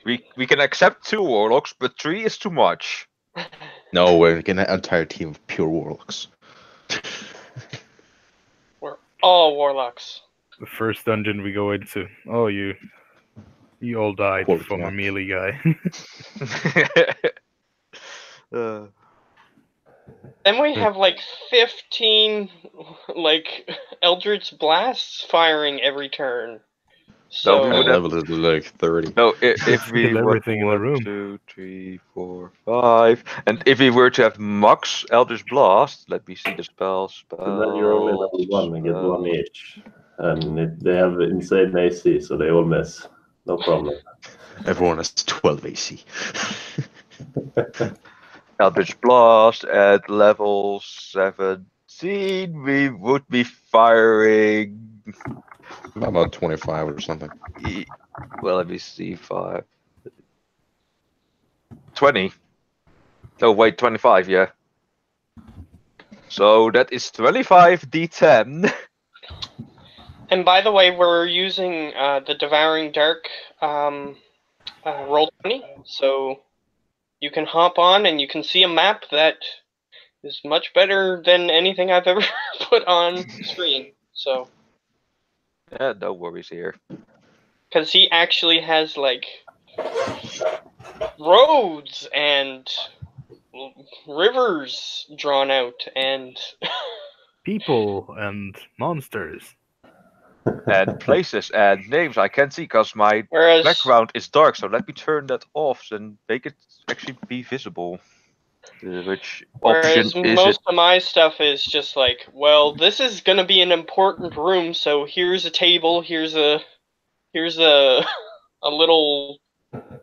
We can accept 2 warlocks, but 3 is too much. No, we're getting an entire team of pure warlocks. We're all warlocks. The first dungeon we go into. Oh, you all died Quality from a map. melee guy. Then we have like 15 like Eldritch blasts firing every turn. So we My would have- level is like 30. No, if we Kill everything in the room. 1, 2, 3, 4, 5, and if we were to have Max Eldritch Blast, let me see the spells. So then you're only level 1 and get 1 each. And they have insane AC, so they all miss. No problem. Everyone has 12 AC. Eldritch Blast at level 17, we would be firing. About 25 or something. Well, let me see, 5. 20. Oh, wait, 25, yeah. So that is 25 D10. And by the way, we're using the Devouring Dark roll 20, so you can hop on and you can see a map that is much better than anything I've ever put on screen. So, Yeah, no worries here. because he actually has like roads and rivers drawn out and People and monsters. And places and names I can't see because my whereas background is dark, so let me turn that off and make it actually be visible. Which Whereas option is most it? of my stuff is just like, well, this is gonna be an important room, so here's a table, here's a a little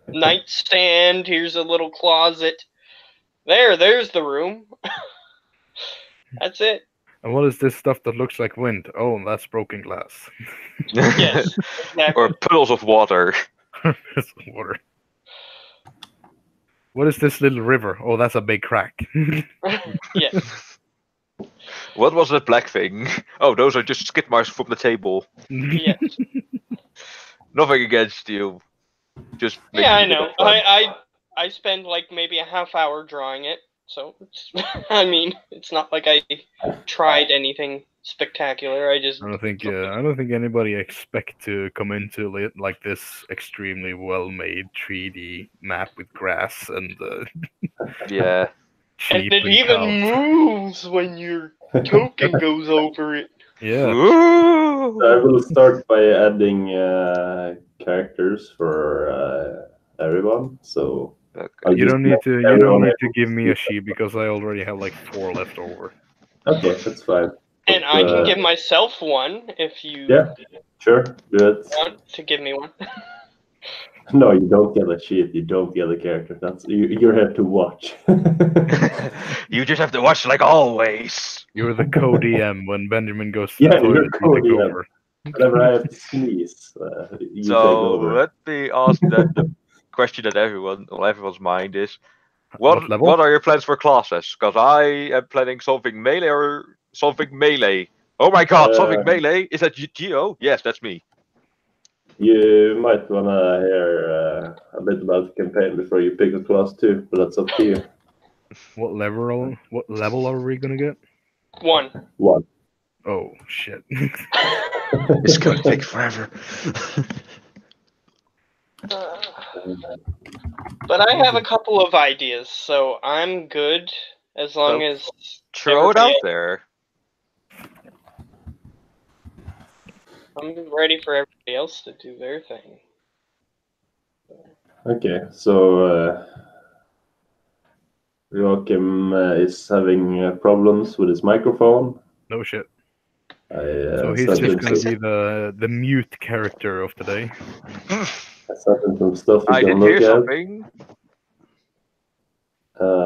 nightstand, here's a little closet. There's the room. That's it. And what is this stuff that looks like wind? Oh, that's broken glass. Yes, exactly. Or puddles of water. It's water. What is this little river? Oh, that's a big crack. Yes. What was that black thing? Oh, those are just skid marks from the table. Yes. Nothing against you. Just Yeah, I making it know. fun. I spend like maybe a half hour drawing it, so it's, I mean, it's not like I tried anything spectacular. I just I don't think anybody expect to come into it like this extremely well-made 3D map with grass and Yeah. and sheep it and even cows. moves when your token goes over it. Yeah, Ooh. I will start by adding characters for everyone. So Okay. I'll you just don't need make to. You everyone don't need able to give me a see sheep because I already have like 4 left over. Okay, that's fine. And But, I can give myself one if you Yeah, sure, do it. want to give me one. No, you don't get a sheet. You don't get a character. That's you're here to watch. You just have to watch like always. You're the co-DM when Benjamin goes to Yeah, the toilet. you're You take co-DM. over. Whenever I have to sneeze, you take So over. let me ask that the question that everyone's mind is: What level? What are your plans for classes? Because I am planning something melee or something melee. Oh my god, something melee? Is that Geo? Yes, that's me. You might wanna hear a bit about the campaign before you pick a class too, but that's up to you. What level are we gonna get? One. One. Oh shit! It's gonna take forever. But I have a couple of ideas, so I'm good as long So, as Throw it out everybody- there. I'm ready for everybody else to do their thing. Okay, so Joachim is having problems with his microphone. No shit. I So he's sent just him gonna some, be the mute character of the day. I sent him some stuff he I can did hear look at. something.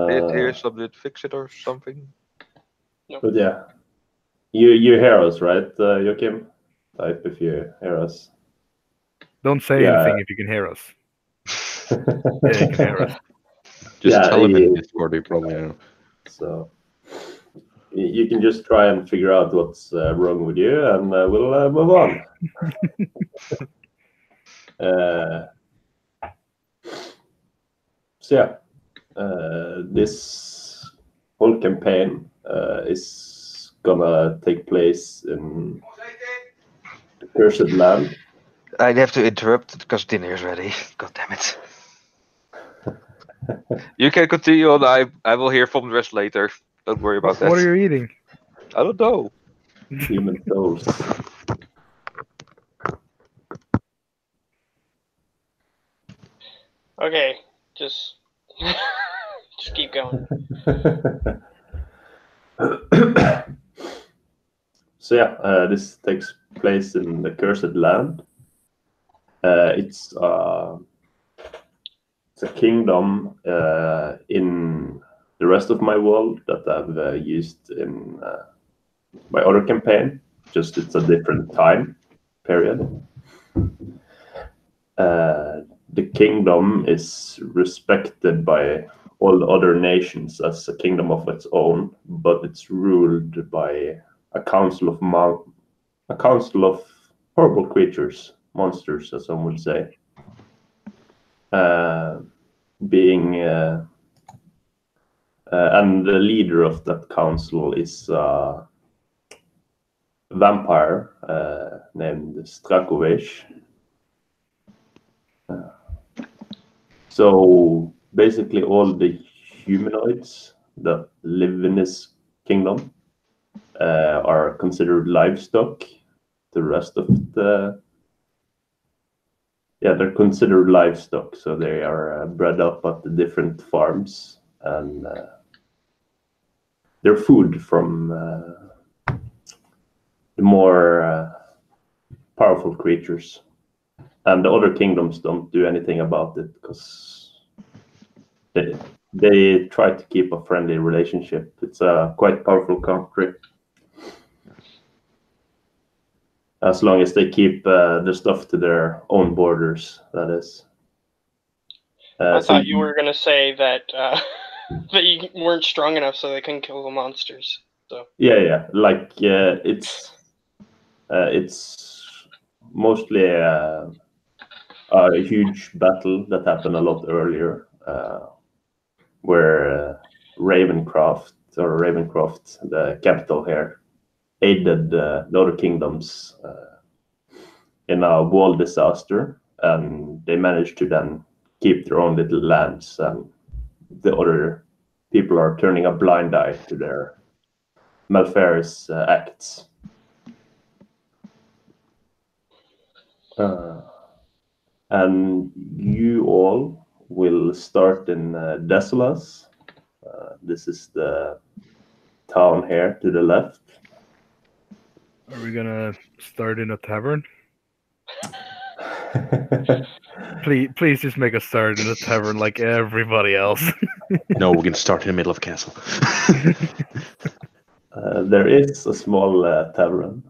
Did hear something. Did fix it or something? But yeah, you hear us, right, Joachim? Type if you hear us. Don't say Yeah. anything if you can hear us. Yeah, you can hear us. Just Yeah, tell him in he- Discord, he probably know. So you can just try and figure out what's wrong with you, and we'll move on. So yeah, this whole campaign is gonna take place in the Cursed Land. I'd have to interrupt because dinner is ready. God damn it. You can continue on. I will hear from the rest later. Don't worry about that. What are you eating? I don't know. Human souls. Okay, just just keep going. So yeah, this takes place in the Cursed Land. It's a kingdom in the rest of my world that I've used in my other campaign. Just it's a different time period. The kingdom is respected by all the other nations as a kingdom of its own, but it's ruled by a council of horrible creatures, monsters, as some would say. And the leader of that council is a vampire named Strakovich. So basically all the humanoids that live in this kingdom are considered livestock. The rest of they're considered livestock, so they are bred up at the different farms, and they're food from the more powerful creatures. And the other kingdoms don't do anything about it because they try to keep a friendly relationship. It's a quite powerful country. As long as they keep the stuff to their own borders, that is. I thought you were going to say that that you weren't strong enough so they couldn't kill the monsters. So yeah. Like it's mostly a huge battle that happened a lot earlier, where Ravencroft, the capital here, aided the other kingdoms in a wall disaster, and they managed to then keep their own little lands, and the other people are turning a blind eye to their malfarious acts. And you all will start in Desolas. This is the town here to the left. Are we gonna start in a tavern? Please just make us start in a tavern like everybody else. No, we're gonna start in the middle of a castle. There is a small tavern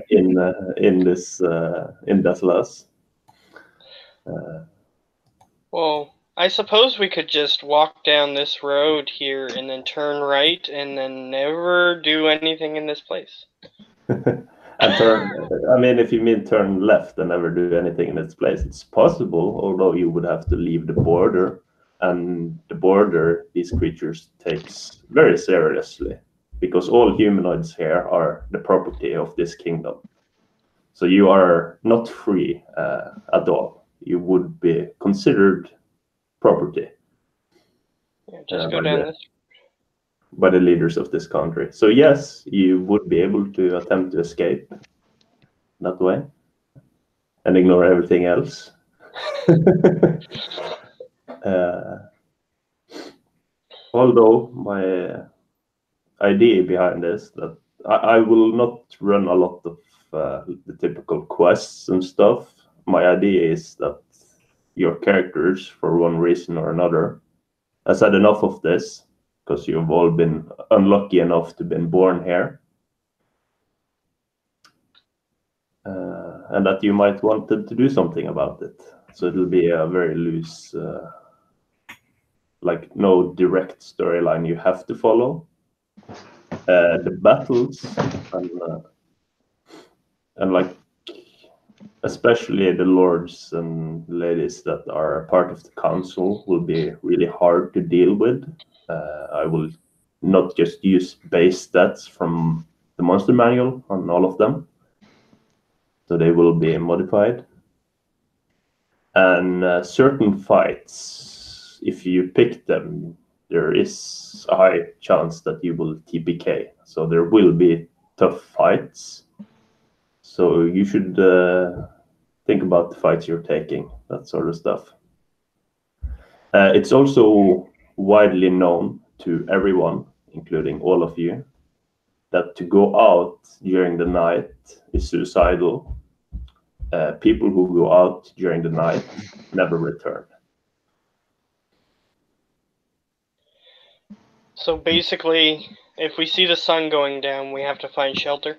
in Desolas. well, I suppose we could just walk down this road here and then turn right and then never do anything in this place. And if you mean turn left and never do anything in this place, it's possible, although you would have to leave the border. And the border, these creatures takes very seriously, because all humanoids here are the property of this kingdom. So you are not free at all. You would be considered property. Yeah, just go down this. By the leaders of this country. So yes, you would be able to attempt to escape that way and ignore everything else. Although my idea behind this, that I will not run a lot of the typical quests and stuff. My idea is that your characters, for one reason or another, has had enough of this, because you've all been unlucky enough to been born here. And that you might want to do something about it. So it'll be a very loose, like no direct storyline you have to follow. The battles and like especially the lords and ladies that are part of the council, will be really hard to deal with. I will not just use base stats from the monster manual on all of them, so they will be modified. And certain fights, if you pick them, there is a high chance that you will TPK. So there will be tough fights. So you should think about the fights you're taking, that sort of stuff. It's also widely known to everyone, including all of you, that to go out during the night is suicidal. People who go out during the night never return. So basically, if we see the sun going down, we have to find shelter.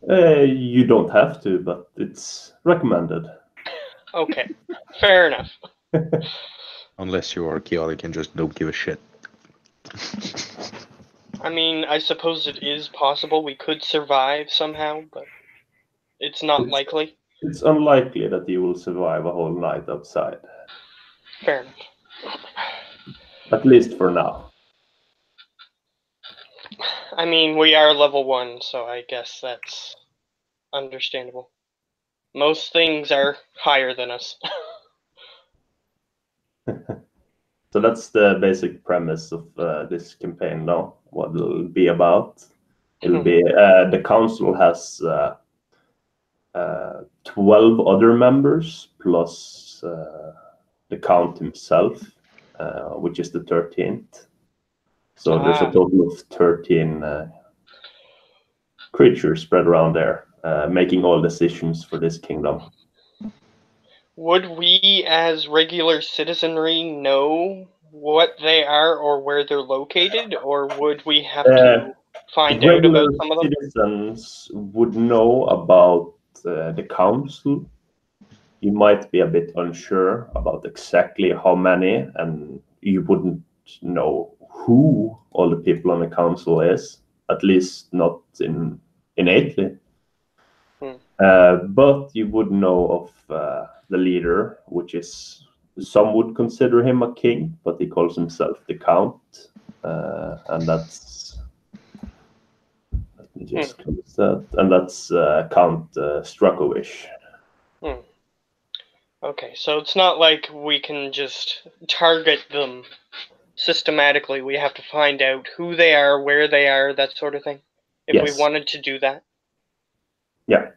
You don't have to, but it's recommended. Okay, fair enough. Unless you are chaotic and just don't give a shit. I mean, I suppose it is possible we could survive somehow, but it's not likely. It's unlikely that you will survive a whole night outside. Fair enough. At least for now. I mean, we are level 1, so I guess that's understandable. Most things are higher than us. So that's the basic premise of this campaign now. What it'll be about. It'll be the council has 12 other members plus the count himself, which is the 13th. So there's a total of 13 creatures spread around there, making all decisions for this kingdom. Would we, as regular citizenry, know what they are or where they're located, or would we have to find out about some of them? Citizens would know about the council. You might be a bit unsure about exactly how many, and you wouldn't know who all the people on the council is, at least not innately. But you would know of the leader, which is, some would consider him a king, but he calls himself the Count, and that's, let me just close that, and that's Count Strakovic. Okay, so it's not like we can just target them systematically. We have to find out who they are, where they are, that sort of thing, if Yes. we wanted to do that. Yeah.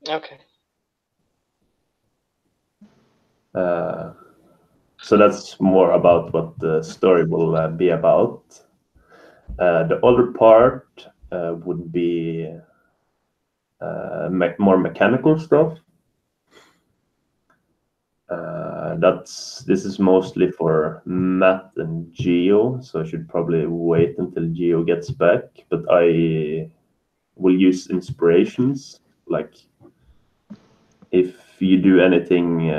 Okay. So that's more about what the story will be about. The other part would be more mechanical stuff. This is mostly for Matt and Geo, so I should probably wait until Geo gets back. But I will use inspirations, like if you do anything,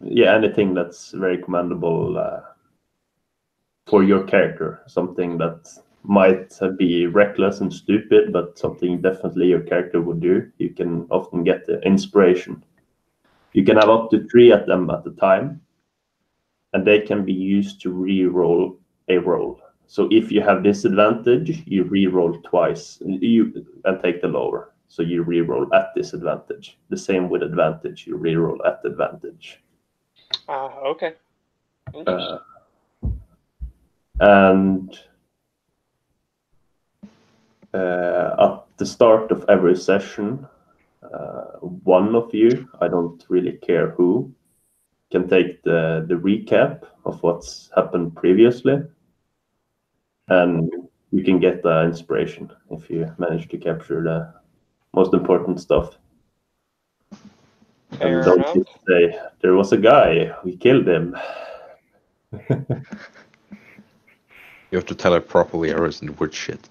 anything that's very commendable for your character, something that might be reckless and stupid, but something definitely your character would do. You can often get the inspiration. You can have up to 3 of them at a time, and they can be used to re-roll a roll. So if you have disadvantage, you re-roll twice and take the lower. So you re-roll at disadvantage. The same with advantage, you re-roll at advantage. Okay. Interesting. And at the start of every session, one of you, I don't really care who, can take the recap of what's happened previously, and you can get the inspiration if you manage to capture the most important stuff. Fair and don't enough. just say, there was a guy, we killed him. You have to tell it properly, or it's weird shit.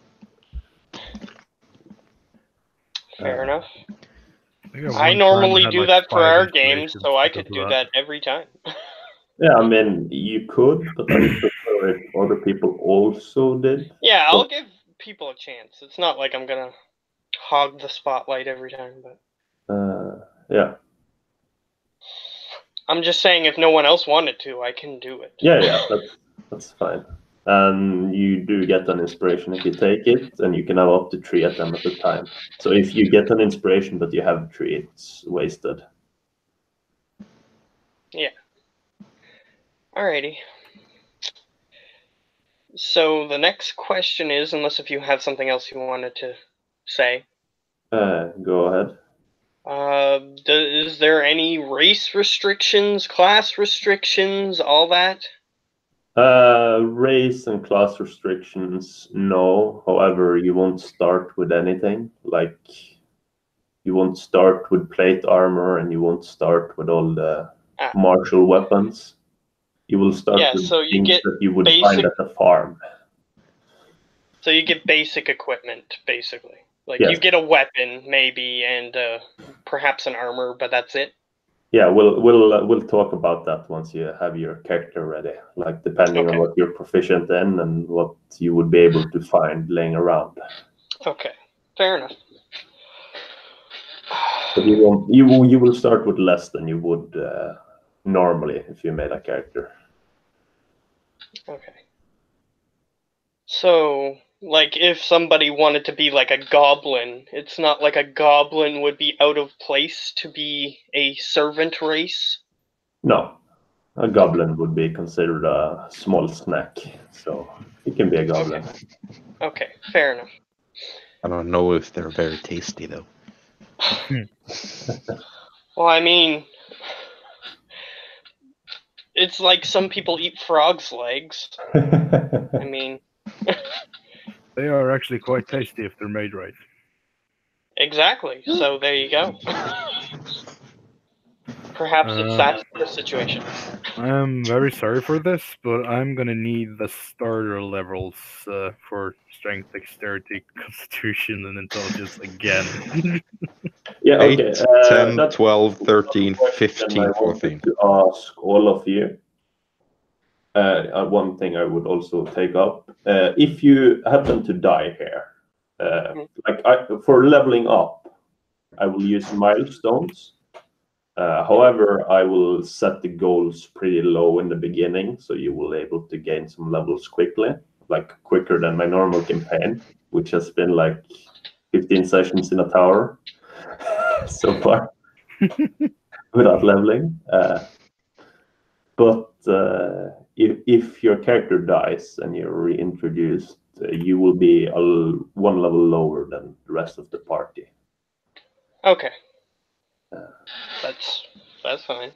Fair enough. think I one normally time had, do like, that for 5 our inspirations games, so I because could of do that every time. Yeah, I mean, you could, but I would prefer if other people also did. Yeah, I'll give people a chance. It's not like I'm gonna hog the spotlight every time, but Yeah. I'm just saying if no one else wanted to, I can do it. Yeah, that's fine. And you do get an inspiration if you take it, and you can have up to 3 at them at a time. So if you get an inspiration but you have 3, it's wasted. Yeah. Alrighty. So the next question is, unless if you have something else you wanted to say, Go ahead. is there any race restrictions, class restrictions, all that? Race and class restrictions, no. However, you won't start with anything. Like, you won't start with plate armor, and you won't start with all the martial weapons. You will start with so you things get that you would basic, find at the farm. So you get basic equipment, basically. Like, Yes. you get a weapon, maybe, and perhaps an armor, but that's it. Yeah, we'll talk about that once you have your character ready. Like, depending on what you're proficient in and what you would be able to find laying around. Okay, fair enough. But you will start with less than you would normally if you made a character. Okay. So, like, if somebody wanted to be like a goblin, it's not like a goblin would be out of place to be a servant race? No, a goblin would be considered a small snack, so it can be a goblin. Okay, fair enough. I don't know if they're very tasty though. Well, I mean, it's like some people eat frogs' legs. I mean, They are actually quite tasty if they're made right. exactly. So there you go. Perhaps it's that sort of situation. I am very sorry for this, but I'm gonna need the starter levels for strength, dexterity, constitution, and intelligence again. Yeah, 8, okay. 10, that's 12, 13, one question 15, I 14. wanted to ask all of you. One thing I would also take up. If you happen to die here, for leveling up, I will use milestones. However, I will set the goals pretty low in the beginning, so you will be able to gain some levels quickly, like quicker than my normal campaign, which has been like 15 sessions in a tower so far without leveling. But if your character dies and you're reintroduced, you will be one level lower than the rest of the party. Okay. That's fine.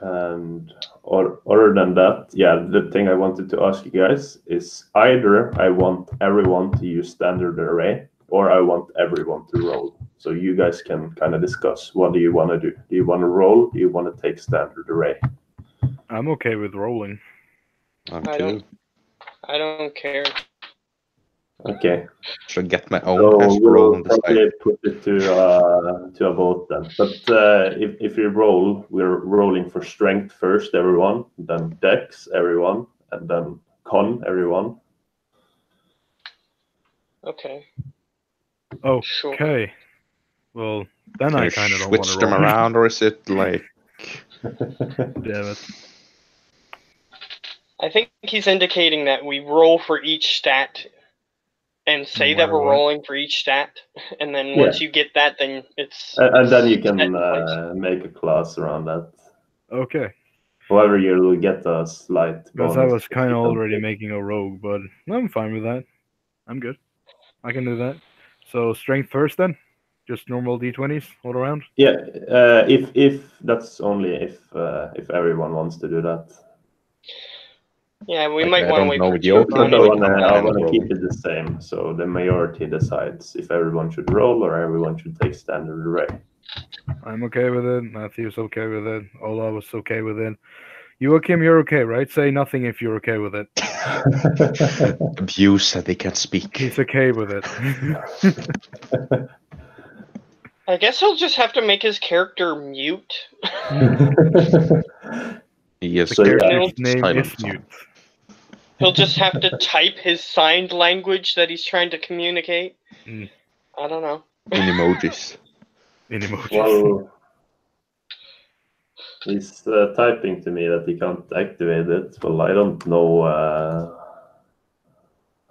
And other than that, yeah, the thing I wanted to ask you guys is either I want everyone to use standard array or I want everyone to roll. So you guys can kind of discuss, what do you want to do? Do you want to roll? Do you want to take standard array? I'm okay with rolling. I don't care. Okay. Should get my own So as roll we'll on the side. probably put it to a vote then. But if you roll, we're rolling for strength first, everyone, then dex, everyone, and then con, everyone. Okay. Oh, Sure. okay. Well, then Can I you kind of don't want switch to them roll. around, or is it like Damn it. I think he's indicating that we roll for each stat and say that we're matter what. rolling for each stat, and then once you get that, then it's... And then you can set in place. make a class around that. Okay. However, you'll get a slight Because bonus. I was if kind you of don't already take- making a rogue, but I'm fine with that. I'm good. I can do that. So strength first then? Just normal d20s all around? Yeah, if that's only if everyone wants to do that. Yeah, we Like, might I want to don't wait know for with Yoke, But Giovanni but to I come want back. to keep it the same, so the majority decides if everyone should roll or everyone should take standard array. I'm okay with it. Matthew's okay with it. Ola was okay with it. Joachim, you're okay, right? Say nothing if you're okay with it. abuse that they can't speak? He's okay with it. I guess he'll just have to make his character mute. Yes, The So, yeah. character's name silent is song. mute. He'll just have to type his signed language that he's trying to communicate. Mm. I don't know. In emojis. In emojis. Well, he's typing to me that he can't activate it. Well, I don't know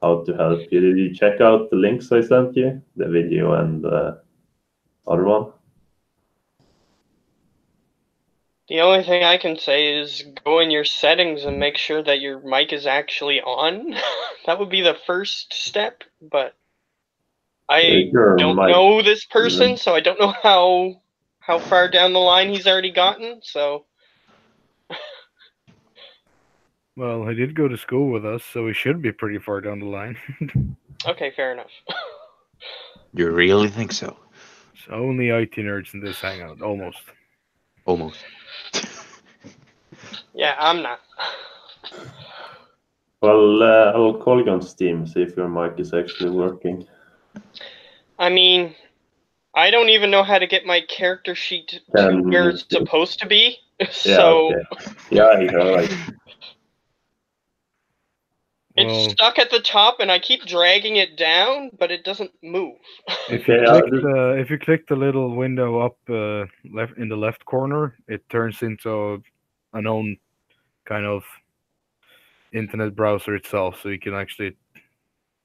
how to help you. Did you check out the links I sent you? The video and the other one? The only thing I can say is go in your settings and make sure that your mic is actually on. That would be the first step, but I Your don't mic- know this person, so I don't know how far down the line he's already gotten, so Well, he did go to school with us, so he should be pretty far down the line. okay, fair enough. You really think so? It's only IT nerds in this hangout, almost. Almost. Yeah, I'm not. Well, I'll call you on Steam, see if your mic is actually working. I mean, I don't even know how to get my character sheet to where it's supposed to be, so okay. Yeah, you're right. it's Well, stuck at the top and I keep dragging it down, but it doesn't move. if Okay, you click the little window up left in the left corner, it turns into an own kind of internet browser itself, so you can actually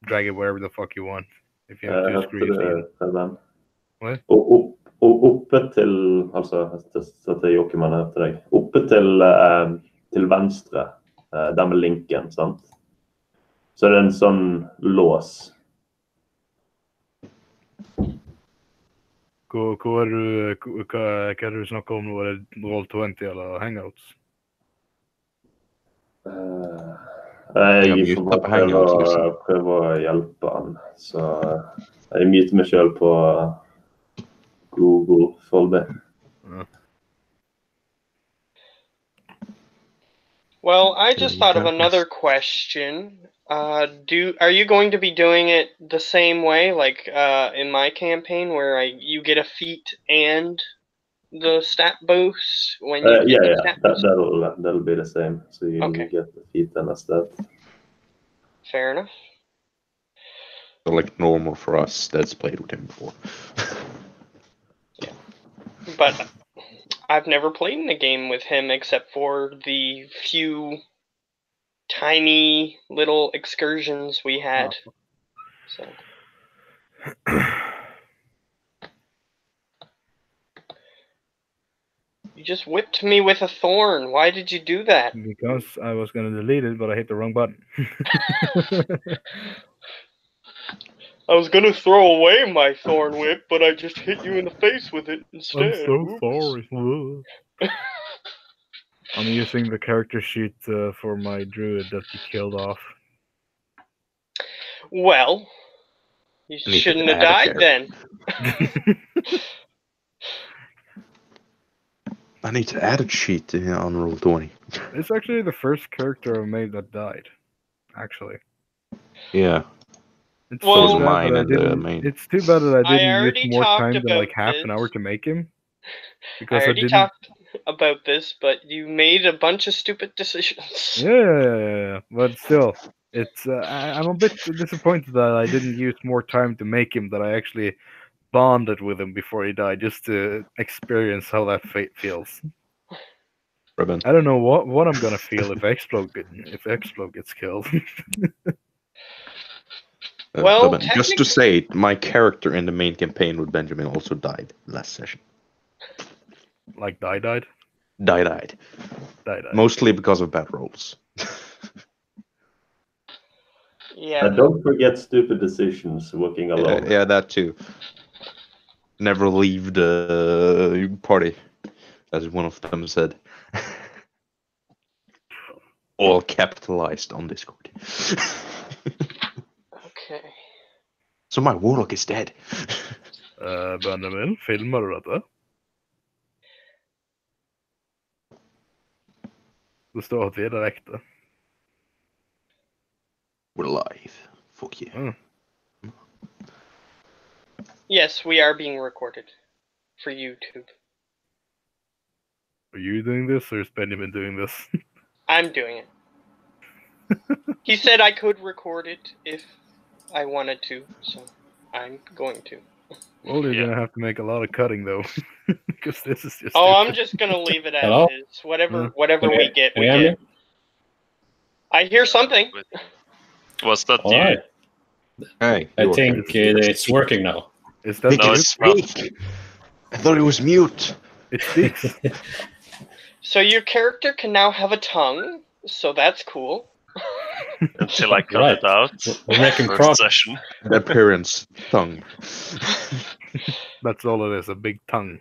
drag it wherever the fuck you want. If you have two screens. Den. What? Og oppe til Altså, så at Jokemann etter deg. Oppe til venstre, der med linken, sant? Så er det en sånn lås. Hva er det du snakker om nå? Er det Roll20 eller Hangouts? Jeg får bare prøve å hjelpe han. Så jeg myter meg selv på Google Folder. Well, I just thought of another question. Are you going to be doing it the same way, like in my campaign, where you get a feat and the stat boost when you get the stat boost? That'll be the same. So you get the feat and a stat. Fair enough. So like normal for us that's played with him before. Yeah. But I've never played in a game with him except for the few tiny little excursions we had. So. You just whipped me with a thorn. Why did you do that? Because I was going to delete it, but I hit the wrong button. I was going to throw away my thorn whip, but I just hit you in the face with it instead. I'm so sorry. I'm using the character sheet for my druid that you killed off. Well, you shouldn't have died then. I need to add a sheet on Roll20. It's actually the first character I made that died. Actually. Yeah. It's Well, so bad mine that I and the didn't. main. It's too bad that I didn't already use more time talked than like about half this. an hour to make him. I Because already didn't. talked about this, but you made a bunch of stupid decisions. Yeah. But still, it's. I'm a bit disappointed that I didn't use more time to make him. That I actually bonded with him before he died, just to experience how that fate feels. Ribbon. I don't know what I'm gonna feel if Explode gets killed. Well, Ribbon. Just to say, it, my character in the main campaign with Benjamin also died last session. Like died. Died. Mostly because of bad rolls. Yeah. Don't forget stupid decisions working alone. Yeah, that too. Never leave the party, as one of them said. All capitalized on Discord. Okay. So my warlock is dead. Benjamin, filmar du dette? Det står at vi er direkte. We're live. Fuck you. Yes, we are being recorded for YouTube. Are you doing this, or is Benjamin doing this? I'm doing it. He said I could record it if I wanted to, so I'm going to. Well, you're Yeah. gonna have to make a lot of cutting though, because this is just. Oh, I'm stupid. just gonna leave it as Hello? is. Whatever, Yeah. whatever Can we you- get, can we you hear get. I hear something. Was that All you? right. Hey, I you think it's working now. Is that They No, can it's not. speak. I thought it was mute. it speaks? So your character can now have a tongue, so that's cool. Until I cut Right. it out. We're making First progress. session. The appearance tongue. That's all it is. A big tongue.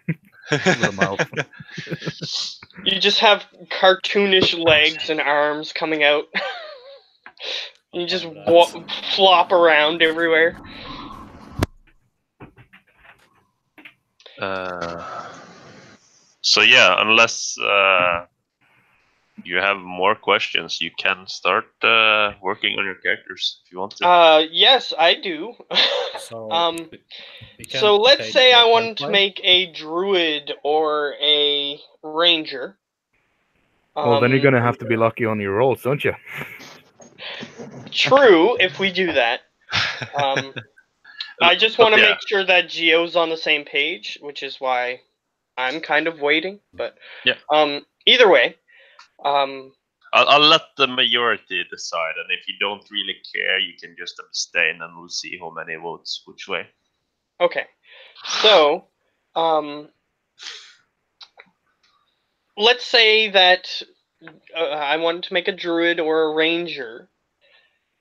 The mouth. You just have cartoonish legs and arms coming out. You just flop around everywhere. So yeah, unless you have more questions, you can start working on your characters if you want to. Yes, I do. So, we can So let's take say I the wanted to template. make a druid or a ranger. Well, then you're gonna have to be lucky on your rolls, don't you? True, if we do that. I just want to Yeah. make sure that Geo's on the same page, which is why I'm kind of waiting. But Yeah. Either way, I'll let the majority decide, and if you don't really care, you can just abstain, and we'll see how many votes which way. okay. So, let's say that I wanted to make a druid or a ranger.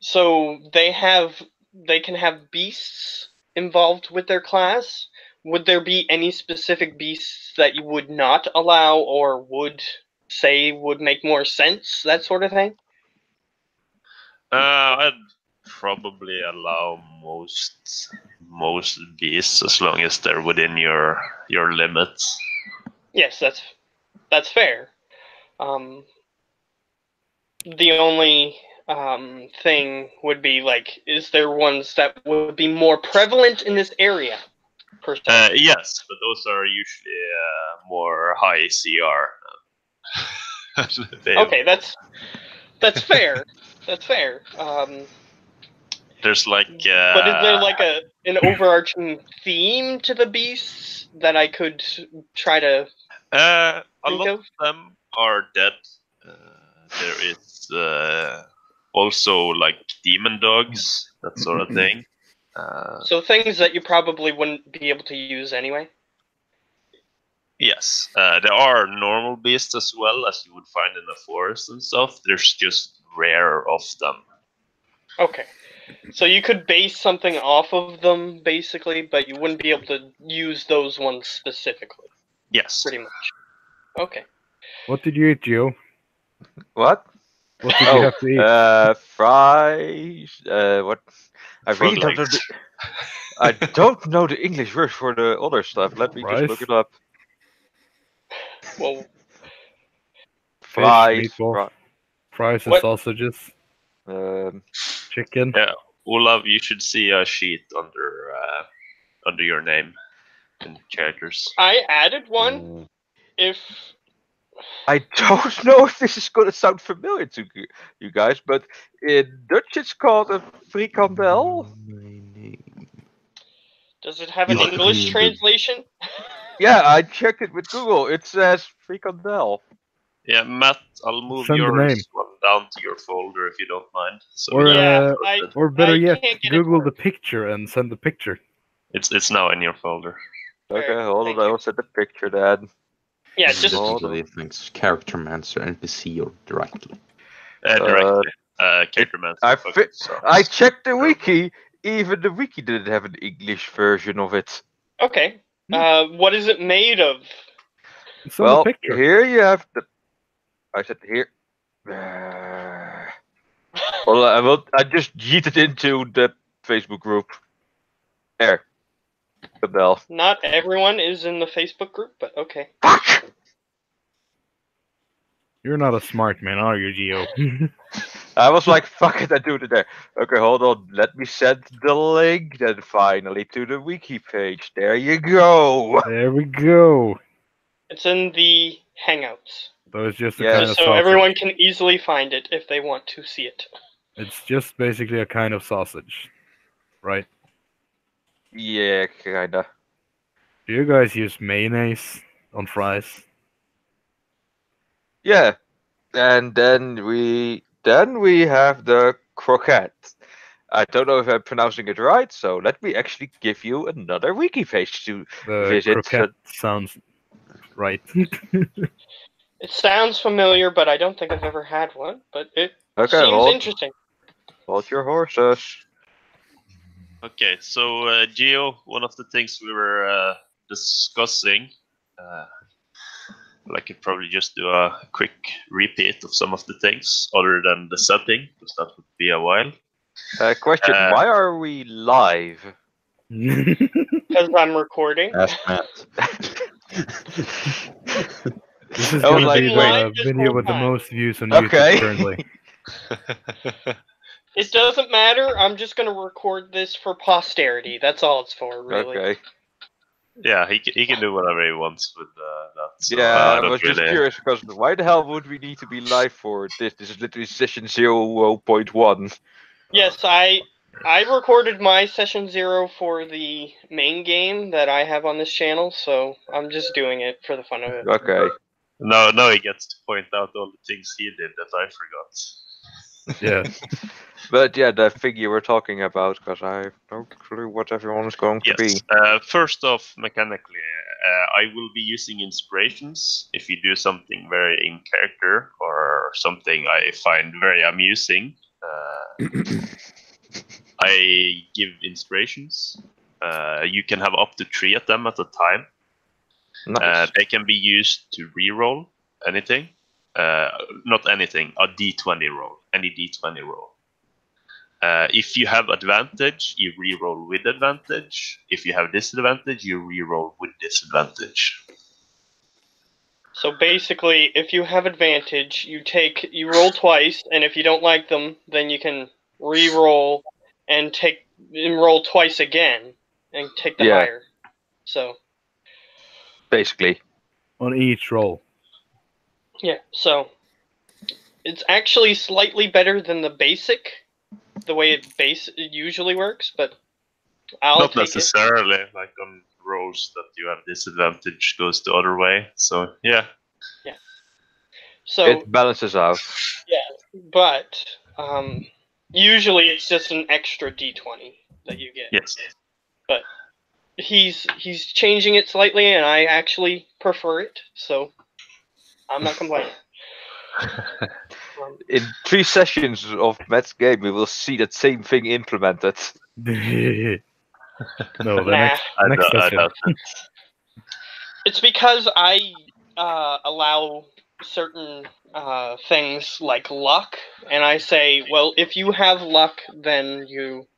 So they can have beasts involved with their class. Would there be any specific beasts that you would not allow, or would say would make more sense? That sort of thing. I'd probably allow most beasts as long as they're within your limits. Yes, that's fair. The only thing would be like, is there ones that would be more prevalent in this area? Per se? Yes, but those are usually more high CR. Okay, that's fair. That's fair. There's like. But is there like an overarching theme to the beasts that I could try to a think lot of? of them are dead. There is also like demon dogs, that sort of thing. So things that you probably wouldn't be able to use anyway. Yes, there are normal beasts as well, as you would find in the forest and stuff. There's just rare of them. Okay. So you could base something off of them, basically, but you wouldn't be able to use those ones specifically, Yes. pretty much. Okay. What did you eat, Gio? What? What did you have to eat? Fries. What? I Frog really don't know. legs. I don't know the English word for the other stuff. Let me just look Fries? it up. Well, Fries. meatball. Fries and What? sausages, chicken. Yeah, Olav, you should see a sheet under your name and characters. I added one. If I don't know if this is going to sound familiar to you guys, but in Dutch it's called a frikandel. does it have an Yeah. English translation? Yeah, I checked it with Google. It says frikandel. Yeah, Matt, I'll move Send the yours name. one down to your folder if you don't mind. So Or, Yeah, Or better I yet, can't get it Google to the work. picture and send the picture. it's now in your folder. Okay, Alright, hold thank on. you. I'll set the picture then. Yeah, This just is Hold usually things character mancer NPC or directly. Directly. Character man. I Okay, fi- so- I checked the wiki. Even the wiki didn't have an English version of it. okay. What is it made of? Send Well, the picture. here you have the. I said here. Well, I just yeeted into the Facebook group. There. The bell. Not everyone is in the Facebook group, but okay. Fuck! You're not a smart man, are you, Gio? I was like, fuck it, I do it there. Okay, hold on. Let me send the link then finally to the wiki page. There you go. There we go. It's in the Hangouts, So it's just a Yeah. kind just of so sausage. everyone can easily find it if they want to see it. It's just basically a kind of sausage, right? Yeah, kinda. Do you guys use mayonnaise on fries? Yeah, and then we have the croquette. I don't know if I'm pronouncing it right, so let me actually give you another wiki page to The visit. croquette sounds right. It sounds familiar, but I don't think I've ever had one. But it Okay, seems interesting. hold your horses. Okay, so Geo, one of the things we were discussing, I could probably just do a quick repeat of some of the things other than the setting, because that would be a while. Question: why are we live? Because I'm recording. Ask Matt. This is I was gonna like, be wait. the video with the Time. most views on Okay. YouTube currently. It doesn't matter. I'm just going to record this for posterity. That's all it's for, really. Okay. Yeah, he can do whatever he wants with that. So, Yeah, I don't was just really- curious because why the hell would we need to be live for this? This is literally session 0.1. Yes, I recorded my session 0 for the main game that I have on this channel, so I'm just doing it for the fun of it. Okay. Now he gets to point out all the things he did that I forgot. Yeah. But yeah, the thing you were talking about, because I have no clue what everyone is going to be. Yes. First off, mechanically, I will be using inspirations. If you do something very in character or something I find very amusing, I give inspirations. You can have up to 3 of them at a time. Nice. They can be used to reroll anything. Not anything, a d20 roll, any d20 roll. If you have advantage, you reroll with advantage. If you have disadvantage, you reroll with disadvantage. So basically, if you have advantage, you roll twice, and if you don't like them, then you can re-roll and roll twice again and take the Yeah. higher. So Basically. On each roll. yeah, so it's actually slightly better than the basic, the way it usually works, but I'll Not take it. necessarily, like on rolls that you have disadvantage goes the other way. So yeah. So It balances out. but usually it's just an extra d20 that you get. Yes. But he's changing it slightly, and I actually prefer it, so I'm not complaining. In 3 sessions of Matt's game, we will see that same thing implemented. No, the Nah. next I session. doubt it. It's because I allow certain things like luck, and I say, well, if you have luck, then you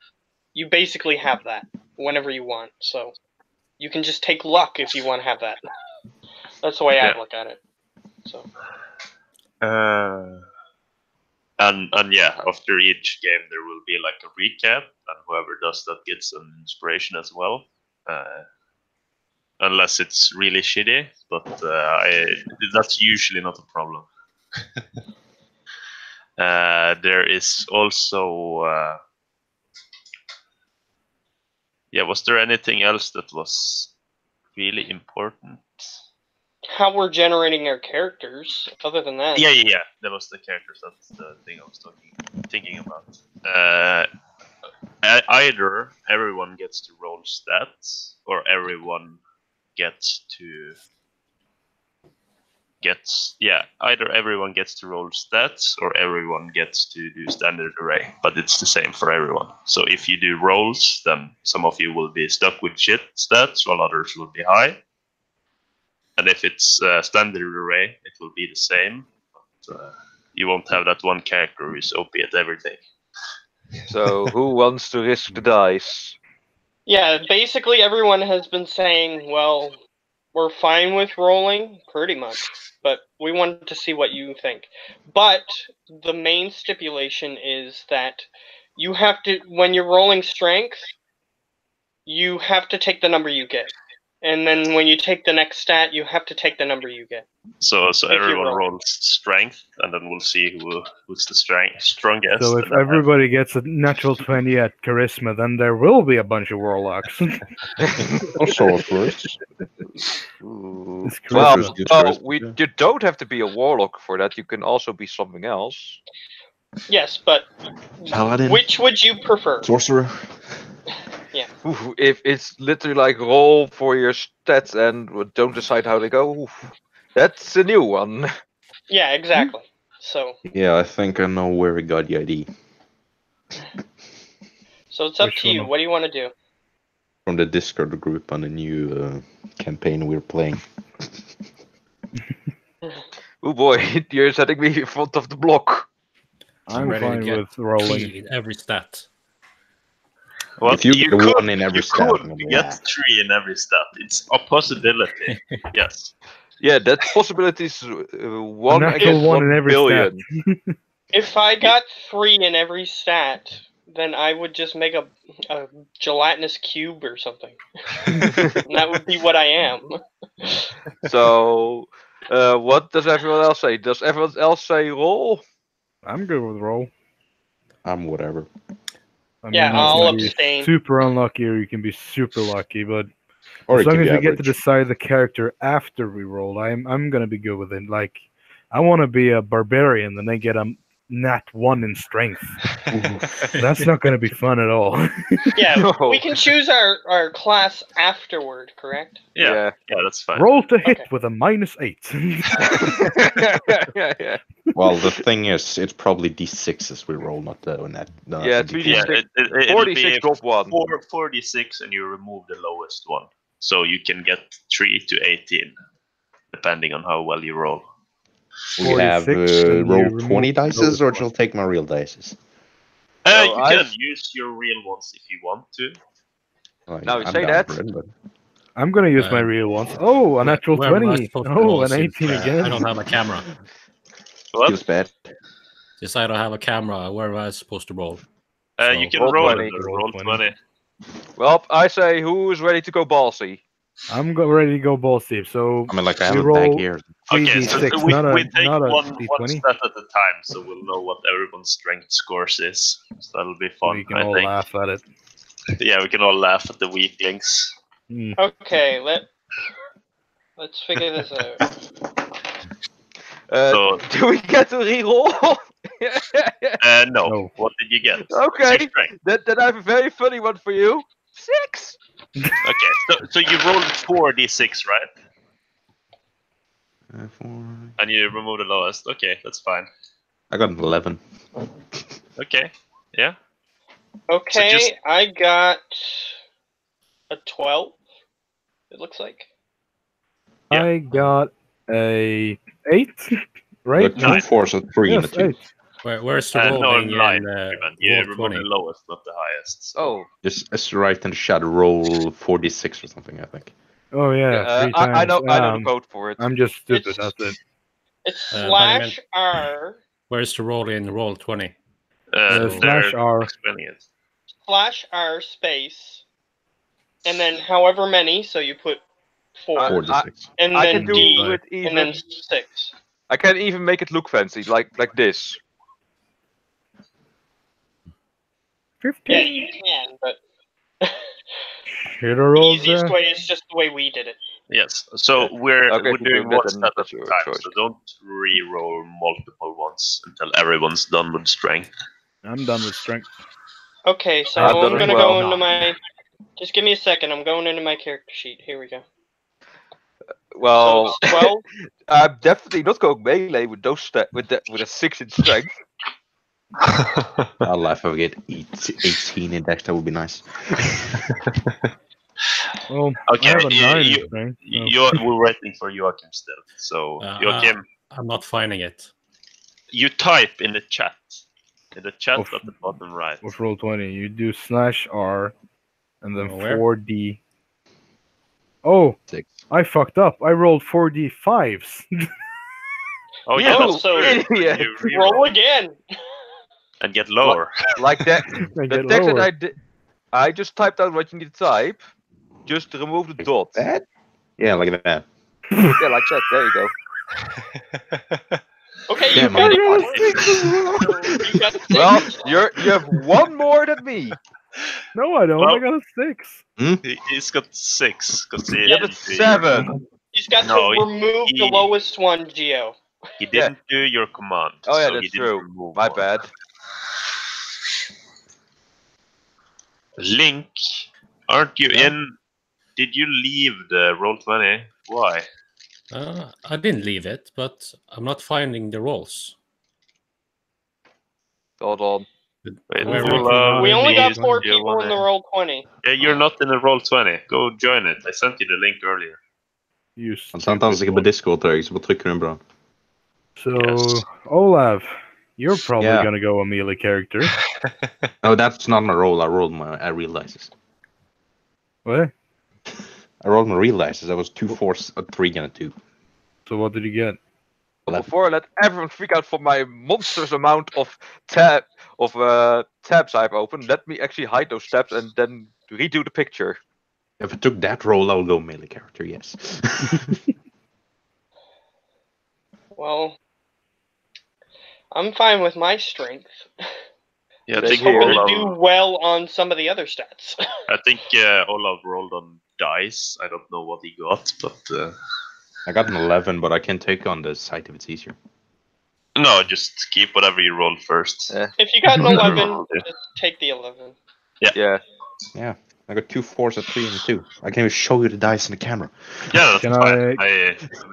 basically have that whenever you want. So you can just take luck if you want to have that. That's the way I Yeah. look at it. So And yeah, after each game there will be like a recap, and whoever does that gets an inspiration as well. Unless it's really shitty, but that's usually not a problem. There is also was there anything else that was really important? how we're generating our characters, other than that. Yeah. That was the characters. That's the thing I was thinking about. Either everyone gets to roll stats, or everyone gets to either everyone gets to roll stats, or everyone gets to do standard array. But it's the same for everyone. So if you do rolls, then some of you will be stuck with shit stats, while others will be high. And if it's standard array, it will be the same. But, you won't have that one character who's OP at everything. So who wants to risk the dice? Yeah, basically everyone has been saying, well, we're fine with rolling, pretty much, but we wanted to see what you think. But the main stipulation is that you have to, when you're rolling strength, you have to take the number you get. and then when you take the next stat, you have to take the number you get. So you everyone roll. rolls strength, and then we'll see who's the strongest. So if and then everybody gets a natural 20 at charisma, then there will be a bunch of warlocks. Or sorcerers. Ooh. It's Well, charisma. Good well, charisma. you don't have to be a warlock for that. You can also be something else. Yes, but Paladin. which would you prefer? Sorcerer. Ooh, if it's literally like roll for your stats and don't decide how they go, ooh, that's a new one. Yeah, exactly. So Yeah, I think I know where we got the ID. so it's up Which to you. one? What do you want to do? From the Discord group on the new campaign we're playing. Oh boy, you're setting me in front of the block. I'm ready to fine get with rolling. Three in every stat. Well, If you get could, one in every you stat, could I'm gonna get laugh. 3 in every stat. It's a possibility. Yes. Yeah, that possibility is one natural against one in 1 every billion. If I got 3 in every stat, then I would just make a gelatinous cube or something. And that would be what I am. So, what does everyone else say? Does everyone else say roll? I'm good with roll. I'm whatever. I mean, Yeah, you I'll can be abstain. super unlucky or you can be super lucky, but Or as it long can as be we get to average. decide the character after we roll, I'm gonna be good with it. Like, I want to be a barbarian and then get a nat 1 in strength. That's not gonna be fun at all. Yeah, No. we can choose our class afterward, correct? Yeah, that's fine. Roll to hit Okay. with a -8. Yeah. Well, the thing is, it's probably D6s we roll, not the net. No, Yeah, that's a 3D6. Yeah, it'll 46 be drop 1. 46, and you remove the lowest one. So you can get 3 to 18, depending on how well you roll. We have 46, and you roll remove 20 the dices, lowest or one. shall I take my real dices? So You I- can use your real ones if you want to. Now you I'm say down that. for it, but I'm gonna use my real ones. Oh, a natural Where am I 20. supposed to roll Oh, an since, 18 again. I don't have a camera. What? feels bad. Since I don't have a camera, where am I supposed to roll? You can roll roll 20. it. Roll Roll 20. 20. Well, I say who is ready to go ballsy? I'm ready to go ball Steve. So I mean, like, I we have a bag roll here. 3d6, so we take not a one d20. stat at a time, so we'll know what everyone's strength scores is. So that'll be So fun, we can I all think. laugh at it. Yeah, we can all laugh at the weaklings. Hmm. Okay, let's figure this out. So- Do we get to reroll? No. No. What did you get? Okay. What's your strength? Then I have a very funny one for you. 6. Okay, so you rolled 4d6, right? 4. And you remove the lowest. Okay, that's fine. I got an 11. Okay, yeah. Okay, just- I got a 12. It looks like. Yeah. I got a 8, right? Got 2 4s, so 3 and a Yes, 2. 8. Where's the No, rolling 9. in You roll remove 20? the lowest, not the highest. So. Oh, Just as right in the shadow, roll 46 or something, I think. Oh yeah, 3 times. I know the code for it. I'm just stupid. It's- That's it. It's Bunnyman. /R Where's the roll in roll 20? They're /R. explaining it. /R space, and then however many. So you put 4, 4 to 6. and I then can do D, it and then even. 6. I can even make it look fancy, like this. 15. Yeah, you can, but Here the rolls easiest there. way is just the way we did it. Yes. So we're Okay, we're if you doing do one that, stat then at that's a your time. choice. So don't re-roll multiple ones until everyone's done with strength. I'm done with strength. Okay, so I've I'm done it gonna well. go into my. Just give me a second. I'm going into my character sheet. Here we go. Well, So it's 12. I'm definitely not going melee with those with a 6 in strength. I'll laugh if I get 18 in dex, that would be nice. Well, Okay, I have a 9 you- in strength. so- We're waiting for Joachim still. So Joachim, I'm not finding it. you type in the chat. In the chat Of- at the bottom right. With roll 20, you do /R and then Where? 4D. Oh, 6. I fucked up. I rolled 4D5s. Oh yeah, You that's true. idiot. You re-roll Roll again. and get lower. Like that. I The get text that lower. I did, I just typed out what you need to type. Just remove the dot. That? Yeah, like that. Yeah, like that. There you go. Okay, Yeah, you man. got I got a it. 6 as well. You got 6. Well, you have one more than me. No, I don't. Well- I got a 6. He's got 6 because he Yeah, but didn't do 7. He's got No, to remove the he- lowest one, Geo. He didn't do your command. Oh yeah, so he that's didn't true. remove My one. bad. Link, aren't you in? Did you leave the Roll20? Why? I didn't leave it, but I'm not finding the rolls. Hold on. Wait, Where hold we- on. We only got Please, 4 you people in the wanna- roll 20. Yeah, you're not in the Roll20. Go join it. I sent you the link earlier. You Sometimes stupid ik one. på Discord så bara trycker du bra. So, Yes. Olaf, you're probably Yeah. gonna go a melee character. No, that's not my roll. I rolled my real dices. What? I rolled my real dices. I was 2 4s, a 3 and a 2. So what did you get? Before I let everyone freak out for my monstrous amount of tabs I've opened, let me actually hide those tabs and then redo the picture. If I took that roll, I would go melee character. Yes. Well, I'm fine with my strength. Yeah, I Just think hoping to Hoping to do Olav, well on some of the other stats. I think Olav rolled on dice. I don't know what he got, but I got an 11, but I can take on the site if it's easier. no, just keep whatever you rolled first. If you got an Whatever 11, you rolled, yeah. just take the 11. Yeah. Yeah, I got 2 4s, a 3 and a 2. I can even show you the dice in the camera. Yeah, that's Can fine.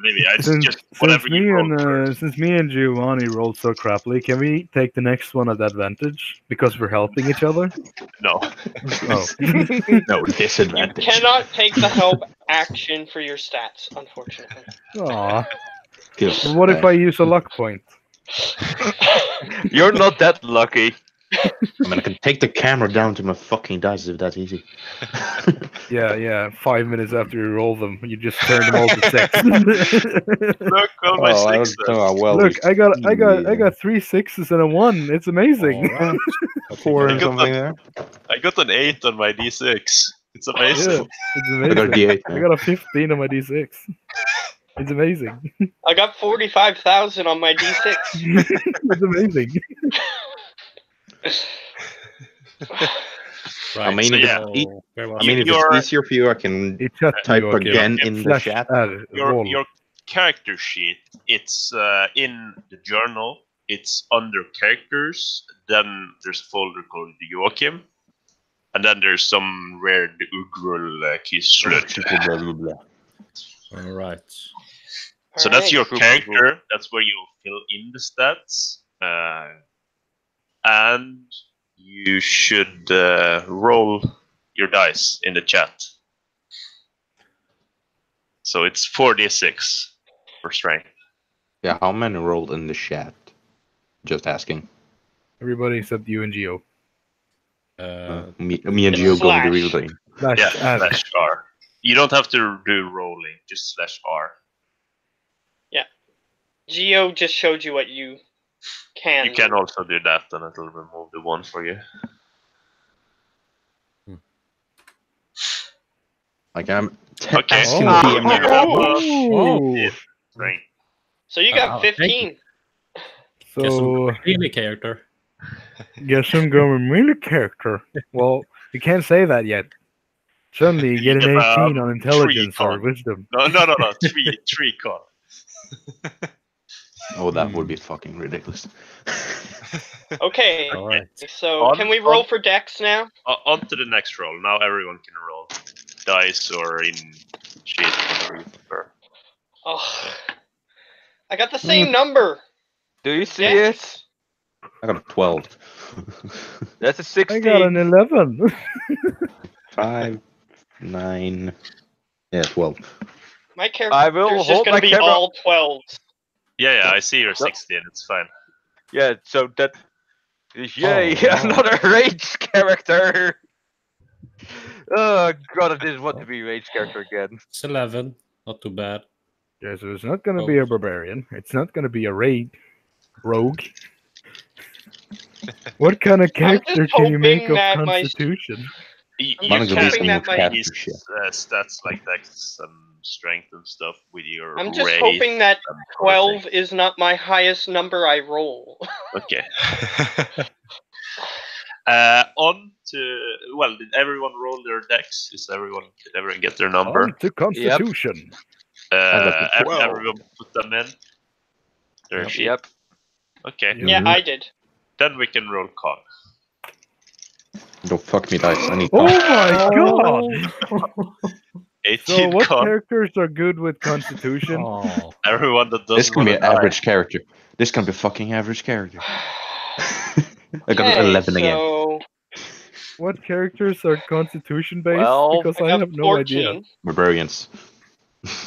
Maybe I just whatever Since me you rolled and first. since me and Giovanni rolled so crappily, can we take the next one at advantage because we're helping each other? No. Oh, No You disadvantage. cannot take the help action for your stats, unfortunately. aw. Good. But what if I use a luck point? You're not that lucky. I mean, I can take the camera down to my fucking dice if that's easy. Yeah. 5 minutes after you roll them, you just turn them all to 6. Look, all my Oh, I sixes. don't know how well. Look, I got 3 6s and a 1. It's amazing. Alright. 4 I and got something there. I got an 8 on my D6. It's amazing. Yeah, it's I got a amazing. D8. I got a 15 on my D6. It's amazing. I got 45,000 on my D6. It's amazing. Right. I mean, So, if yeah. it's, Where was I mean, if You're- it's easier for you, I can It chat type you, okay. again in the Slash chat. R, roll. Your character sheet, it's in the journal. It's under characters. Then there's a folder called Joachim. And then there's some rare the Ugrul Kislut. Blah, blah, blah. All right. So that's your Cool, character. That's where you fill in the stats. And you should roll your dice in the chat. So it's 4d6 for strength. Yeah, how many rolled in the chat? Just asking. Everybody except you and Geo. Me and Gio go with the real thing. Slash Yeah, R. /R. You don't have to do rolling, just /R. Geo just showed you what you can. You can also do that, and it'll remove the 1 for you. Like I'm Okay. asking Oh. DM now. Oh. Yeah. Right. So you got Thank 15. Guess So, I'm really character. guess I'm going melee character. Well, you can't say that yet. Suddenly you get an You get, 18 on intelligence or con. wisdom. No. 3 con. Oh, that would be fucking ridiculous. Okay. All right. So On- can we roll on- for Dex now? On to the next roll. Now everyone can roll dice or in sheet, whatever you prefer. Oh, I got the same number. Do you see Dex. I got a 12. That's a I 16. got an 11. 5, 9, yeah, 12. My character I will is just hold going my to be camera- all 12s. Yeah, I see you're 16. It's fine. Yeah, so that. Yay, Oh, wow. another rage character! Oh god, I didn't want to be rage character again. It's 11. Not too bad. Yeah, so it's not going to be a barbarian. It's not going to be a rogue. What kind of character can you make hoping of that my- Constitution? You I'm One just of these hoping that new my- character use shit. stats like Dex and strength and stuff with your I'm just race hoping that and 12 is not my highest number I roll. Okay. On to did everyone roll their decks? Did everyone get their number? On to Constitution. got the 12. Everyone put them in their sheet. Yep. Okay. Yeah, I did. Then we can roll con. Don't fuck me, dice. I need Oh con. my god! 18 So what con. characters are good with Constitution? Oh, Everyone that doesn't. This can be an wanna die. average character. This can be a fucking average character. I got Okay, 11 again. so What characters are Constitution based? Well, Because I I got have no 14. idea. Barbarians.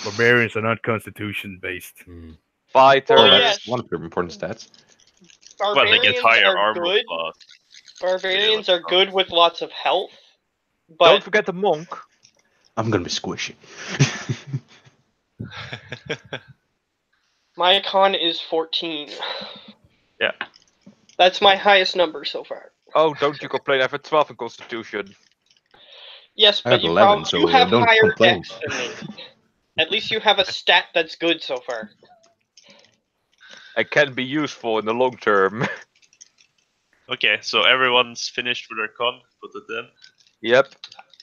Barbarians are not Constitution based. hmm. Fighter. Oh, Oh, yes. that's one of the important stats. Well, they get Barbarians higher are armor good. class. Barbarians are good with lots of health, Don't but forget the monk. I'm gonna be squishy. my con is 14. Yeah. That's my highest number so far. Oh, don't you complain. I have a 12 in Constitution. Yes, I but have you 11, you so have don't higher complain. decks than me. At least you have a stat that's good so far. It can be useful in the long term. Okay, so everyone's finished with their con. Put it in. Yep.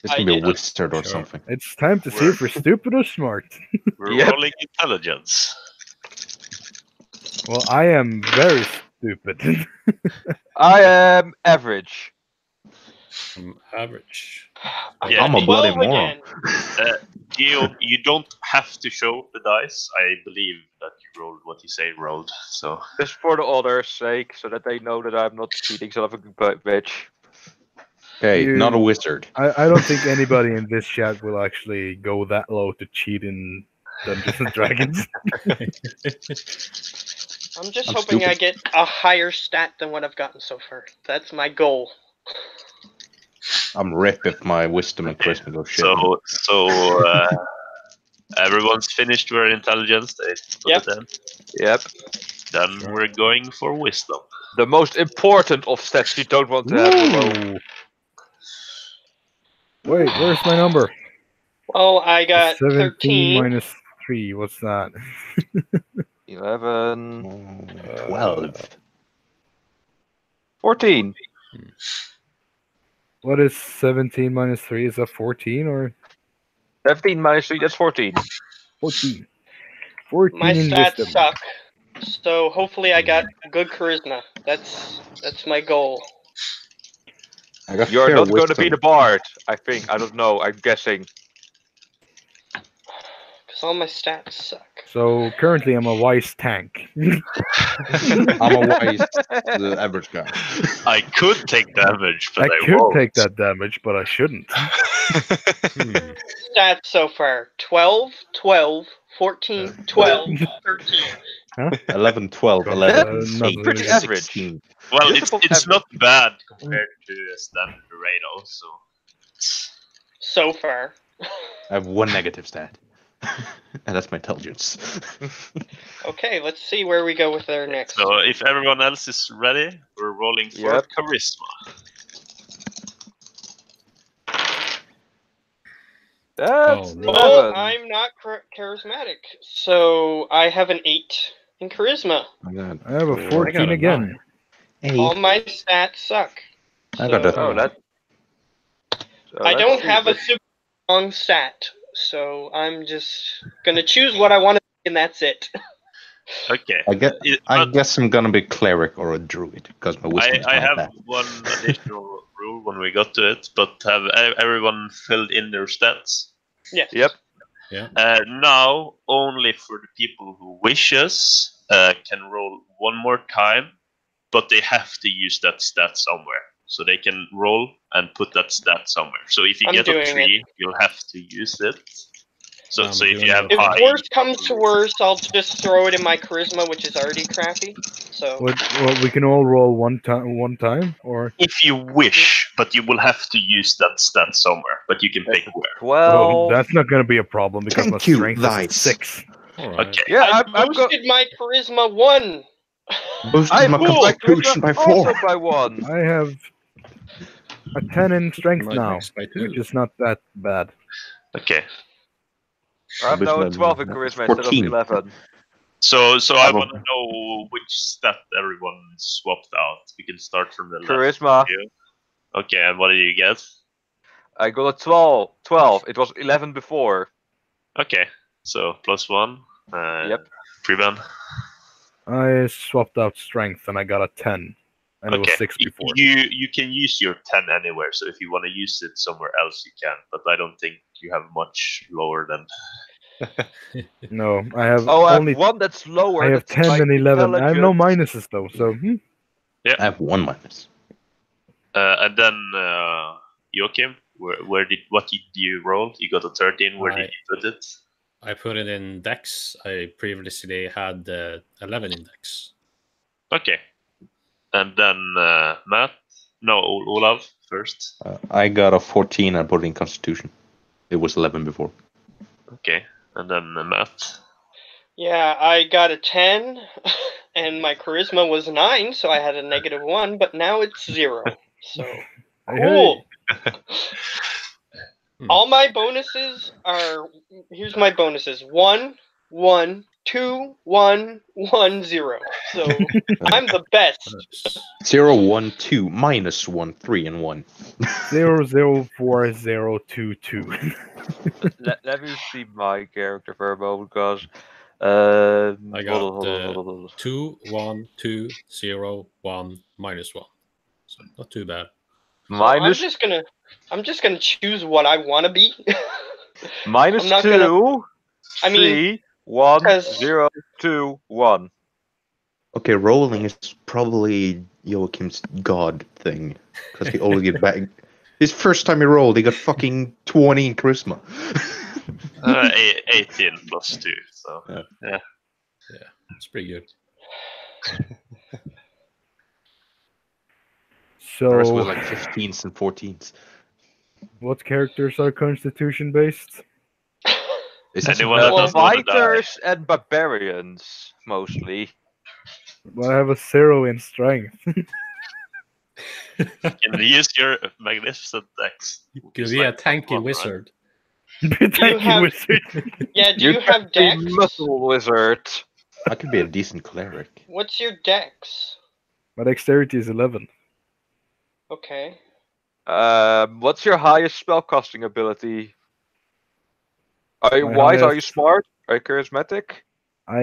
This I can be a did. wizard or Sure. something. It's time to see if we're stupid or smart. We're Yep. rolling intelligence. Well, I am very stupid. I am average. I'm average. Yeah, I'm a bloody 12 moron. again. Guillaume, you don't have to show the dice. I believe that you rolled what you say rolled. So Just for the others' sake, so that they know that I'm not cheating son of a bitch. Okay, You- not a wizard. I don't think anybody in this chat will actually go that low to cheat in Dungeons and Dragons. I'm just I'm hoping I stupid. get a higher stat than what I've gotten so far. That's my goal. I'm rip if my wisdom and charisma go shit. so everyone's finished with intelligence. They put Yep. it in. Yep. Then we're going for wisdom. The most important of stats you don't want to have below. Woo! Wait, where's my number? Well, I got 17 13. minus 3. What's that? 11. 12. 14. What is 17 minus 3? Is that 14 or 17 minus 3, that's 14. 14? 14 My in stats wisdom. suck. So hopefully I got good charisma. That's my goal. I got You're fair not going to wisdom. be the bard, I think. I don't know. I'm guessing. Because all my stats suck. So currently I'm a wise tank. I'm a wise, the average guy. I could take damage, but I I could won't. take that damage, but I shouldn't. Stats so far 12, 12, 14, 12, 13. 11, 12, That's 11, not 8, pretty 16. Well, It's above it's not bad compared to a standard array, though. So So far. I have one negative stat. And that's my intelligence. Okay, let's see where we go with there next. So if everyone else is ready, we're rolling for Yep. charisma. That's Oh, no. Oh, 11. I'm not charismatic. So I have an 8 in charisma. Oh, God. I have a I got 14 a again. 9. All my stats suck. I got So- that. Oh, that. I don't have a super strong stat, so I'm just gonna choose what I want to, and that's it. Okay. I guess I'm gonna be cleric or a druid because my wisdom is I not have that. one additional rule when we got to it, but have everyone filled in their stats? Yes. Yep. Now, only for the people who wishes can roll one more time, but they have to use that stat somewhere. So they can roll and put that stat somewhere. So if you I'm get a doing 3, you'll have to use it. So, I'm so if doing you have it. If high, worse comes to worse, I'll just throw it in my charisma, which is already crappy. So Well, we can all roll one time, or if you wish, but you will have to use that stat somewhere. But you can pick where. 12. that's not going to be a problem because my Thank you, strength Dice. is 6. All right. Okay. Yeah, I I'm boosted my charisma 1. Boosted I my boosted constitution by also 4. by 1. I have a 10 in strength Might now, max by 2. which is not that bad. Okay. I have now a 12 in That's charisma instead of 14. 11. So I I want don't- to know which stat everyone swapped out. We can start from the left. Charisma. here. Okay, and what did you get? I got a 12. It was 11 before. Okay, so +1. Yep. Preben. I swapped out strength and I got a 10, and it was 6 before. You can use your 10 anywhere, so if you want to use it somewhere else, you can. But I don't think you have much lower than. No, I have Oh, I only have one that's lower. I have that's 10 my and 11. I have no intelligence. minuses though, so I have 1 minus. And then Joachim, what did you roll? You got a 13. Where did you put it? I put it in Dex. I previously had 11 in Dex. Okay. And then Matt. No, Olav first. I got a 14 and put it in Constitution. It was 11 before. Okay. And then Matt. Yeah, I got a 10, and my charisma was 9, so I had a -1, but now it's 0. So cool. All my bonuses are. Here's my bonuses: 1, 1, 2, 1, 1, 0. So I'm the best. 0, 1, 2, -1, 3, and 1. 0, 0, 4, 0, 2, 2. Let me see my character for a moment, because I got 2, 1, 2, 0, 1, -1. So not too bad. So I'm just gonna choose what I want to be. minus I'm not 2, gonna- I mean, 3, 1, 'cause- 0, 2, 1. Okay, rolling is probably Joachim's god thing. Because he always get back. His first time he rolled, he got fucking 20 in charisma. 18 plus 2. So Yeah. It's pretty good. The rest was So, like 15s and 14s. what characters are Constitution based? Is that Anyone that doesn't want to die. Fighters and barbarians, mostly. Well, I have a 0 in strength. Can you use your magnificent Dex? You could be a tanky wizard. Thank you, have- wizard. Yeah, do you have a Dex? muscle wizard. I could be a decent cleric. What's your Dex? My dexterity is 11. Okay. What's your highest spellcasting ability? Are you My wise? Are you highest- smart? Are you charismatic? I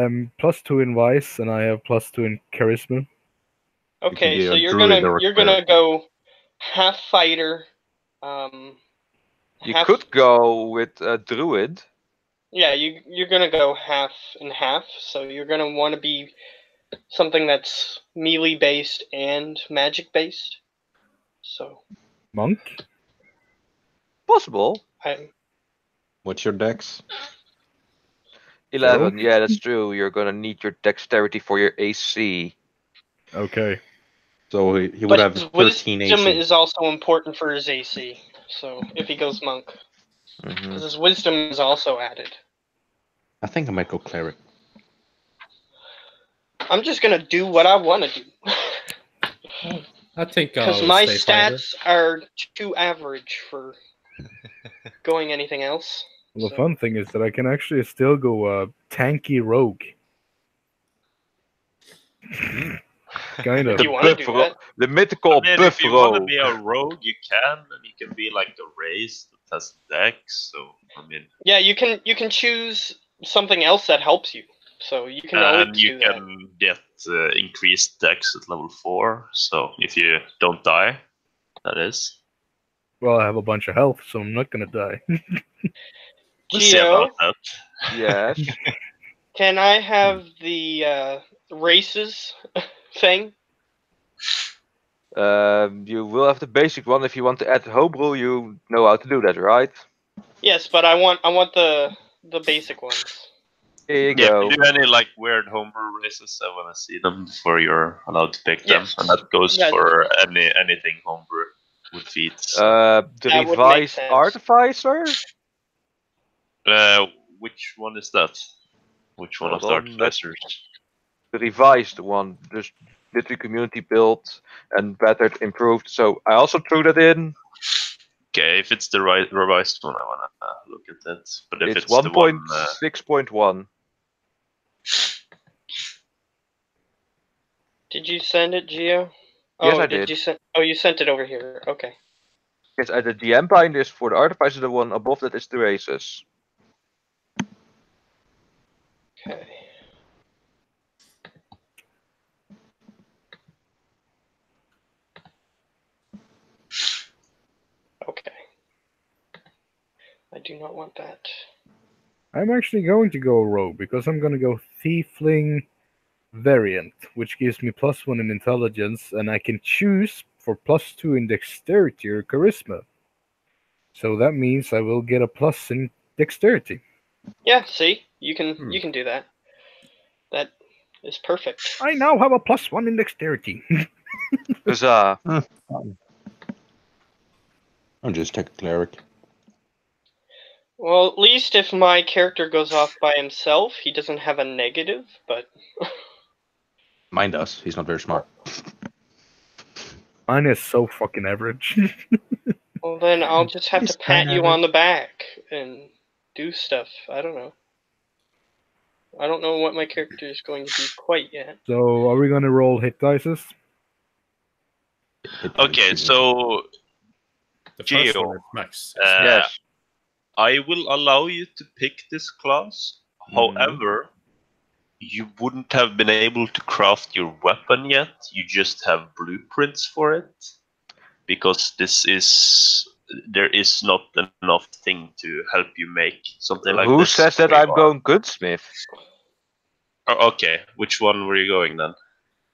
am +2 in Vice, and I have +2 in Charisma. Okay, be so a you're druid or a gonna cleric. go half fighter. You half- could go with a druid. Yeah, you're gonna go half and half. So you're gonna want to be something that's melee based and magic based. So Monk? Possible. What's your dex? 11. Yeah, that's true. You're gonna need your dexterity for your AC. Okay. So he would But have his 13 wisdom AC. is also important for his AC. So if he goes monk, Mhm. because his wisdom is also added. I think I might go cleric. I'm just gonna do what I want to do. I think Because I'll my stay fighter. stats are too average for going anything else. Well, the So- fun thing is that I can actually still go tanky rogue. Kind of. If you want to do Buff that. The mythical I mean, buff if you want to rogue. be a rogue, you can, and you can be like a race that has Dex. So I mean, Yeah, you can choose something else that helps you. So you can always and you do that. can get increased Dex at level 4. So if you don't die, that is. Well, I have a bunch of health, so I'm not gonna die. We'll see Geo, about that. Yes. can I have the races thing? You will have the basic one. If you want to add homebrew, you know how to do that, right? Yes, but I want the basic ones. Here you Yeah, go. if you do any like weird homebrew races, I want to see them before you're allowed to pick them, Yes. and that goes Yeah. for anything homebrew with feats. The That would make revised sense. artificer. Which one is that? Which one Hold of the on, let's- artificers? The revised one, just literally community built and bettered, improved. So I also threw that in. Okay, if it's the revised one, I wanna look at that. But if It's it's the one, 1.6.1. Did you send it, Gio? Yes, Oh, I did. You you sent it over here. Okay. Yes, the DM bind is for the artificer. The one above that is the races. Okay. Okay. I do not want that. I'm actually going to go rogue because I'm going to go Thiefling variant, which gives me +1 in intelligence, and I can choose for +2 in dexterity or charisma. So that means I will get a plus in dexterity. Yeah, see? You can do that. That is perfect. I now have a +1 in dexterity. Huzzah. I'll just take a cleric. Well, at least if my character goes off by himself, he doesn't have a negative, but... Mine does. He's not very smart. Mine is so fucking average. Well, then I'll just have to pat you on the back and do stuff. I don't know. I don't know what my character is going to be quite yet. So, are we going to roll hit dices? Okay, so The first Gio, one is Max. Yes. I will allow you to pick this class. However, you wouldn't have been able to craft your weapon yet. You just have blueprints for it. Because there is not enough thing to help you make something like Who this. says that I'm going Goodsmith? Oh, okay, which one were you going then?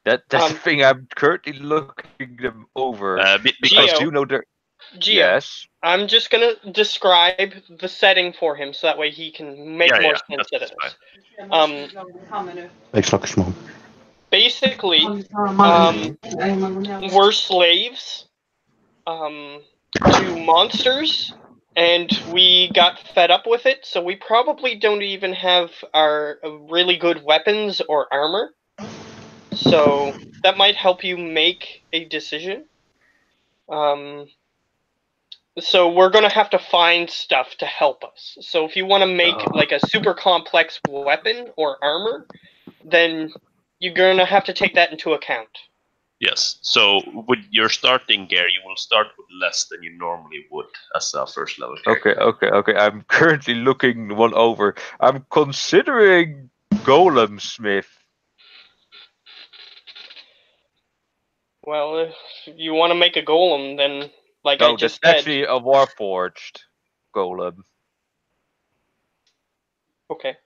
That's the thing. I'm currently looking them over. Because Gio, you know there. Gio, Yes. I'm just gonna describe the setting for him so that way he can make more sense of it. Basically, we're slaves to monsters, and we got fed up with it, so we probably don't even have our really good weapons or armor. So that might help you make a decision. So we're going to have to find stuff to help us. So if you want to make like a super complex weapon or armor, then you're going to have to take that into account. Yes. So with your starting gear, you will start with less than you normally would as a first level character. Okay. I'm currently looking one over. I'm considering Golem Smith. Well, if you want to make a golem, then like No, I just that's said. actually a Warforged golem. Okay.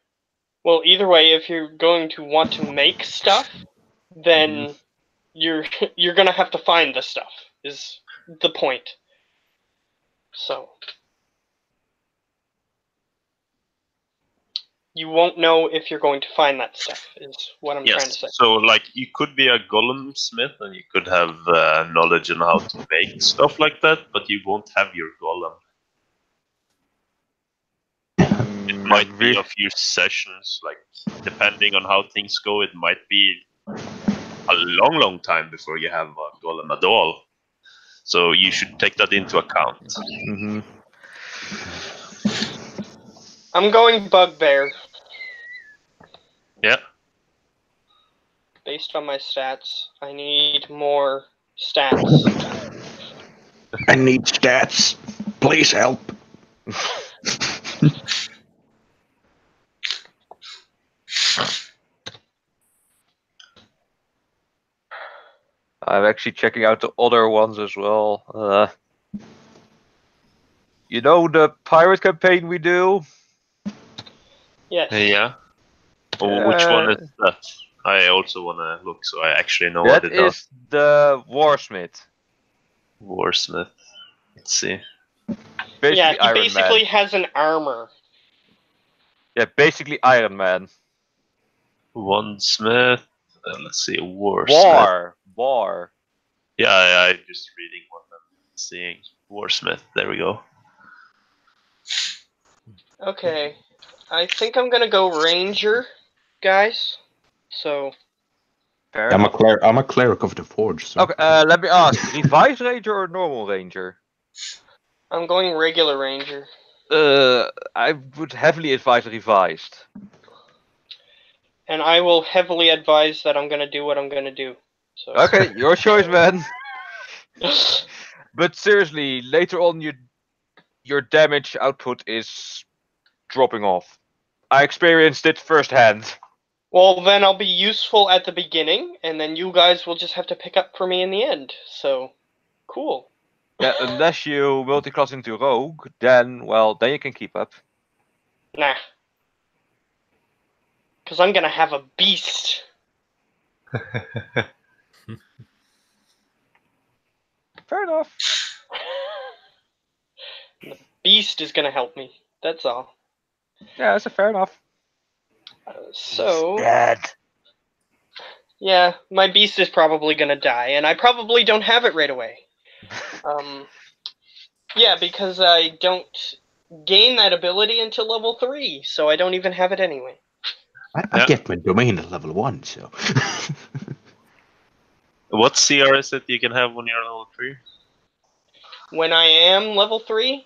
Well, either way, if you're going to want to make stuff, then you're going to have to find the stuff, is the point. So you won't know if you're going to find that stuff, is what I'm trying to say. So, like, you could be a golem smith and you could have knowledge on how to make stuff like that, but you won't have your golem. It might be a few sessions, like, depending on how things go, it might be a long time before you have a golem at all. So you should take that into account. I'm going bugbear. Yeah. Based on my stats, I need more stats. I need stats. Please help. I'm actually checking out the other ones as well. You know the pirate campaign we do? Yes. Yeah. Oh, which one is that? I also want to look, so I actually know what it does. That is the Warsmith. Warsmith. Let's see. Basically yeah, he Iron basically Man. has an armor. Yeah, basically Iron Man. One Smith. Let's see, Warsmith. War. Yeah, I'm just reading what I'm seeing. Warsmith. There we go. Okay. I think I'm gonna go Ranger, guys. So. I'm a cleric of the Forge. So. Okay, let me ask: Revised Ranger or normal Ranger? I'm going regular ranger. I would heavily advise revised. And I will heavily advise that I'm gonna do what I'm gonna do. So. Okay, your choice, man. But seriously, later on, your damage output is dropping off. I experienced it firsthand. Well, then I'll be useful at the beginning, and then you guys will just have to pick up for me in the end. So, cool. Yeah, unless you multi-class into rogue, then you can keep up. Nah. Because I'm gonna have a beast. Fair enough. The beast is gonna help me. That's all. Yeah, that's fair enough. So. He's dead. Yeah, my beast is probably gonna die, and I probably don't have it right away. Yeah, because I don't gain that ability until level 3, so I don't even have it anyway. I get my domain at level 1, so. What CR is it you can have when you're level 3? When I am level 3?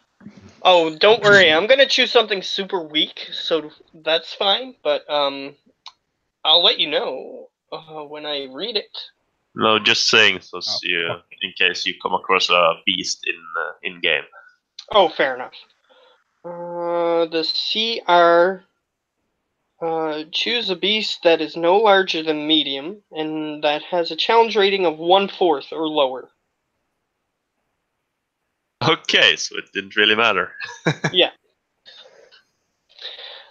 Oh, don't worry, I'm gonna choose something super weak, so that's fine, but I'll let you know when I read it. No, just saying, so in case you come across a beast in game. Oh, fair enough. The CR, choose a beast that is no larger than medium, and that has a challenge rating of 1/4 or lower. Okay, so it didn't really matter. Yeah.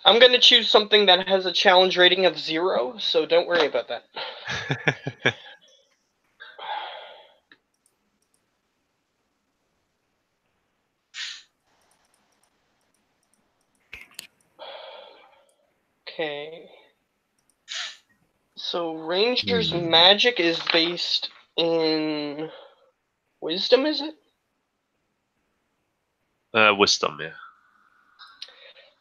I'm gonna choose something that has a challenge rating of 0, so don't worry about that. Okay. So Ranger's magic is based in wisdom, is it? Wisdom, yeah.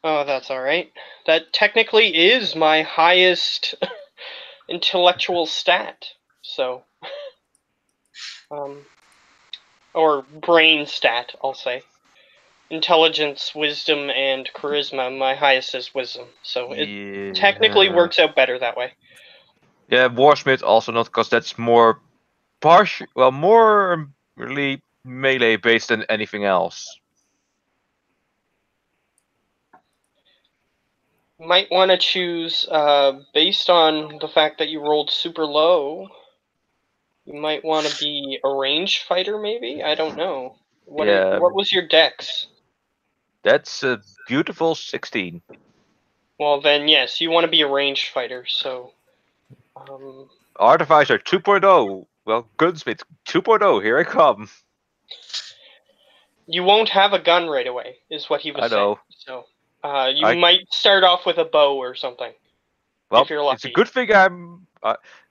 Oh, that's alright. That technically is my highest intellectual stat, so. Or brain stat, I'll say. Intelligence, wisdom, and charisma, my highest is wisdom, so it technically works out better that way. Yeah, Warsmith also not, because that's more more really melee based than anything else. Might want to choose, based on the fact that you rolled super low, you might want to be a ranged fighter, maybe? I don't know. What was your dex? That's a beautiful 16. Well, then, yes, you want to be a ranged fighter, so. Artificer 2.0. Well, Gunsmith 2.0, here I come. You won't have a gun right away, is what he was saying. So, you might start off with a bow or something. Well, if you're lucky. It's a good thing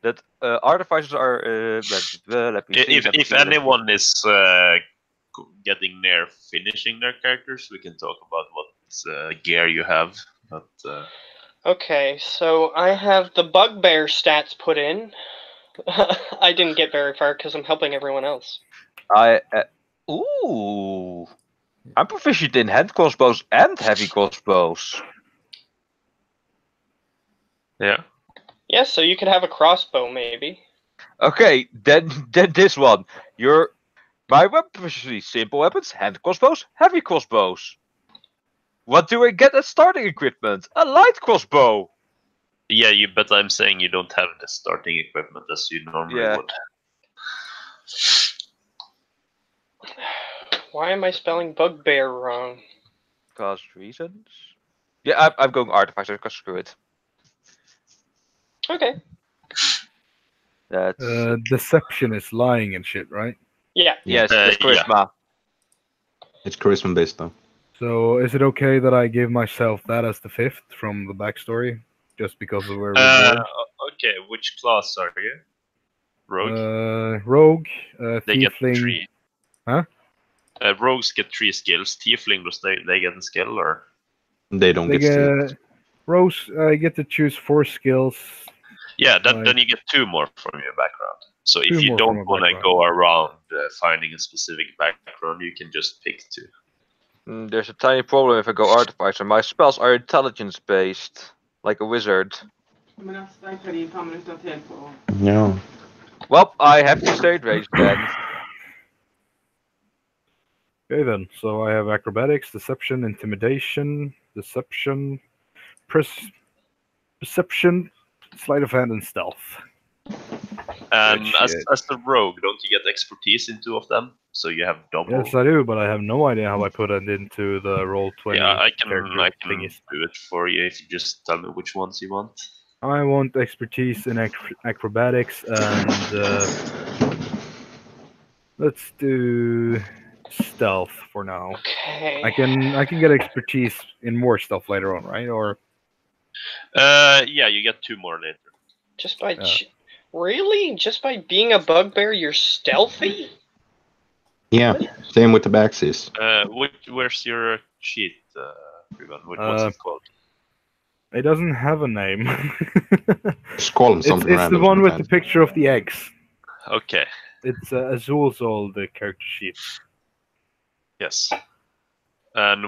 that artificers are. Let me see, if anyone is getting near finishing their characters, we can talk about what gear you have. But okay, so I have the bugbear stats put in. I didn't get very far because I'm helping everyone else. Ooh, I'm proficient in hand crossbows and heavy crossbows. Yeah. Yeah, so you could have a crossbow, maybe. Okay, then this one. My weapon proficiency: simple weapons, hand crossbows, heavy crossbows. What do I get as starting equipment? A light crossbow. Yeah, but I'm saying you don't have the starting equipment as you normally would. Why am I spelling bugbear wrong? Because reasons. Yeah, I'm going artificer because screw it. Okay. That's deception is lying and shit, right? Yeah. Yes, it's charisma. Yeah. It's charisma based though. So is it okay that I give myself that as the 5th from the backstory, just because of where we're born? Okay, which class are you? Rogue. Rogue. They Tiefling. get 3. Huh? Rogues get 3 skills. Tiefling, they get a skill, or they don't get skills. Rogues, I get to choose 4 skills. Yeah, then you get 2 more from your background. So if you don't want to go around finding a specific background, you can just pick 2. There's a tiny problem if I go Artificer. My spells are intelligence-based, like a wizard. No. Well, I have to stay at range then. Okay then, so I have acrobatics, deception, intimidation, deception, perception, sleight of hand, and stealth. Which, As the rogue, don't you get expertise in 2 of them? So you have double. Yes, I do, but I have no idea how I put it into the roll 20. Yeah, I can thingies. do it for you if you just tell me which ones you want. I want expertise in acrobatics, and let's do stealth for now. Okay. I can get expertise in more stuff later on, right? Or yeah, you get 2 more later. Just by really? Just by being a bugbear, you're stealthy? Yeah, same with the Baxis. Where's your sheet, Ruben? What's it called? it doesn't have a name. Just call him something It's random. the one with the sometimes. picture of the eggs. Okay. It's Azul's old character sheet. Yes. And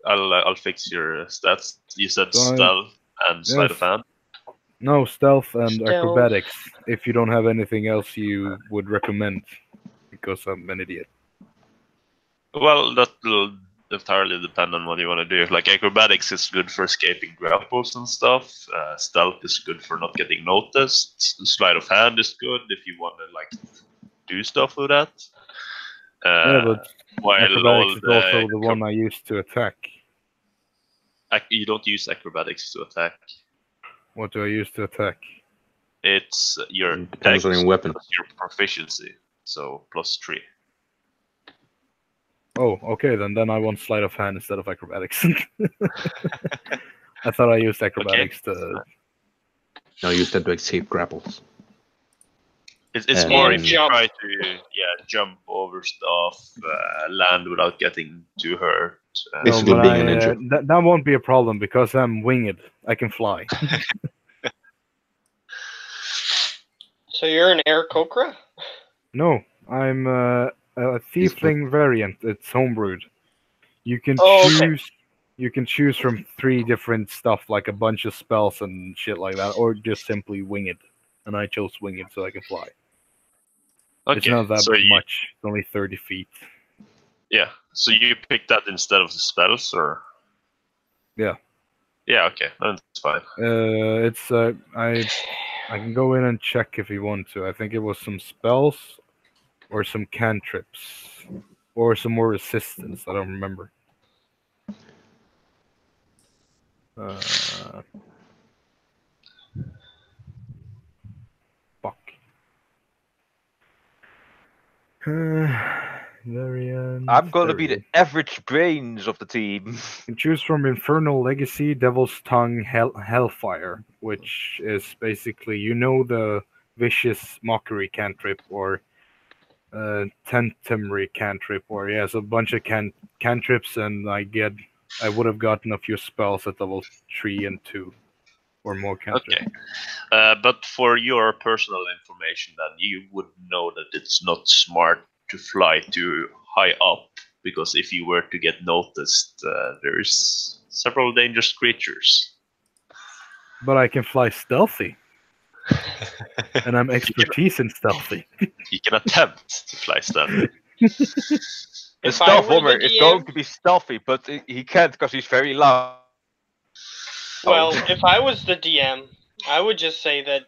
I'll fix your stats. You said So stealth and sleight of yes. hand. No, stealth and Stealth. acrobatics. If you don't have anything else you would recommend, because I'm an idiot. Well, that will entirely depend on what you want to do. Like acrobatics is good for escaping grapples and stuff. Stealth is good for not getting noticed. Sleight of hand is good if you want to like do stuff with that. Yeah, but while all acrobatics is also the one I use to attack. You don't use acrobatics to attack. What do I use to attack? It's your Depends on your weapon. plus your proficiency, so +3. Oh, okay, then I want sleight of hand instead of acrobatics. I thought I used acrobatics to... No, use that to escape grapples. It's And more if you jump. try to jump over stuff, land without getting too hurt. No, Basically but being a ninja. that won't be a problem because I'm winged. I can fly. So you're an Aarakocra? No, I'm a tiefling variant. It's homebrewed. You can Oh, okay. choose. You can choose from 3 different stuff, like a bunch of spells and shit like that, or just simply wing it. And I chose wing it so I can fly. Okay, It's not that so much. It's only 30 feet. Yeah, so you picked that instead of the spells, or? Yeah. Yeah, okay, that's fine. It's I can go in and check if you want to. I think it was some spells, or some cantrips, or some more resistance. I don't remember. Fuck. Variant. I'm gonna be there the average brains of the team. You can choose from Infernal Legacy, Devil's Tongue, Hellfire, which is basically, the Vicious Mockery cantrip, or Tentemry cantrip, or so a bunch of cantrips, and I would have gotten a few spells at level 3 and 2, or more cantrips. Okay, but for your personal information, then you would know that it's not smart to fly too high up, because if you were to get noticed, there's several dangerous creatures. But I can fly stealthy, and I'm expertise in stealthy. You can attempt to fly stealthy. The If I stealth were bomber the is DM going to be stealthy, but he can't because he's very loud. Well, if I was the DM, I would just say that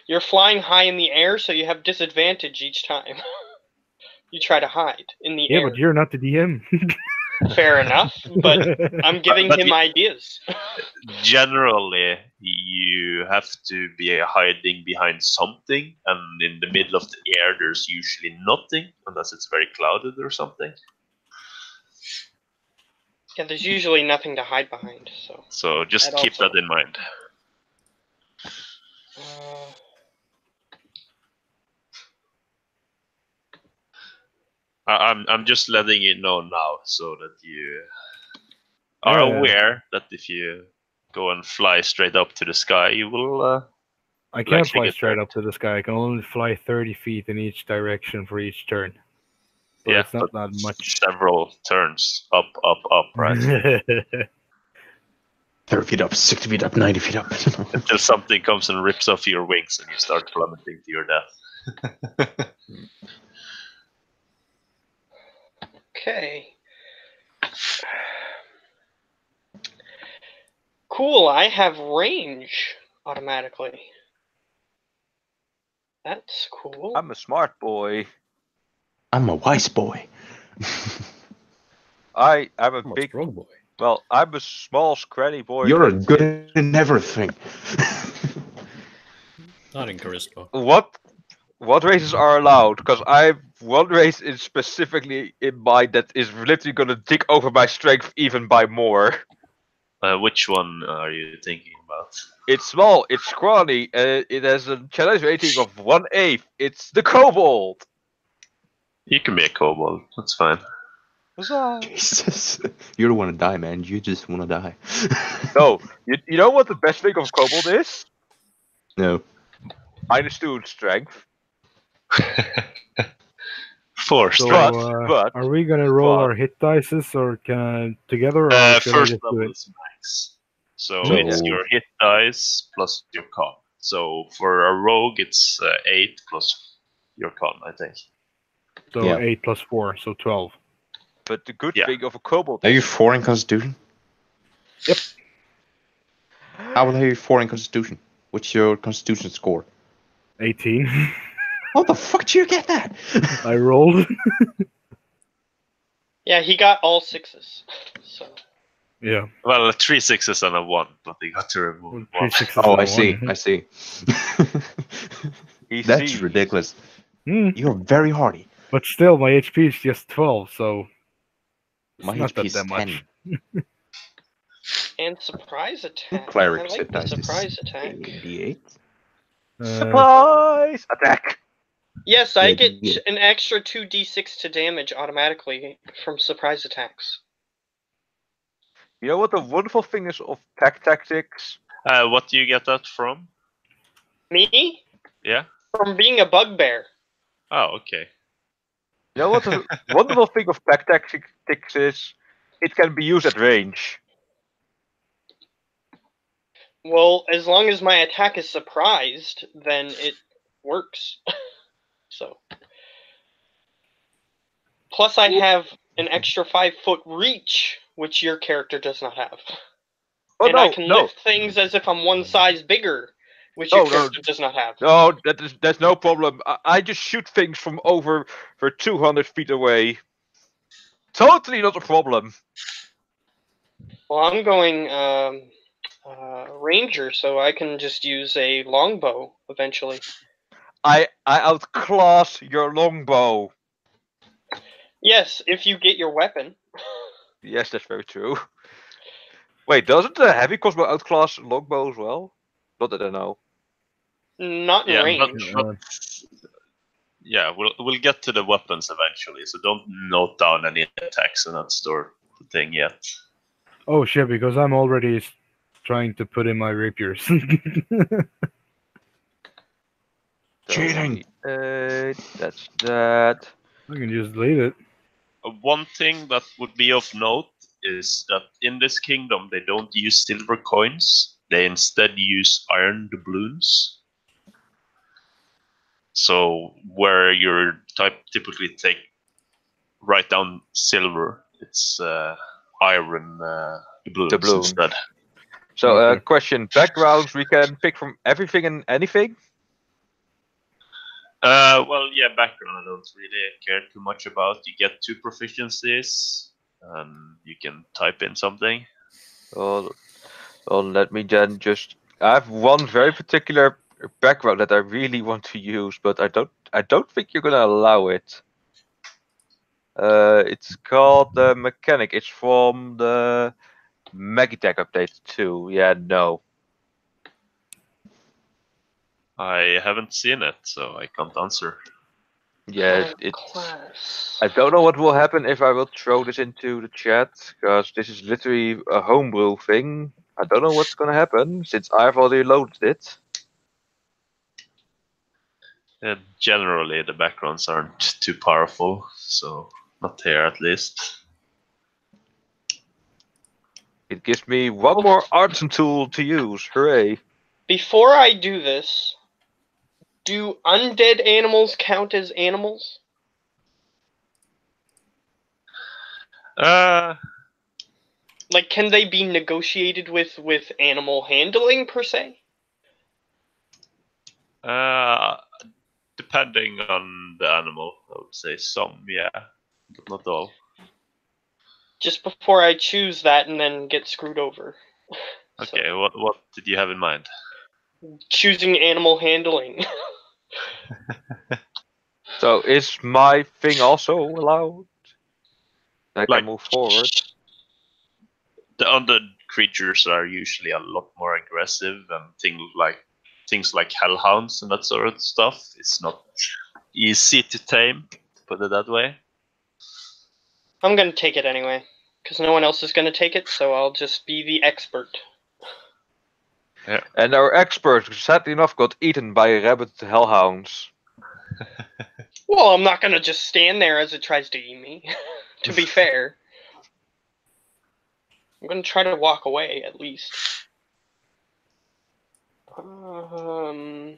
you're flying high in the air, so you have disadvantage each time. You try to hide in the Yeah, air. but you're not the DM. Fair enough, but I'm giving But him ideas. Generally, you have to be hiding behind something, and in the middle of the air, there's usually nothing, unless it's very clouded or something. Yeah, there's usually nothing to hide behind, so... So just That keep also- that in mind. I'm just letting you know now, so that you are Yeah. aware that if you go and fly straight up to the sky, you will. I can't actually fly get straight hurt. up to the sky. I can only fly 30 feet in each direction for each turn. so Yeah, it's not that much. Several turns up, right? 30 feet up, 60 feet up, 90 feet up. Until something comes and rips off your wings and you start plummeting to your death. Okay. Cool, I have range automatically. That's cool. I'm a smart boy. I'm a wise boy. I'm a I'm a big. strong boy. Well, I'm a small, scrawny boy. You're that's good it. in everything. Not in charisma. What races are allowed? Because I have one race is specifically in mind that is literally gonna dig over my strength even by more. Which one are you thinking about? It's small, it's scrawny, it has a challenge rating of 1/8. It's the Kobold. You can be a kobold. That's fine. Huzzah. Jesus. You don't want to die, man. You just want to die. No, you know what the best thing of Kobold is? No. -2 in strength. 4 So, strength. but are we gonna roll but- our hit dices or together, or should I First just do level it? is max. So So- it's your hit dice plus your con. So for a rogue, it's 8 plus your con, I think. So Yeah. 8 plus 4, so 12. But the good Yeah. thing of a Kobold Are you is 4 in Constitution? How will you 4 in Constitution? What's your Constitution score? 18. How the fuck did you get that? I rolled. Yeah, he got all 6s. So Yeah. Well, 3 6s and a 1, but they got to remove 3 1. 6s Oh, and I a see. 1. I see. he That's sees. ridiculous. Hmm. You're very hardy. But still, my HP is just 12, so it's My not HP that is much. 10. and surprise attack. Cleric's I like hit the dice is surprise attack. D8. Surprise attack. Yes, I Yeah, get yeah. an extra 2d6 to damage automatically from surprise attacks. You know what the wonderful thing is of pack tactics? What do you get that from? Me? Yeah? From being a bugbear. Oh, okay. You know what the wonderful thing of pack tactics is? It can be used at range. Well, as long as my attack is surprised, then it works. So. Plus, I have an extra 5-foot reach, which your character does not have. Oh and I can lift things as if I'm one size bigger, which your character does not have. No, that's no problem. I just shoot things from over for 200 feet away. Totally not a problem. Well, I'm going ranger, so I can just use a longbow eventually. I outclass your longbow. Yes, if you get your weapon. Yes, that's very true. Wait, doesn't the heavy crossbow outclass longbow as well? Not that I know. Not in range. Yeah, we'll get to the weapons eventually, so don't note down any attacks in that store thing yet. Oh shit, because I'm already trying to put in my rapiers. Cheating. That's that. I can just leave it. One thing that would be of note is that in this kingdom they don't use silver coins. They instead use iron doubloons. So where you typically write down silver, it's iron doubloons instead. So, question: backgrounds we can pick from everything and anything. Well, yeah, background I don't really care too much about. You get 2 proficiencies, and you can type in something. Well, let me then just. I have one very particular background that I really want to use, but I don't think you're gonna allow it. It's called the Mechanic. It's from the Magitech update 2. Yeah, no. I haven't seen it, so I can't answer. Yeah, Class. I don't know what will happen if I will throw this into the chat, because this is literally a homebrew thing. I don't know what's gonna happen, since I've already loaded it. Generally, the backgrounds aren't too powerful, so not here at least. It gives me one more artisan tool to use. Hooray! Before I do this, do undead animals count as animals? Like, can they be negotiated with animal handling per se? Depending on the animal, I would say some, yeah, but not all. Just before I choose that and then get screwed over. Okay, so, what did you have in mind? Choosing animal handling. So is my thing also allowed? I can move forward. The undead creatures are usually a lot more aggressive, and things like hellhounds and that sort of stuff. It's not easy to tame, to put it that way. I'm gonna take it anyway, because no one else is gonna take it, so I'll just be the expert. Yeah. And our expert, sadly enough, got eaten by rabid hellhounds. Well, I'm not gonna just stand there as it tries to eat me. To be fair, I'm gonna try to walk away at least. I'm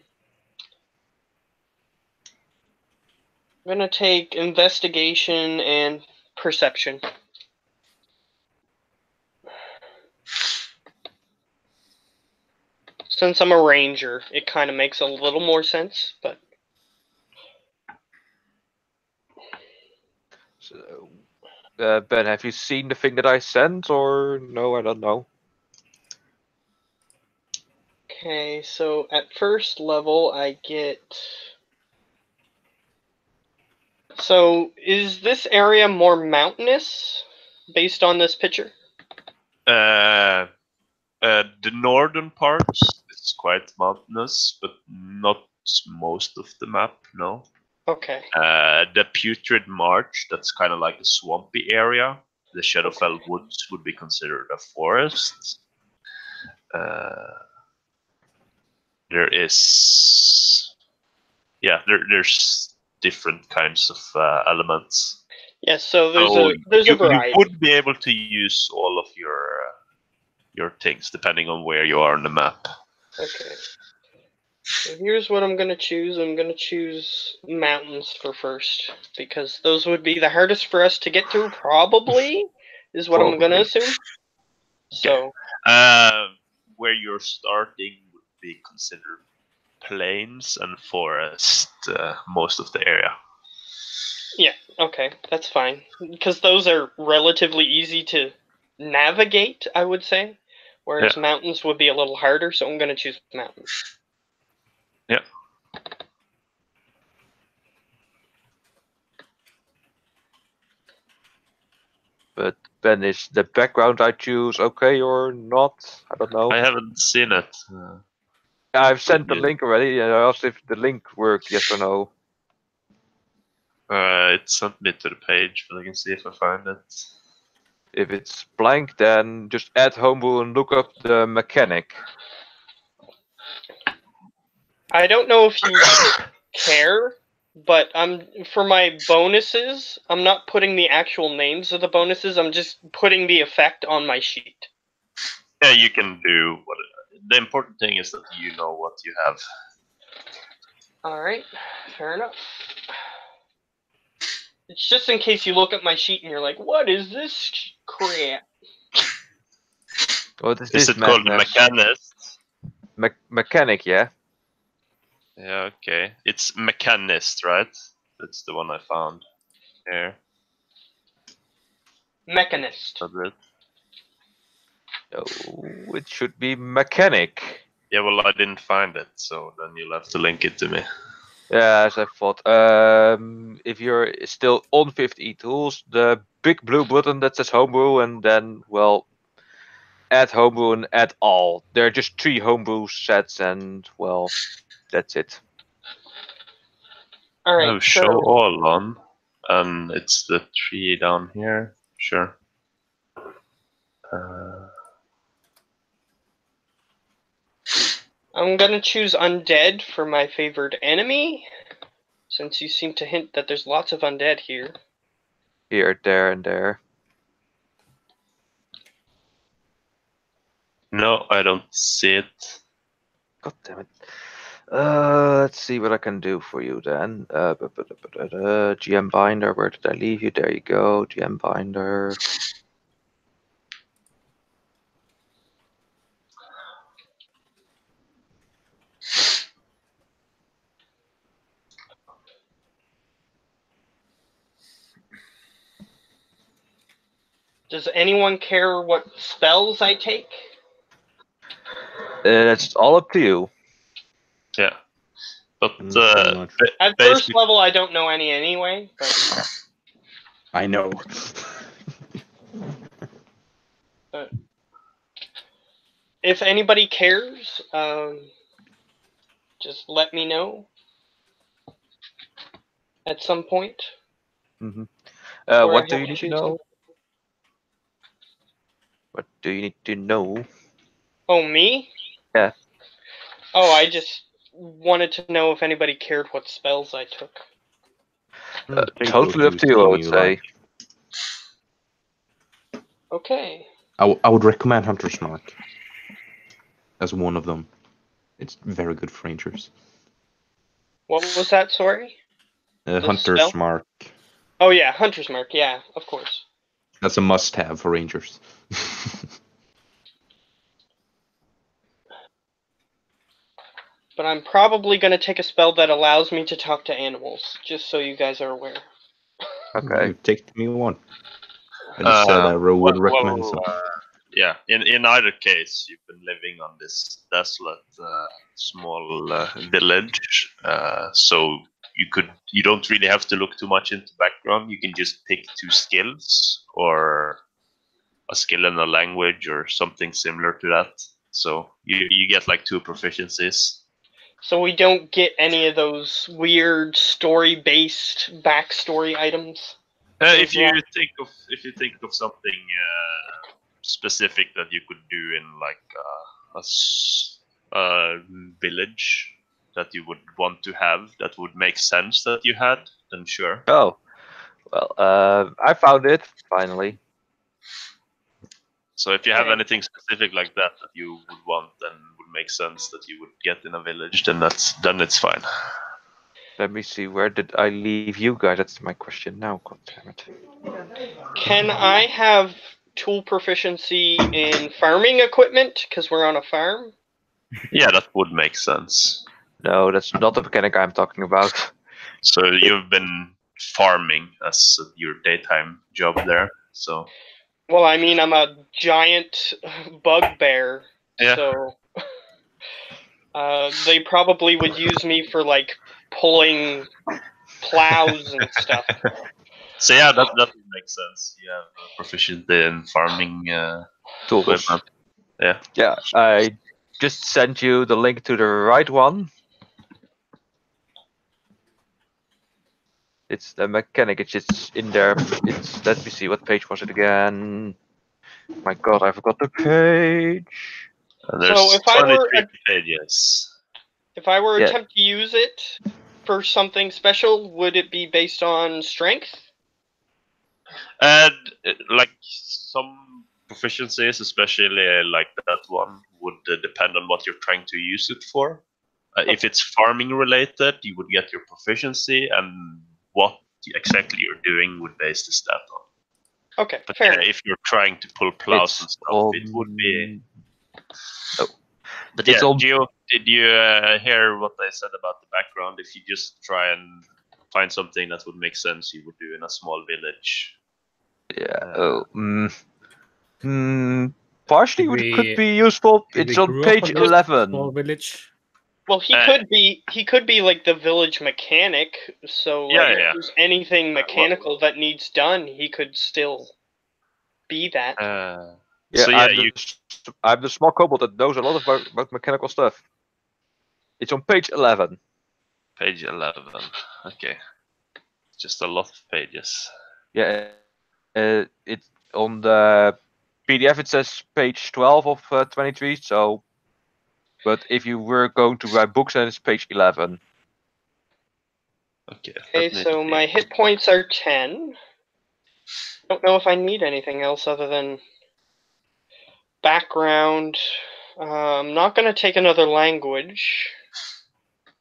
gonna take investigation and perception. Since I'm a ranger, it kind of makes a little more sense, but... So, Ben, have you seen the thing that I sent, or no? I don't know. Okay, so at first level I get... So, is this area more mountainous, based on this picture? The northern parts, it's quite mountainous, but not most of the map, no. Okay. The Putrid March, that's kind of like a swampy area. The Shadowfell Woods would be considered a forest. There is... Yeah, there's different kinds of elements. Yeah, so there's a variety. You would be able to use all of your things, depending on where you are on the map. Okay. So here's what I'm going to choose. I'm going to choose mountains for first, because those would be the hardest for us to get through, probably, is what I'm going to assume. So, where you're starting would be considered plains and forest, most of the area. Yeah, okay, that's fine. Because those are relatively easy to navigate, I would say. Whereas mountains would be a little harder, so I'm going to choose mountains. Yeah. But Ben, is the background I choose okay or not? I don't know. I haven't seen it. I've sent the link already. I asked if the link worked, yes or no. It sent me to the page, but I can see if I find it. If it's blank, then just add homebrew and look up the mechanic. I don't know if you care, but for my bonuses, I'm not putting the actual names of the bonuses. I'm just putting the effect on my sheet. Yeah, you can do what. The important thing is that you know what you have. All right, fair enough. It's just in case you look at my sheet and you're like, "What is this crap?" What is this? Is it called the Mechanist? Mechanic, yeah. Yeah, okay. It's Mechanist, right? That's the one I found here. Mechanist. That's it. Oh, it should be mechanic. Yeah, well, I didn't find it, so then you'll have to link it to me. Yeah, as I thought. If you're still on 50 tools, the big blue button that says homebrew, and then, well, add homebrew and add all. There are just 3 homebrew sets, and, well, that's it. All right. Oh, show all on, and it's the 3 down here. Sure. I'm gonna choose undead for my favored enemy. since you seem to hint that there's lots of undead here. Here, there, and there. No, I don't see it. God damn it. Let's see what I can do for you then. GM Binder, where did I leave you? There you go, GM Binder. Does anyone care what spells I take? That's all up to you. Yeah. But pretty much. At first level, I don't know any anyway. But... I know. If anybody cares, just let me know at some point. Mm-hmm. Or What do I you have need to to know? What do you need to know? Oh, me? Yeah. Oh, I just wanted to know if anybody cared what spells I took. Totally up to you, I would say. Okay. I would recommend Hunter's Mark as one of them. It's very good for rangers. What was that, sorry? Hunter's spell? Mark. Oh yeah, Hunter's Mark, yeah, of course. That's a must-have for rangers. But I'm probably going to take a spell that allows me to talk to animals, just so you guys are aware. Okay. Take me one. I just said I would recommend some. Yeah, in either case, you've been living on this desolate small village, so you don't really have to look too much into background. You can just pick 2 skills or a skill in a language or something similar to that. So you get like 2 proficiencies. So we don't get any of those weird story-based backstory items. If you think of something specific that you could do in like a village that you would want to have, that would make sense that you had, then sure. Oh, well, I found it finally. So if you have anything specific like that that you would want and would make sense that you would get in a village, then it's fine. Let me see, where did I leave you guys? That's my question now, god damn it. Can I have tool proficiency in farming equipment, because we're on a farm? Yeah, that would make sense. No, that's not the mechanic I'm talking about. So you've been farming as your daytime job there, so... Well, I mean, I'm a giant bugbear, so they probably would use me for, like, pulling plows and stuff. So yeah, that would make sense. You have proficiency in farming tools. Yeah. Yeah, I just sent you the link to the right one. It's the mechanic, it's just in there. It's, let me see, what page was it again? My god, I forgot the page. There's so if I were pages. If I were attempt to use it for something special, would it be based on strength? Like some proficiencies, especially like that one, would depend on what you're trying to use it for. If it's farming related, you would get your proficiency, and what exactly you're doing would base the stat on. Okay, but fair. If you're trying to pull plows and stuff, it would be. Oh. But yeah, Gio, did you hear what I said about the background? If you just try and find something that would make sense, you would do in a small village. Yeah. Partially could be useful. It's on page 11. Small village. Well, he could be like the village mechanic. So if there's anything mechanical that needs done, he could still be that. I'm the small kobold that knows a lot about mechanical stuff. It's on page 11. Page 11. Okay. Just a lot of pages. Yeah. It's on the PDF. It says page 12 of 23. So, but if you were going to write books, then it's page 11. Okay. Okay, so my hit points are 10. Don't know if I need anything else other than background. I'm not going to take another language.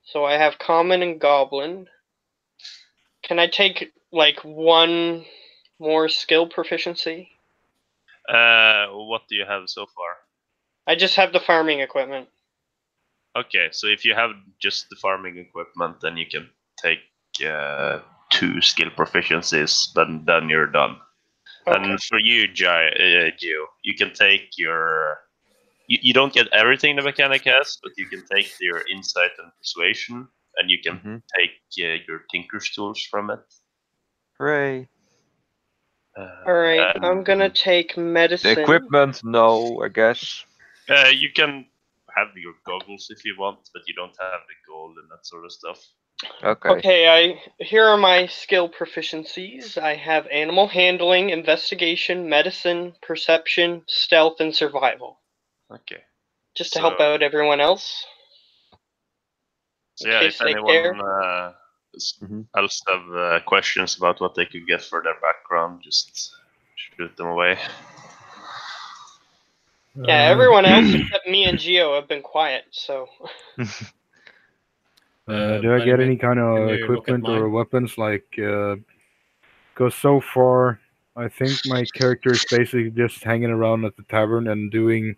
So I have Common and Goblin. Can I take, like, one more skill proficiency? What do you have so far? I just have the farming equipment. Okay, so if you have just the farming equipment, then you can take 2 skill proficiencies, but then you're done. Okay. And for you, Gio, you can take your... You don't get everything the mechanic has, but you can take your insight and persuasion, and you can take your tinker's tools from it. Hooray. Alright, I'm gonna take medicine. The equipment, no, I guess. You can have your goggles if you want, but you don't have the gold and that sort of stuff. Okay, here are my skill proficiencies. I have animal handling, investigation, medicine, perception, stealth, and survival. Okay. Just to help out everyone else. So yeah, if anyone else have questions about what they could get for their background, just shoot them away. Yeah, everyone else except me and Gio have been quiet, so... Do I get any kind of equipment or weapons? Like, because so far, I think my character is basically just hanging around at the tavern and doing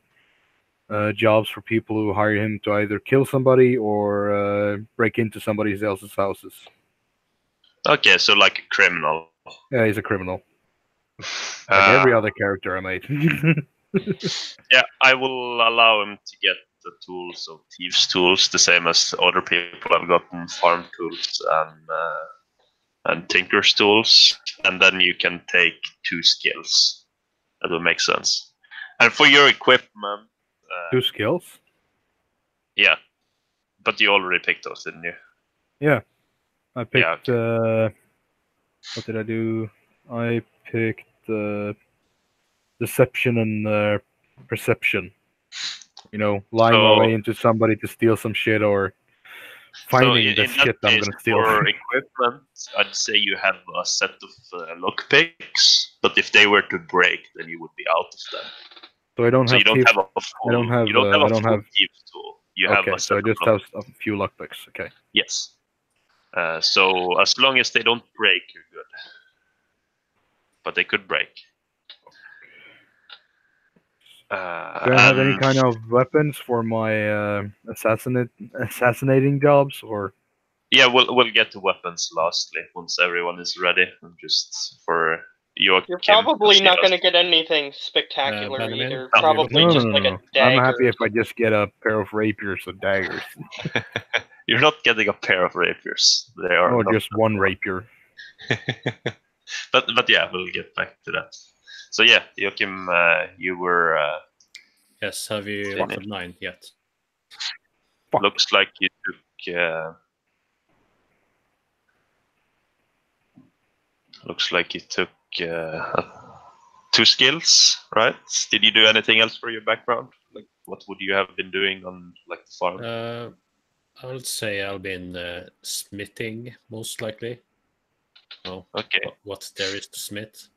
jobs for people who hire him to either kill somebody or break into somebody else's houses. Okay, so like a criminal. Yeah, he's a criminal. Like every other character I made. Yeah, I will allow him to get the tools of thieves' tools, the same as other people have gotten farm tools and tinker's tools, and then you can take 2 skills. That would make sense. And for your equipment, 2 skills? Yeah, but you already picked those, didn't you? Yeah, I picked. What did I do? I picked deception and perception. You know, lying my way into somebody to steal some shit or finding the shit I'm gonna steal. For equipment, I'd say you have a set of lockpicks, but if they were to break, then you would be out of them. So I don't have. You don't have a full. I don't have. You don't have I a don't full have thieves tool. You have a set so I just have a few lockpicks. Okay. Yes. So as long as they don't break, you're good. But they could break. Do I have any kind of weapons for my assassinating jobs, or? Yeah, we'll get to weapons lastly once everyone is ready. Just for Joachim. You're probably not going to get anything spectacular either. Probably just like a dagger. I'm happy if I just get a pair of rapiers or daggers. You're not getting a pair of rapiers. They are. Or just one rapier. But yeah, we'll get back to that. So yeah, Joachim, you were. Yes, have you rolled 9 yet? Looks like you took. Looks like you took 2 skills, right? Did you do anything else for your background? Like, what would you have been doing on like the farm? I would say I've been smithing most likely. Oh, okay. What there is to smith?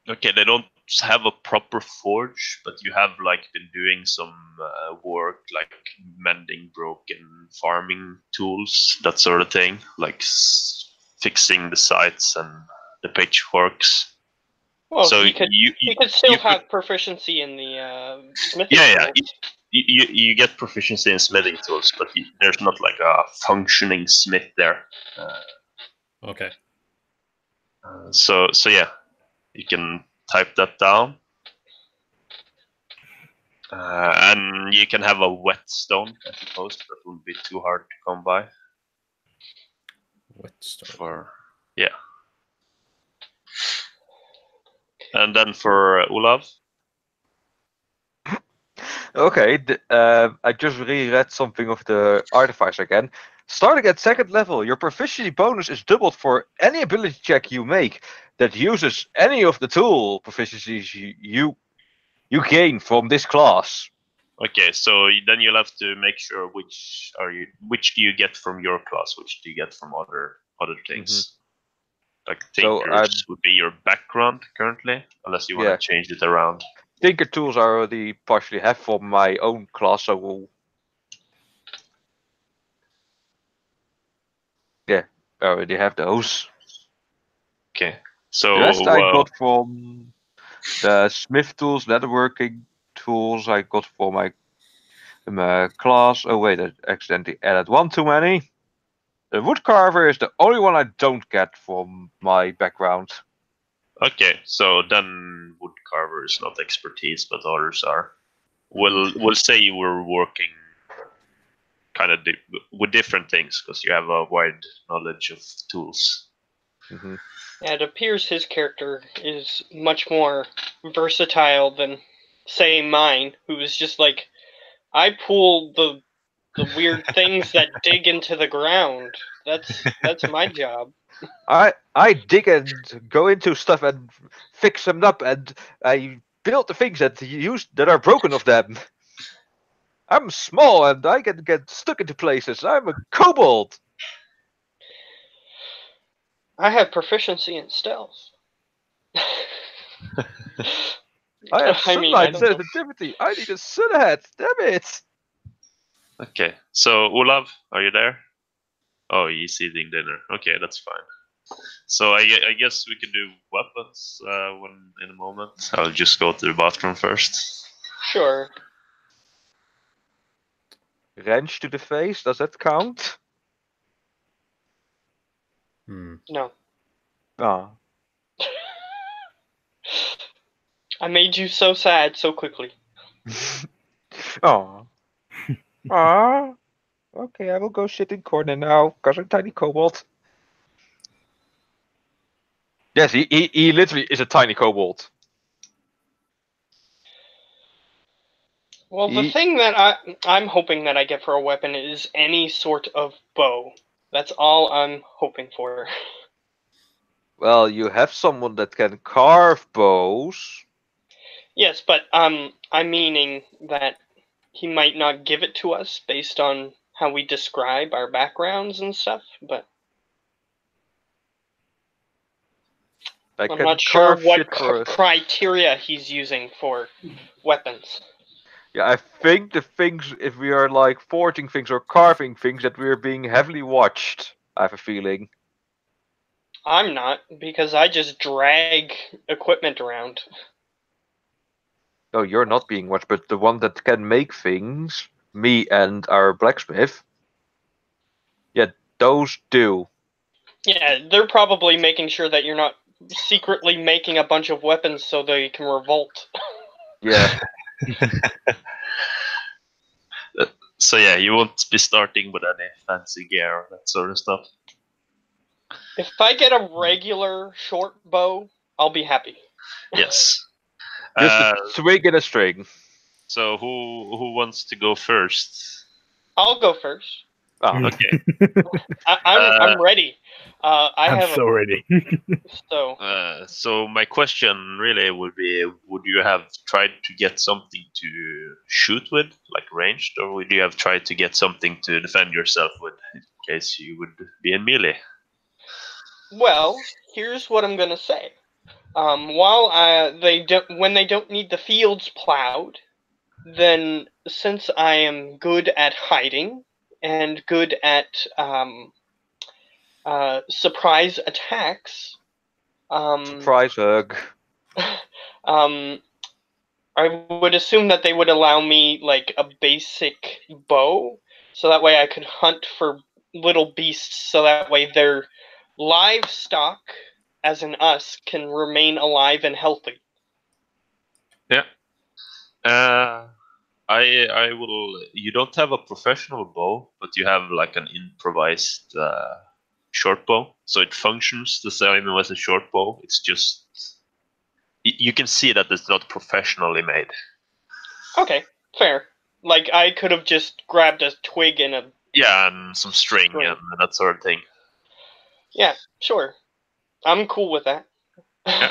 Okay, they don't have a proper forge, but you have like been doing some work, like mending broken farming tools, that sort of thing, like fixing the sights and the pitchforks. Well, so you could still have proficiency in the smithing tools. You get proficiency in smithing tools, but there's not like a functioning smith there. Okay. So yeah, you can type that down, and you can have a whetstone, I suppose. That wouldn't be too hard to come by. Whetstone. Yeah. And then for Olav. Okay, I just reread something of the artifacts again. Starting at 2nd level, your proficiency bonus is doubled for any ability check you make that uses any of the tool proficiencies you gain from this class. Okay, so then you'll have to make sure which do you get from your class, which do you get from other other things. Like So, Tinkers would be your background currently, unless you want to change it around. Tinker tools I already partially have for my own class, so I already have those. Okay. So The rest I got from the smith tools, leatherworking tools I got for my class. Oh wait, I accidentally added one too many. The woodcarver is the only one I don't get from my background. Okay, so then woodcarver is not expertise, but others are. We'll say you were working kind of with different things because you have a wide knowledge of tools. Yeah, it appears his character is much more versatile than, say, mine, who is just like, I pull the weird things that dig into the ground. That's my job. I dig and go into stuff and fix them up, and I build the things that are broken of them. I'm small and I can get stuck into places. I'm a kobold. I have proficiency in stealth. I have sunlight sensitivity. I need a sun hat. Damn it. Okay, so Olav, are you there? Oh, he's eating dinner. Okay, that's fine. So I guess we can do weapons in a moment. I'll just go to the bathroom first. Sure. Wrench to the face, does that count? No. Ah. I made you so sad so quickly. Oh. Ah. Okay, I will go sit in corner now, because I'm tiny kobold. Yes, he literally is a tiny kobold. Well, the thing that I'm hoping that I get for a weapon is any sort of bow. That's all I'm hoping for. Well, you have someone that can carve bows. Yes, but I'm meaning that he might not give it to us based on how we describe our backgrounds and stuff, but I'm not sure what criteria he's using for weapons. Yeah, I think the things, if we are like forging things or carving things, that we're being heavily watched. I have a feeling. I'm not, because I just drag equipment around. No, you're not being watched, but the one that can make things, me and our blacksmith, yeah, those do. Yeah, they're probably making sure that you're not secretly making a bunch of weapons so they can revolt. Yeah. So yeah, you won't be starting with any fancy gear or that sort of stuff. If I get a regular short bow, I'll be happy. Yes. Just a swing and a string. So who wants to go first? I'll go first. Oh, okay. I'm ready. I'm so ready. So my question really would be: would you have tried to get something to shoot with, like ranged, or would you have tried to get something to defend yourself with, in case you would be in melee? Well, here's what I'm gonna say. While when they don't need the fields plowed, then since I am good at hiding and good at surprise attacks, surprise hug. I would assume that they would allow me like a basic bow, so that way I could hunt for little beasts, so that way their livestock, as in us, can remain alive and healthy. Yeah. I will. You don't have a professional bow, but you have like an improvised short bow, so it functions the same as a short bow. It's just you can see that it's not professionally made. Okay, fair. Like I could have just grabbed a twig and and some string and that sort of thing. Yeah, sure. I'm cool with that. Yeah.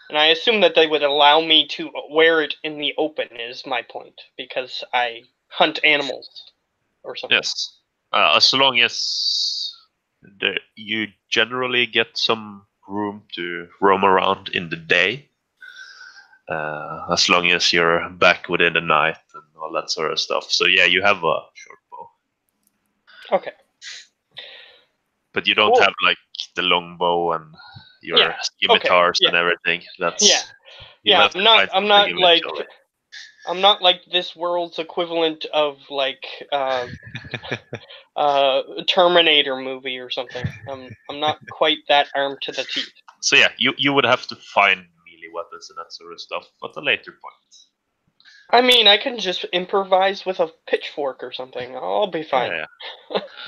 And I assume that they would allow me to wear it in the open is my point, because I hunt animals or something. Yes. As long as you generally get some room to roam around in the day, as long as you're back within the night and all that sort of stuff. So yeah, you have a short bow. Okay. But you don't have like the long bow and your scimitars and everything. That's I'm not like this world's equivalent of like Terminator movie or something. I'm not quite that armed to the teeth. So yeah, you would have to find melee weapons and that sort of stuff at a later point. I mean, I can just improvise with a pitchfork or something. I'll be fine.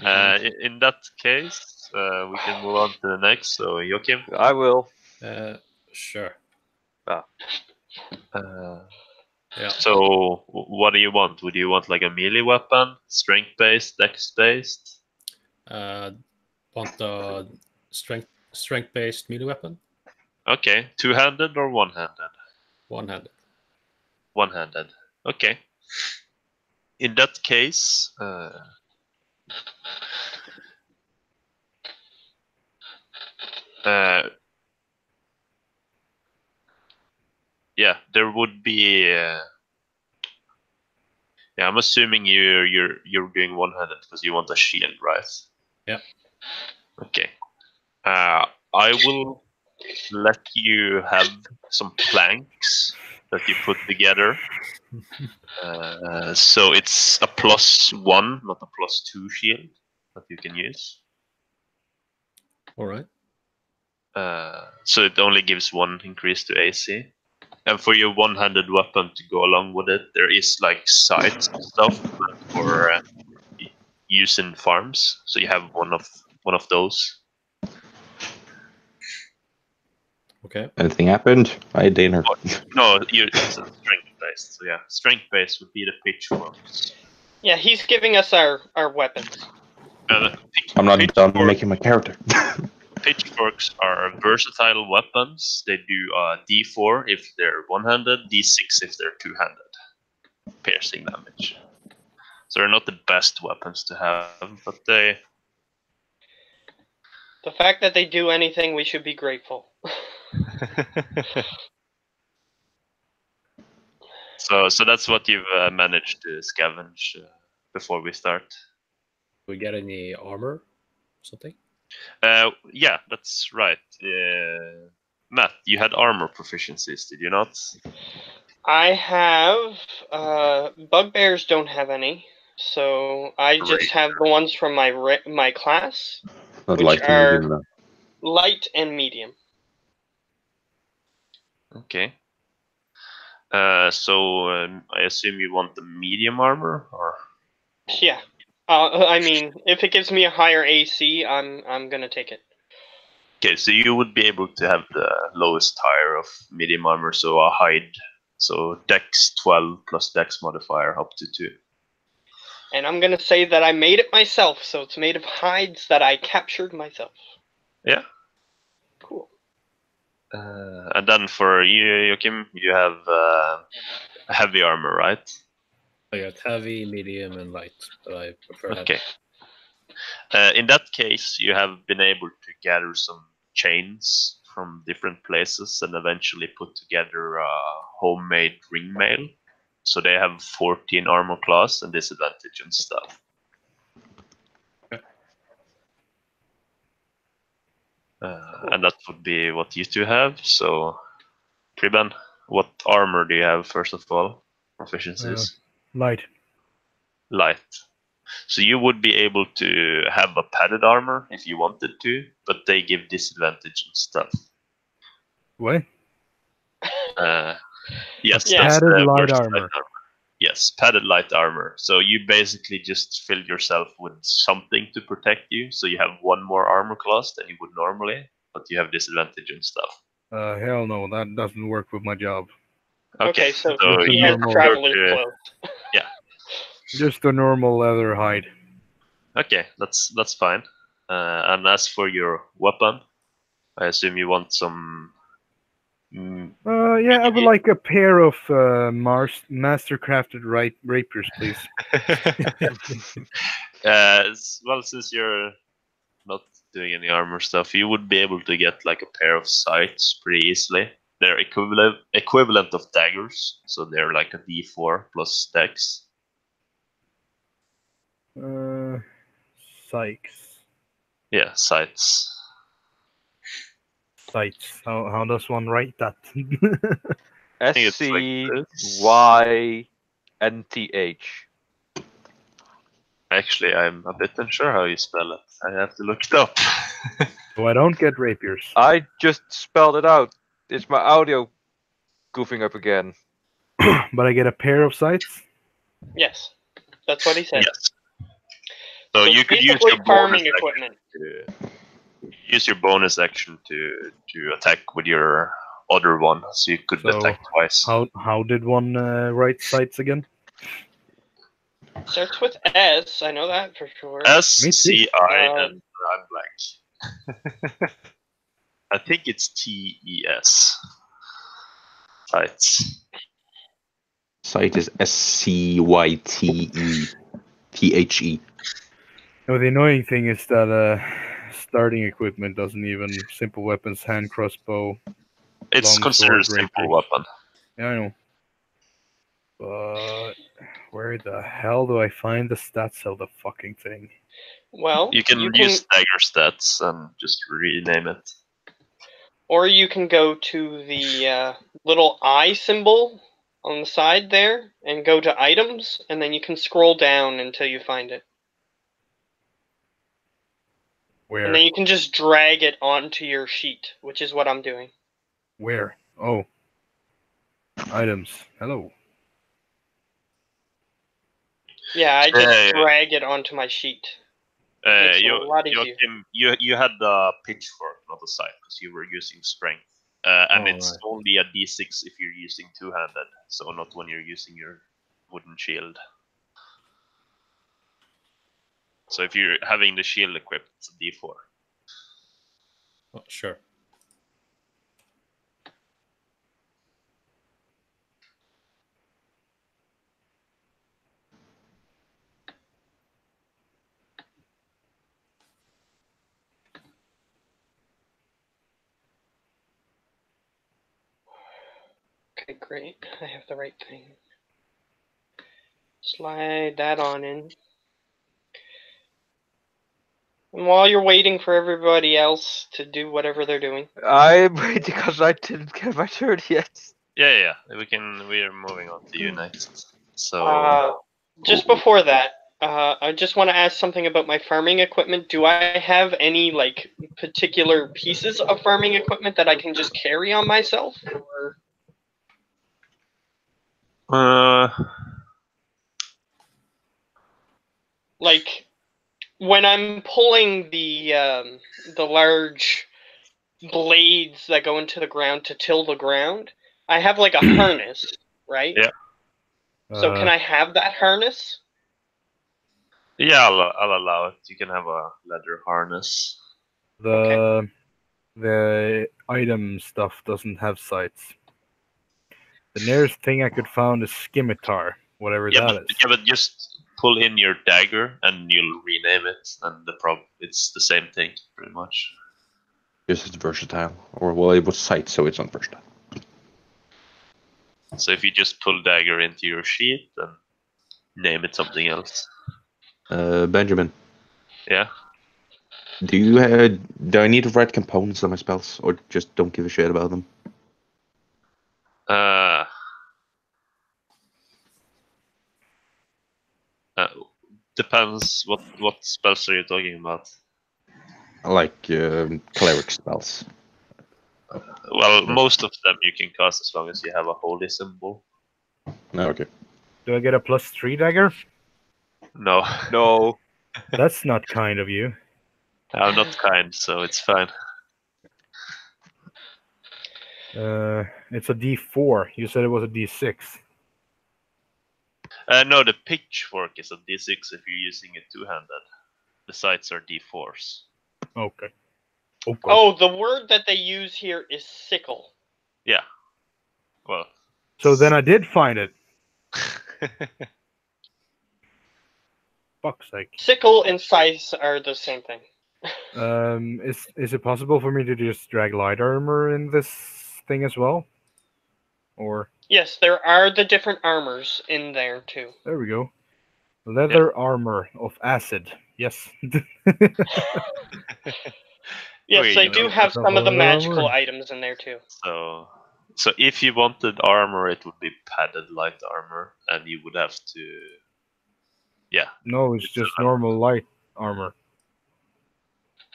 Yeah. In that case, we can move on to the next. So Joachim, I will. Sure. Yeah. So what do you want? Would you want like a melee weapon, strength-based, dex-based? Want the strength-based melee weapon? Okay, two-handed or one-handed? One-handed. One-handed. Okay. In that case, yeah, there would be. Yeah, I'm assuming you're doing one-handed because you want a shield, right? Yeah. Okay. I will let you have some planks that you put together. So it's a +1, not a +2 shield that you can use. All right. So it only gives 1 increase to AC. And for your one-handed weapon to go along with it, there is like sights and stuff for use in farms. So you have one of those. Okay. Anything happened? Hi, Dana. No, it's strength-based. So yeah, strength-based would be the pitchforks. Yeah, he's giving us our weapons. I'm not done making my character. Pitchforks are versatile weapons. They do D4 if they're one-handed, D6 if they're two-handed, piercing damage. So they're not the best weapons to have, but they... The fact that they do anything, we should be grateful. So that's what you've managed to scavenge before we start. Do we get any armor or something? Yeah, that's right. Matt, you had armor proficiencies, did you not? I have. Bugbears don't have any, so I just have the ones from my class, Not which light and are medium, light and medium. Okay. So I assume you want the medium armor, or? Yeah. I mean, if it gives me a higher AC, I'm gonna take it. Okay, so you would be able to have the lowest tier of medium armor, so a hide. So Dex 12 plus Dex modifier up to 2. And I'm gonna say that I made it myself, so it's made of hides that I captured myself. Yeah. Cool. And then for you, Joachim, you have heavy armor, right? I got heavy, medium, and light, but I prefer heavy. Okay. In that case, you have been able to gather some chains from different places and eventually put together a homemade ring mail. So they have 14 armor class and disadvantage and stuff. Okay. And that would be what you two have. So, Kriban, what armor do you have first of all? Proficiencies? Light. Light. So you would be able to have a padded armor if you wanted to, but they give disadvantage and stuff. What? Yes, Yeah. that's Padded the light versatile armor. Yes, padded light armor. So you basically just fill yourself with something to protect you. So you have 1 more armor class than you would normally, but you have disadvantage and stuff. Hell no, that doesn't work with my job. Okay, so Just he a has normal- traveler's clothes. Just a normal leather hide. Okay, that's fine. And as for your weapon, I assume you want some. Yeah, I would like a pair of master-crafted rapiers, please. Well, since you're not doing any armor stuff, you would be able to get like a pair of sights pretty easily. They're equivalent of daggers, so they're like a D4 plus dex. Sykes. Yeah, sights. Sights. How does one write that? SCYNTH. Actually, I'm a bit unsure how you spell it. I have to look it up. So I don't get rapiers. I just spelled it out. It's my audio goofing up again. But I get a pair of sights? Yes, that's what he said. Yes. So you could use basically your farming bonus equipment. use your bonus action to attack with your other one, so you could So attack twice. How did one write sights again? Starts with S. I know that for sure. SCI and I'm blank. I think it's TES. Sights. Sight is SCYTETHE. No, the annoying thing is that starting equipment doesn't even simple weapons, hand crossbow. It's considered a simple weapon. Yeah, I know. But where the hell do I find the stats of the fucking thing? Well, you can use dagger stats and just rename it. Or you can go to the little eye symbol on the side there and go to items, and then you can scroll down until you find it. Where? And then you can just drag it onto your sheet, which is what I'm doing. Where? Oh. Items. Hello. Yeah, I just drag it onto my sheet. Joachim, you had the pitchfork, not the scythe, because you were using strength. And it's only a D6 if you're using two-handed, so not when you're using your wooden shield. So if you're having the shield equipped, it's a D4. Oh, sure. Okay, great. I have the right thing. Slide that on in. And while you're waiting for everybody else to do whatever they're doing, I'm waiting because I didn't get my turn yet. Yeah. We are moving on to you next. So just before that, I just want to ask something about my farming equipment. Do I have any like particular pieces of farming equipment that I can just carry on myself? Or... like when I'm pulling the large blades that go into the ground to till the ground, I have like a harness, right? Yeah. So can I have that harness? Yeah, I'll allow it. You can have a leather harness. The item stuff doesn't have sights. The nearest thing I could find is scimitar, whatever that is. Yeah, but just pull in your dagger and you'll rename it, and it's the same thing pretty much. This is versatile, or well, it was sight, so it's not versatile. So if you just pull dagger into your sheet, then name it something else. Benjamin. Yeah. Do I need to write components on my spells, or just don't give a shit about them? Depends. What spells are you talking about? Like cleric spells. Well, most of them you can cast as long as you have a holy symbol. Okay. Do I get a +3 dagger? No. No. That's not kind of you. I'm not kind, so it's fine. It's a D4. You said it was a D6. No, the pitchfork is a D6 if you're using it two-handed. The sights are D4s. Okay. Oh, the word that they use here is sickle. Yeah. Well. So then I did find it. Fuck's sake. Sickle and scythe are the same thing. Is it possible for me to just drag light armor in this thing as well? Or Yes, there are the different armors in there too. there we go. Leather armor of acid. Yes. Yes, Wait, they you do don't have have some of the leather magical armor? items in there too. So if you wanted armor, it would be padded light armor, and you would have to. Yeah. No, it's It's just a- normal light armor.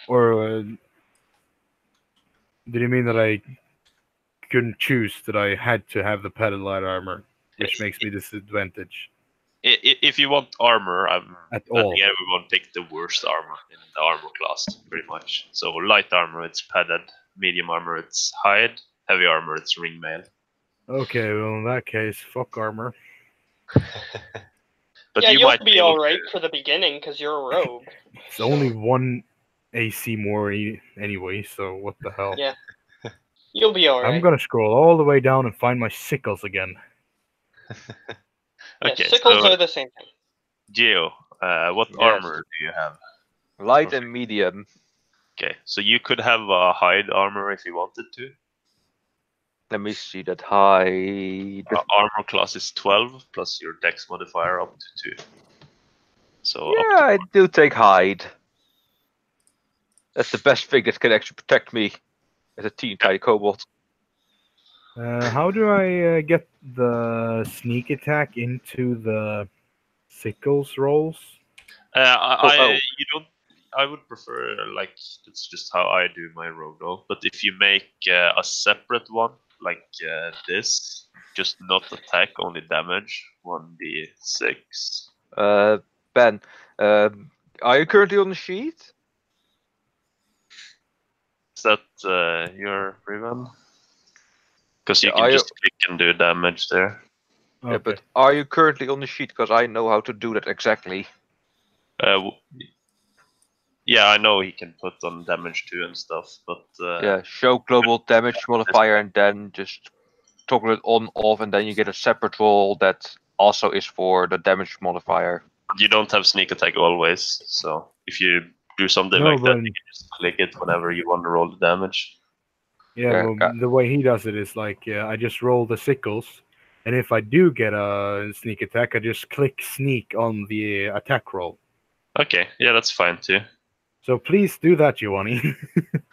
Or did you mean that I couldn't choose that I had to have the padded light armor, which makes me disadvantaged If you want armor, I at all? think everyone picked the worst armor in the armor class, pretty much. So light armor, it's padded. Medium armor, it's hide. Heavy armor, it's ring mail. Okay, well in that case, fuck armor. But yeah, you you'll might be able alright to- for the beginning because you're a rogue. It's only one AC more anyway, so what the hell? Yeah. You'll be alright. I'm gonna scroll all the way down and find my sickles again. Yeah, Okay, sickles so are the same thing. Geo, what Yes. armor do you have? Light and medium. Okay, so you could have a hide armor if you wanted to. Let me see that hide. Armor class is 12 plus your dex modifier up to 2. So Yeah, I do take hide. That's the best thing that can actually protect me as a teen tiny kobold. How do I get the sneak attack into the sickles rolls? You don't. I would prefer like it's just how I do my rogue roll. But if you make a separate one like this, just not attack, only damage, 1d6. Ben, are you currently on the sheet? Is that your Riven? Because you Yeah, can are you- just click and do damage there. Yeah, Okay. but are you currently on the sheet? Because I know how to do that exactly. Yeah, I know he can put on damage too and stuff, but Yeah, show global damage modifier and then just toggle it on off, and then you get a separate roll that also is for the damage modifier. you don't have sneak attack always. So if you do something No, like that, but you can just click it whenever you want to roll the damage. yeah, Yeah, well, got- the way he does it is like I just roll the sickles, and if I do get a sneak attack, I just click sneak on the attack roll. Okay, yeah, that's fine too. So please do that, Giovanni.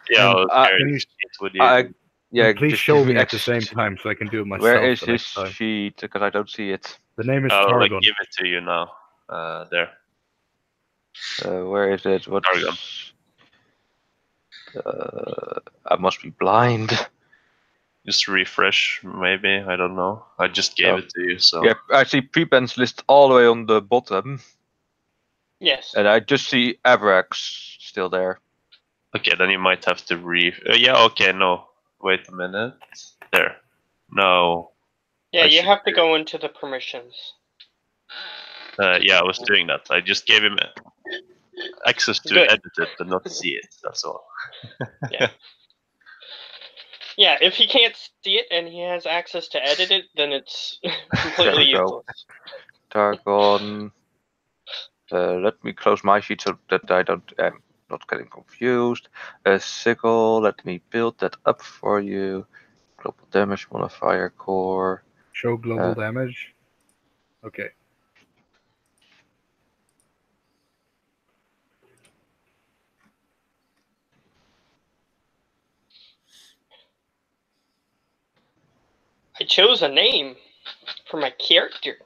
Yeah, And, I'll share can it you- with you. Yeah, And please just show give me at the X- same time so I can do it myself. Where is the his next time. sheet? Because I don't see it. The name is I'll Targon. give it to you now. There. Where is it? What? Targon. I must be blind. Just refresh, maybe. I don't know. I just gave Oh. it to you, so. Yeah, I see prepends list all the way on the bottom, Yes. and I just see Avrax still there. Okay, then you might have to yeah, okay, no. Wait a minute. There. No. Yeah, I you should have to do- go into the permissions. Yeah, I was doing that. I just gave him access to Good. edit it, but not see it. That's all. Yeah, if he can't see it and he has access to edit it, then it's completely There we go. useless. Targon. Let me close my sheet so that I don't am not getting confused. Sickle. Let me build that up for you. Global damage modifier core. Show global damage. Okay. I chose a name for my character.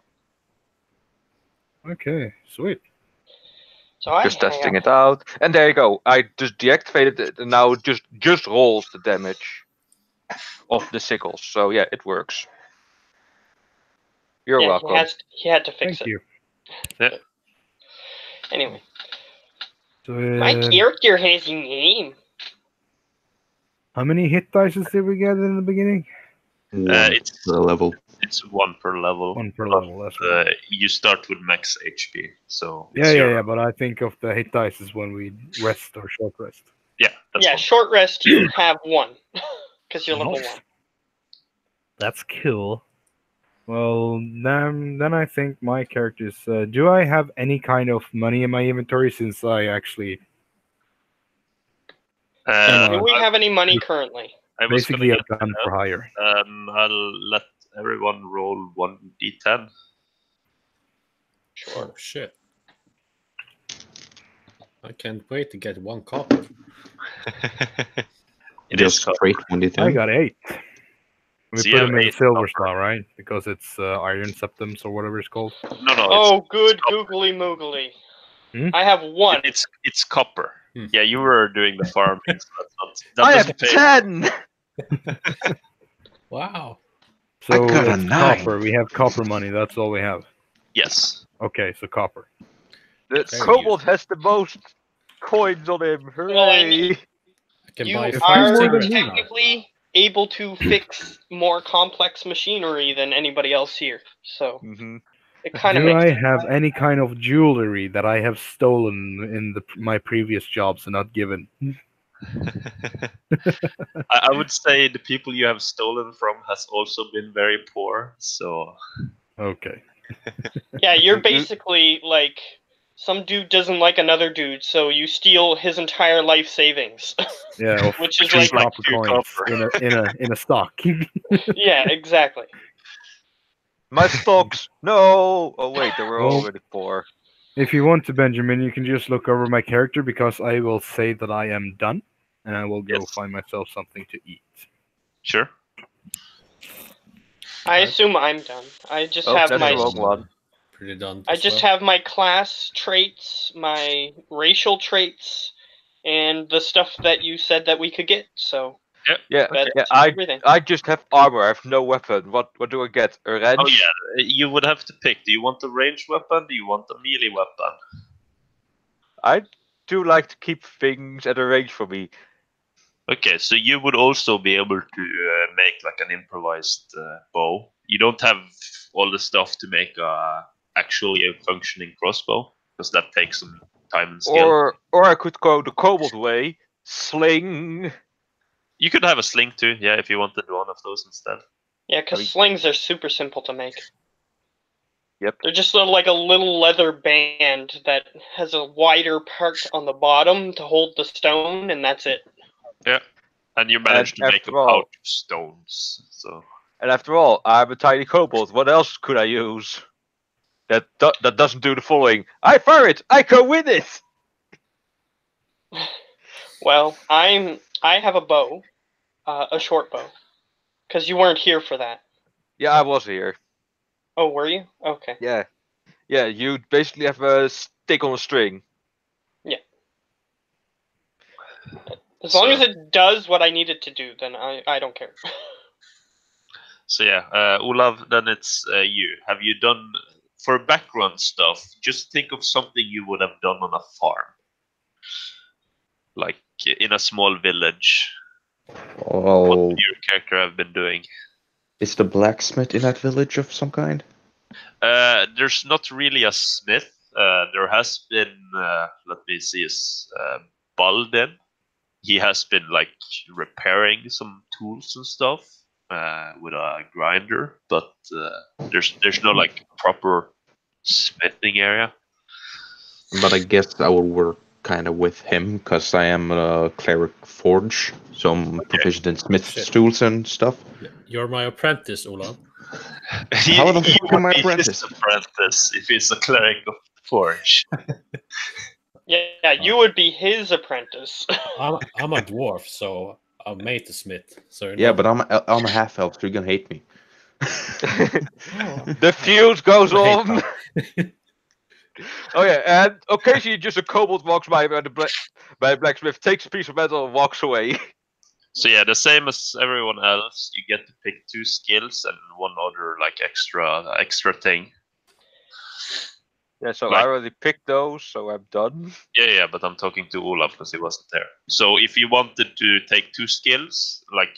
Okay, sweet. So I Just testing it out, and there you go. I just deactivated it, and now it just rolls the damage of the sickles. So yeah, it works. You're Yeah, welcome. he had to fix Thank it. you. Anyway, So, my character has a name. how many hit dice did we get in the beginning? It's The level. it's 1 per level. One per level. That's right. You start with max HP, so Yeah, it's yeah, your- yeah. But I think of the hit dice is when we rest or short rest. yeah. That's Yeah, one. short rest you have 1 because you're level Nice. 1. That's cool. Well, then I think my characters. Do I have any kind of money in my inventory since I actually Do we have any money currently? Basically, a gun for hire. I'll let everyone roll 1d10. Sure. Oh, shit. I can't wait to get 1 copper. Just straight 1d10. I got 8. We So put them in the silver copper. style, right? Because it's iron septums or whatever it's called. No. Oh, good googly moogly. I have 1. It's copper. Yeah, you were doing the farming. So I have 10! Wow. So I got a it's 9. copper. We have copper money. That's all we have. Yes. Okay, so copper. The Okay. kobold has the most coins on him. Hooray! I can You buy are 5 cigarettes. technically able to fix more complex machinery than anybody else here. So it kind of Do makes I sense. have any kind of jewelry that I have stolen in my previous jobs and not given? I would say the people you have stolen from has also been very poor. So Okay. Yeah, you're basically like some dude doesn't like another dude, so you steal his entire life savings. Yeah, Which is 3 like copper few coins copper. in a stock. Yeah, exactly. My stocks! No! Oh wait, they were Well- already poor. If you want to, Benjamin, you can just look over my character because I will say that I am done, and I will go Yes. find myself something to eat. sure. I assume I'm done. I just Oh, have that's my the wrong one. Pretty done. I as just well. have my class traits, my racial traits, and the stuff that you said that we could get. So Yeah, that's yeah. everything. I just have armor. I have no weapon. What do I get? A wrench? Oh yeah, you would have to pick. Do you want a ranged weapon? Do you want a melee weapon? I do like to keep things at a range for me. Okay, so you would also be able to make like an improvised bow. You don't have all the stuff to make actually a functioning crossbow because that takes some time and skill. Or I could go the kobold way. Sling. You could have a sling too, yeah, if you wanted one of those instead. Yeah, because slings are super simple to make. Yep. They're just like a little leather band that has a wider part on the bottom to hold the stone, and that's it. Yeah, and you managed And to make a after all- pouch of stones. So And after all, I'm a tiny kobold. What else could I use? That doesn't do the following. I fire it. I go with it. Well, I have a bow, a short bow, because you weren't here for that. Yeah, I was here. Oh, were you? Okay. Yeah. Yeah, you basically have a stick on a string. As long as it does what I need it to do, then I don't care. So yeah, Olav, then it's you. Have you done for background stuff? Just think of something you would have done on a farm, like in a small village. What Oh, would your character have been doing? is the blacksmith in that village of some kind? There's not really a smith. There has been, let me see, is Baldin. He has been like repairing some tools and stuff with a grinder, but there's no like proper smithing area. But I guess I will work kind of with him because I am a cleric forge, so I'm proficient in smith's Shit. tools and stuff. You're my apprentice, Olav. How the fuck am I would be apprentice? his apprentice if he's a cleric of forge. Yeah, you would be his apprentice. I'm a dwarf, so I'm made to smith. So Yeah, but I'm a half elf, so you're gonna hate me. The fuse goes I hate on. Oh yeah, and occasionally just a kobold walks by the blacksmith, takes a piece of metal and walks away. So yeah, the same as everyone else, you get to pick 2 skills and one other like extra thing. Yeah, so Like- I already picked those, so I'm done. Yeah, but I'm talking to Olaf because he wasn't there. So if you wanted to take 2 skills, like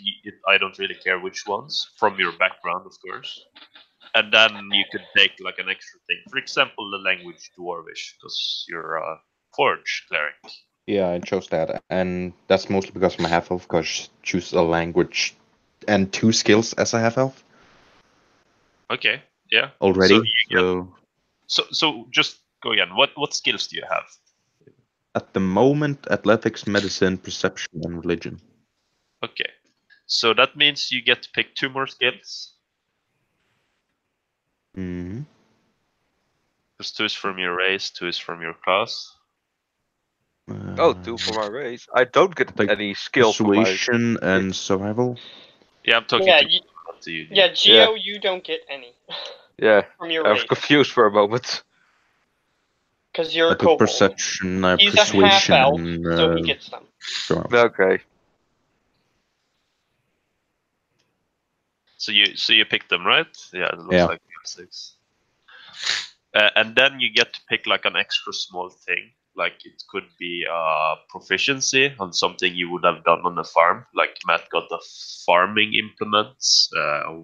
I don't really care which ones, from your background, of course. And then you could take like an extra thing. For example, the language Dwarvish, because you're a forge cleric. Yeah, I chose that, and that's mostly because I'm a half elf. Because choose a language and 2 skills as a half elf Okay, yeah. already. So you get- So just go again. What skills do you have? At the moment, athletics, medicine, perception, and religion. Okay. So that means you get to pick 2 more skills. Mm-hmm. Because 2 is from your race, 2 is from your class. Oh, 2 for my race. I don't get like any skills for my... Persuasion and survival. Yeah, I'm talking Yeah, to you. Yeah, Geo, you don't get any Yeah, from your I was race. confused for a moment. Because you're I a took kobold. perception, He's a persuasion, half-elf, and so he gets them. survival. Okay. So you picked them, right? Yeah, it looks Yeah. like you have 6. And then you get to pick like an extra small thing. Like it could be proficiency on something you would have done on the farm. Like Matt got the farming implements.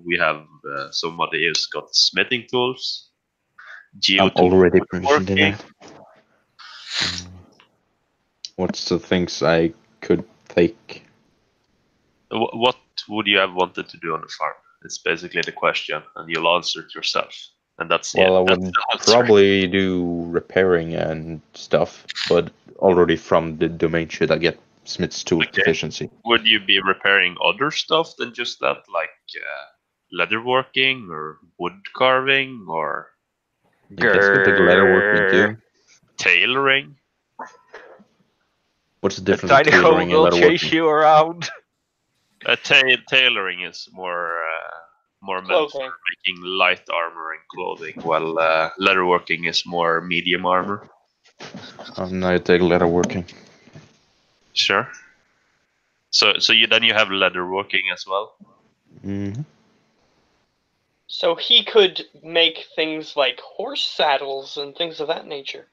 We have somebody who's got smithing tools. Geo I'm already proficient in working. that. What's the things I could take? What would you have wanted to do on the farm? It's basically the question, and you'll answer it yourself. And that's Well, it. I That's would the answer. probably do repairing and stuff, but already from the domain should I get Smith's tool proficiency. Would you be repairing other stuff than just that, like leatherworking or wood carving or I guess I could leatherworking too. tailoring? What's the A difference tiny between hole tailoring and will chase leatherworking? you around. Tailoring is more meant for Clothing. making light armor and clothing, while leatherworking is more medium armor. No, I take leatherworking. Sure. So then you have leatherworking as well. Mm-hmm. So he could make things like horse saddles and things of that nature.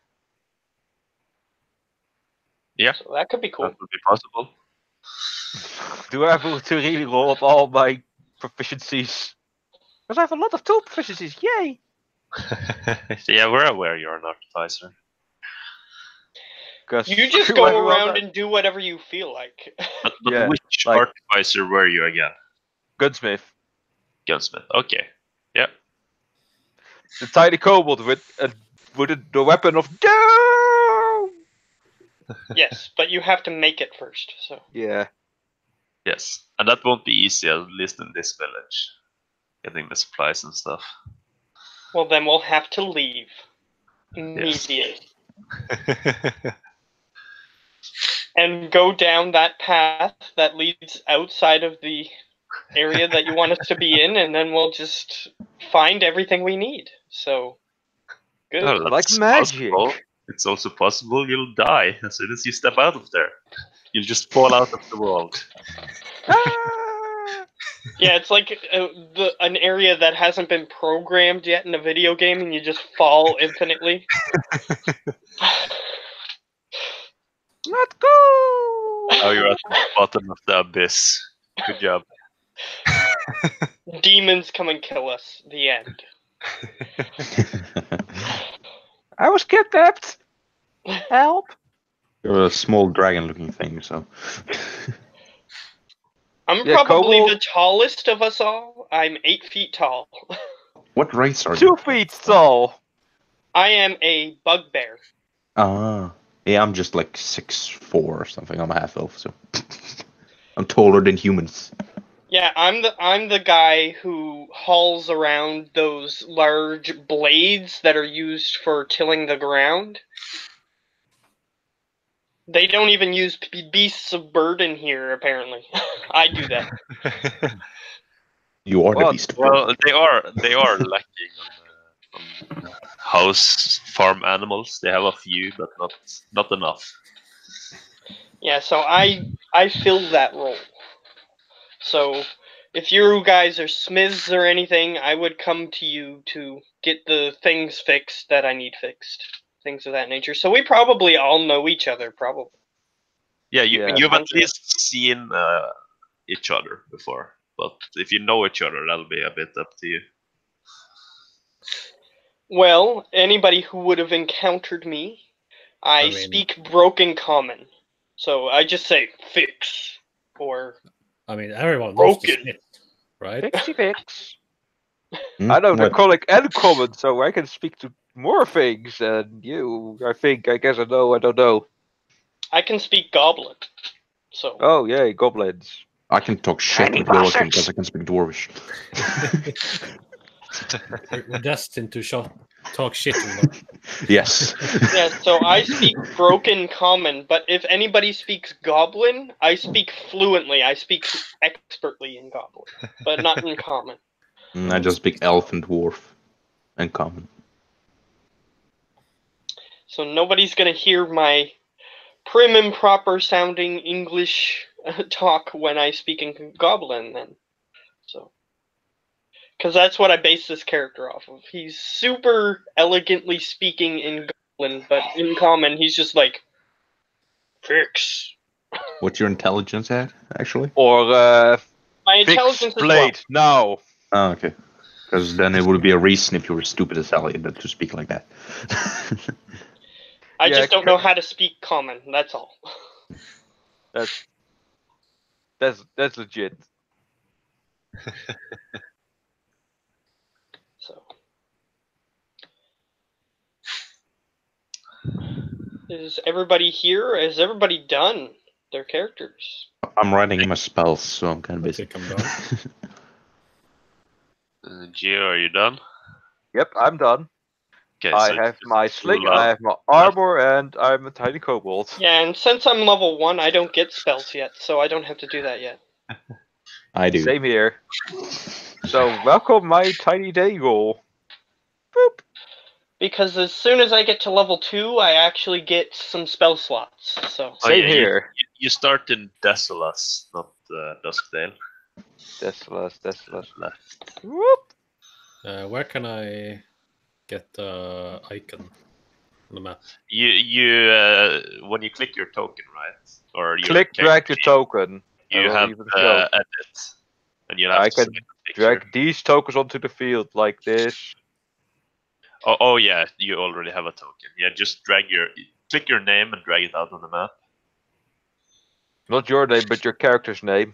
Yeah. So that could be cool. That would be possible. Do I have to really roll up all my proficiencies? Because I have a lot of tool proficiencies, yay! Yeah, we're aware you're an artificer. You just go around and do whatever you feel like. But Yeah, which like- artificer were you again? Gunsmith. Gunsmith. Okay. Yeah. The tiny kobold with the weapon of doom! Yes, but you have to make it first. So Yeah. Yes. And that won't be easy, at least in this village. Getting the supplies and stuff. well, then we'll have to leave immediately and go down that path that leads outside of the area that you want us to be in, and then we'll just find everything we need. So good. Oh, Like that's magic. possible. It's also possible you'll die as soon as you step out of there. You'll just fall out of the world. Yeah, it's like an area that hasn't been programmed yet in a video game, and you just fall infinitely. Let's go! Now you're at the bottom of the abyss. Good job. Demons come and kill us. The end. I was kidnapped! Help! You're a small dragon-looking thing, so. I'm Yeah, probably kobold- the tallest of us all. I'm 8 feet tall. What race are 2 you? feet tall! I am a bugbear. Ah, yeah, I'm just like 6'4" or something. I'm a half elf, so I'm taller than humans. Yeah, I'm the guy who hauls around those large blades that are used for tilling the ground. They don't even use beasts of burden here, apparently. I do that. You are the Well, beast. Well, they are lacking on house farm animals. They have a few, but not enough. Yeah, so I fill that role. So if you guys are smiths or anything, I would come to you to get the things fixed that I need fixed. Things of that nature. So we probably all know each other, probably. Yeah, Yeah. you've at least seen each other before. But if you know each other, that'll be a bit up to you. Well, anybody who would have encountered me, I mean- speak broken common. So I just say fix or I mean, everyone loves the Broken. Smith, right? Fixie fix. Hmm? I know the What? colic and common, so I can speak to more things than you. I think. I guess I know. I don't know. I can speak Goblin. So. Oh yay, goblins. I can talk shit with Joachim because I can speak Dwarvish. We're destined to talk shit with them. Yes. Yeah, so I speak broken common, but if anybody speaks Goblin, I speak fluently. I speak expertly in Goblin, but not in common. I just speak Elf and Dwarf and Common. So nobody's gonna hear my prim and proper sounding English talk when I speak in Goblin then. So, because that's what I base this character off of. He's super elegantly speaking in Goblin, but in common he's just like, fix. What's your intelligence at, actually? Or My fix intelligence is blade now. Oh, okay. Because then it would be a reason if you were stupid as hell to speak like that. I Yeah, just don't know how to speak common, that's all. That's legit. So, is everybody here? Is everybody done their characters? I'm writing my spells, so I'm kind of busy. I'm done. Gio, are you done? Yep, I'm done. Okay, I so have my sling, love- I have my armor, and I'm a tiny kobold. Yeah, and since I'm level 1, I don't get spells yet, so I don't have to do that yet. I do. Same here. So welcome my tiny Daygul. Boop. Because as soon as I get to level 2, I actually get some spell slots, so... Oh, Same yeah, here. You start in Desolas, not Duskdale. Desolus. Whoop. Where can I get the icon on the map? You when you click your token, right? Or your Click, drag the character sheet, token. You will have even show. edit, and you have I to can select a picture. Drag these tokens onto the field like this. Oh yeah, you already have a token. Yeah, just click your name and drag it out on the map. Not your name, but your character's name.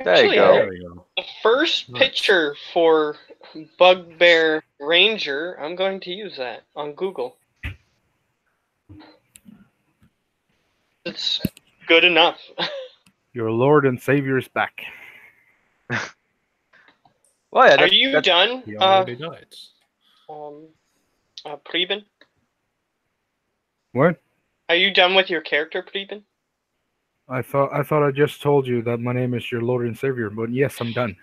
There Actually, you go. There we go. the first Nice. picture for Bugbear Ranger, I'm going to use that on Google. It's good enough. Your Lord and Savior is back. Well, yeah, Are you that's done, He already died. Preben? What? Are you done with your character, Preben? I thought I just told you that my name is your Lord and Savior, but yes, I'm done.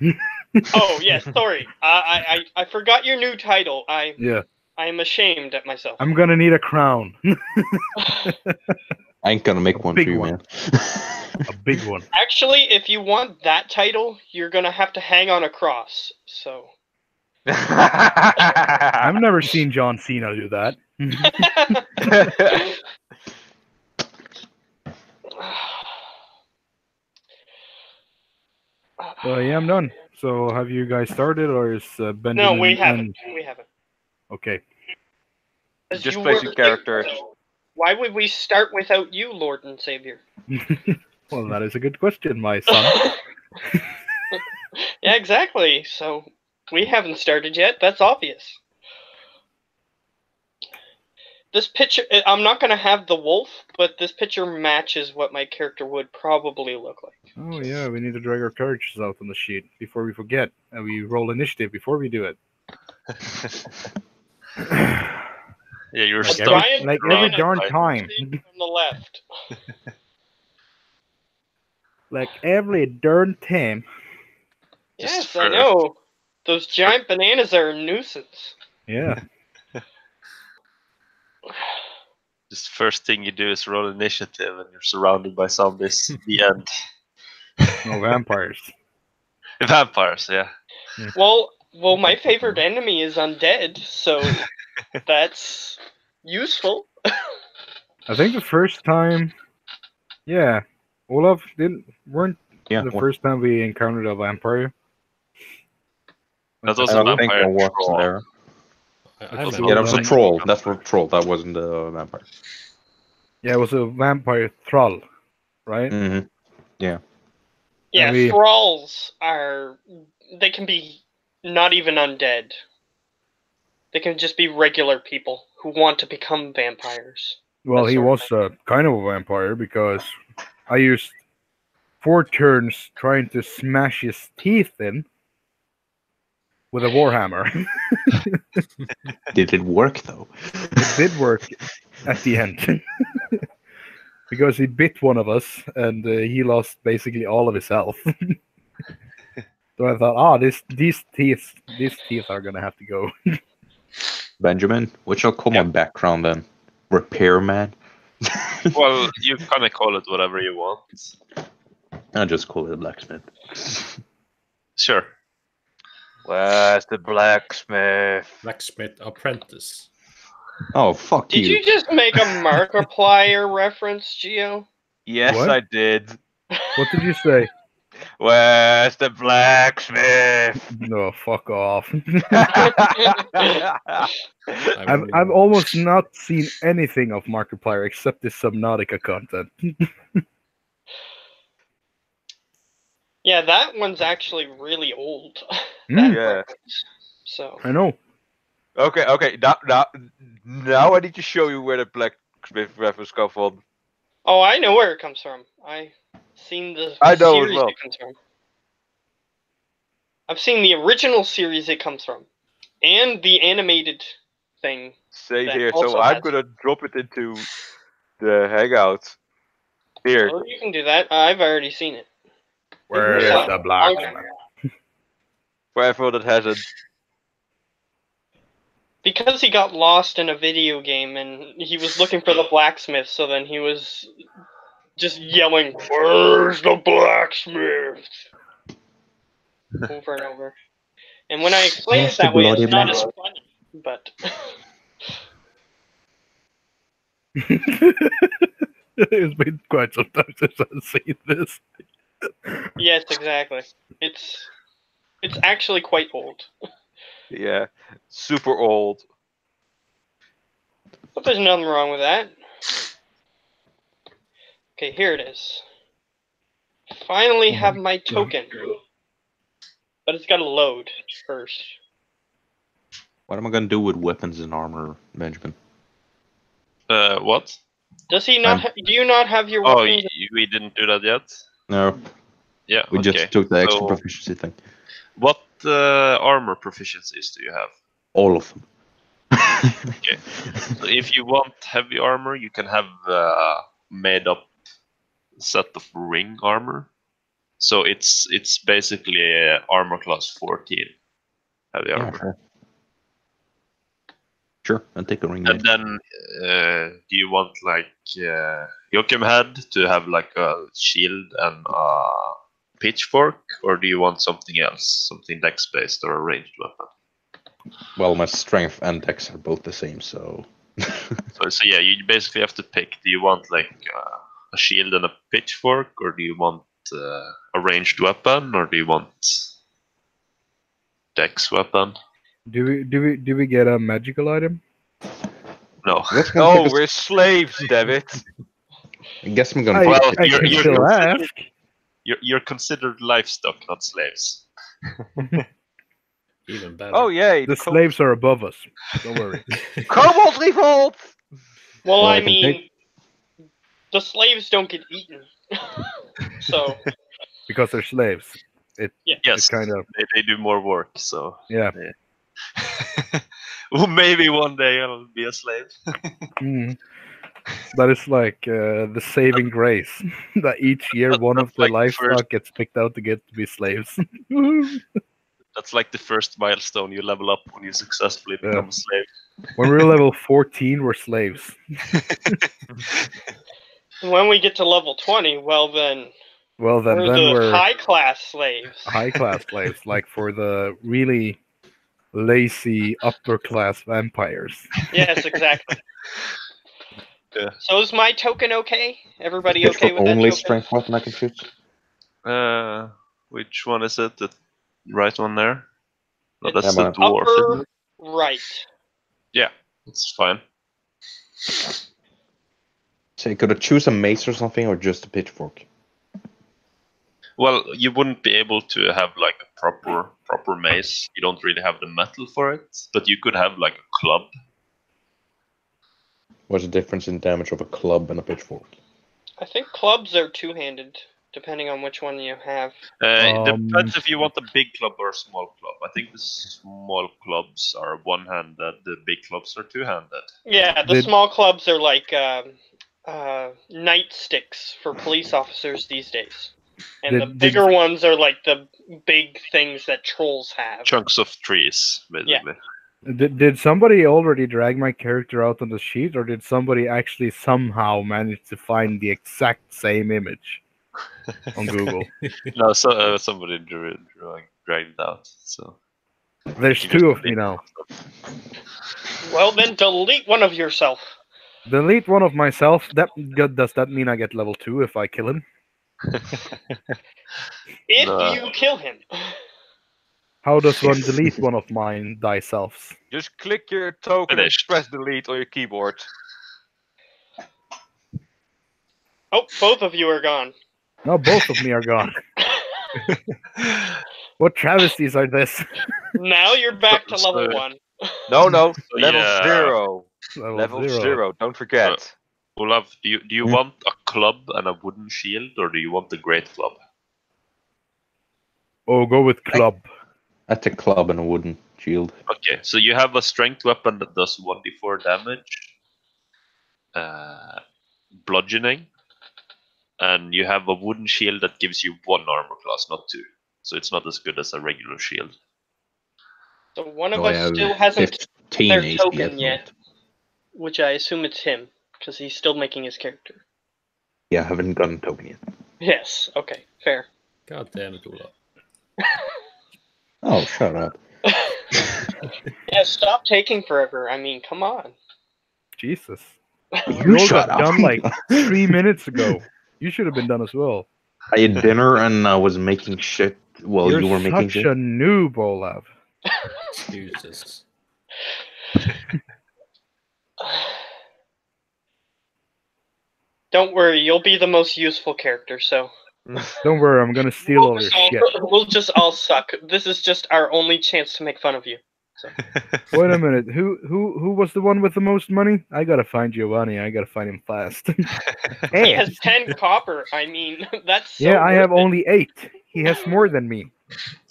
Oh, yes, sorry. I forgot your new title. Yeah, I am ashamed at myself. I'm gonna need a crown, I ain't gonna make one for big you, one. man. a big one. Actually, if you want that title, you're gonna have to hang on a cross. So. I've never seen John Cena do that. Yeah, I'm done. So, have you guys started, or is Benjamin? No, we haven't. We haven't. Okay. Just You basic were- characters. Why would we start without you, Lord and Savior? Well, that is a good question, my son. Yeah, exactly. So we haven't started yet. That's obvious. This picture, I'm not going to have the wolf, but this picture matches what my character would probably look like. Oh yeah, we need to drag our characters out on the sheet before we forget, and we roll initiative before we do it. Yeah, you're Like stuck. giant like banana every darn right time. From the left. Like every darn time. Yes, for- I know. Those giant bananas are a nuisance. Yeah. Just the first thing you do is roll initiative, and you're surrounded by zombies. The end. No vampires. Vampires, yeah. Well, my favorite enemy is undead, so that's useful. I think the first time, yeah, Olaf weren't Yeah, the first time we encountered a vampire. That was I a don't think vampire I was troll. there. I was- remember Yeah, that was a that. troll. That's a troll. That wasn't a vampire. Yeah, it was a vampire thrall, right? Mm-hmm. Yeah, And we- thralls they can be not even undead. They can just be regular people who want to become vampires. Well, That he sort of was kind of a vampire because I used 4 turns trying to smash his teeth in with a warhammer. Did it work though? It did work at the end. Because he bit one of us and he lost basically all of his health. So I thought, these teeth are gonna have to go. Benjamin, what's your common background then? Repairman? Well, you kind of call it whatever you want. I'll just call it a blacksmith. Sure. Where's the blacksmith? Blacksmith apprentice. Oh, fuck Did you just make a Markiplier reference, Geo? Yes, What? I did. What did you say? Where's the blacksmith? No, fuck off. I I've mean, almost not seen anything of Markiplier except the Subnautica content. Yeah, that one's actually really old. Mm. Yeah. reference. So I know. Okay. Now I need to show you where the blacksmith reference come from. Oh, I know where it comes from. I've seen the I know as series well. it comes from. I've seen the original series it comes from. And the animated thing. Same That here. also So I'm has- gonna drop it into the Hangout. Here. Oh, you can do that. I've already seen it. Where's Yeah. the blacksmith? For everyone that hasn't. Because he got lost in a video game and he was looking for the blacksmith, so then he was just yelling, "Where's the blacksmith?" over and over. And when I explain Where's it that the way, bloody it's not as blacksmith? funny. But It's been quite some time since I've seen this. yes, exactly. It's actually quite old. Yeah. Super old. But there's nothing wrong with that. Okay, here it is. Finally have my token. But it's gotta load first. What am I gonna do with weapons and armor, Benjamin? What? Does he not? Do you not have your Oh, weapons? we didn't do that yet? No, Yeah, we okay. just took the extra So, proficiency thing. what armor proficiencies do you have? All of them. Okay. So if you want heavy armor, you can have made up set of ring armor. So it's basically a armor class 14 heavy Yeah, armor. sure. Sure, I'll take a ring. And then do you want like Joachim had to have like a shield and a pitchfork, or do you want something else, something dex based or a ranged weapon? Well, my strength and dex are both the same, so. So yeah, you basically have to pick. Do you want like a shield and a pitchfork, or do you want a ranged weapon, or do you want dex weapon? Do we get a magical item? No. That's gonna Oh, take us- we're slaves, damn it. I guess I'm gonna. I, Well, I you're- can you're- still you're- ask. You're considered livestock, not slaves. even better. Oh, yay. The slaves are above us. Don't worry. Cobalt revolt! Well, Well, I I can mean, the slaves don't get eaten. So Because they're slaves. yeah. Yes, It's kind of they do more work, so yeah. well, maybe one day I'll be a slave. Mm. That is like the saving grace. That each year one of That's the like the livestock first- gets picked out to get to be slaves. That's like the first milestone you level up when you successfully Yeah. become a slave. When we're level 14, we're slaves. When we get to level 20, well then, Well, then we're the we're high class slaves. high class slaves, like for the really lazy upper class vampires. Yes, exactly. Yeah. So is my token okay? Everybody It's okay the with that only token? strength weapon I can choose. Which one is it? The right one there? No, It's that's Yeah, the but- dwarf. Upper Isn't it? right. Yeah, it's fine. So you could choose a mace or something, or just a pitchfork. Well, you wouldn't be able to have like a proper proper mace, you don't really have the metal for it, but you could have like a club. What's the difference in damage of a club and a pitchfork? I think clubs are two-handed, depending on which one you have. It depends if you want a big club or a small club. I think the small clubs are one-handed, the big clubs are two-handed. Yeah, the small clubs are like nightsticks for police officers these days. And the bigger ones are like the big things that trolls have. Chunks of trees, basically. Yeah. Did somebody already drag my character out on the sheet, or did somebody actually somehow manage to find the exact same image on Google? No, somebody dragged it out. So there's two of me now. Well, then delete one of yourself. Delete one of myself. Does that mean I get level 2 if I kill him? If you kill him. How does one delete one of mine thyselfs? Just click your token and press delete on your keyboard. Oh, both of you are gone. No, both of me are gone. What travesties are this? Now you're back to level 1. No, level 0. Level 0. Don't forget. Olav, do you want a club and a wooden shield, or do you want the great club? Oh, go with club. That's a club and a wooden shield. Okay, so you have a strength weapon that does 1d4 damage, bludgeoning, and you have a wooden shield that gives you 1 armor class, not 2. So it's not as good as a regular shield. So one of us still hasn't their token yet, which I assume it's him, because he's still making his character. Yeah, I haven't gotten a token yet. Yes, okay, fair. God damn it, Olav. Oh, shut up. Yeah, stop taking forever. I mean, come on. Jesus. You shut up. Done like 3 minutes ago. You should have been done as well. I had dinner and I was making shit while you were making shit. You're such a noob, Olav. Jesus. Don't worry, you'll be the most useful character, so... Don't worry, I'm gonna steal all your shit. We'll just all suck. This is just our only chance to make fun of you. So. Wait a minute, who was the one with the most money? I gotta find Giovanni, I gotta find him fast. He has 10 copper, I mean, that's so yeah, I have only 8. He has more than me.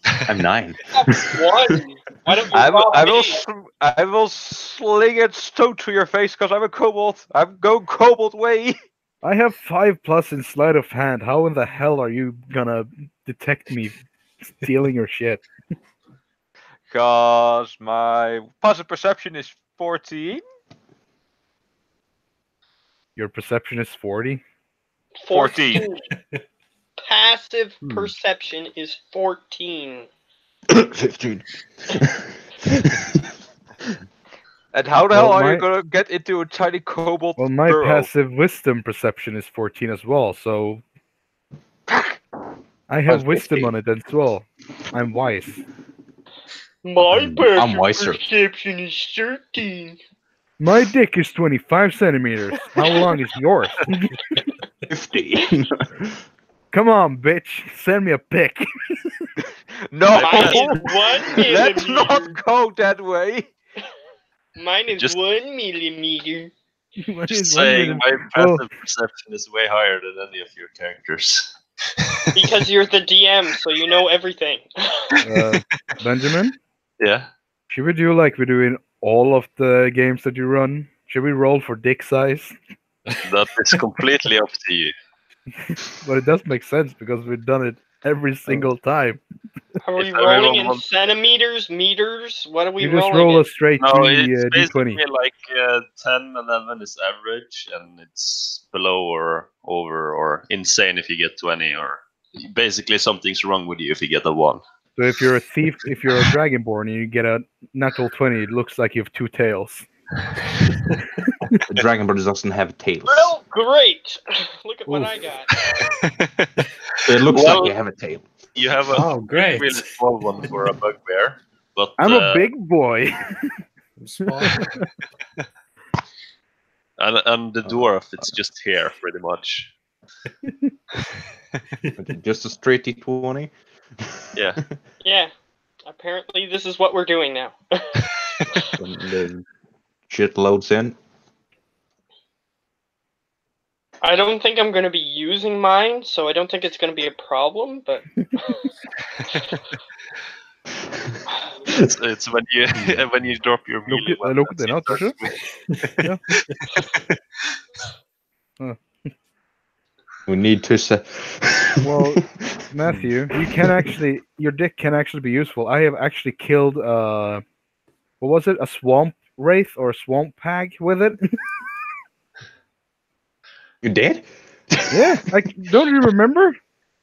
I'm 9. One. Why don't you I will sling a stone to your face because I'm a kobold. I'm going kobold way. I have 5+ in sleight of hand. How in the hell are you gonna detect me stealing your shit? Because my passive perception is 14. Your perception is 40? 14. Passive perception is 14. 15. And how the hell are you gonna get into a tiny kobold? Well, my burrow? passive wisdom perception is 14 as well, so I have wisdom on it as well. I'm wise. My I'm wiser. perception is 13. My dick is 25 centimeters. How long is yours? 50. Come on, bitch. Send me a pic. No! Mine is 1 Let's millimeter. not go that way! Mine is 1 millimeter. Just saying, my passive perception is way higher than any of your characters. Because you're the DM, so you know everything. Benjamin? Yeah? Should we do like we do in all of the games that you run? Should we roll for dick size? That is completely up to you. But it does make sense because we've done it every single time. Are we If rolling everyone in wants- centimeters, meters? What are we You rolling just roll in? a straight No, it's D20. basically like 10, 11 is average, and it's below or over or insane if you get 20, or basically something's wrong with you if you get a 1. So if you're a thief, if you're a dragonborn and you get a natural 20, it looks like you have 2 tails. The Dragonborn doesn't have tails. Well, great. Look at what I got. So it looks Well- like you have a tail. You have a Oh, great. really small one for a bugbear, but I'm a big boy. I'm small. and the dwarf, it's just hair pretty much. Just a straight D20. Yeah. Yeah. Apparently, this is what we're doing now. And then shit loads in. I don't think I'm going to be using mine, so I don't think it's going to be a problem, but... It's when you when you drop your melee Look at weapons, the it Yeah. We need to say. Well, Matthew, your dick can actually be useful. I have actually killed what was it? A swamp wraith or a swamp hag with it? You did? Yeah, don't you remember?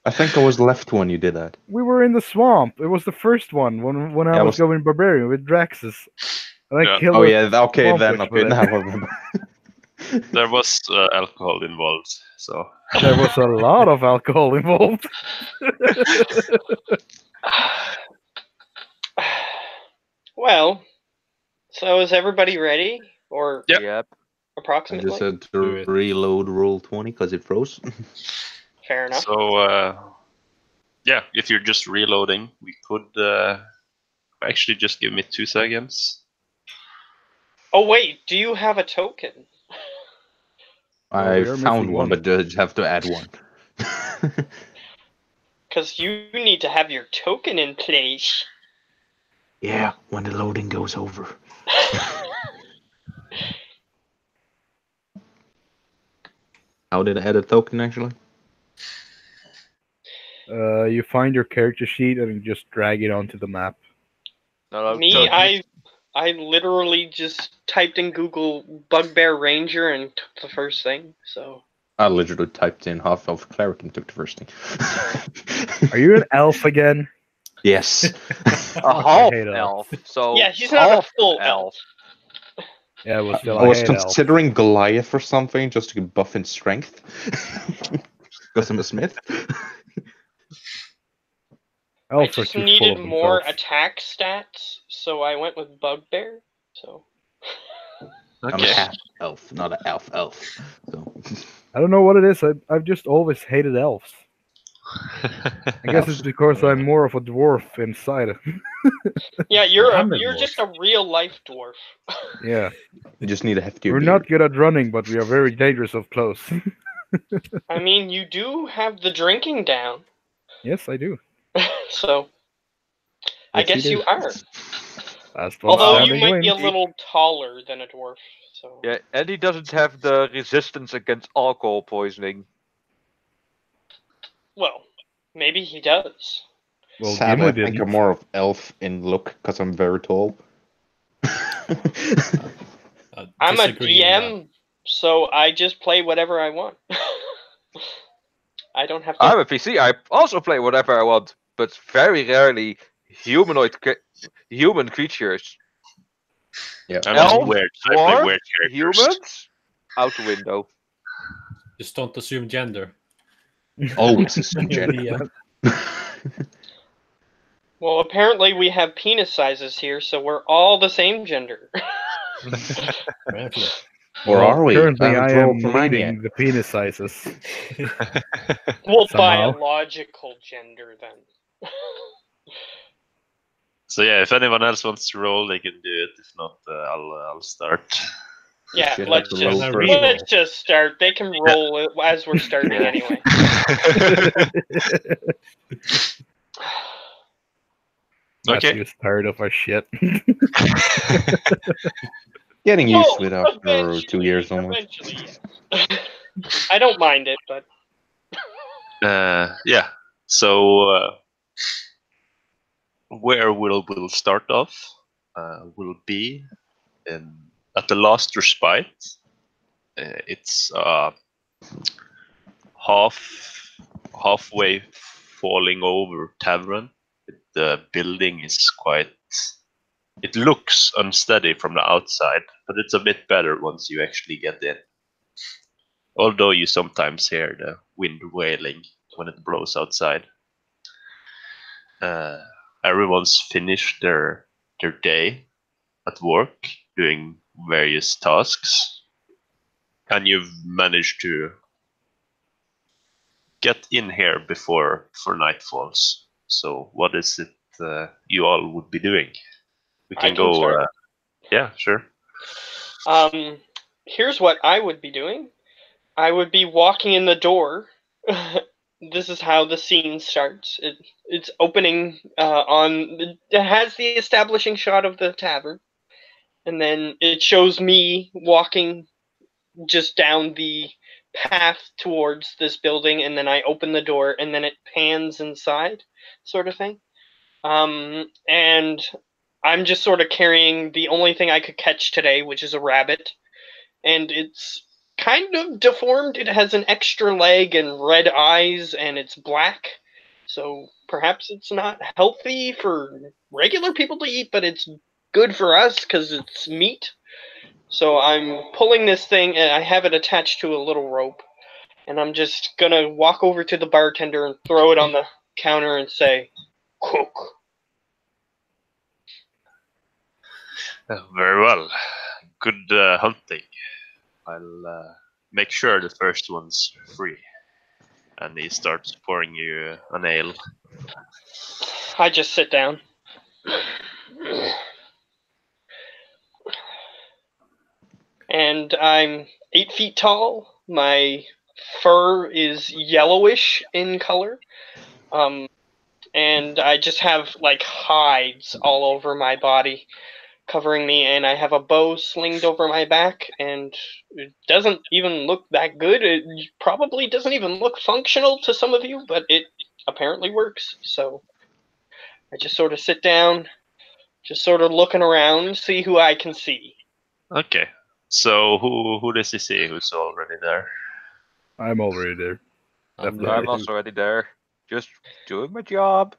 I think I was left when you did that. We were in the swamp. It was the first one when I was going barbarian with Draxus. And I killed Oh a yeah, okay swamp then. witch Okay, with now it. I remember. there was alcohol involved, so There was a lot of alcohol involved. Well, so is everybody ready? Or Yep. I approximately? just had to reload roll 20 because it froze. Fair enough. So yeah, if you're just reloading, we could actually just give me 2 seconds. Oh wait, do you have a token? I we are found missing one, one. but just have to add one. Because you need to have your token in place. Yeah, when the loading goes over. How did I add a token actually? You find your character sheet and you just drag it onto the map. Me, I literally just typed in Google Bugbear Ranger and took the first thing, so... I literally typed in half-elf cleric and took the first thing. Are you an elf again? Yes. A half hate elf. So Yeah, he's not a half full elf. Yeah, well, still, I was hate considering Goliath or something just to get buff in strength. Because I'm a smith. I elves. just Are too full needed of more themselves. attack stats, so I went with Bugbear, so... I'm a Okay. half-elf, not an elf. So. I don't know what it is. I've just always hated elves. I guess it's because I'm more of a dwarf inside. Yeah, I'm a you're dwarf. just a real-life dwarf. Yeah. You just need a heftier We're beard. not good at running, but we are very dangerous up close. I mean, you do have the drinking down, Yes, I do. so... I Yes, you guess do. you are. Last one Although you standing might be a wins. little taller than a dwarf, so... Yeah, and he doesn't have the resistance against alcohol poisoning. Well, maybe he does. Well, Sadly, Gimli I think didn't. I'm more of elf in look because I'm very tall. I'm a Disagree on that. DM, so I just play whatever I want. I don't have to... I'm a PC. I also play whatever I want, but very rarely human creatures. Yeah. I'm just Elf, weird. I play dwarf, weird characters. humans, out the window. Just don't assume gender. Always assume gender. Yeah. Well, apparently we have penis sizes here, so we're all the same gender. Apparently. Or Well, are we? Currently, haven't I rolled am for mine leading the penis sizes. Well, Somehow. biological gender, then. So yeah, if anyone else wants to roll, they can do it. If not, I'll start. Yeah, Shit, let's I have to just, roll first. let's just start. They can roll it as we're starting Yeah. anyway. Okay. Matthew's tired of our shit. Getting used to Well, it after eventually, 2 years almost. Eventually, yes. I don't mind it, but... Yeah. So where we'll start off will be at the last respite. It's halfway falling over tavern. The building is quite... It looks unsteady from the outside, but it's a bit better once you actually get in. Although you sometimes hear the wind wailing when it blows outside. Everyone's finished their day at work, doing various tasks, and you've managed to get in here before night falls. So what is it you all would be doing. We I can can go. start. Yeah, sure. Here's what I would be doing. I would be walking in the door. This is how the scene starts. It's opening it has the establishing shot of the tavern, and then it shows me walking just down the path towards this building, and then I open the door, and then it pans inside, sort of thing. And I'm just sort of carrying the only thing I could catch today, which is a rabbit, and it's kind of deformed. It has an extra leg and red eyes, and it's black. So perhaps it's not healthy for regular people to eat, but it's good for us because it's meat. So I'm pulling this thing, and I have it attached to a little rope. And I'm just going to walk over to the bartender and throw it on the counter and say, "Cook." Very well. Good hunting. I'll make sure the first one's free. And he starts pouring you an ale. I just sit down. And I'm 8 feet tall. My fur is yellowish in color. And I just have like hides all over my body covering me, and I have a bow slinged over my back, and it doesn't even look that good. It probably doesn't even look functional to some of you, but it apparently works. So I just sort of sit down, just sort of looking around, see who I can see. Okay. So who does he see who's already there? I'm already there. I'm also already there. Just doing my job.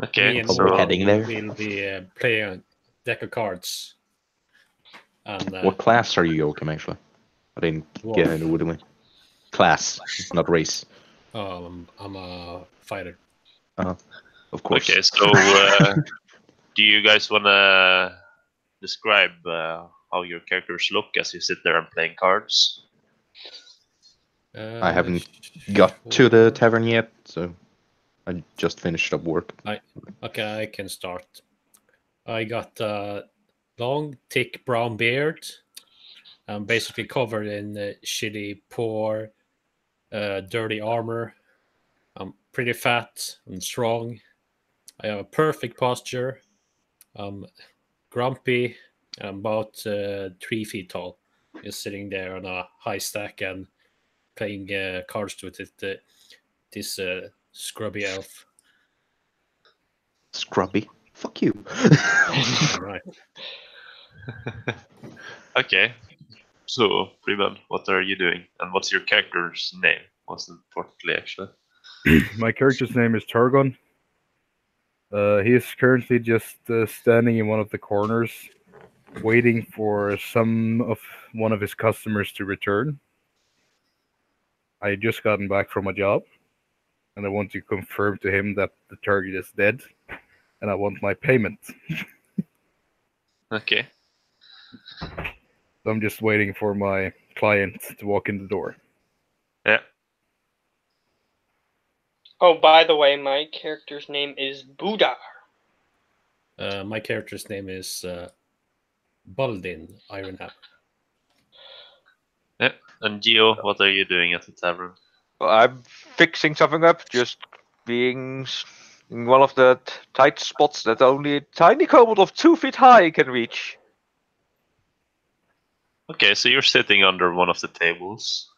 Okay. Me and So we're heading there. We'll be playing a deck of cards. And, What class are you, Joachim, actually? I didn't get into what we. Class, not race. I'm a fighter. Of course. okay. So do you guys wanna describe how your characters look as you sit there and playing cards? I haven't got to the tavern yet, so I just finished up work. Okay, I can start. I got a long, thick brown beard. I'm basically covered in shitty, poor, dirty armor. I'm pretty fat and strong. I have a perfect posture. I'm grumpy. I'm about 3 feet tall. Just sitting there on a high stack and playing cards with it. This scrubby elf. Scrubby? Fuck you. Right. Okay. So, Preben, what are you doing? And what's your character's name? Most importantly, actually. My character's name is Turgon. He is currently just standing in one of the corners, waiting for one of his customers to return. I had just gotten back from a job, and I want to confirm to him that the target is dead, and I want my payment. Okay. So I'm just waiting for my client to walk in the door. Yeah. Oh, by the way, my character's name is Budar. My character's name is Baldin Ironhammer. Yeah. And Gio, what are you doing at the tavern? Well, I'm fixing something up, just being in one of the tight spots that only a tiny kobold of 2 feet high can reach. Okay, so you're sitting under one of the tables.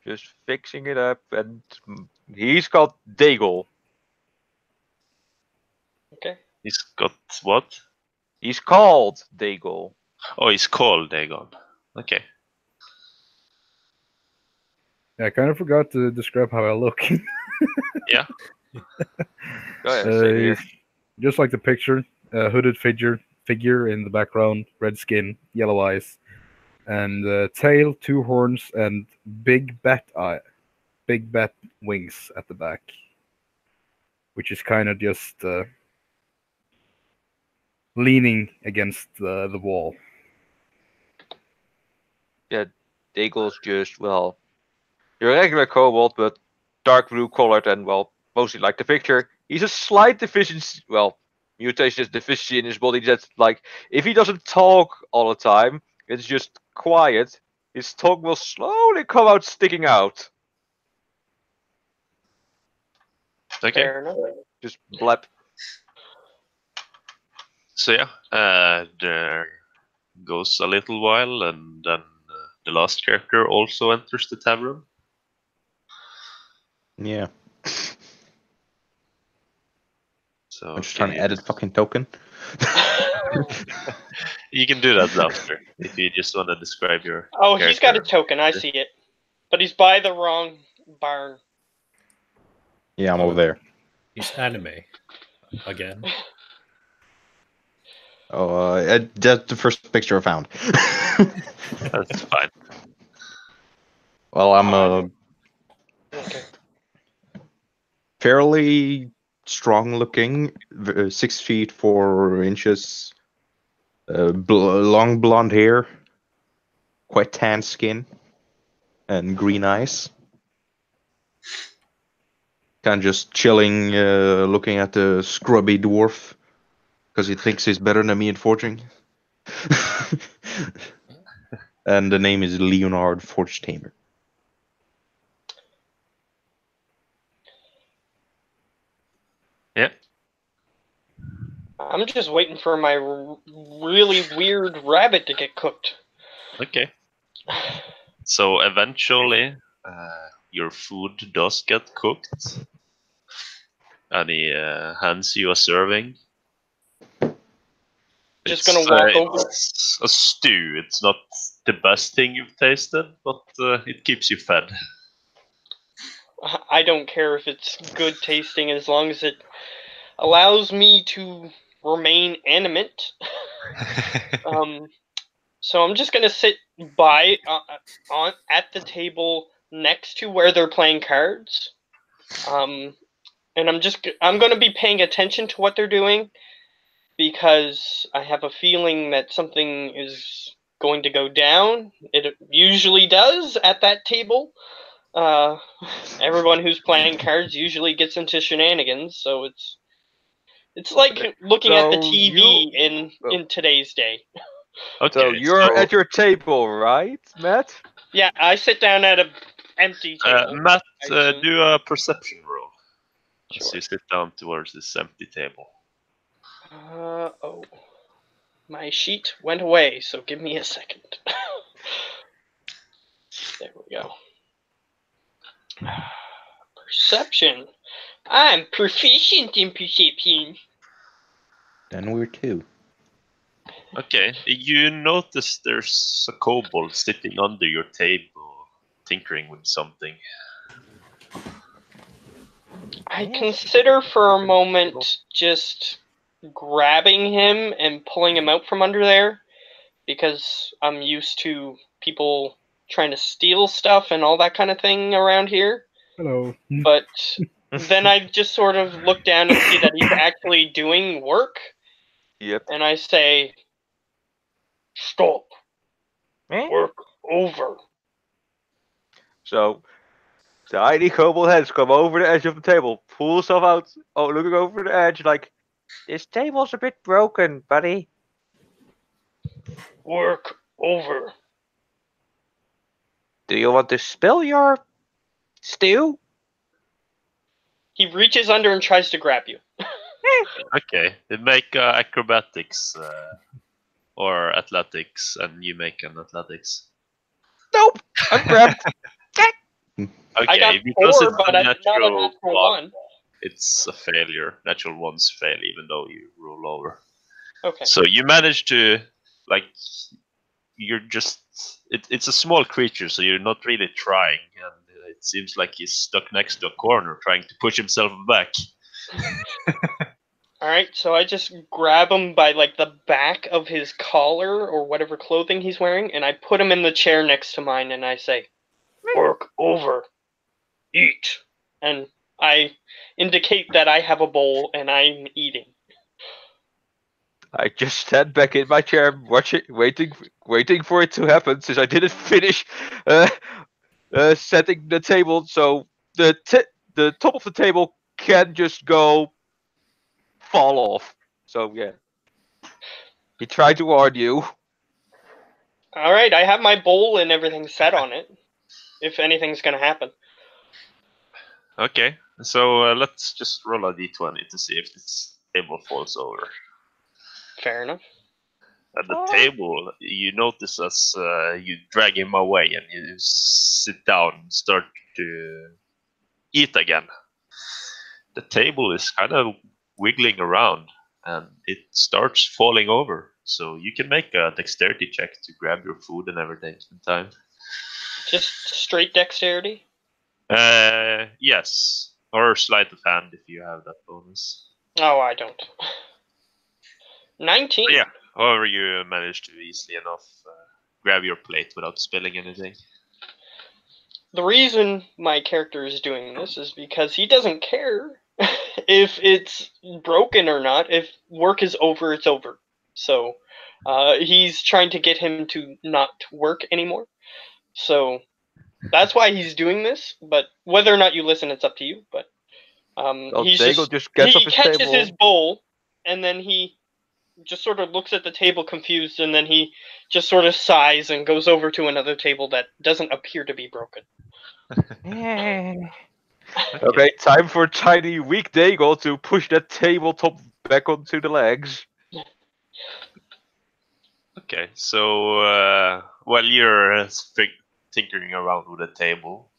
Just fixing it up, and he's called Daigle. Okay. He's got what? He's called Daigle. Oh, he's called Dagon. Okay. Yeah, I kind of forgot to describe how I look. Yeah. Go ahead, say here. Just like the picture, hooded figure in the background, red skin, yellow eyes, and tail, 2 horns, and big bat wings at the back, which is kind of just leaning against the wall. Yeah, Daigle's just, well, you're a regular kobold, but dark blue colored and, well, mostly like the picture. He's a slight deficiency. Well, mutation is deficiency in his body. That's like if he doesn't talk all the time, it's just quiet. His tongue will slowly come out, sticking out. Okay. Fair enough. Just blep. So yeah, there goes a little while, and then the last character also enters the tavern. Yeah. So I'm just trying to edit fucking token. you can do that after if you just want to describe your. Oh, he's got a character. token. I see it, but he's by the wrong barn. Yeah, I'm over there. He's anime again. Oh, that's the first picture I found. That's fine. Well, I'm Okay. fairly strong looking, 6 feet 4 inches, long blonde hair, quite tan skin, and green eyes. Kind of just chilling, looking at the scrubby dwarf because he thinks he's better than me at forging. And the name is Leonard Forge Tamer. Yeah. I'm just waiting for my really weird rabbit to get cooked. Okay. So eventually, your food does get cooked, and he hands you a serving. Just gonna walk over. It's a stew. It's not the best thing you've tasted, but it keeps you fed. I don't care if it's good tasting as long as it allows me to remain animate. So I'm just gonna sit by at the table next to where they're playing cards, and I'm gonna be paying attention to what they're doing because I have a feeling that something is going to go down. It usually does at that table. Everyone who's playing cards usually gets into shenanigans, so it's like looking at the So TV in today's day. Okay. So you're at your table, right, Matt? Yeah, I sit down at a empty table. Matt, I assume. do a perception roll as Sure. you sit down towards this empty table. Oh. My sheet went away, so give me a second. There we go. Perception. I'm proficient in perception. Then we're 2. Okay, you notice there's a kobold sitting under your table, tinkering with something. I consider for a moment just grabbing him and pulling him out from under there because I'm used to people trying to steal stuff and all that kind of thing around here. Hello. But then I just sort of look down and see that he's actually doing work, Yep. and I say, "Stop. Eh? Work over." So, the ID kobold heads come over the edge of the table, pull stuff out, looking over the edge like, this table's a bit broken, buddy. Work over. Do you want to spill your stew? He reaches under and tries to grab you. Okay, they make acrobatics or athletics, and you make an athletics. Nope, I'm grabbed. Okay, I got because 4, it's but a I'm not a natural natural one, one. it's a failure. Natural ones fail even though you roll over. Okay. So you manage to, like, you're just, it's a small creature, so you're not really trying, and it seems like he's stuck next to a corner trying to push himself back. Alright, so I just grab him by like the back of his collar or whatever clothing he's wearing, and I put him in the chair next to mine, and I say, "Work over. Eat." And I indicate that I have a bowl and I'm eating. I just stand back in my chair, waiting for it to happen, since I didn't finish setting the table. So the top of the table can just go fall off. So yeah, he tried to warn you. All right, I have my bowl and everything set on it. If anything's gonna happen. Okay, so let's just roll a d20 to see if this table falls over. Fair enough. At the table, you notice as you drag him away and you sit down and start to eat again. The table is kind of wiggling around and it starts falling over. So you can make a dexterity check to grab your food and everything in time. Just straight dexterity? Yes. Or sleight of hand if you have that bonus. Oh, I don't. 19. But yeah, however you manage to easily enough grab your plate without spilling anything. The reason my character is doing this is because he doesn't care if it's broken or not. If work is over, it's over. So he's trying to get him to not work anymore. So that's why he's doing this. But whether or not you listen, it's up to you. But he's just gets he off his catches table. his bowl, and then he just sort of looks at the table confused, and then he just sort of sighs and goes over to another table that doesn't appear to be broken. Okay, time for tiny weak Dago to push that tabletop back onto the legs. Okay, so while you're tinkering around with the table,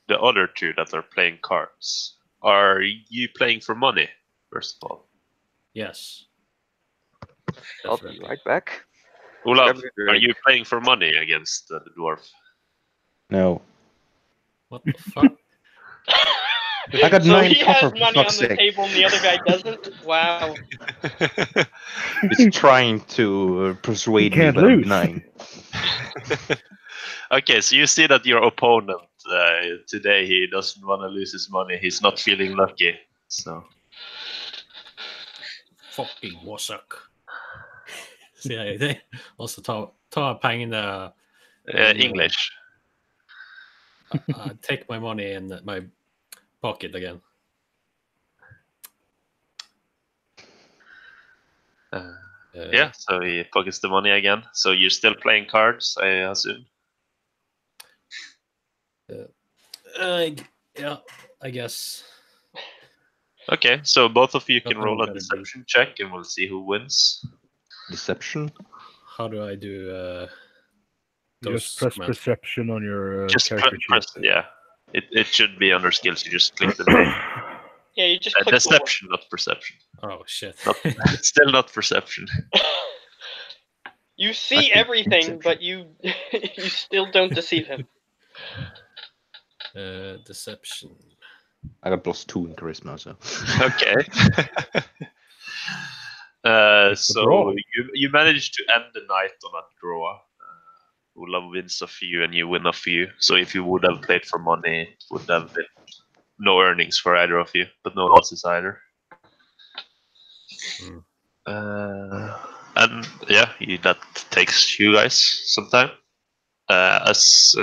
the other two that are playing cards, are you playing for money, first of all? Yes. I'll be right back. Olaf, are you playing for money against the dwarf? No. What the fuck? I got So 9 he has copper, for money on fuck's the sake. table and the other guy doesn't? Wow. He's trying to persuade me, can't but I'm lose. denying. Okay, so you see that your opponent today, he doesn't want to lose his money. He's not feeling lucky. So Fucking wassuck. Sier jeg. Og så ta pengene English. take my money in my pocket again. Yeah, so he pockets the money again. So you're still playing cards, I assume? Yeah, I guess. Okay, so both of you Got can roll a better deception check and we'll see who wins. Deception? How do I do Just press commands? perception on your Just character press, sheet. yeah. It should be under skills, you just click the name. Yeah, you just click Deception, not perception. Oh shit. Still not perception. You see everything, but you you still don't deceive him. Deception. I got +2 in charisma, so. Okay. So draw. you managed to end the night on a draw. Olav wins a few and you win a few. So if you would have played for money, it would have been no earnings for either of you, but no losses either. And yeah, that takes you guys some time. As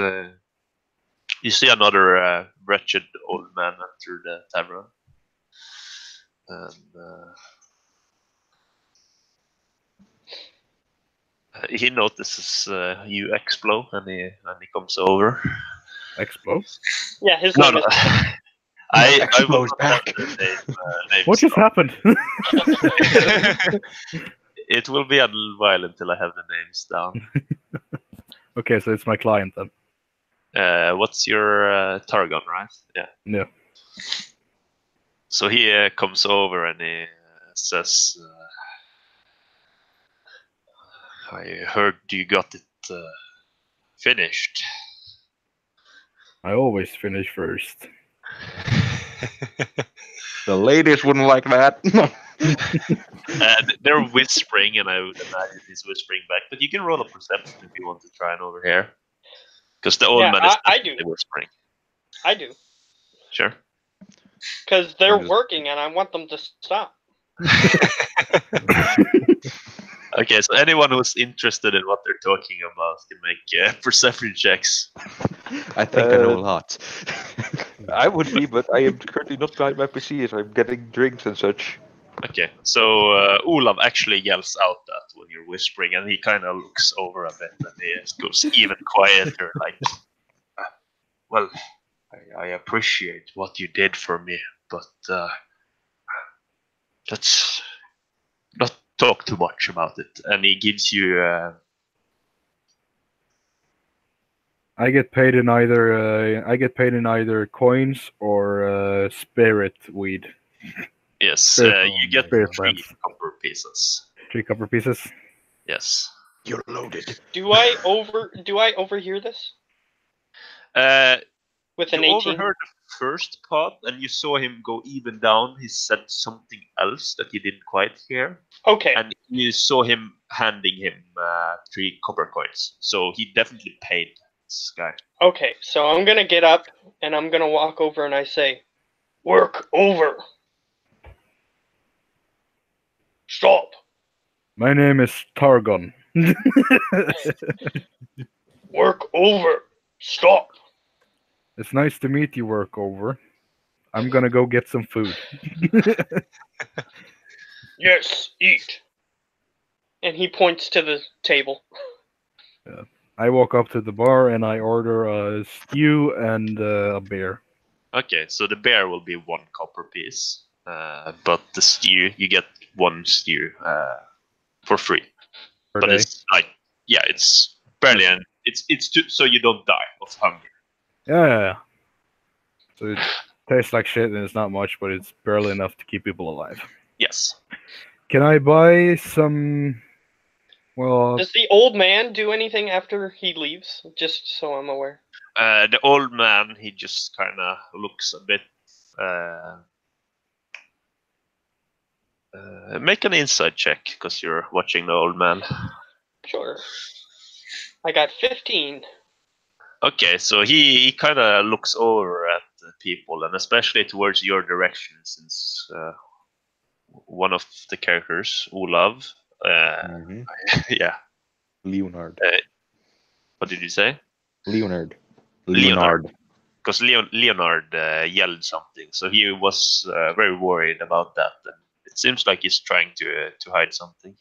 you see another wretched old man enter the tavern. And he notices you Explo, and he comes over. Expo? Yeah, his No, name no. is. I will Explo's not back. have the name What just happened? It will be a little while until I have the names down. Okay, so it's my client then. What's your Targon, right? Yeah. No. So he comes over and he says, I heard you got it finished. I always finish first. The ladies wouldn't like that. They're whispering, and I would imagine he's whispering back. But you can roll a perception if you want to try and overhear. Because the old Yeah, man is I do. definitely whispering. I do. Sure. Because they're Just- working and I want them to stop. Okay, so anyone who's interested in what they're talking about can make perception checks. I think I know a lot. I would be, but I am currently not behind my PC as I'm getting drinks and such. Okay, so Olav actually yells out that when you're whispering, and he kind of looks over a bit, and he goes even quieter, like, "Well, I appreciate what you did for me, but let's not talk too much about it." And he gives you I get paid in either coins or spirit weed. yes, Spirit you get spirit 3 plants. copper pieces. 3 copper pieces. Yes. You're loaded. Do I overhear this with an You 18? overheard the first part, and you saw him go even down. He said something else that you didn't quite hear, Okay. and you saw him handing him 3 copper coins. So he definitely paid this guy. Okay, so I'm gonna get up and I'm gonna walk over and I say, "Work over. Stop. My name is Targon. Work over. Stop." It's nice to meet you, Workover. I'm gonna go get some food. Yes, eat. And he points to the table. I walk up to the bar and I order a stew and a beer. Okay, so the bear will be 1 copper piece, but the stew, you get 1 stew for free. Per But day. it's like, yeah, it's barely, and it's so you don't die of hunger. Yeah. So it tastes like shit and it's not much, but it's barely enough to keep people alive. Yes. Can I buy some? Well, Does the old man do anything after he leaves? Just so I'm aware. The old man, he just kind of looks a bit. Make an insight check because you're watching the old man. Sure. I got 15. Okay, so he kind of looks over at the people, and especially towards your direction, since one of the characters, Olav, Mhm. yeah. Leonard. What did you say? Leonard. Because Leonard yelled something, so he was very worried about that. And it seems like he's trying to hide something.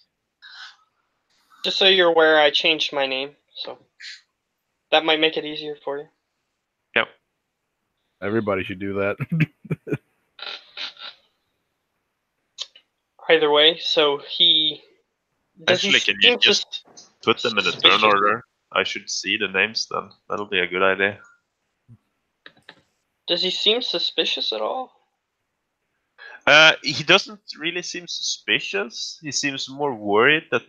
Just so you're aware, I changed my name, so that might make it easier for you. Yep. everybody should do that. Either way, so he. Actually, can you just put them in a turn suspicious? order? I should see the names then. That'll be a good idea. Does he seem suspicious at all? He doesn't really seem suspicious. He seems more worried that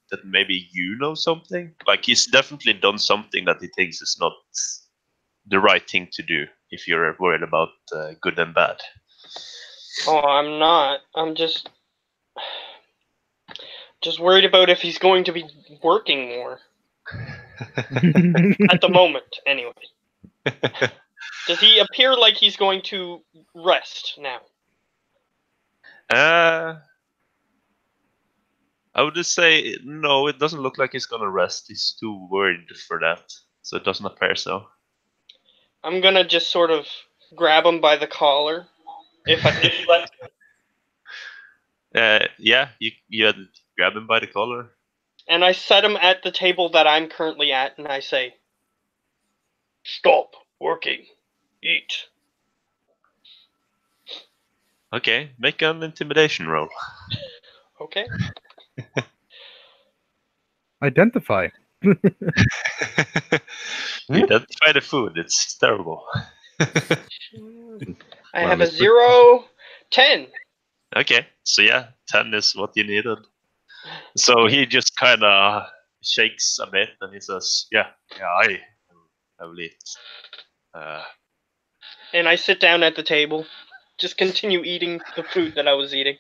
that maybe you know something. Like he's definitely done something that he thinks is not the right thing to do. If you're worried about good and bad. Oh, I'm not. I'm just worried about if he's going to be working more. At the moment, anyway. Does he appear like he's going to rest now? I would just say no. It doesn't look like he's gonna rest. He's too worried for that, so it doesn't appear so. I'm gonna just sort of grab him by the collar. If you let me. Yeah, you had to grab him by the collar. And I set him at the table that I'm currently at, and I say, "Stop working. Eat." Okay, make an intimidation roll. Okay. Identify. Identify the food. It's terrible. I have a 0, 10. Okay, so yeah, 10 is what you needed. So he just kind of shakes a bit and he says, "Yeah, I will eat." And I sit down at the table, just continue eating the food that I was eating.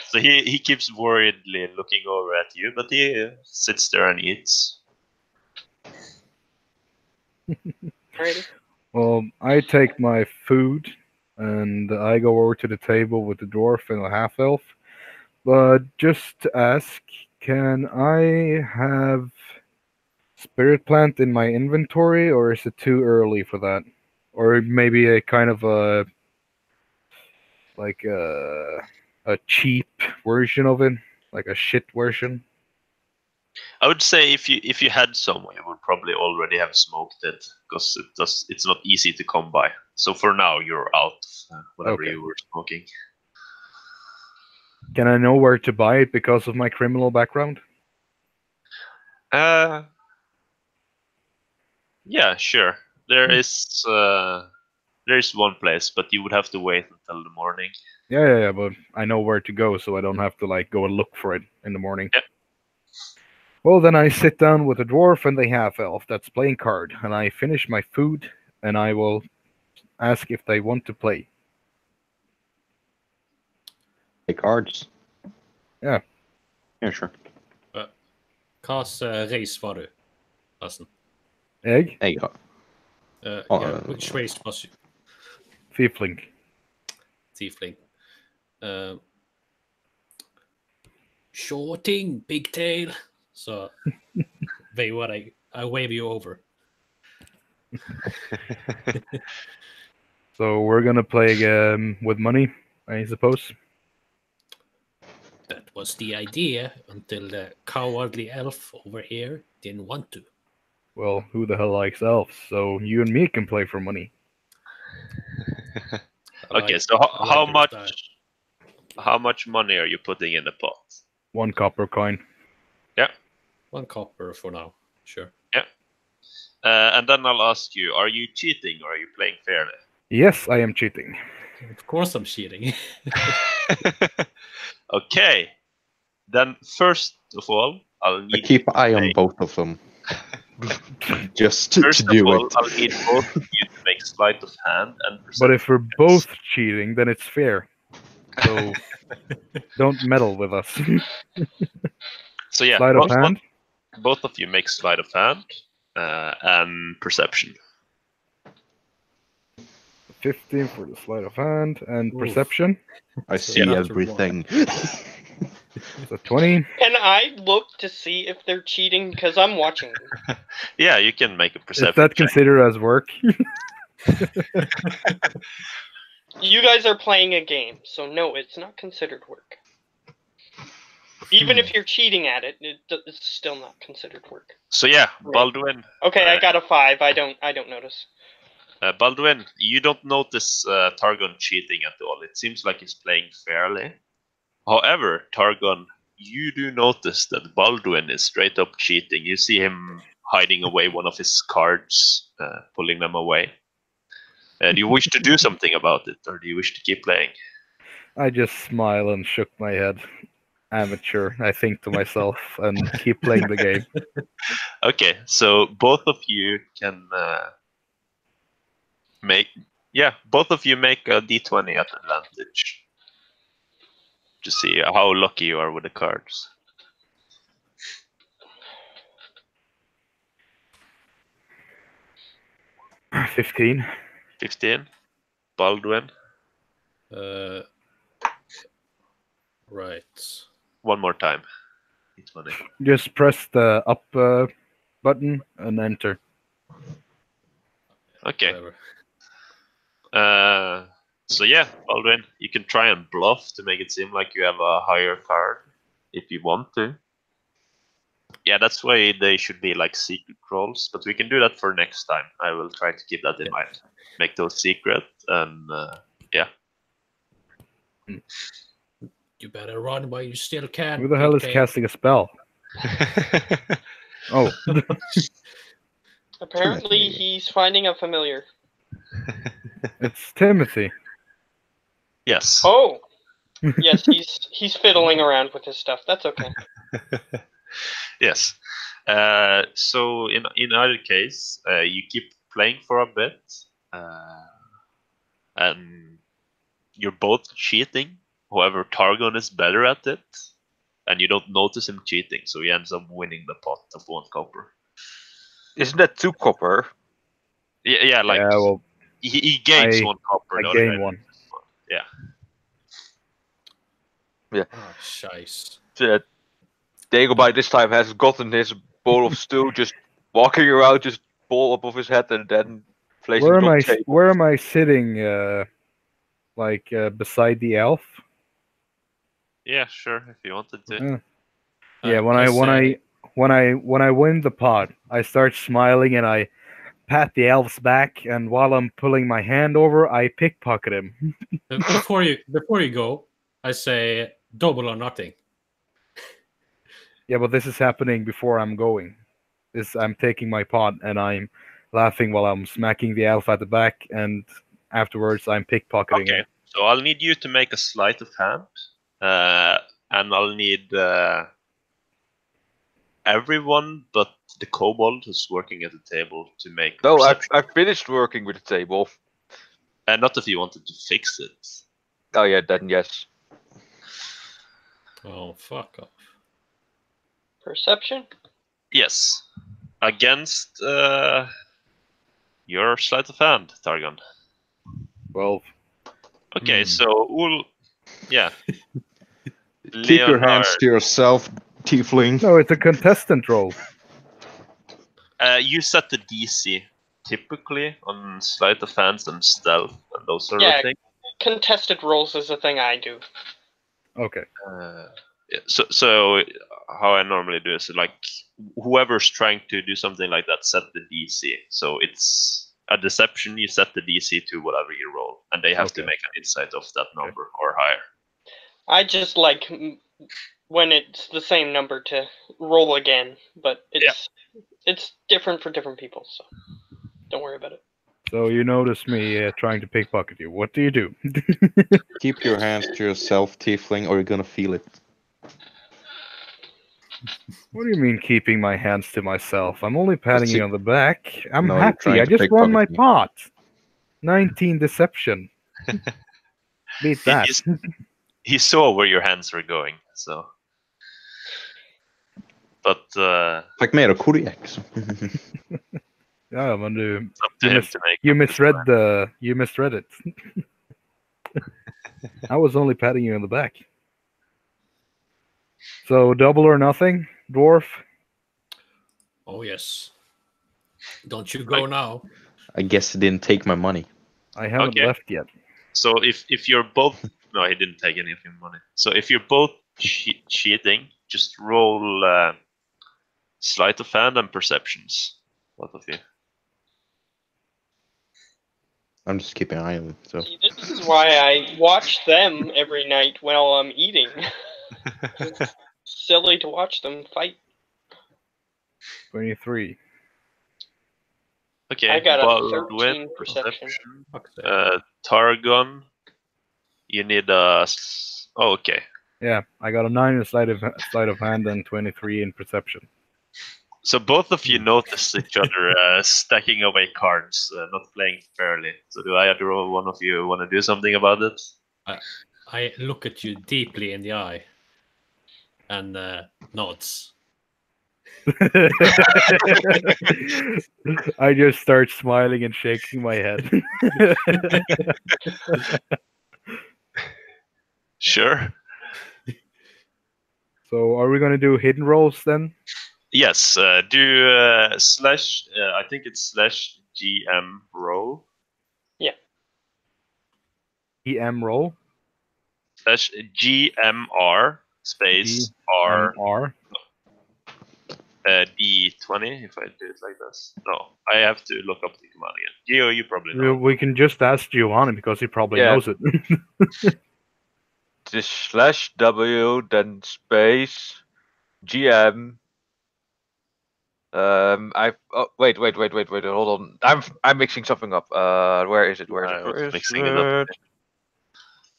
So he keeps worriedly looking over at you, but he sits there and eats. Alrighty. Well, I take my food and I go over to the table with the dwarf and the half elf. But just to ask, can I have spirit plant in my inventory, or is it too early for that? or maybe a kind of a cheap version of it, like a shit version. I would say if you had some, you would probably already have smoked it because it's not easy to come by. So for now, you're out whatever Okay. you were smoking. Can I know where to buy it because of my criminal background? Yeah, sure. There is one place, but you would have to wait until the morning. Yeah, but I know where to go, so I don't have to like go and look for it in the morning. Yep. Well, then I sit down with a dwarf and the half elf that's playing card, and I finish my food, and I will ask if they want to play. Play cards. Yeah. Yeah, sure. Hvilken race var du, Lassen? Egg? Egg. Which race was you? Tiefling. Tiefling. Shorting, big tail. So, they what I wave you over. So we're gonna play with money, I suppose. That was the idea until the cowardly elf over here didn't want to. Well, who the hell likes elves? So you and me can play for money. Okay, so how much money are you putting in the pot? 1 copper coin. Yeah. 1 copper for now. Sure. Yeah. And then I'll ask you, are you cheating or are you playing fairly? Yes, I am cheating. Of course I'm cheating. Okay. Then first of all, I'll need I keep an eye on both of them. Just to First do of all, it. I'll need both of you to make sleight of hand and perception. But if we're both cheating, then it's fair. So don't meddle with us. So yeah, Sleight of hand. both of you make sleight of hand and perception. 15 for the sleight of hand and Oof. Perception. I see Yeah. everything. So 20. Can I look to see if they're cheating? Because I'm watching them. Yeah, you can make a perception. Is that check. considered as work? You guys are playing a game, so no, it's not considered work. Even if you're cheating at it, it's still not considered work. So yeah, Baldwin. Okay, I got a 5. I don't notice. Baldwin, you don't notice Targon cheating at all. It seems like he's playing fairly. However, Targon, you do notice that Baldwin is straight up cheating. You see him hiding away one of his cards, pulling them away. Do you wish to do something about it, or do you wish to keep playing? I just smile and shook my head. Amateur, I think to myself, and keep playing the game. Okay, so both of you can both of you make a d20 at advantage to see how lucky you are with the cards. Uh, 15. 15. Baldwin. Right. One more time. D20. Just press the up button and enter. Okay. Whatever. So yeah, Baldwin, you can try and bluff to make it seem like you have a higher card if you want to. Yeah, that's why they should be like secret rolls, but we can do that for next time. I will try to keep that in mind. Make those secret, and yeah. You better run while you still can. Who the hell is PK. casting a spell? Oh, Apparently, he's finding a familiar. it's Timothy. Yes. Oh, yes, he's fiddling around with his stuff. That's okay. Yes. So in either case, you keep playing for a bit, and you're both cheating. However, Targon is better at it, and you don't notice him cheating, so he ends up winning the pot of 1 copper. Isn't that 2 copper? Yeah, like Yeah, well, he gains I- 1 copper. I the other gain guy- 1. Yeah. Ah, scheiße. Dago by this time has gotten his bowl of stew, just walking around, just bowl above his head, and then placing it on table. Where am I sitting? Beside the elf? Yeah, sure. If you wanted to. Yeah. When I win the pot, I start smiling and I pat the elf's back, and while I'm pulling my hand over, I pickpocket him. Before you go, I say double or nothing. Yeah, but this is happening before I'm going. I'm taking my pot and I'm laughing while I'm smacking the elf at the back, and afterwards I'm pickpocketing Okay, him. so I'll need you to make a sleight of hand, and I'll need everyone but the kobold who's working at the table to make. No, perception. I've finished working with the table. Not if you wanted to fix it. Oh yeah, then yes. Oh, fuck off. Perception? Yes, against your sleight of hand, Targon. 12. Okay, so yeah. Keep your hands Leonhard, to yourself, tiefling. No, it's a contestant roll. you set the DC typically on sleight of hands and stealth and those sort Yeah. of things. Contested rolls is a thing I do. Okay. Yeah, so how I normally do is like whoever's trying to do something like that set the DC. So it's a deception. You set the DC to whatever you roll, and they have to Okay. make an insight of that number or higher. I just like when it's the same number to roll again, but it's different for different people, so don't worry about it. So you notice me trying to pickpocket you. What do you do? Keep your hands to yourself, tiefling, or you're gonna feel it. What do you mean keeping my hands to myself? I'm only patting That's you it. on the back. I'm No, you're happy. trying I to just won my pickpocket me. pot. 19 deception. Beat that. He saw where your hands were going, so. But Tack med då, korrekt. Ja, men du, it's up to him to make. you misread it. I was only patting you on the back. So double or nothing, dwarf. Oh yes. Don't you go now? I guess he didn't take my money. I haven't Okay. left yet. So if you're both, no, he didn't take any of your money. So if you're both cheating, just roll sleight of hand and perceptions, both of you. I'm just keeping an eye on him. So See, this is why I watch them every night while I'm eating. It's silly to watch them fight. 23. Okay, I got a Baldwin, 13 perception. Fuck that. Targon, you need a. Oh, okay. Yeah, I got a 9 in sleight of hand and 23 in perception. So both of you notice each other stacking away cards, not playing fairly. So do either one of you want to do something about it? I look at you deeply in the eye and nods. I just start smiling and shaking my head. Sure. So are we going to do hidden rolls then? Yes, do slash, I think it's /GM roll. EM roll? /GMR space R R. D20, if I do it like this. No, I have to look up the command again. Geo, you probably know. We can just ask Giovanni because he probably Yeah. knows it. Just /W, then space, GM. Wait, hold on. I'm mixing something up. Where is it? I was Where is mixing it up. it?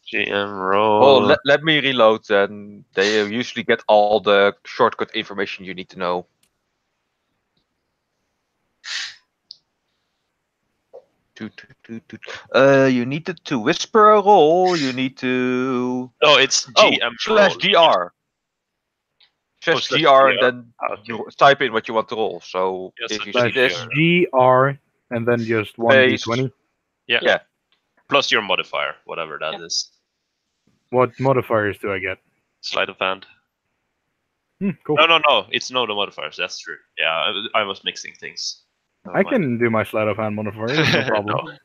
GM roll. Oh, let me reload then. They usually get all the shortcut information you need to know. You need to whisper a roll. You need to. No, it's GM /GR. roll. /GR and then Okay. you type in what you want to roll. So Yes, if you it's see this, GR and then just 1d20. Yeah. Plus your modifier, whatever that is. What modifiers do I get? Sleight of hand. Cool. No. It's no the modifiers. That's true. Yeah, I was mixing things. Never I mind. can do my sleight of hand modifier. No problem. No.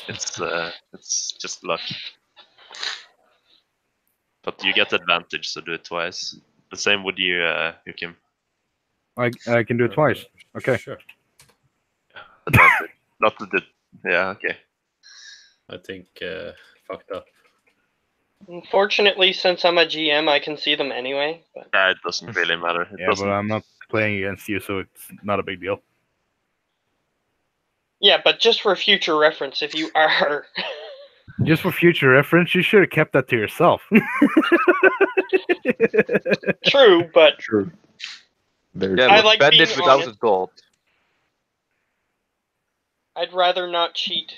It's just luck. But you get advantage, so do it twice. The same with you, Kim. I can do it twice. Okay. Sure. Advantage. Not the. Yeah. Okay. I think fucked up. Unfortunately, since I'm a GM, I can see them anyway. But Yeah, it doesn't really matter. It Yeah, doesn't. but I'm not playing against you, so it's not a big deal. yeah, but just for future reference, if you are, Just for future reference, you should have kept that to yourself. true, but Sure. There's Yeah, I but like bandit being without honest. a gold. I'd rather not cheat.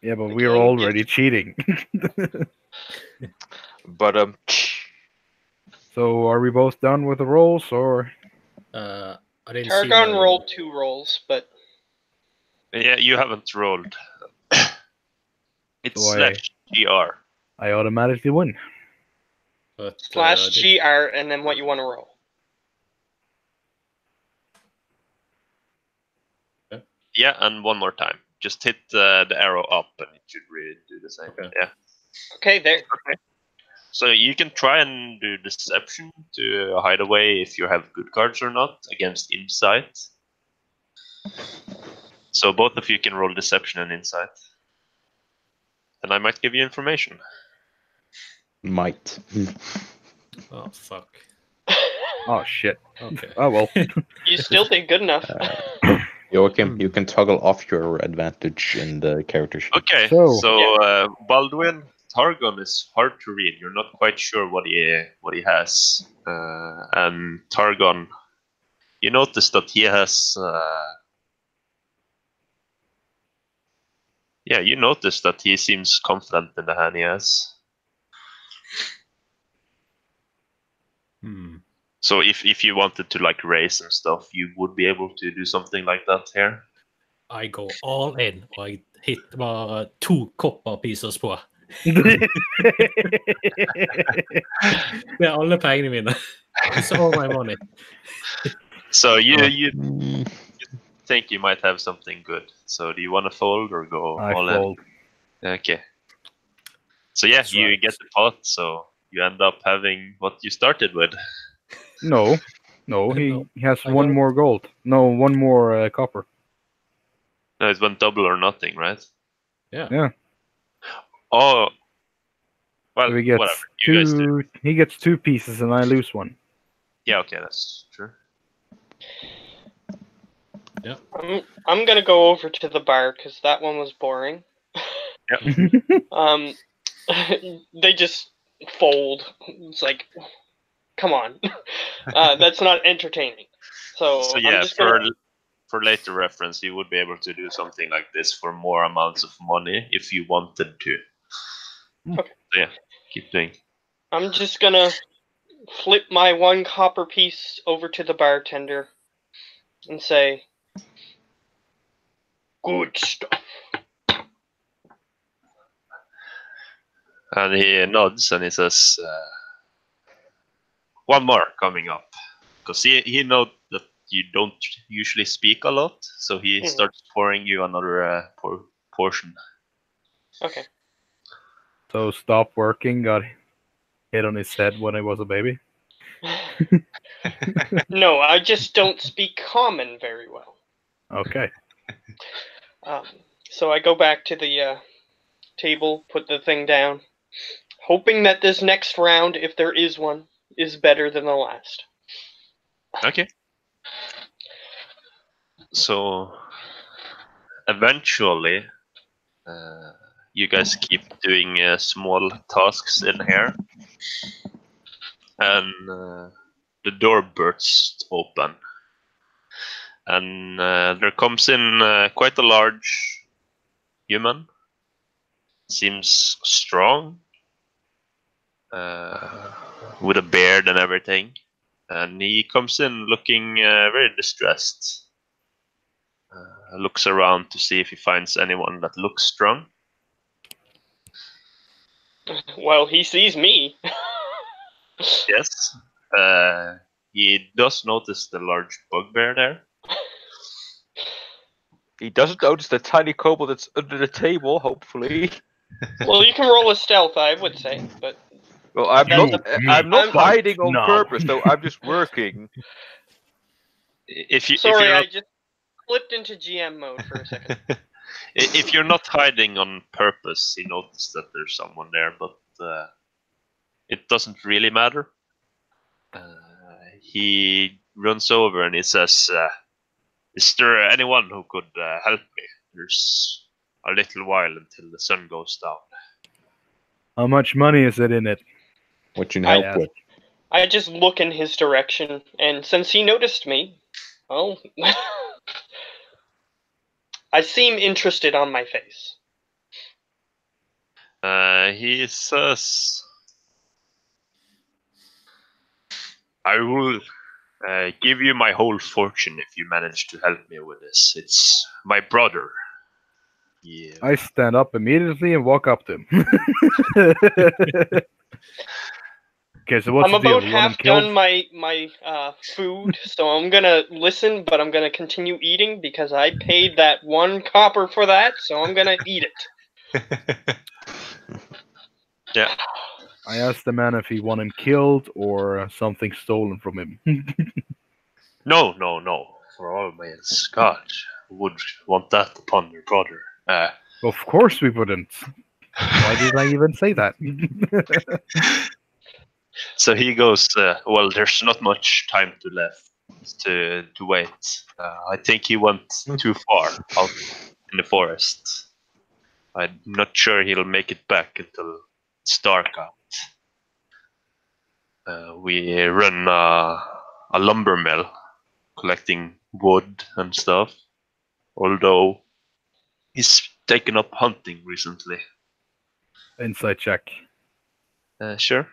Yeah, but The we are game already cheating. But So are we both done with the rolls, or I didn't see Targon my- rolled 2 rolls, but Yeah, you haven't rolled. It's So I- /GR. I automatically win? but, slash I did- GR and then what you want to roll. Yeah, and one more time. Just hit the arrow up, and it should really do the same. Okay. Yeah. Okay, there. So you can try and do deception to hide away if you have good cards or not against insight. So both of you can roll deception and insight. And I might give you information. might. Oh fuck. Oh shit! Okay. Oh well. You still did good enough. Joachim, you can toggle off your advantage in the character sheet. Okay, So- so Baldwin, Targon is hard to read. You're not quite sure what he has. And Targon, you notice that he has. Yeah, you notice that he seems confident in the hand he has. Hmm. So if you wanted to like race and stuff, you would be able to do something like that here. I go all in, og jeg hit bare 2 copper pieces på. Det er alle pengene mine. It's all my money. So you Mm, think you might have something good. So do you want to fold or go I all fold. in? Okay. So yeah, That's you right. get the pot. So you end up having what you started with. No, he No, has I one got- more gold. No, one more copper. No, it went double or nothing, right? Yeah. Yeah. Oh. Well, So he gets whatever. You guys do. He gets 2 pieces, and I lose 1. Yeah, okay, that's true. I'm gonna go over to the bar because that one was boring. They just fold. It's like, come on, that's not entertaining. So, So I'm yeah, just gonna. for later reference, you would be able to do something like this for more amounts of money if you wanted to. Okay. So yeah, keep doing. I'm just gonna flip my 1 copper piece over to the bartender and say, "Good stuff." And he nods and he says, "One more coming up," because he knows that you don't usually speak a lot, so he Mhm. starts pouring you another portion. Okay. So stop working. Got hit on his head when I was a baby. No, I just don't speak common very well. Okay. So I go back to the table, put the thing down, hoping that this next round, if there is one, is better than the last. Okay. So eventually, you guys keep doing small tasks in here, and the door bursts open, and there comes in quite a large human. Seems strong, with a beard and everything, and he comes in looking very distressed. Looks around to see if he finds anyone that looks strong. Well, he sees me. Yes. He does notice the large bugbear there. He doesn't notice the tiny kobold that's under the table, hopefully. Well, you can roll a stealth, I would say, but Well, I'm That's not. a- I'm not I'm- hiding on No. purpose, though. I'm just working. If you sorry, if you're I not, just flipped into GM mode for a second. if you're not hiding on purpose, he noticed that there's someone there, but it doesn't really matter. He runs over and he says, "Is there anyone who could help me? There's a little while until the sun goes down." How much money is it in it? What you I help asked. with? I just look in his direction, and since he noticed me, well, I seem interested on my face. He says, "I will give you my whole fortune if you manage to help me with this. It's my brother." Yeah. I stand up immediately and walk up to him. Okay, so what's I'm the deal? about You want him half killed? done my food, so I'm gonna listen, but I'm gonna continue eating because I paid that 1 copper for that, so I'm gonna eat it. Yeah. I asked the man if he want him killed or something stolen from him. No. For all man's God, who would want that upon your brother? Of course we wouldn't. Why did I even say that? So he goes, "Well, there's not much time left to wait. I think he went too far out in the forest. I'm not sure he'll make it back until it's dark out. We run a lumber mill, collecting wood and stuff. Although he's taken up hunting recently." Inside check. Sure.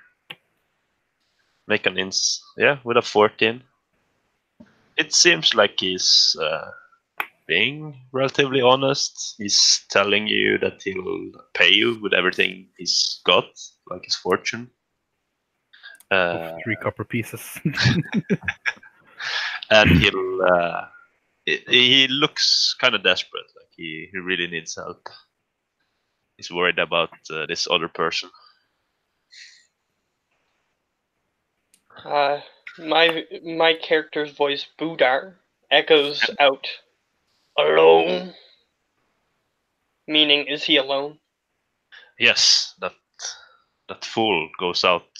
Make an with a 14. It seems like he's being relatively honest. He's telling you that he'll pay you with everything he's got, like his fortune. Of 3 copper pieces. And he looks kind of desperate, like he really needs help. He's worried about this other person. My character's voice, Budar, echoes out, "Alone?" Meaning, is he alone? Yes, that fool goes out.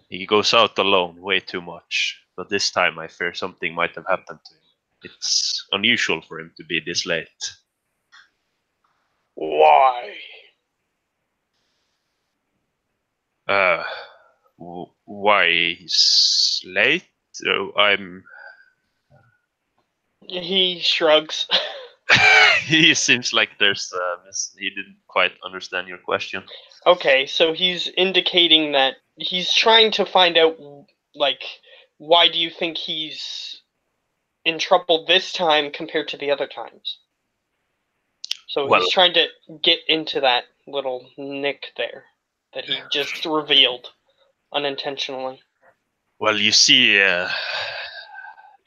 He goes out alone way too much. But this time I fear something might have happened to him. It's unusual for him to be this late. Why? Why he's late? He shrugs. He seems like he didn't quite understand your question. Okay, so he's indicating that he's trying to find out, like, why do you think he's in trouble this time compared to the other times? So Well- he's trying to get into that little nick there that he just revealed unintentionally. Well, you see, the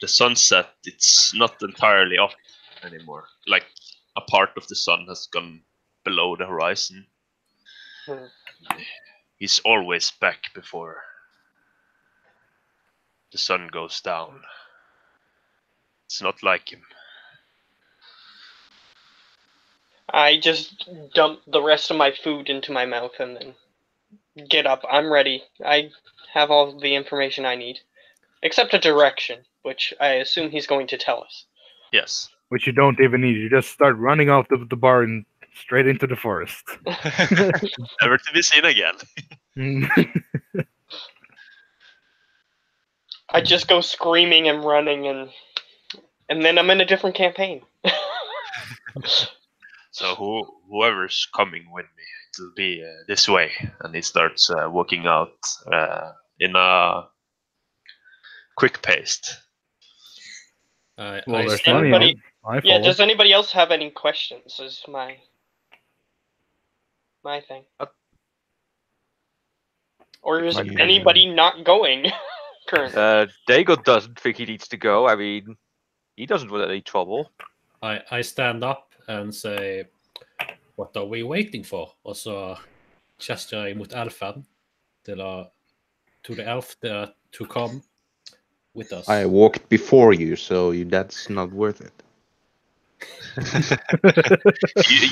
sunset, it's not entirely up anymore. Like, a part of the sun has gone below the horizon. Hmm. He's always back before the sun goes down. It's not like him. I just dump the rest of my food into my mouth and then get up. I'm ready. I have all the information I need. Except a direction, which I assume he's going to tell us. Yes. Which you don't even need. You just start running off the bar and straight into the forest. Never to be seen again. I just go screaming and running, and then I'm in a different campaign. So whoever's coming with me, it'll be this way. And he starts walking out in a quick pace. Well, I there's stand- money in Anybody- it. I Yeah, follow. does anybody else have any questions? Is my thing. Or is Like- anybody not going currently? Dago doesn't think he needs to go. I mean, He doesn't want any trouble. I stand up and say, what are we waiting for? Og så gesture jeg mot elfen to the elf to come with us. I walked before you, so that's not worth it.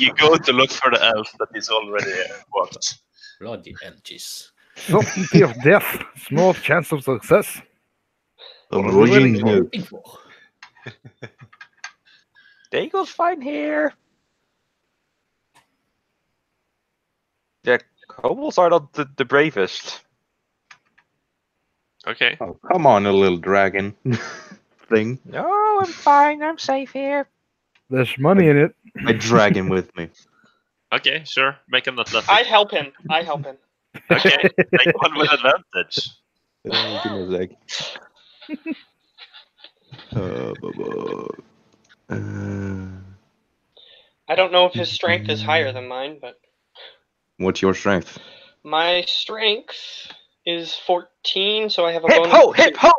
You go to look for the elf that is already walked. Bloody elgies. Certainty of death, small chance of success. Waiting for. Dago's fine here. The kobolds are not the bravest. Okay. Oh, come on, a little dragon thing. No, I'm fine. I'm safe here. There's money in it. A dragon with me. Okay, sure. Make an athletic. I help him. Okay, take one with advantage. Give me a sec. I don't know if his strength is higher than mine, but What's your strength? my strength is 14, so I have a Hip bonus. ho, hip ho!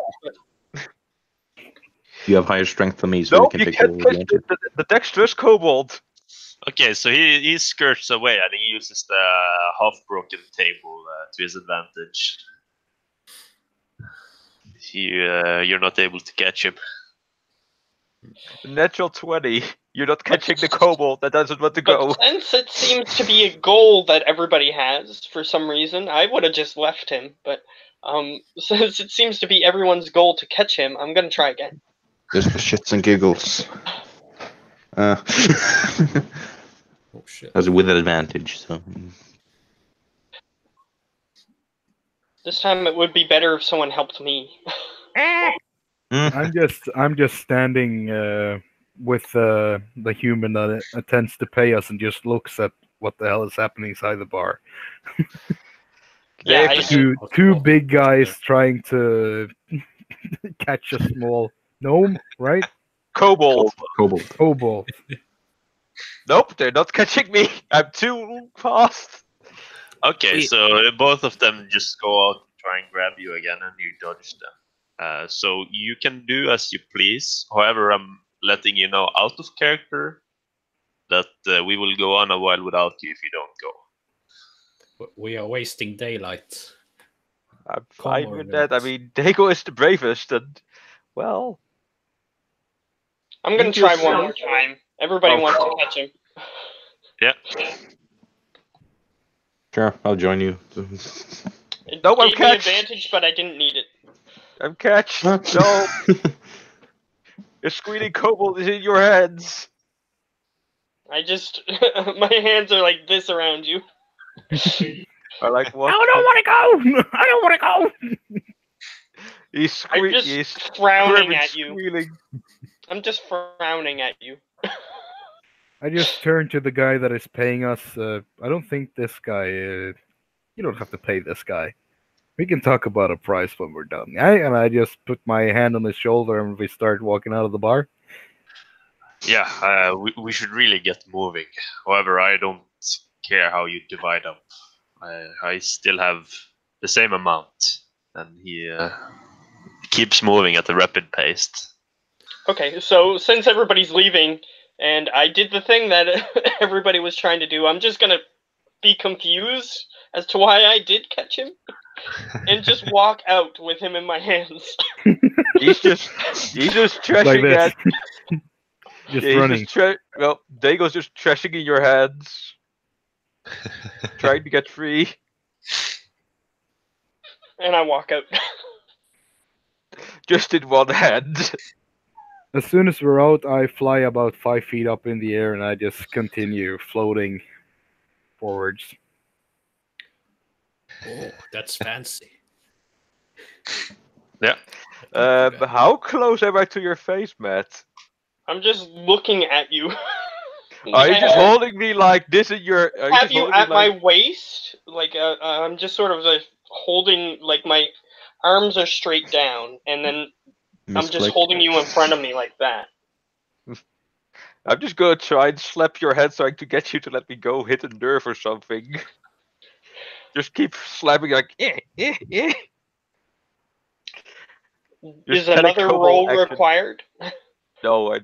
You have higher strength than me, so No, we can you take can't the catch advantage. the dexterous kobold. Okay, so he skirts away and he uses the half-broken table to his advantage. You're not able to catch him. Natural 20. You're not catching the kobold that doesn't want to go. But since it seems to be a goal that everybody has for some reason, I would have just left him. But since it seems to be everyone's goal to catch him, I'm gonna try again. Just for shits and giggles. Oh shit. That's with an advantage, so. This time it would be better if someone helped me. I'm just standing with the human that attempts to pay us and just looks at what the hell is happening inside the bar. Yeah, They I have do. Two big guys trying to catch a small gnome, right? Kobold. Kobold. Kobold. Nope, they're not catching me. I'm too fast. Okay, so both of them just go out and try and grab you again, and you dodge them. So you can do as you please. However, I'm letting you know out of character that we will go on a while without you if you don't go. We are wasting daylight. I'm Come fine on, with that. I Rex. mean, Dago is the bravest, and well, I'm gonna You try just- one more time. Everybody Oh. wants to catch him. Yeah. Sure, I'll join you. It No, I'm gave me catched. advantage, but I didn't need it. I'm catched. No, your squealing kobold is in your hands. I just my hands are like this around you. I like what? I don't want to go. I don't want to go. He's I'm just he's frowning screaming, at you. squealing. I'm just frowning at you. I just turn to the guy that is paying us. I don't think this guy. You don't have to pay this guy. We can talk about a price when we're done. And I just put my hand on his shoulder and we start walking out of the bar. Yeah, we should really get moving. However, I don't care how you divide up. I still have the same amount, and he keeps moving at a rapid pace. Okay, so since everybody's leaving, and I did the thing that everybody was trying to do, I'm just gonna be confused as to why I did catch him, and just walk out with him in my hands. He's just trashing Like this. at. Just He's running. well, Dago's just trashing in your hands, trying to get free. And I walk out. Just in one hand. As soon as we're out, I fly about 5 feet up in the air and I just continue floating forwards. Oh, that's fancy. Yeah. How close am I to your face, Matt? I'm just looking at you. Are you just holding me like this in your? Are Have just you holding me at my waist? Like I'm just sort of like holding, like my arms are straight down, and then I'm just Misclick. holding you in front of me like that. I'm just gonna try and slap your head trying to get you to let me go, hit a nerve or something. Just keep slapping like Is Just another telekobold roll action. required? No, I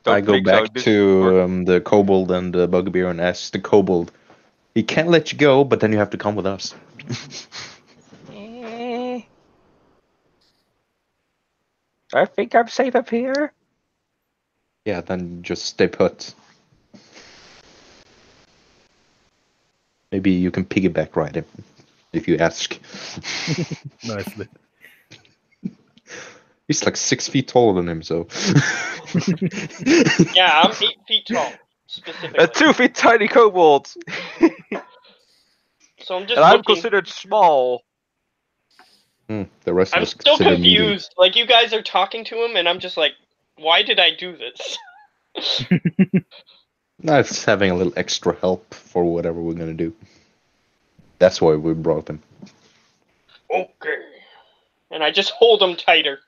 don't I go think so. back This to work- the kobold and the bugbear and ask the kobold. He can't let you go, but then you have to come with us. I think I'm safe up here. Yeah, then just stay put. Maybe you can piggyback ride him if you ask. Nicely. He's like 6 feet taller than him, so. Yeah, I'm 8 feet tall, specifically. A 2 feet tiny kobold. So I'm just And I'm looking. considered small. The rest of I'm us still consider meaty. confused. Like, you guys are talking to him, and I'm just like, why did I do this? That's having a little extra help for whatever we're gonna do. That's why we brought him. Okay. And I just hold him tighter.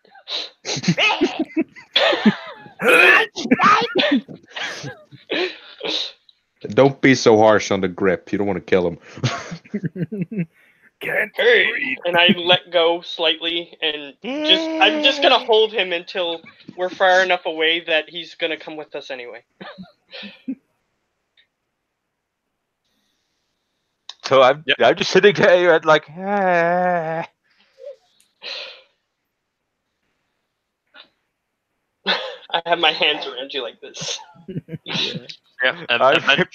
Don't be so harsh on the grip. You don't want to kill him. Can't Hey! breathe. And I let go slightly, and I'm just gonna hold him until we're far enough away that he's gonna come with us anyway. So I'm Yep. I'm just sitting there and like, ah. I have my hands around you like this. Yeah, I-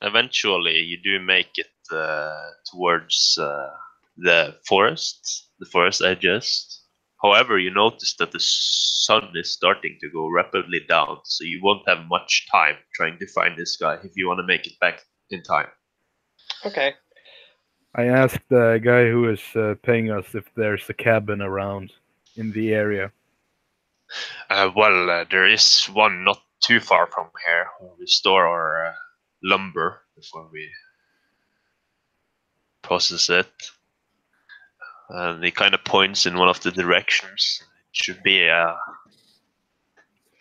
eventually you do make it towards the forest edges. However, you notice that the sun is starting to go rapidly down, so you won't have much time trying to find this guy if you want to make it back in time. Okay. I asked the guy who is paying us if there's a cabin around in the area. There is one not too far from here where we store our lumber before we process it. And he kind of points in one of the directions. It should be a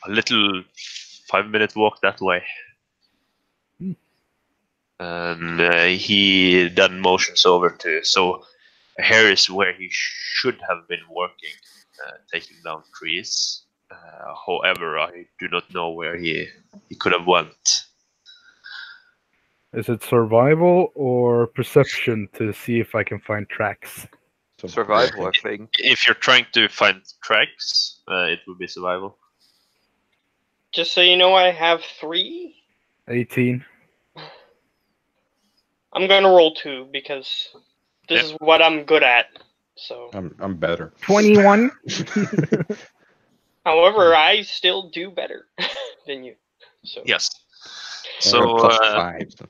little 5-minute walk that way. And he then motions over to. So here is where he should have been working, taking down trees. However, I do not know where he could have went. Is it survival or perception to see if I can find tracks? Survival, I think. If you're trying to find tracks, it would be survival. Just so you know, I have 3. 18. I'm gonna roll 2 because this is what I'm good at. So, I'm better. 21. however, I still do better than you. So Yes. So So, +5.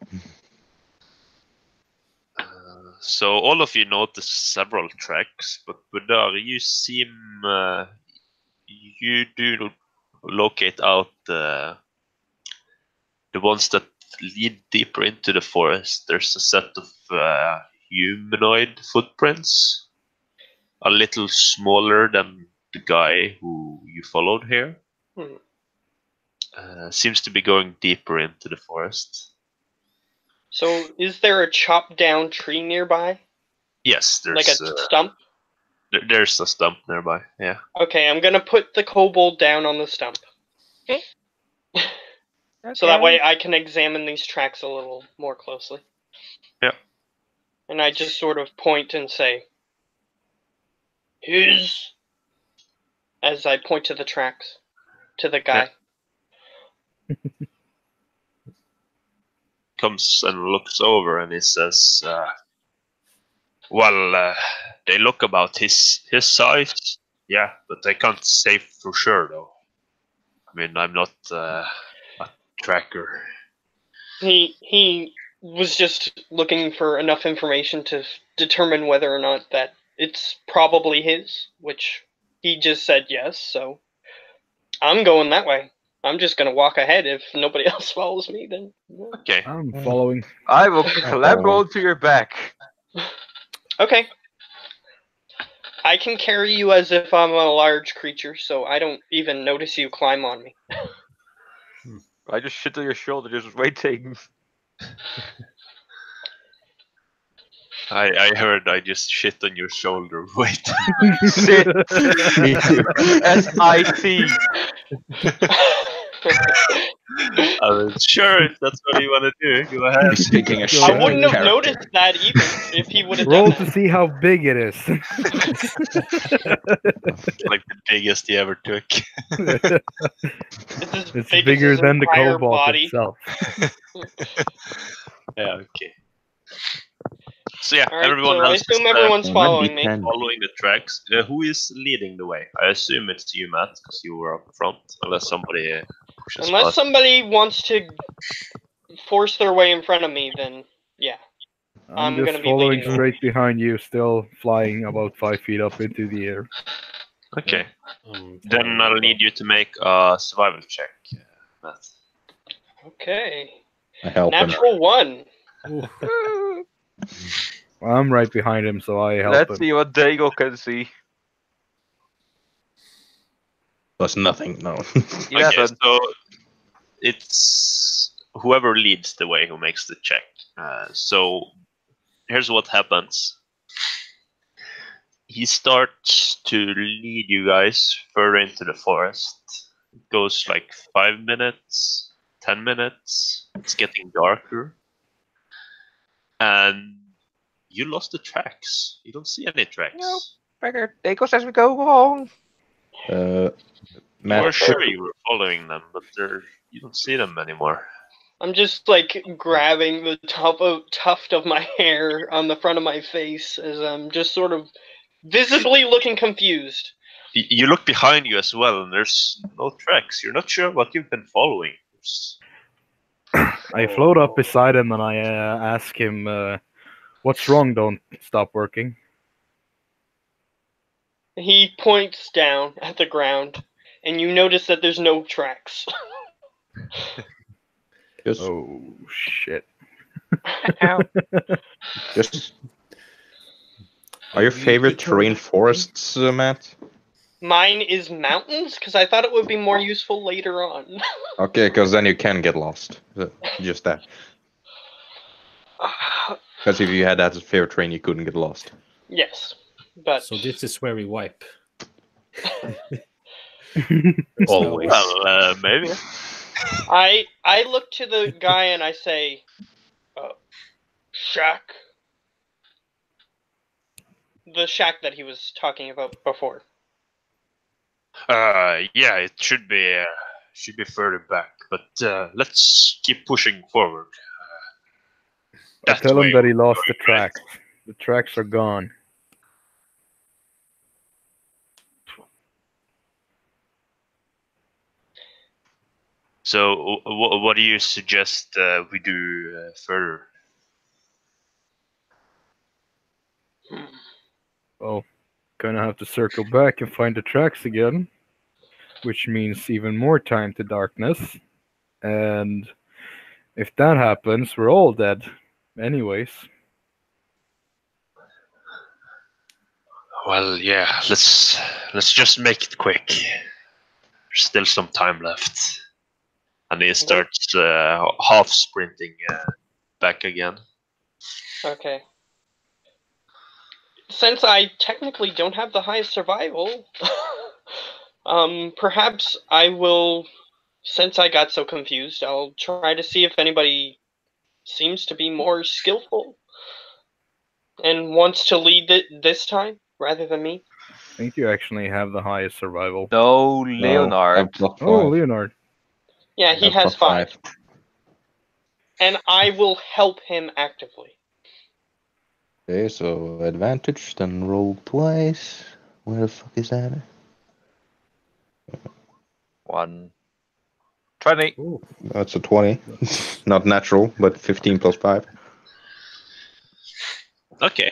so all of you notice several tracks, but Budar, you seem you do locate out the ones that lead deeper into the forest. There's a set of humanoid footprints, a little smaller than the guy who you followed here. Seems to be going deeper into the forest. So, is there a chopped down tree nearby? Yes, there's Like a stump? there's a stump nearby. Yeah. Okay, I'm gonna put the kobold down on the stump. Okay. So that way I can examine these tracks a little more closely. Yeah. And I just sort of point and say, "His," as I point to the tracks, to the guy. Comes and looks over and he says, they look about his size, yeah, but I can't say for sure though. I mean, I'm not a tracker." He was just looking for enough information to determine whether or not that it's probably his, which he just said yes, so I'm going that way. I'm just gonna walk ahead. If nobody else follows me, then Okay. I'm following. I will clamber onto your back. okay. I can carry you as if I'm a large creature, so I don't even notice you climb on me. I just sit on your shoulder, just waiting. I heard I just shit on your shoulder. Wait. Sit. S-I-T. Sure, if that's what you want to do, go ahead. He's taking a I shit. I wouldn't have character. noticed that even if he would have Roll done to that. see how big it is. Like the biggest he ever took. It's as It's big as bigger his than the entire cobalt body. itself. Yeah, okay. So yeah, All right, everyone so I else assume is everyone's following me. D10. following the tracks. Who is leading the way? I assume it's you, Matt, because you were up front. Unless somebody pushes Unless past. somebody wants to force their way in front of me, then yeah. I'm I'm gonna just be following leading. straight behind you, still flying about 5 feet up into the air. Okay, Um, then I'll need you to make a survival check, Matt. Okay. I help him. Natural 1. I'm right behind him, so I help Let's him. see what Dago can see. Plus nothing. No. 11. Okay, so it's whoever leads the way who makes the check. So here's what happens. He starts to lead you guys further into the forest. It goes like 5 minutes, 10 minutes. It's getting darker. And you lost the tracks. You don't see any tracks. Nope. Figure Dago says we go along. You Matt, were sure you were following them, but you don't see them anymore. I'm just like grabbing the tuft of my hair on the front of my face as I'm just sort of visibly looking confused. You look behind you as well, and there's no tracks. You're not sure what you've been following. I float up beside him and I ask him, what's wrong? Don't stop working. He points down at the ground, and you notice that there's no tracks. just, Oh, shit. just. Are your favorite terrain forests, Matt? Mine is mountains, because I thought it would be more useful later on. Okay, because then you can get lost. Just that. Because if you had that as favorite terrain, you couldn't get lost. Yes, but So this is where we wipe. Always. Well, maybe. I look to the guy and I say, shack. The shack that he was talking about before. Yeah, it should be further back, but let's keep pushing forward. I That tell him way that he lost we're the going, right? tracks. The tracks are gone. So, what do you suggest we do further? Well, gonna have to circle back and find the tracks again, which means even more time to darkness. And if that happens, we're all dead. Anyways. Well, yeah, let's just make it quick. There's still some time left, and he starts half sprinting back again. Okay. Since I technically don't have the highest survival, perhaps I will, since I got so confused, I'll try to see if anybody seems to be more skillful and wants to lead it this time rather than me. I think you actually have the highest survival. No, Leonard. I've got Oh, five. Leonard. Yeah, he I've has got 5. And I will help him actively. Okay, so advantage, then roll twice. Where the fuck is that? 1. 20. That's a 20. Not natural, but 15 plus 5. Okay.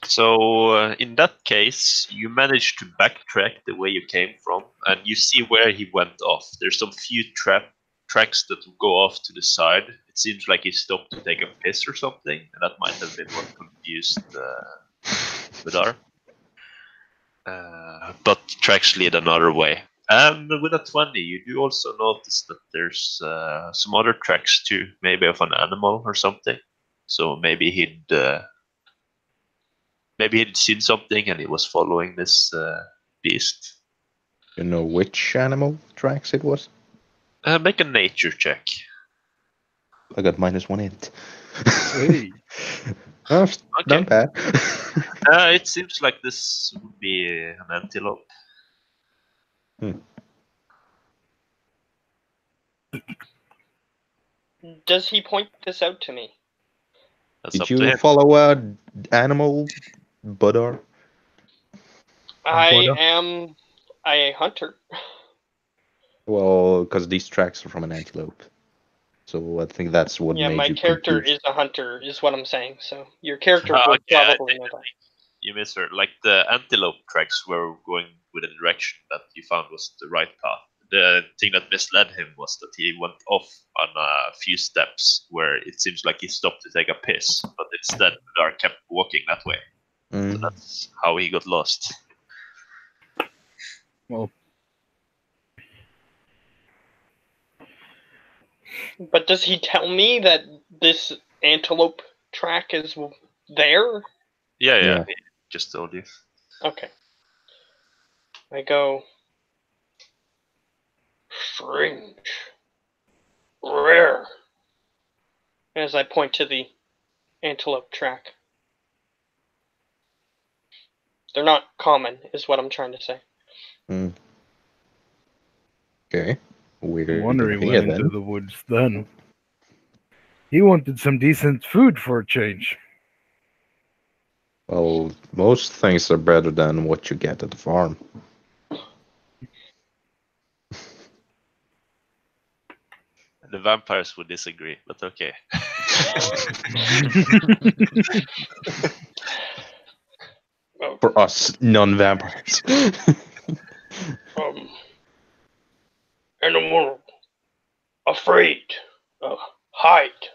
So in that case, you manage to backtrack the way you came from, and you see where he went off. There's some few tracks that will go off to the side. It seems like he stopped to take a piss or something, and that might have been what confused Vidar. But tracks lead another way. And with a 20, you do also notice that there's some other tracks too, maybe of an animal or something. So maybe he'd seen something and he was following this beast. You know which animal tracks it was? Make a nature check. I got -1 int. Hey. Oh, Okay. not bad. It seems like this would be an antelope. Does he point this out to me? That's up Did to you him. follow a animal, Budar? I Buddha? am a hunter. Well, because these tracks are from an antelope. So I think that's what Yeah, made my you character confused. is a hunter, is what I'm saying. So your character Ah, would okay, I probably think know that. you misheard. Like the antelope tracks were going with a direction that you found was the right path. The thing that misled him was that he went off on a few steps where it seems like he stopped to take a piss, but instead Budar kept walking that way. So Mm. that's how he got lost. Well, But does he tell me that this antelope track is there? Yeah, he just told you. Okay. I go. Strange. Rare. As I point to the antelope track. They're not common, is what I'm trying to say. Mm. Okay. no Weird wonder he idea went into then. the woods then. He wanted some decent food for a change. Well, most things are better than what you get at the farm. The vampires would disagree, but okay. For us non-vampires. Animal. Afraid. Hide.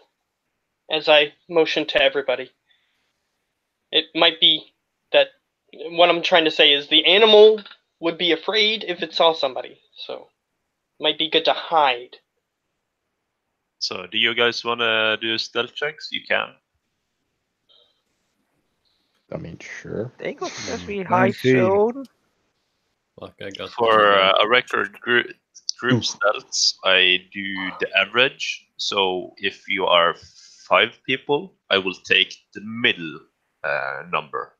As I motion to everybody. It might be that what I'm trying to say is the animal would be afraid if it saw somebody. So it might be good to hide. So, do you guys want to do stealth checks? You can. I mean, sure. Think of it as we hide 19. zone. Like I got For a record group stats, I do the average. So if you are 5 people, I will take the middle number.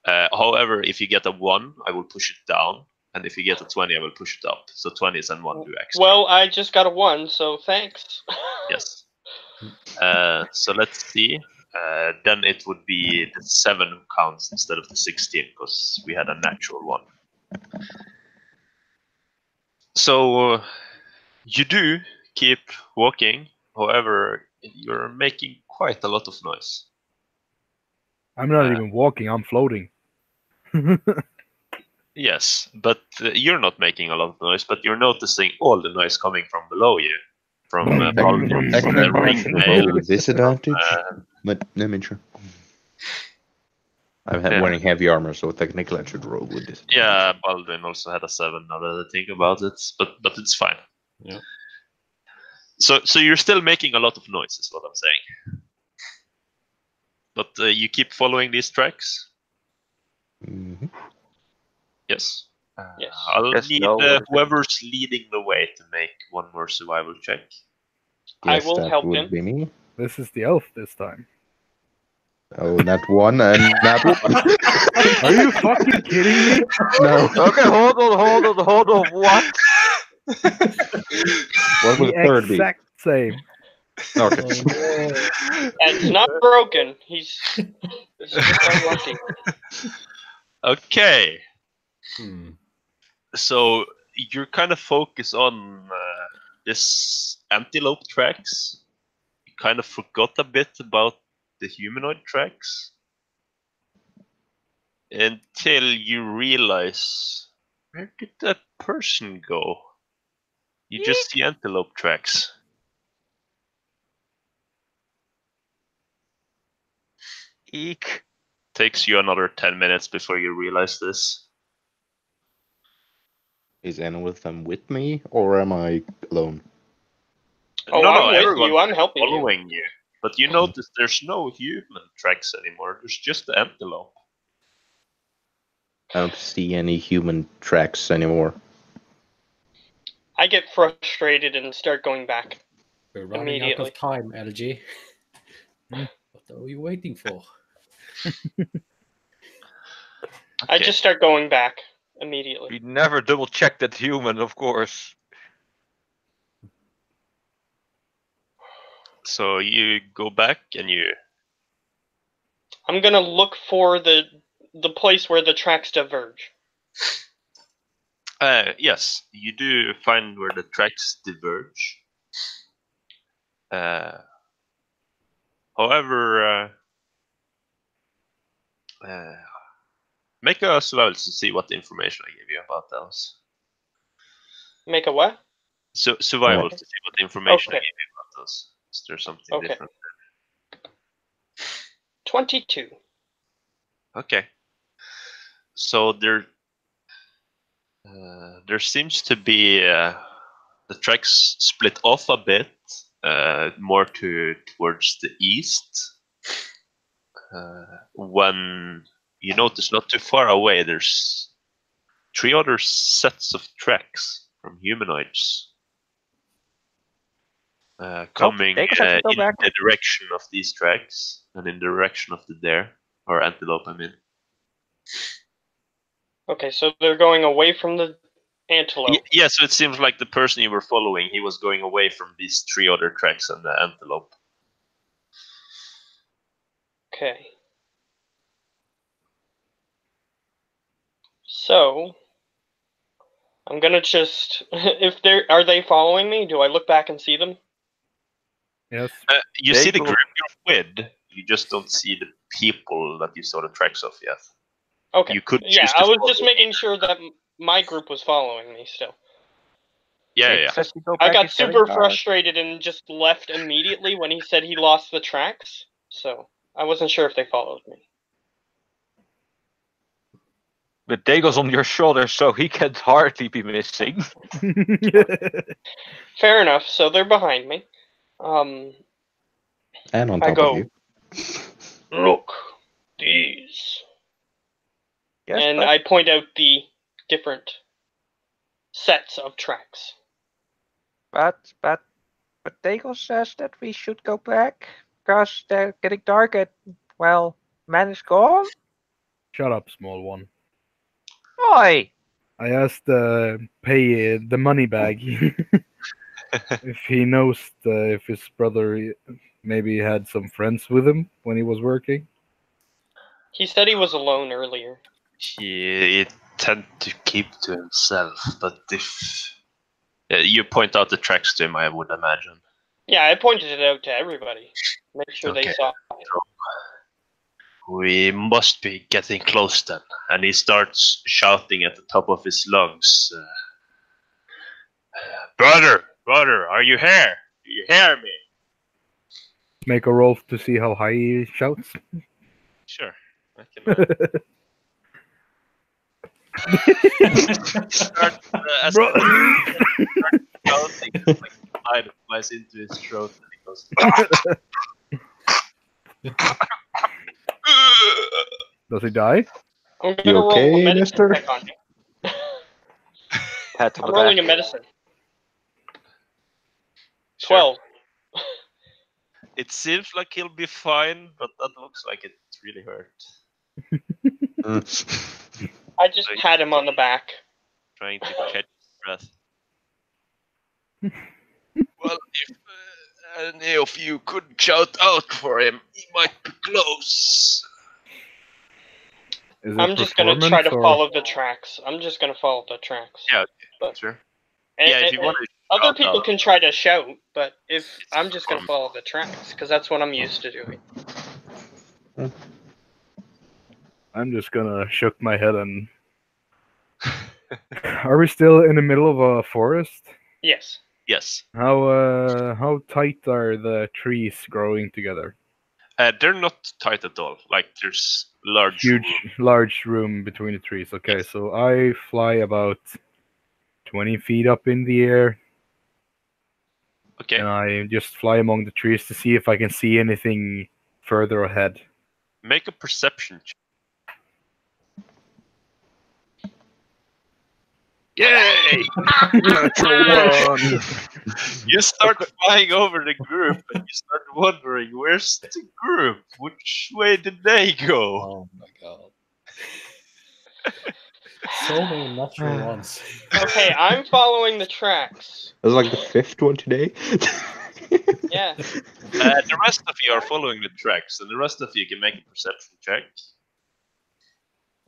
However, if you get a 1, I will push it down. And if you get a 20, I will push it up. So 20s and 1 do extra. Well, I just got a 1, so thanks. Yes. So let's see. Then it would be the 7 who counts instead of the 16 because we had a natural 1. So you do keep walking. However, you're making quite a lot of noise. I'm not even walking, I'm floating. Yes, but you're not making a lot of noise, but you're noticing all the noise coming from below you. From Baldwin, from the ringmail. Roll with disadvantage? But let me sure. I'm wearing heavy armor, so technically I should roll with this. Yeah, Baldwin also had a 7 now that I think about it, but it's fine. Yeah. So you're still making a lot of noise, is what I'm saying. But you keep following these tracks? Mm-hmm. Yes. Yes. I'll Yes, need no. whoever's leading the way to make one more survival check. I will that help would him. be me. This is the elf this time. Oh, not one and not one. Are you fucking kidding me? No. Okay, hold on. What? What would The the third be? exact same. Okay. It's not broken. He's it's just unlucky. Okay. Hmm. So you're kind of focused on this antelope tracks. You kind of forgot a bit about the humanoid tracks until you realize, where did that person go? You just see antelope tracks. Eek. Takes you another 10 minutes before you realize this. Is any of them with me, or am I alone? Oh, no, I'm with everyone's you. I'm helping you. following you. But you notice there's no human tracks anymore. There's just the antelope. I don't see any human tracks anymore. I get frustrated and start going back. We're running out Immediately. of time, LG. What are you waiting for? I Okay. just start going back immediately. We never double check that human, of course. So you go back and you. I'm gonna look for the place where the tracks diverge. Yes, you do find where the tracks diverge. However, make a survival to see what information I gave you about those. Make a what? So survival Okay. to see what information I Okay. gave you about those. Is there something Okay. different? 22. Okay. So there seems to be the tracks split off a bit, more towards the east. When you notice not too far away, there's 3 other sets of tracks from humanoids coming they can actually go in back. the direction of these tracks and in the direction of the deer or antelope. I mean. Okay, so they're going away from the antelope. Yeah, so it seems like the person you were following, he was going away from these 3 other tracks and the antelope. Okay. So I'm gonna just are they following me? Do I look back and see them? Yes. You They see the go- group you're with, you just don't see the people that you saw the tracks of yet. Okay. You could Yeah, choose to I was just follow. making sure that my group was following me still. Yeah. I got super frustrated and just left immediately when he said he lost the tracks. So I wasn't sure if they followed me. But Dagon's on your shoulder, so he can hardly be missing. Fair enough. So they're behind me. And on I top go, of you. look, these. Yes, And but I point out the different sets of tracks. but Dagon says that we should go back because they're getting dark and, well, man is gone. Shut up, small one. Oi! I asked Pay the money bag if he knows if his brother maybe had some friends with him when he was working. He said he was alone earlier. He tend to keep to himself, but if you point out the tracks to him, I would imagine. Yeah, I pointed it out to everybody. Make sure they Okay. saw it. We must be getting close then. And he starts shouting at the top of his lungs. Brother, are you here? Do you hear me? Make a roll to see how high he shouts. Sure. I can start as Bro. shouting, like fire flies into his throat and he goes. Does he die? I'm You gonna roll okay, a medicine mister? check on you. Pat on I'm the rolling back. a medicine. Sure. 12. It seems like he'll be fine, but that looks like it really hurt. I just pat him on the back. Trying to catch his breath. Well, if any of you could shout out for him, he might be close. Is it I'm just gonna try to performance or- follow the tracks. I'm just gonna follow the tracks. Yeah, But- sure. And- Yeah, if you and- want to. Other people out. can try to shout, but if It's I'm just gonna fun. follow the tracks because that's what I'm used to doing. I'm just gonna shook my head and. Are we still in the middle of a forest? Yes. Yes. How tight are the trees growing together? They're not tight at all. Like, there's large. Large room between the trees. Okay, so I fly about 20 feet up in the air. Okay. and I just fly among the trees to see if I can see anything further ahead. Make a perception check. Yay! Natural one. You start flying over the group and you start wondering, where's the group? Which way did they go? Oh my god. So many natural ones. Okay, I'm following the tracks. That was like the 5th one today. Yeah. The rest of you are following the tracks, and the rest of you can make a perception check.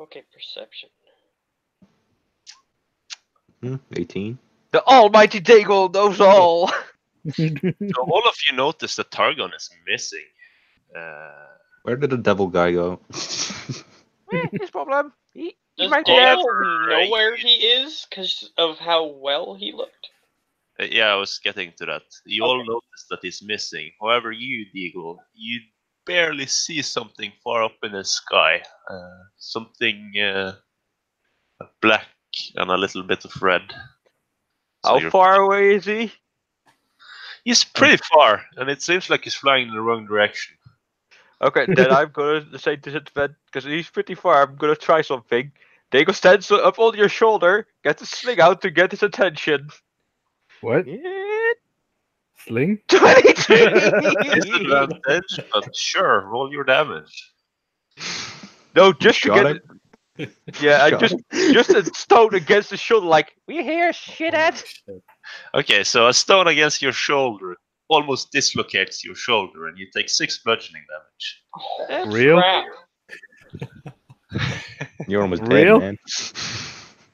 Okay, perception. 18. The almighty Daigle knows all. So all of you notice that Targon is missing. Where did the devil guy go? His problem. He Does might be Dale dead. know where he is because of how well he looked? Yeah, I was getting to that. You all Okay. notice that he's missing. However, you, Deagle, you barely see something far up in the sky. Something black and a little bit of red. So How you're- far away is he? He's pretty far, and it seems like he's flying in the wrong direction. Okay, then I'm gonna say disadvantage because he's pretty far. I'm gonna try something. Daigle stands up on your shoulder, get the sling out to get his attention. What? Yeah, Sling? 23! Disadvantage, but sure, roll your damage. No, just to Shot get him? Yeah, I Shot just a stone against the shoulder, like, we here, shithead. Shit. Okay, so a stone against your shoulder almost dislocates your shoulder, and you take 6 bludgeoning damage. Oh, Real? crap. You're almost Real? dead, man.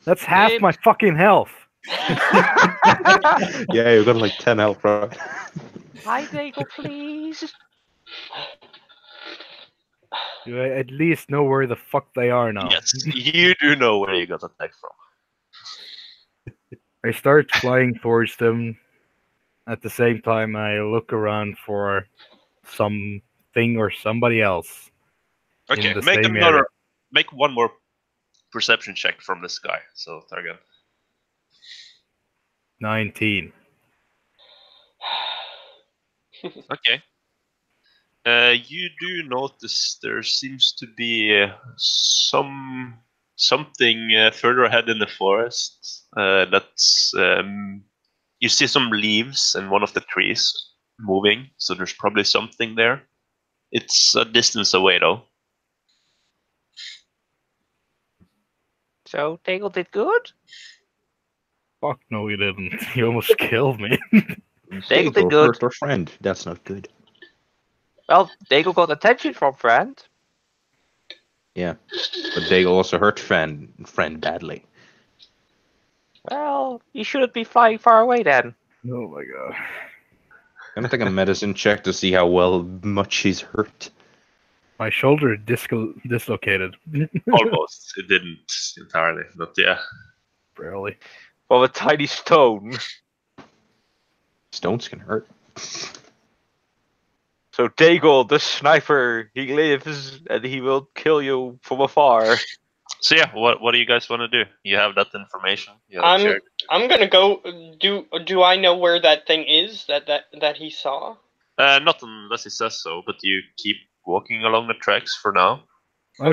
That's half It- my fucking health. Yeah, you got like 10 health, right? Hi, Daigle, please. Do I at least know where the fuck they are now? Yes, you do know where you got attacked from. I start flying towards them. At the same time, I look around for something or somebody else. Okay, the make same another. area. Make one more perception check from the sky. So Targan. 19. Okay. You do notice there seems to be something further ahead in the forest. That's you see some leaves in one of the trees moving. So there's probably something there. It's a distance away though. So, Daigle did good? Fuck no, you didn't. You almost killed me. Daigle did Daigle good. hurt our friend. That's not good. Well, Daigle got attention from friend. Yeah. But Daigle also hurt friend badly. Well, you shouldn't be flying far away then. Oh my god. Gonna take a medicine check to see how much he's hurt. My shoulder dislocated. Almost. It didn't entirely, but yeah. Barely. From a tiny stone. Stones can hurt. So Daigle, the sniper, he lives and he will kill you from afar. So yeah, what do you guys want to do? You have that information. You have I'm shared. I'm gonna go. Do I know where that thing is that he saw? Not unless he says so, but you keep walking along the tracks for now. I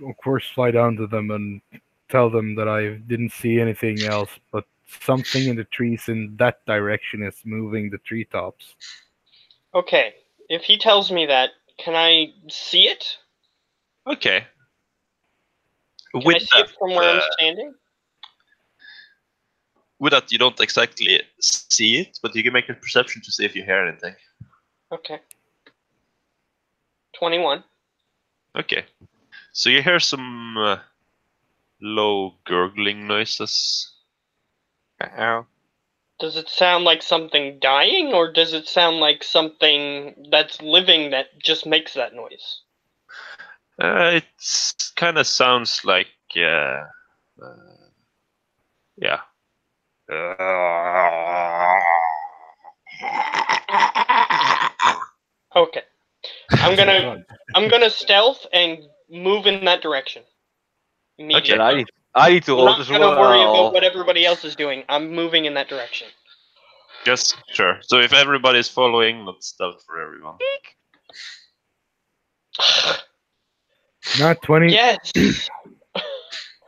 of course fly down to them and tell them that I didn't see anything else, but something in the trees in that direction is moving the treetops. Okay. If he tells me that, can I see it? Okay. Can I With see it from where I'm that, standing? with that, you don't exactly see it, but you can make a perception to see if you hear anything. Okay. 21. Okay. So you hear some low gurgling noises. Uh-oh. Does it sound like something dying, or does it sound like something that's living that just makes that noise? It kind of sounds like, yeah. Okay. I'm gonna God. I'm gonna stealth and move in that direction. Then Immediately. I need to I'm roll not as gonna worry about well. what everybody else is doing. I'm moving in that direction. Yes, sure. So if everybody's following, let's start for everyone. Not 20. Yes.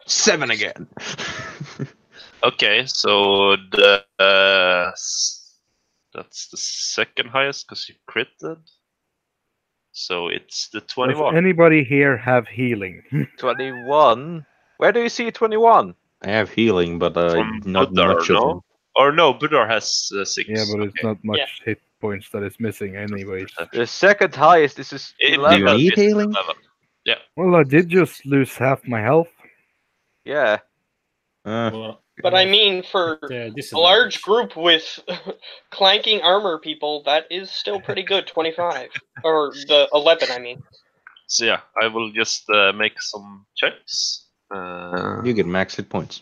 7 again. Okay, so the that's the second highest because you critted. So it's the Does 21. anybody here have healing? 21. Where do you see 21? I have healing, but From not Budar, much of no? them. Or no, Budar has 6. Yeah, but it's okay. not much hit points that is missing anyways. The second highest is In 11. level, need it's healing? 11. Well, I did just lose half my health. Yeah. Well, But I mean, for a large group with clanking armor people, that is still pretty good. 25 or the 11, I mean. So yeah, I will just make some checks. You get max hit points.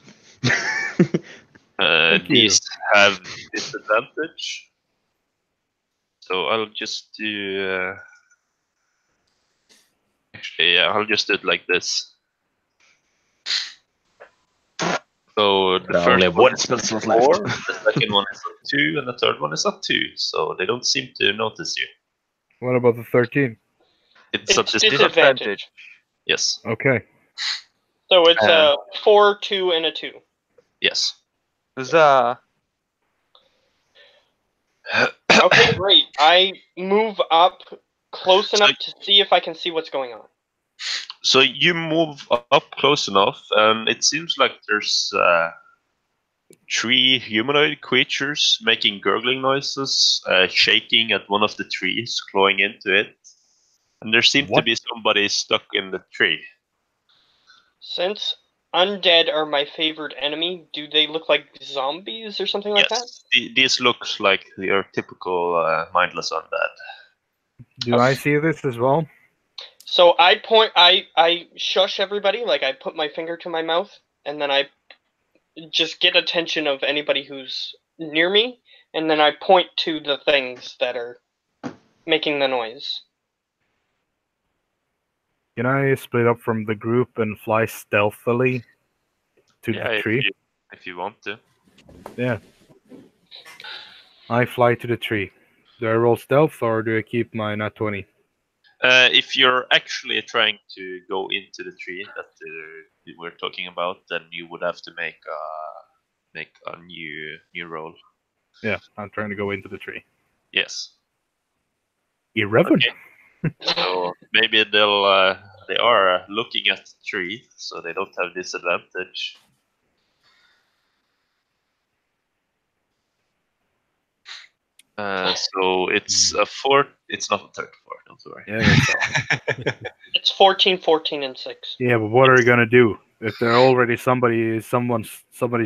Thank you. These have disadvantage. So I'll just do... Actually, yeah, I'll just do it like this. So the I first only have one one is spell at slot 4, left. the second one is at 2, and the third one is at 2. So they don't seem to notice you. What about the 13? It's at It's disadvantage. disadvantage. Yes, Okay. So it's a 4, 2, and a 2. yes. Huzzah. Okay, great. I move up close enough to see if I can see what's going on. So you move up close enough, and it seems like there's 3 humanoid creatures making gurgling noises, shaking at one of the trees, clawing into it. And there seems to What? be somebody stuck in the tree. Since undead are my favorite enemy, do they look like zombies or something like that? Yes, these look like your typical mindless undead. Do I see this as well? So I point, I shush everybody, like I put my finger to my mouth, and then I just get attention of anybody who's near me, and then I point to the things that are making the noise. Can I split up from the group and fly stealthily to the tree? If you want to. Yeah. I fly to the tree. Do I roll stealth or do I keep my nat 20? If you're actually trying to go into the tree that we're talking about, then you would have to make a new roll. Yeah, I'm trying to go into the tree. Yes. 11. Okay. So maybe they are looking at the tree, so they don't have disadvantage. So it's a 4. It's not a 34. Don't worry. Yeah, It's 14, 14, and 6. yeah, but what are you gonna do if there already somebody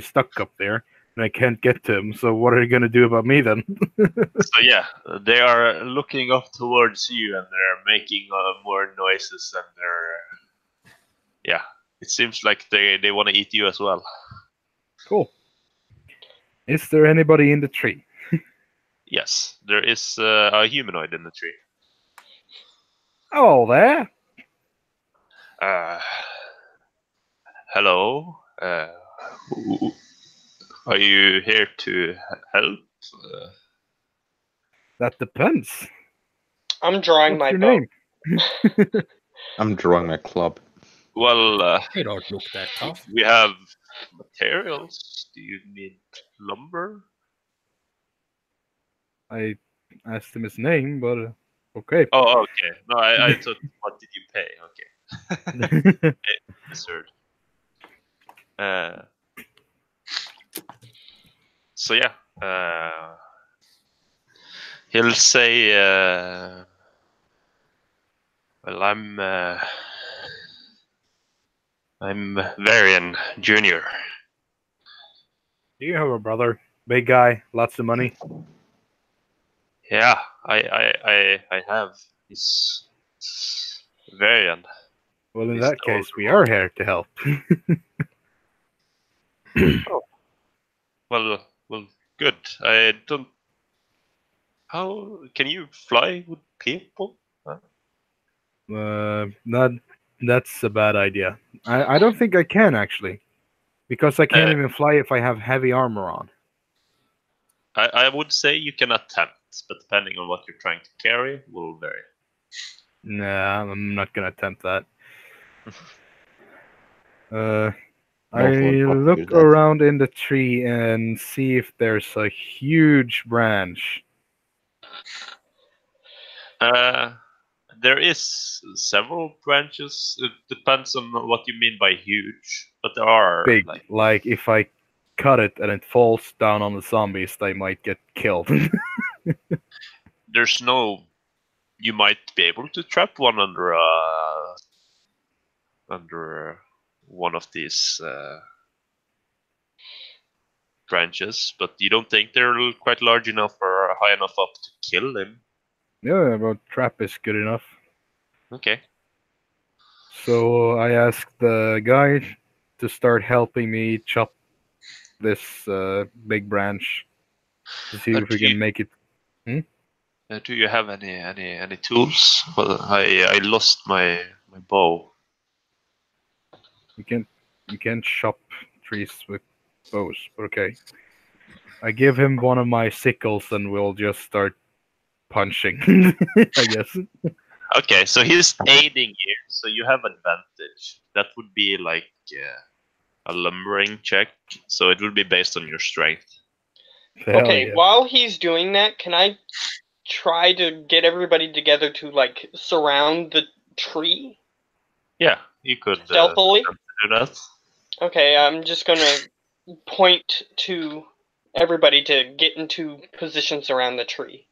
stuck up there and I can't get to him? So what are you gonna do about me then? So yeah, they are looking up towards you, and they're making more noises, and yeah, it seems like they want to eat you as well. Cool. Is there anybody in the tree? Yes, there is a humanoid in the tree. Oh, there. Hello. Are you here to help? That depends. I'm drawing What's my your bow. name? I'm drawing my club. Well, They don't look that tough. we have materials. Do you need lumber? I asked him his name, but okay. Oh, okay. No, I thought, what did you pay? Okay. Sir. So yeah, he'll say, "Well, I'm Varian Junior." Do you have a brother? Big guy, lots of money. Yeah, I have. He's Varian. Well, in He's that the case, older we one. are here to help. Well, good. I don't. How can you fly with people? Huh? That's a bad idea. I don't think I can actually, because I can't even fly if I have heavy armor on. I would say you can attempt, but depending on what you're trying to carry, will vary. Nah, I'm not gonna attempt that. I one look do that. around in the tree and see if there's a huge branch. There is several branches. It depends on what you mean by huge, but there are Big. Like if I cut it and it falls down on the zombies, they might get killed. there's no. You might be able to trap one under one of these branches, but you don't think they're quite large enough or high enough up to kill him. Yeah, but trap is good enough. Okay. So I asked the guy to start helping me chop this big branch to see if we can make it. Do you have any tools? Well, I lost my bow. You can't chop trees with bows, but okay. I give him one of my sickles and we'll just start punching, I guess. Okay, so he's aiding you, so you have advantage. That would be like a lumbering check, so it would be based on your strength. Hell Okay, yeah. while he's doing that, can I try to get everybody together to like surround the tree Yeah, you could stealthily? do that. Okay, I'm just gonna point to everybody to get into positions around the tree.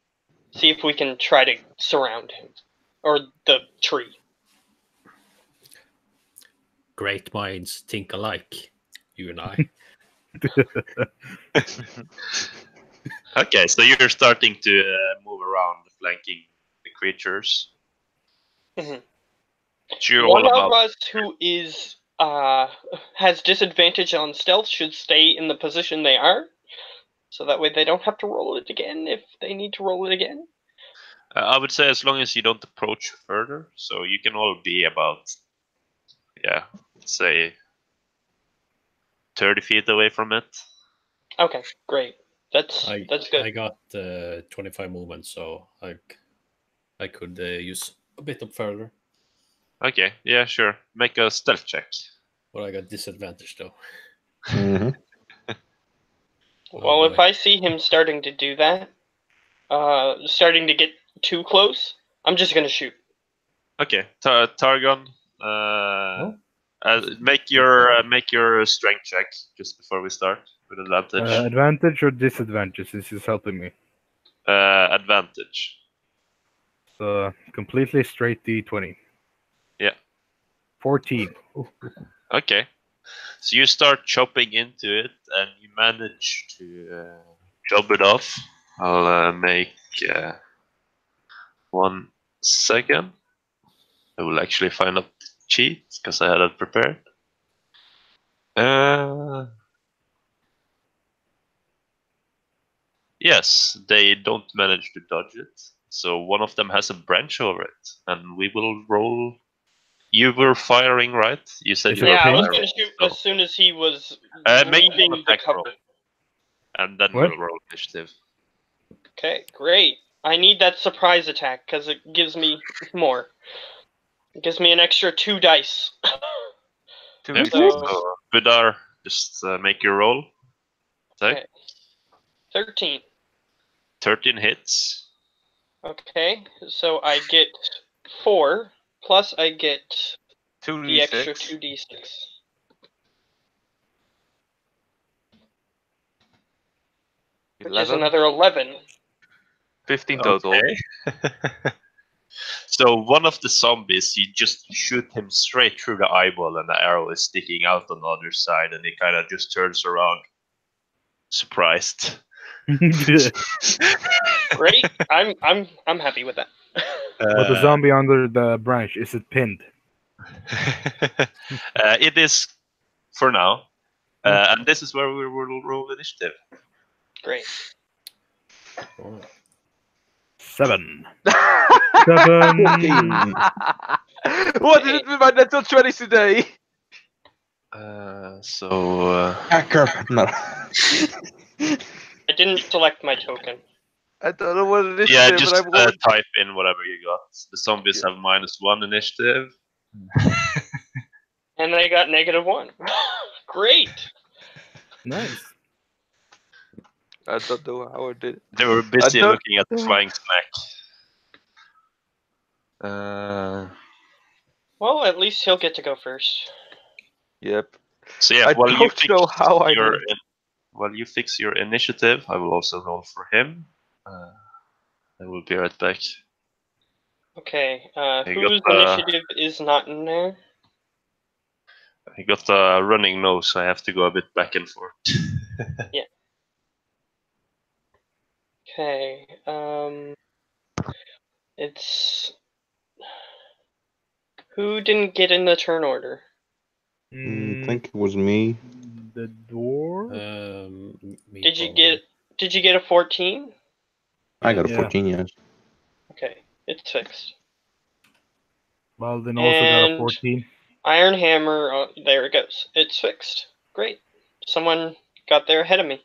See if we can try to surround him. Or the tree. Great minds think alike, you and I. Okay, so you're starting to move around, flanking the creatures. Mhm. It's you One all of about. us who is has disadvantage on stealth should stay in the position they are. So that way they don't have to roll it again if they need to roll it again. I would say as long as you don't approach further, so you can all be about, let's say 30 feet away from it. Okay, great. That's good. I got 25 movement, so I could use a bit of further. Okay, yeah, sure. Make a stealth check. But I got disadvantage though. Mhm. Well, if I see him starting to do that, starting to get too close, I'm just gonna shoot. Okay, Targon, make your strength check just before we start with advantage. Advantage or disadvantage? This is helping me. Advantage. So completely straight D20. Yeah. 14. Okay, so you start chopping into it, and you manage to chop it off. I'll make 1 second. I will actually find a cheat because I had it prepared. Yes, they don't manage to dodge it. So one of them has a branch over it, and we will roll. You were firing, right? You said you were Yeah, I was firing. gonna shoot as soon as he was Make leaving an the attack roll. cover. And then What? we'll roll initiative. Okay, great. I need that surprise attack because it gives me more. It gives me an extra 2 dice. Yeah, So- so Vidar, just make your roll. Attack. Okay. 13. 13 hits. Okay, so I get 4, plus I get the extra 2d6. 2d6. Which is 11, another 11. 15 total. Okay. So one of the zombies, you just shoot him straight through the eyeball, and the arrow is sticking out on the other side, and he kind of just turns around, surprised. Great. I'm happy with that. But the zombie under the branch, is it pinned? It is for now, and this is where we will roll initiative. Great. 7. 7. What did it with my natural 20s today? So Hacker. No. I didn't select my token. I don't know what it is. Yeah, but just I'm going- type in whatever you got. The zombies have -1 initiative. And I got -1. Great! Nice. I don't know how I did it. They were busy don't- looking at the flying snack. Well, at least he'll get to go first. Yep. So yeah, I while you don't fix know how I your did it. while you fix your initiative, I will also roll for him. I will be right back. Okay, You whose got, initiative is not in there? I got a running nose, so I have to go a bit back and forth. Okay, it's... Who didn't get in the turn order? I think it was me. The door. Me Did you probably. get a 14? I got a Yeah. 14, yes. Okay, it's fixed. Baldwin also got a And- 14. Iron Hammer, oh, there it goes. It's fixed. Great. Someone got there ahead of me.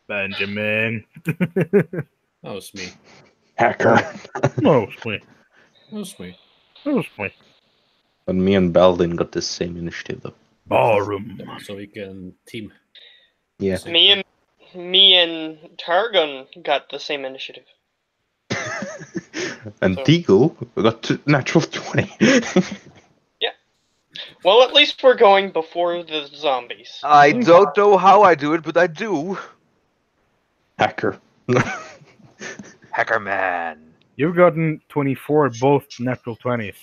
Benjamin. That was me. Hacker. No, it's me. That was me. That was me. But me and Baldwin got the same initiative, though. Ballroom. So we can team. Yeah. Me and Targon got the same initiative. And So- Deagle got natural 20. Well, at least we're going before the zombies. I don't know how I do it, but I do. Hacker. Hacker man. You've gotten 24, both natural 20s.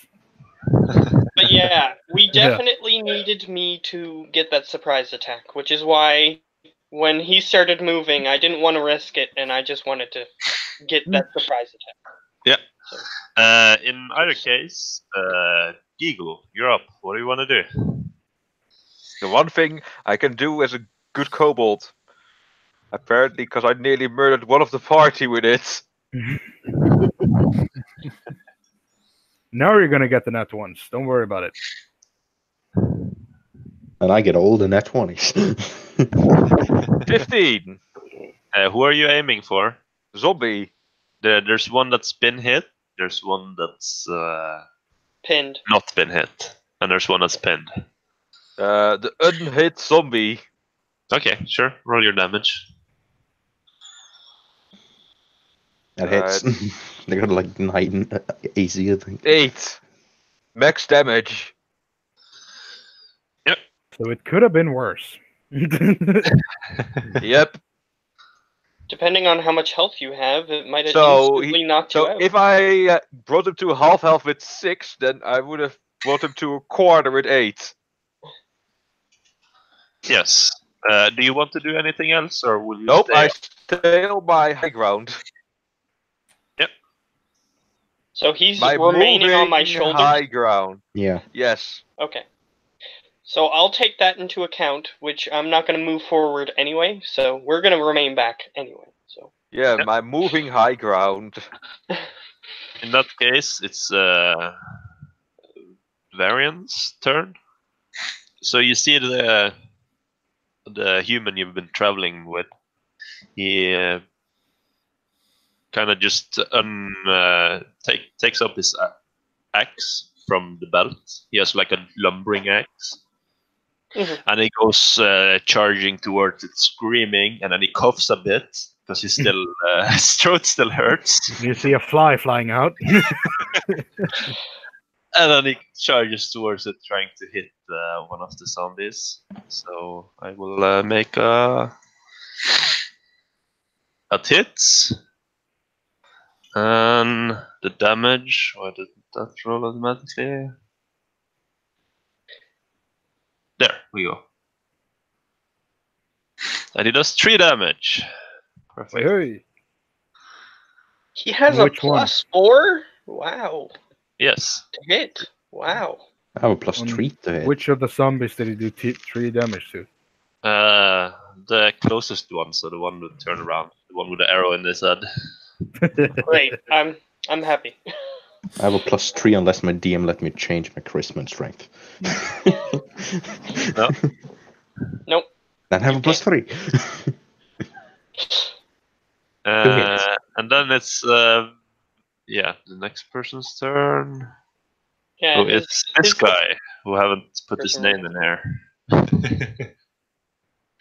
But yeah, we Yeah. definitely needed me to get that surprise attack, which is why when he started moving, I didn't want to risk it, and I just wanted to get that surprise attack. In either case, Deagle, you're up. What do you want to do? The one thing I can do as a good kobold. Apparently, because I nearly murdered one of the party with it. Now you're gonna get the nat ones. Don't worry about it. And I get all the nat 20s. 15. Who are you aiming for? Zombie. There's one that's been hit. There's one that's Pinned. not been hit, and there's one that's pinned. The unhit zombie. Okay, sure. Roll your damage. That hits. They got like 9 AC, I think. 8. Max damage. So it could have been worse. Yep. Depending on how much health you have, it might have So instantly knocked you So out. if I brought him to half health with 6, then I would have brought him to a quarter with 8. Yes. Do you want to do anything else, or will you Nope, stay? I stay on my high ground. So he's My remaining on my moving shoulders. high ground. Yeah. Yes. Okay. So I'll take that into account, which I'm not going to move forward anyway, so we're going to remain back anyway. So Yeah, Yep. my moving high ground. In that case, it's Varian's turn. So you see the human you've been traveling with. He kind of just takes up his axe from the belt. He has like a lumbering axe. Mhm. And he goes charging towards it, screaming, and then he coughs a bit because he's still his throat still hurts. You see a fly flying out. And then he charges towards it, trying to hit one of the zombies. So I will make a hit. And the damage, why did that roll automatically? There we go. And he does 3 damage. Perfect. Hey. he has Which a +4? Wow. Yes. To hit. Wow. I have a plus On 3 to hit. Which of the zombies did he do 3 damage to? The closest one, so the one with turn around, the one with the arrow in his head. Great. I'm happy. I have a plus 3 unless my DM let me change my charisma and strength. No. Nope. Then have a plus 3. hits. And then it's yeah, the next person's turn. Yeah, Who is this his guy who haven't put his person name in there?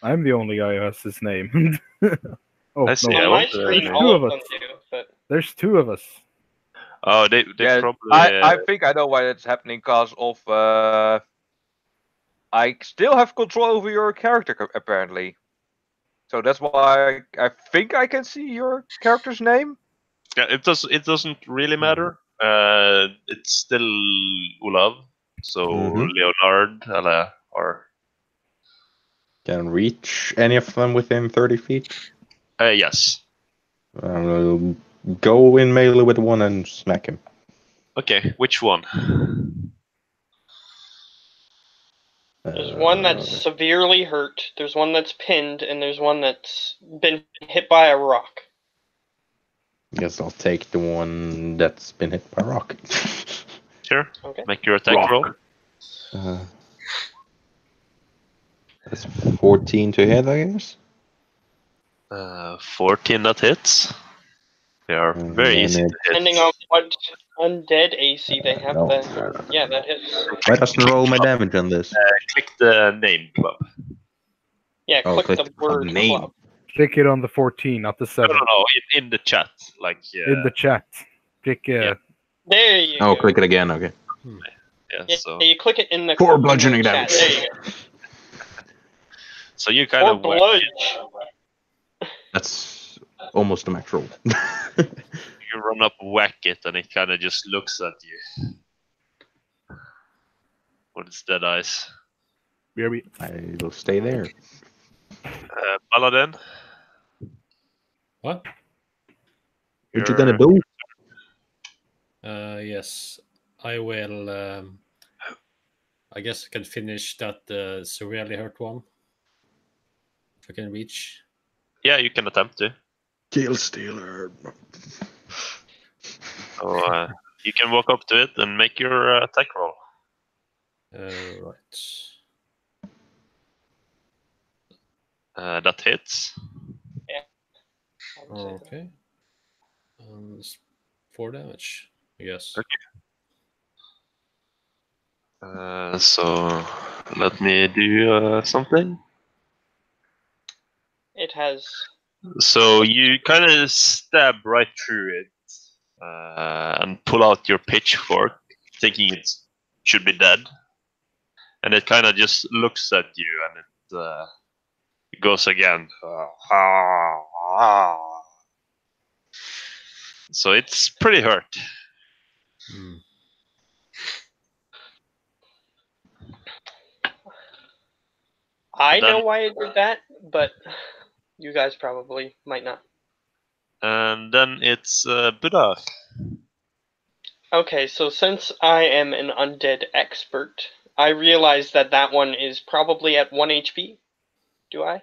I'm the only guy who has his name. Oh I see. no, on I my want to- screen, There's all two of of them us. do, but there's two of us. Oh, they Yeah, probably. I think I know why that's happening because of I still have control over your character apparently. So that's why I think I can see your character's name. Yeah, it doesn't really matter. It's still Olav, so Mhm. Leonard or Can reach any of them within 30 feet. yes. Go in melee with one and smack him. Okay, which one? there's one that's severely hurt, there's one that's pinned, and there's one that's been hit by a rock. Guess I'll take the one that's been hit by a rock. Sure. Okay. Make your attack Rock. roll. That's 14 to hit, I guess. 14 that hits. They are very And easy it- to hit. Depending on what undead AC they have, no. then yeah, that hits. Why doesn't roll my damage on this? Click the name club. Yeah, Oh, click click the the word name. club. Click it on the 14, not the No, 7. in the chat. Like In the chat. Click. Yeah. There you Oh, go. click it again. Okay. yeah, Yeah, so you click it in the For in the bludgeoning chat. damage. There you go. so you kind Or of whack bludge. That's almost a max roll. you run up, whack it, and it kind of just looks at you with its dead eyes. BRB. I will stay there. Paladin, What? What you gonna do? Yes, I will. I guess I can finish that severely hurt one. If I can reach. Yeah, you can attempt to. Kill stealer. So you can walk up to it and make your attack roll. Right. That hits. Okay. It's 4 damage, I guess. So let me do something. It has. So you kind of stab right through it and pull out your pitchfork, thinking it should be dead. And it kind of just looks at you and it goes again. So it's pretty hurt. Hmm. I Then- know why it did that, but you guys probably might not. And then it's Buddha. Okay, so since I am an undead expert, I realize that that one is probably at 1 HP. Do I?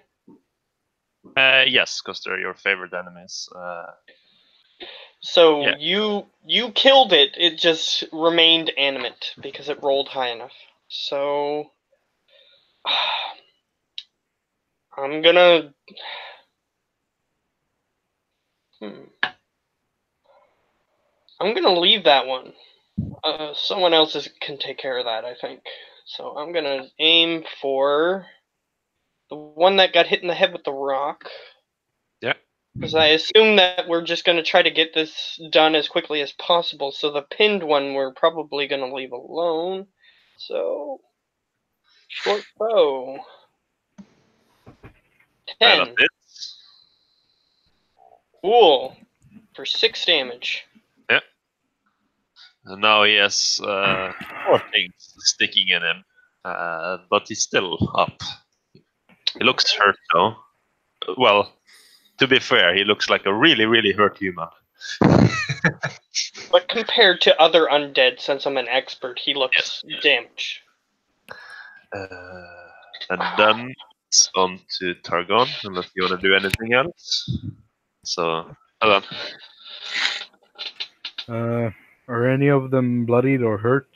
Yes, because they're your favorite enemies. So Yeah. you killed it. It just remained animate because it rolled high enough. So I'm gonna. I'm gonna leave that one. Someone else can take care of that, I think. So I'm gonna aim for the one that got hit in the head with the rock. Yeah. Because I assume that we're just gonna try to get this done as quickly as possible. So the pinned one we're probably gonna leave alone. So short bow. 10. That's it. Cool. For 6 damage. And now he has 4 things sticking in him, but he's still up. He looks hurt though. Well, to be fair, he looks like a really, really hurt human. But compared to other undead, since I'm an expert, he looks damaged. And then it's on to Targon, unless you want to do anything else. So, hold on. Are any of them bloodied or hurt?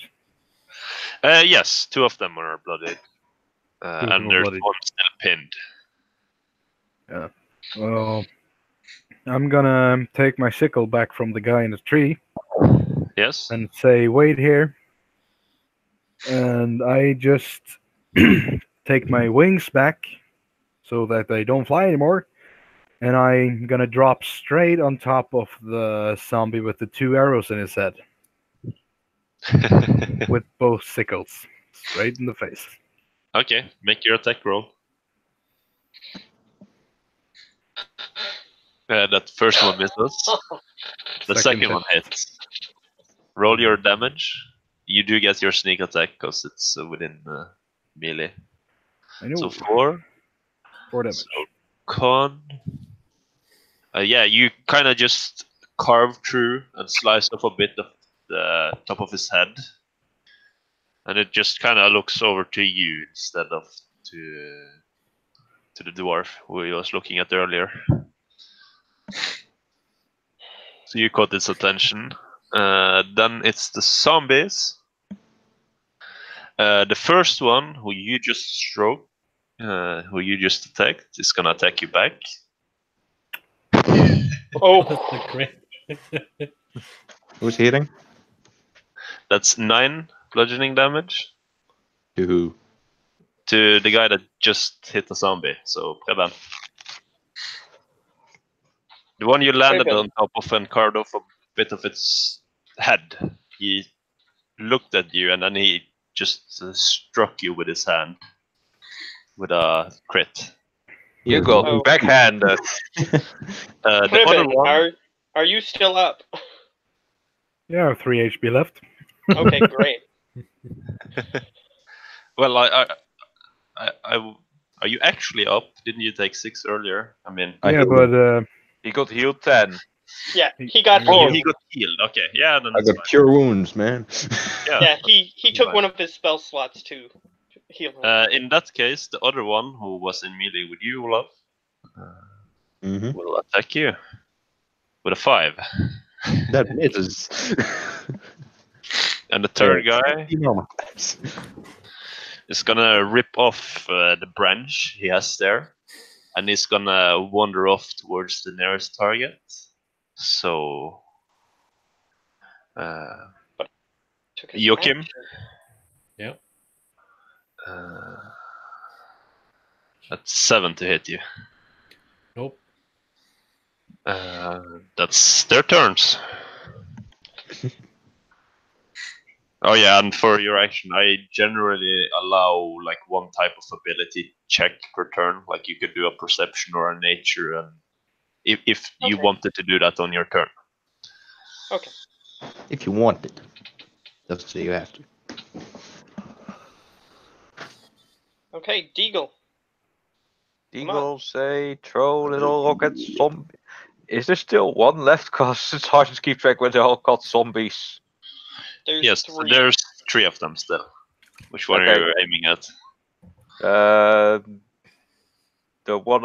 Yes, 2 of them are blooded. of them And are there's bloodied. one still pinned. Well, I'm gonna take my sickle back from the guy in the tree Yes. and say, "Wait here." And I just take my wings back so that they don't fly anymore. And I'm gonna drop straight on top of the zombie with the 2 arrows in his head with both sickles, straight in the face. Okay, make your attack roll. That first one misses. The second one hits. Roll your damage. You do get your sneak attack because it's within melee. I know. So 4. 4 damage. So con. Yeah, you kind of just carve through and slice off a bit of the top of his head, and it just kind of looks over to you instead of to the dwarf who he was looking at earlier. So you caught its attention. Then it's the zombies. The first one, who you just struck, who you just attacked, is gonna attack you back. Oh, That's a great. Who's hitting? That's 9 bludgeoning damage To who? to the guy that just hit the zombie. So Preben. The one you landed Preben. on top of and carved off a bit of its head. He looked at you and then he just struck you with his hand with a crit. You got Oh. backhanded. The other Preben, one, are you still up? Yeah, I have 3 HP left. Okay, great. well, are you actually up? Didn't you take 6 earlier? I mean, Yeah, but He got healed 10. Yeah, he got oh, healed. he got healed. Okay, yeah, then I that's got cure wounds, man. fine. Yeah, he took Fine. one of his spell slots to heal him. In that case, the other one who was in melee with you, Olaf, Hmm. will attack you with a 5. That misses. And the third guy You know my class. is gonna rip off the branch he has there, and he's gonna wander off towards the nearest target. So, Took his Joachim? action. That's 7 to hit you. Nope. That's their turns. Oh yeah, and for your action, I generally allow like one type of ability check per turn. Like you could do a perception or a nature, and if you Okay. wanted to do that on your turn. Okay. If you want it. Doesn't say you have to. Okay, Deagle. Eagle say throw little rockets. Zombie. Is there still one left? Cause it's hard to keep track when they all caught zombies. There's Yes, 3. there's 3 of them still. Which one Okay. are you aiming at? The one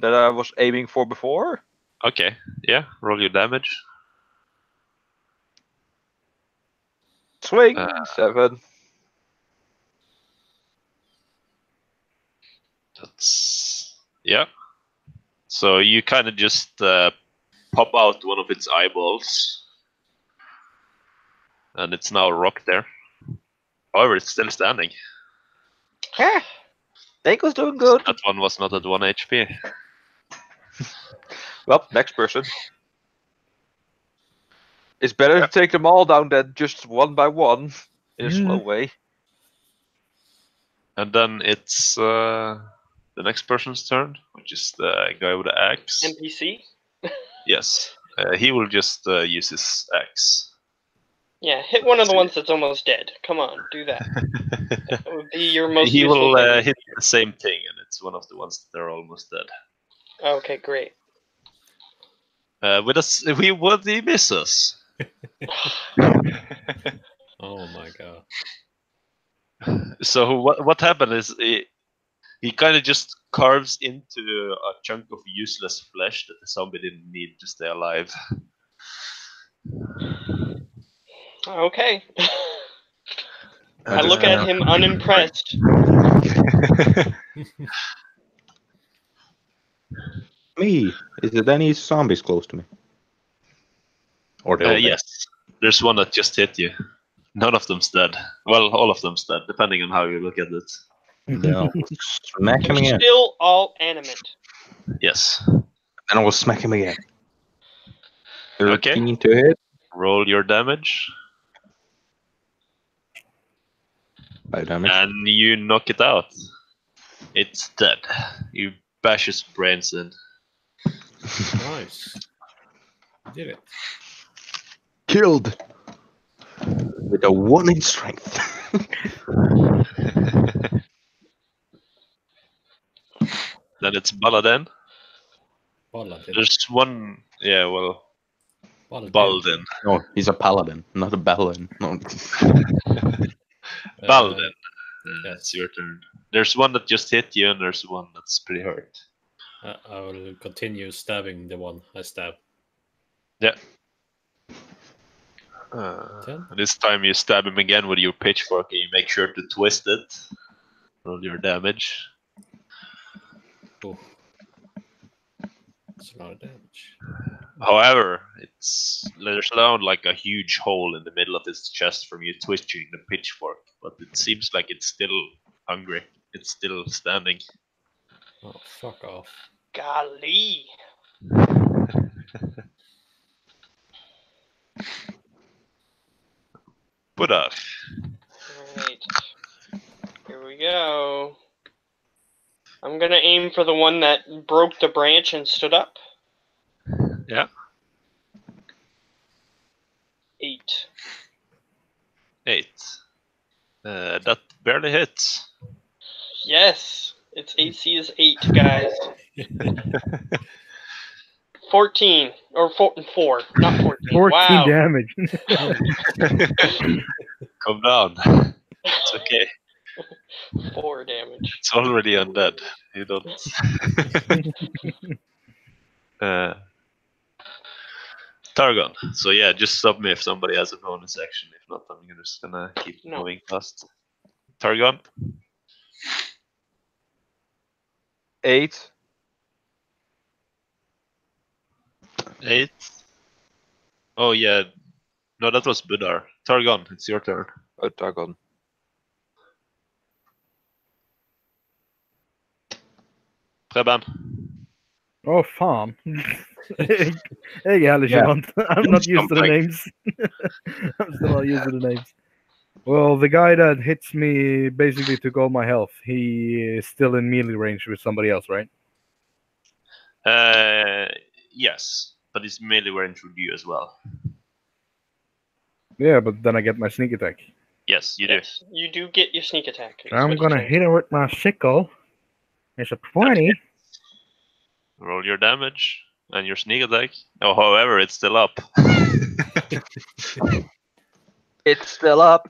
that I was aiming for before. Okay, yeah, roll your damage. Swing 7. That's yeah. So you kind of just pop out one of its eyeballs, and it's now rocked there. However, it's still standing. Eagle's doing good. That one was not at 1 HP. Well, next person. It's better to take them all down than just one by one in a slow way. And then it's the next person's turn, which is the guy with the axe. NPC? Yes, he will just use his axe. Yeah, hit one of the ones that's almost dead. Come on, do that. That would be your most He useful will thing. hit the same thing, and it's one of the ones that are almost dead. Okay, great. With us, what did he miss us? Oh my god. So what happened is he kind of just carves into a chunk of useless flesh that the zombie didn't need to stay alive. Okay. I look at him unimpressed. Me. Is it any zombies close to me? Or they all dead? Yes. There's one that just hit you. None of them's dead. Well, all of them's dead, depending on how you look at it. Then I'll smack him They're again. still all animate. Yes. And I will smack him again. Okay. 13 to hit. Roll your damage, 5 damage. and you knock it out. It's dead. You bash its brains in. Nice. Did it. Killed. With a 1 in strength. Then it's Baladin. Paladin. There's one. Yeah, well, Paladin. Baldin. No, he's a paladin, not a paladin. No. Baldin. yes. It's your turn. There's one that just hit you, and there's one that's pretty hurt. I will continue stabbing the one I stab. Yeah. 10. This time you stab him again with your pitchfork, and you make sure to twist it. Roll your damage. Oh. That's a lot of damage. However, there's now like a huge hole in the middle of his chest from you twisting the pitchfork, but it seems like it's still hungry. It's still standing. Oh, fuck off. Golly. Put off. Alright. Here we go. I'm gonna aim for the one that broke the branch and stood up. Yeah. 8. 8. That barely hits. Yes! Its AC is 8, guys. 14. Or 4, not 14. 14 Wow. damage. Come down. It's okay. 4 damage. It's already undead. You don't. Targon. So yeah, just stop me if somebody has a bonus action. If not, I'm just gonna keep No. moving past. Targon. 8. 8. Oh yeah. No, that was Budar. Targon, it's your turn. Oh, Targon. Preben. Oh, fan. Jeg er heller ikke Yeah. vant. I'm not used to the names. I'm still not used to the names. Well, the guy that hits me basically took all my health. He is still in melee range with somebody else, right? Yes, but it's melee range with you as well. Yeah, but then I get my sneak attack. Yes, you do. Yes, you do get your sneak attack. is I'm what gonna you're hit him with my sickle. It's a 20. Roll your damage and your sneak attack. Oh, however, it's still up. It's still up.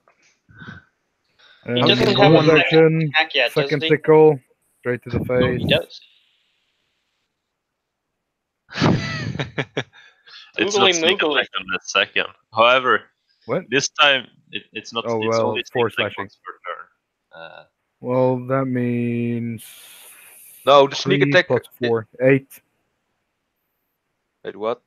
He doesn't have bonus a action, attack yet, does second he? sickle, straight to the No, face. he does. It's Googly not sneak moogly. attack on that second. However, What? this time it's not. Oh, it's well, only four sneak attack slashing. once per turn. Well, that means No, the sneak 3 attack. plus 4, 8. Wait, what?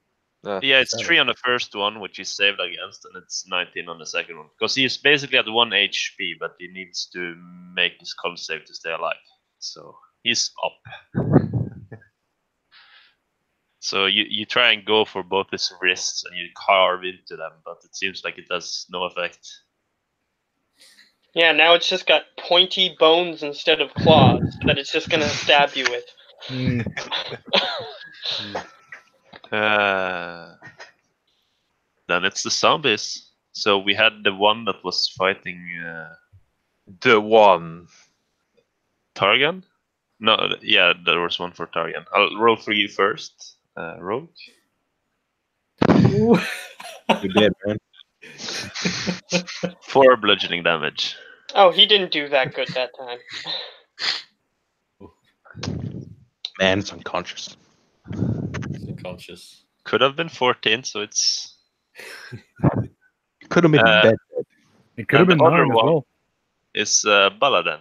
Yeah, it's 7. 3 on the first one, which he's saved against, and it's 19 on the second one. Because he's basically at 1 HP, but he needs to make his con save to stay alive. So he's up. So you try and go for both his wrists and you carve into them, but it seems like it has no effect. Yeah, now it's just got pointy bones instead of claws that it's just gonna stab you with. Hmm. Then it's the zombies. So we had the one that was fighting The one. Targan. No, yeah, there was one for Targan. I'll roll for you first, Rogue. You're dead, man. 4 bludgeoning damage. Oh, he didn't do that good that time. Man, it's unconscious. Unconscious. Could have been 14, so it's Could have been dead. It could have And been the other 9 as one- well. Baladin.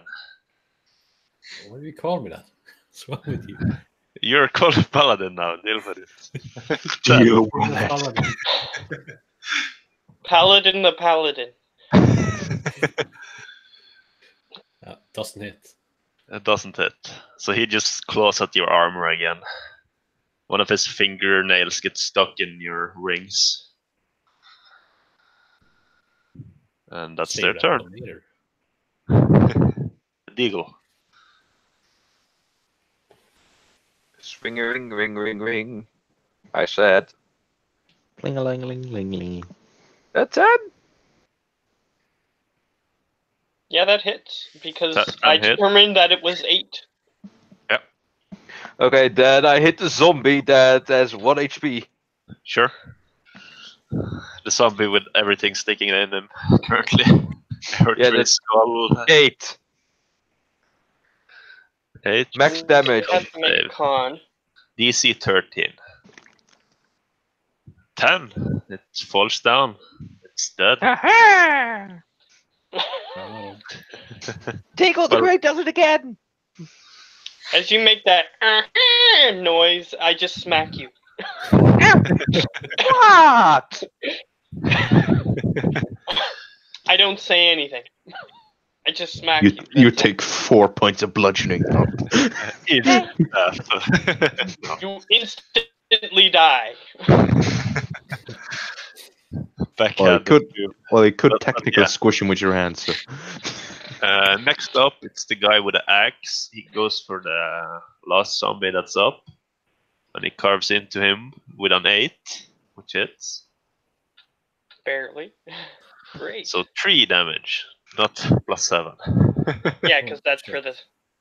Why do you call me that? What's wrong with you? You're called a paladin now. Deal with it. You Paladin the Paladin. Doesn't hit. It doesn't hit. So he just claws at your armor again. One of his fingernails gets stuck in your rings. And that's Save their that turn. for later. Deagle. Swing a ring, ring, ring, ring. I said Ling a ling ling ling ling. a 10. Yeah, that hits because That I hit. determined that it was 8. Okay, then I hit the zombie that has 1 HP. Sure. The zombie with everything sticking in him currently. Yeah, that's skull. 8. 8. Max damage. You have to make a Save. con. DC 13. 10. It falls down. It's dead. Oh, Deagle the Well- Great does it again. As you make that noise, I just smack you. What? I don't say anything. I just smack You you. you That's take 4 points of bludgeoning. No. it. You instantly die. Backhand. could- Well, you could But, technically yeah. squish him with your hands. So. Next up, it's the guy with the axe. He goes for the last zombie that's up. And he carves into him with an 8, which hits. Barely. Great. So 3 damage, not +7. Yeah, because that's for the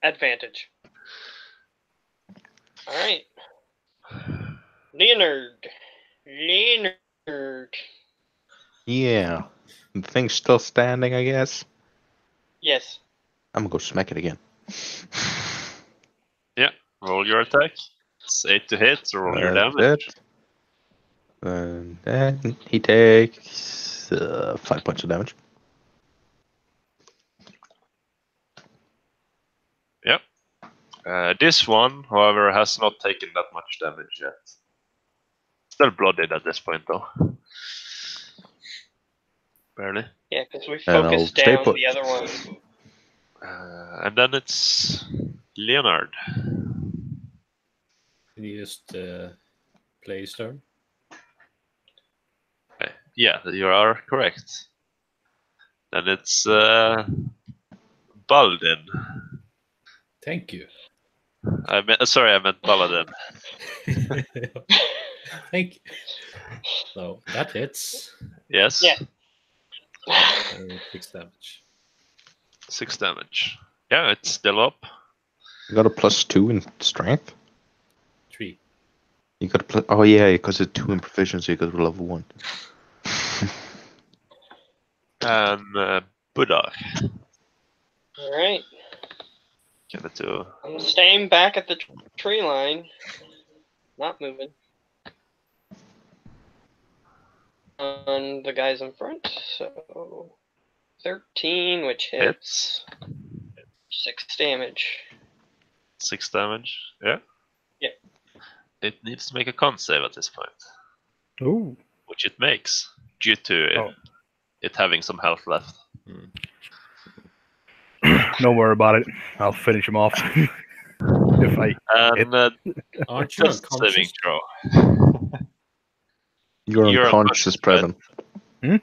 advantage. Alright. Leonard. Yeah. The thing's still standing, I guess. Yes. I'm gonna go smack it again. Roll your attack. It's 8 to hit, so roll your That's damage. it. And then he takes 5 points of damage. This one, however, has not taken that much damage yet. Still bloodied at this point, though. Barely. Yeah, because we And I'll focused stay down put. the other ones. And then it's Leonard. can you just play his turn? Yeah, you are correct. Then it's Baldin. Thank you. I meant Paladin. Thank you. So that hits. Yes. Yeah. 6 damage. 6 damage. Yeah, it's still up. You got a +2 in strength? 3. You got a plus. Oh, yeah, because it's 2 in proficiency because we're level 1. And Buddha. Alright. Give it to. I'm staying back at the tree line. Not moving. On the guys in front. So 13, which hits. 6 damage. 6 damage. Yeah. Yeah. It needs to make a con save at this point, Ooh. which it makes due to it having some health left. Don't worry about it. I'll finish him off. If I And Aren't you just saving unconscious? throw. You're You're unconscious, unconscious, present. Hmm?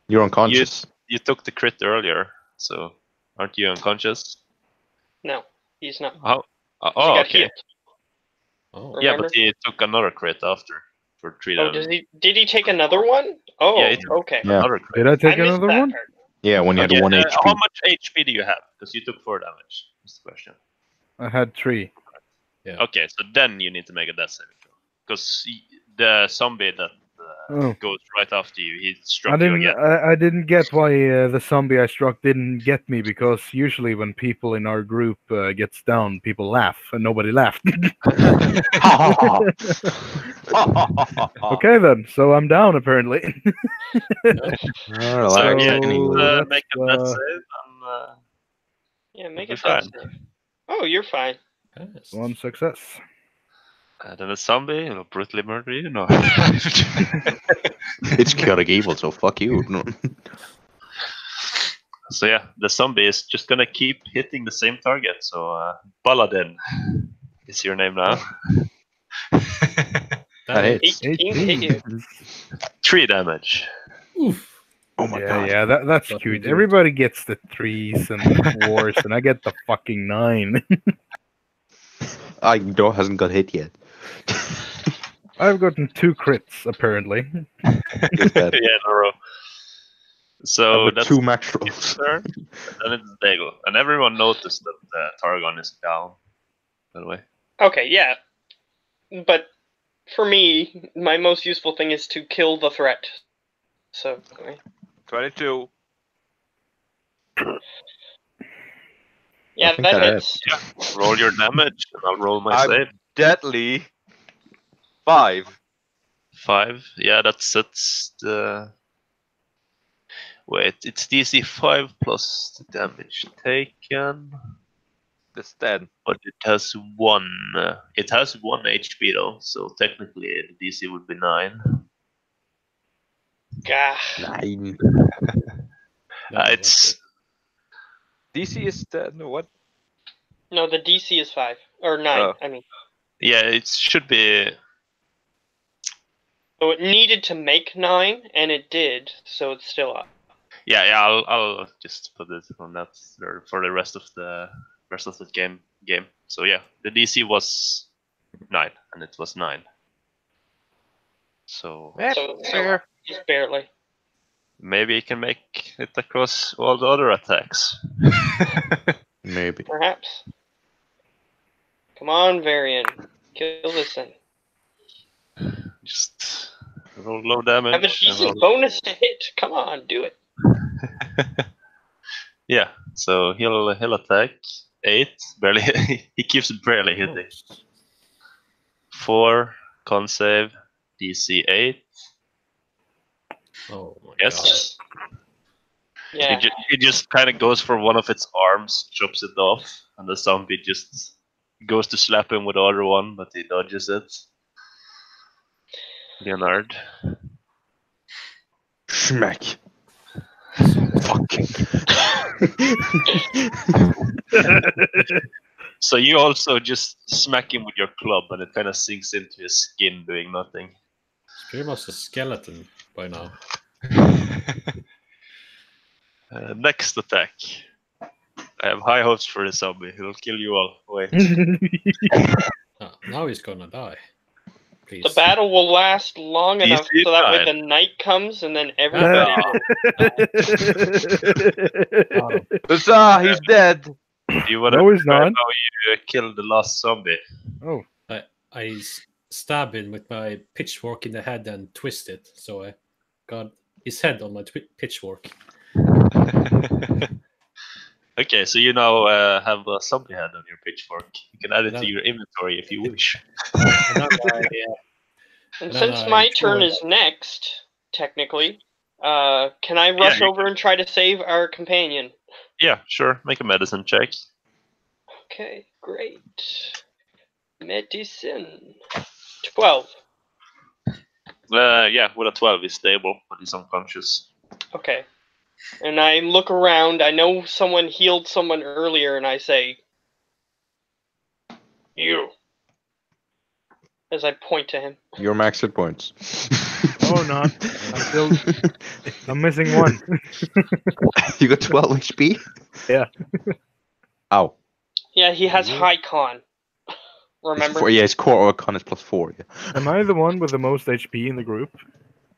You're unconscious. You took the crit earlier, so aren't you unconscious? No, he's not. How? He Oh, got okay. healed. Oh, Yeah, Remember? but he took another crit after for 3 Oh, damage. did he take another one? Oh, Yeah, he took okay. Yeah. Another crit. did I take I missed another that one? part. Yeah, when you had Okay, 1 how HP. much HP do you have? Because you took 4 damage. That's the question. I had 3. Okay, so then you need to make a death saving throw. Because the zombie that Oh. goes right after you, he I struck you didn't. again. I didn't get why the zombie I struck didn't get me, because usually when people in our group gets down, people laugh, and nobody laughed. Okay then, so I'm down apparently. Oh, So well, yeah, anyway. you that's, make a death save and Yeah, make You'll it be fine. death save. Oh, you're fine. yes. One success. And then a zombie will brutally murder you. No. It's chaotic evil, so fuck you. No. So yeah, the zombie is just gonna keep hitting the same target. So Baladin is your name now. That hits. 18 hit you. 3 damage. Oof. Oh my yeah, god. yeah, that's Fucking cute. good. Everybody gets the 3s and the 4s, and I get the fucking 9. Hasn't got hit yet. I've gotten 2 crits apparently. Good Yeah, bad. in a row. So I've got that's 2 max his rolls. turn. And then it's Daigle. And everyone noticed that Targon is down, by the way. Okay, yeah. But for me, my most useful thing is to kill the threat. So, 22. yeah, think that that hits. Roll your damage, and I'll roll my I'm- save. Deadly. 5. 5. Yeah, that's the. Wait, it's DC 5 plus the damage taken. That's 10. But it has 1. It has 1 HP though, so technically the DC would be 9. Gah. 9. It's DC is 10. What? No, the DC is 5. Or 9, Oh. I mean. yeah, it should be. So it needed to make 9, and it did, so it's still up. Yeah. I'll just put it on that for the rest of the game. So yeah, the DC was 9, and it was 9. So So it's still up, just barely. maybe you can make it across all the other attacks. Maybe. Perhaps. Come on, Varian. Kill this thing. Just roll low damage. Have a and decent roll- bonus to hit. Come on, do it. Yeah, so he'll attack 8. Barely. He keeps barely hitting. 4 con save, DC 8. Oh my Yes. Yeah. It just kind of goes for one of its arms, chops it off, and the zombie just goes to slap him with the other one, but he dodges it. Leonard. Schmack. Fuck. So you also just smack him with your club, and it kind of sinks into his skin, doing nothing. It's pretty much a skeleton by now. Next attack. I have high hopes for the zombie. He will kill you all. Wait. Ah, now he's gonna die. Please. The battle will last long DC enough so that when 9. the night comes and then everybody. Huzzah! He's dead. Do you want to No, he's describe not. how you kill the last zombie? Oh, I stab him with my pitchfork in the head and twist it, so I got his head on my pitchfork. Okay, so you now have a zombie head on your pitchfork. You can add it No. to your inventory if you wish. And then And No, since no, my it's turn more- is next, technically, can I rush you over and try to save our companion? Yeah, sure. Make a medicine check. Okay, great. Medicine. 12. Yeah, with a 12, he's stable, but he's unconscious. Okay. And I look around. I know someone healed someone earlier, and I say, "You." As I point to him. Your max hit points. oh no! I'm missing 1. You got 12 HP? Yeah. Ow. Yeah, he has Yeah. high con. Remember? Yeah, his core con is +4. Yeah, Am I the one with the most HP in the group?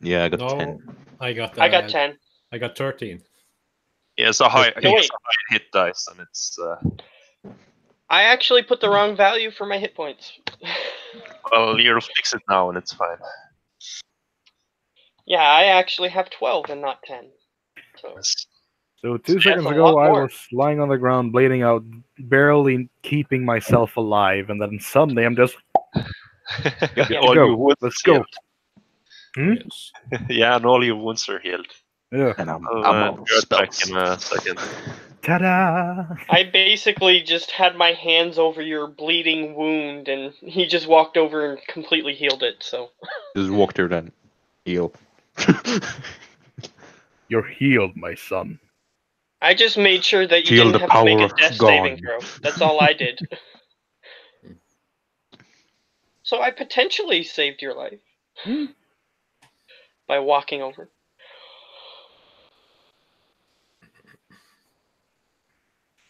yeah I got No, 10. I got I got 10. I got 13. He has a high, No, he has wait. a high hit dice, and it's I actually put the wrong value for my hit points. well, you'll fix it now, and it's fine. Yeah, I actually have 12 and not 10. So Yes. So 2 That's seconds a ago, lot I more. was lying on the ground, bleeding out, barely keeping myself alive, and then suddenly I'm just Yeah. All go. your wounds Let's go. healed. Hmm? Yes. Yeah, and all your wounds are healed. Yeah. And I'm I'll out be of right back spells. in a second. Ta-da! I basically just had my hands over your bleeding wound, and he just walked over and completely healed it. So Just walk there then. Heal. You're healed, my son. I just made sure that you Feel didn't the have to make power a of death saving God. throw. That's all I did. So I potentially saved your life by walking over.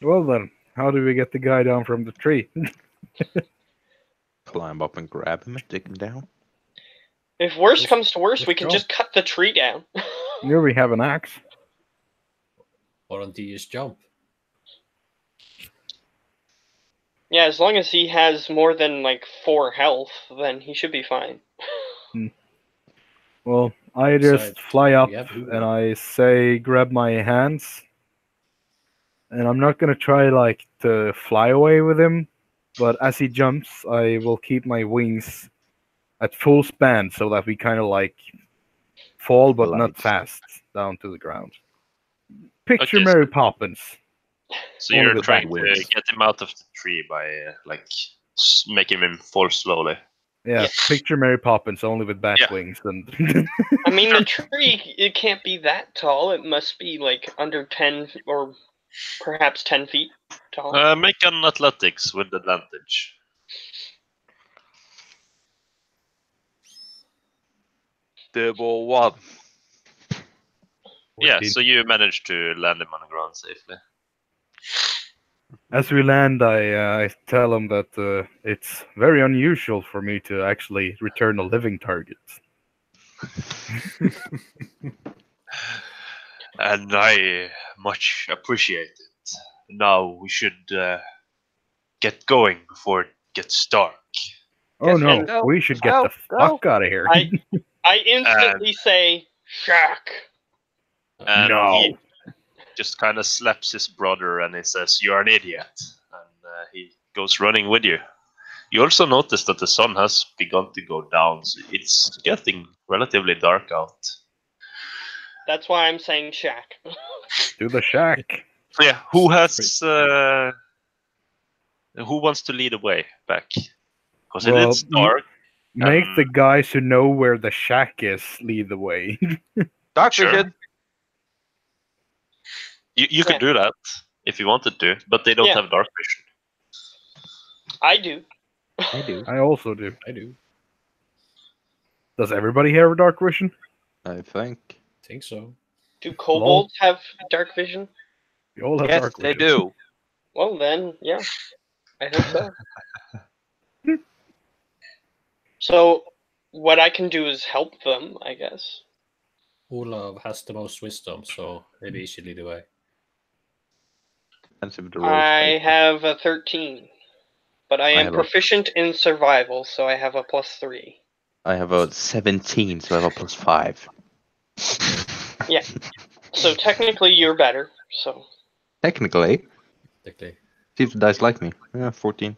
Well then, how do we get the guy down from the tree? Climb up and grab him and take him down. If worse Just- comes to worse, just we can jump. just cut the tree down. Here we have an axe. Why don't you just jump? Yeah, as long as he has more than like 4 health, then he should be fine. Well, I just Besides, fly up we have Uber. and I say, grab my hands. And I'm not gonna try like to fly away with him, but as he jumps, I will keep my wings at full span so that we kind of like fall, but not Glides. fast down to the ground. Picture Okay, Mary Poppins. So Only you're with trying bat to wings. get him out of the tree by making him fall slowly. Yeah, Yeah. picture Mary Poppins only with bat Yeah. wings. And I mean, the tree, it can't be that tall. It must be like under 10 or perhaps 10 feet tall. Make an athletics with advantage. Double 1. Yeah, 14. so you managed to land him on the ground safely. As we land, I tell him that it's very unusual for me to actually return a living target. And I much appreciate it. Now we should get going before it gets dark. Oh Yes, no, go, we should get go, the go. fuck out of here. I instantly say, Shaq. And No. he just kind of slaps his brother and he says, "You're an idiot." And he goes running with you. You also notice that the sun has begun to go down, so it's getting relatively dark out. That's why I'm saying Shaq. To the shack. So yeah, who wants to lead the way back? Because Well, it's dark. Make the guys who know where the shack is lead the way. Dark Sure. vision. You could do that if you wanted to, but they don't Yeah. have dark vision. I do. I do. I also do. I do. Does everybody have dark vision? I think. Think so. Do kobolds have dark vision? We all have Yes, dark they vision. do. Well, then, yeah. I hope so. So, what I can do is help them, I guess. Olav has the most wisdom, so maybe he should lead the way. Depends if the rolls I take. have a 13. But I am have a- proficient in survival, so I have a +3. I have a 17, so I have a +5. So technically you're better, so... Technically, Technically. see if the dice like me. Yeah, 14.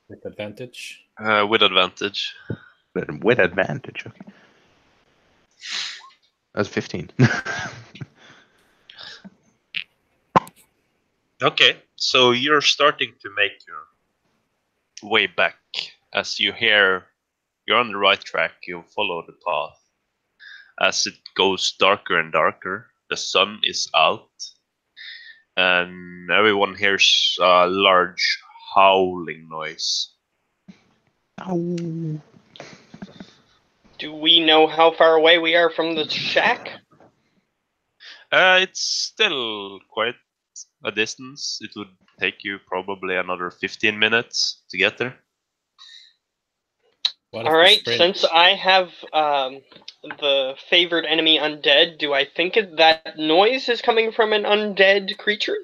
With advantage. With advantage. With advantage. Okay. That's 15. Okay, so you're starting to make your way back. As you hear, you're on the right track, you follow the path. As it goes darker and darker, the sun is out, and everyone hears a large howling noise. Ow. Do we know how far away we are from the shack? It's still quite a distance. It would take you probably another 15 minutes to get there. What if we Alright, sprint? since I have the favored enemy undead, do I think that noise is coming from an undead creature?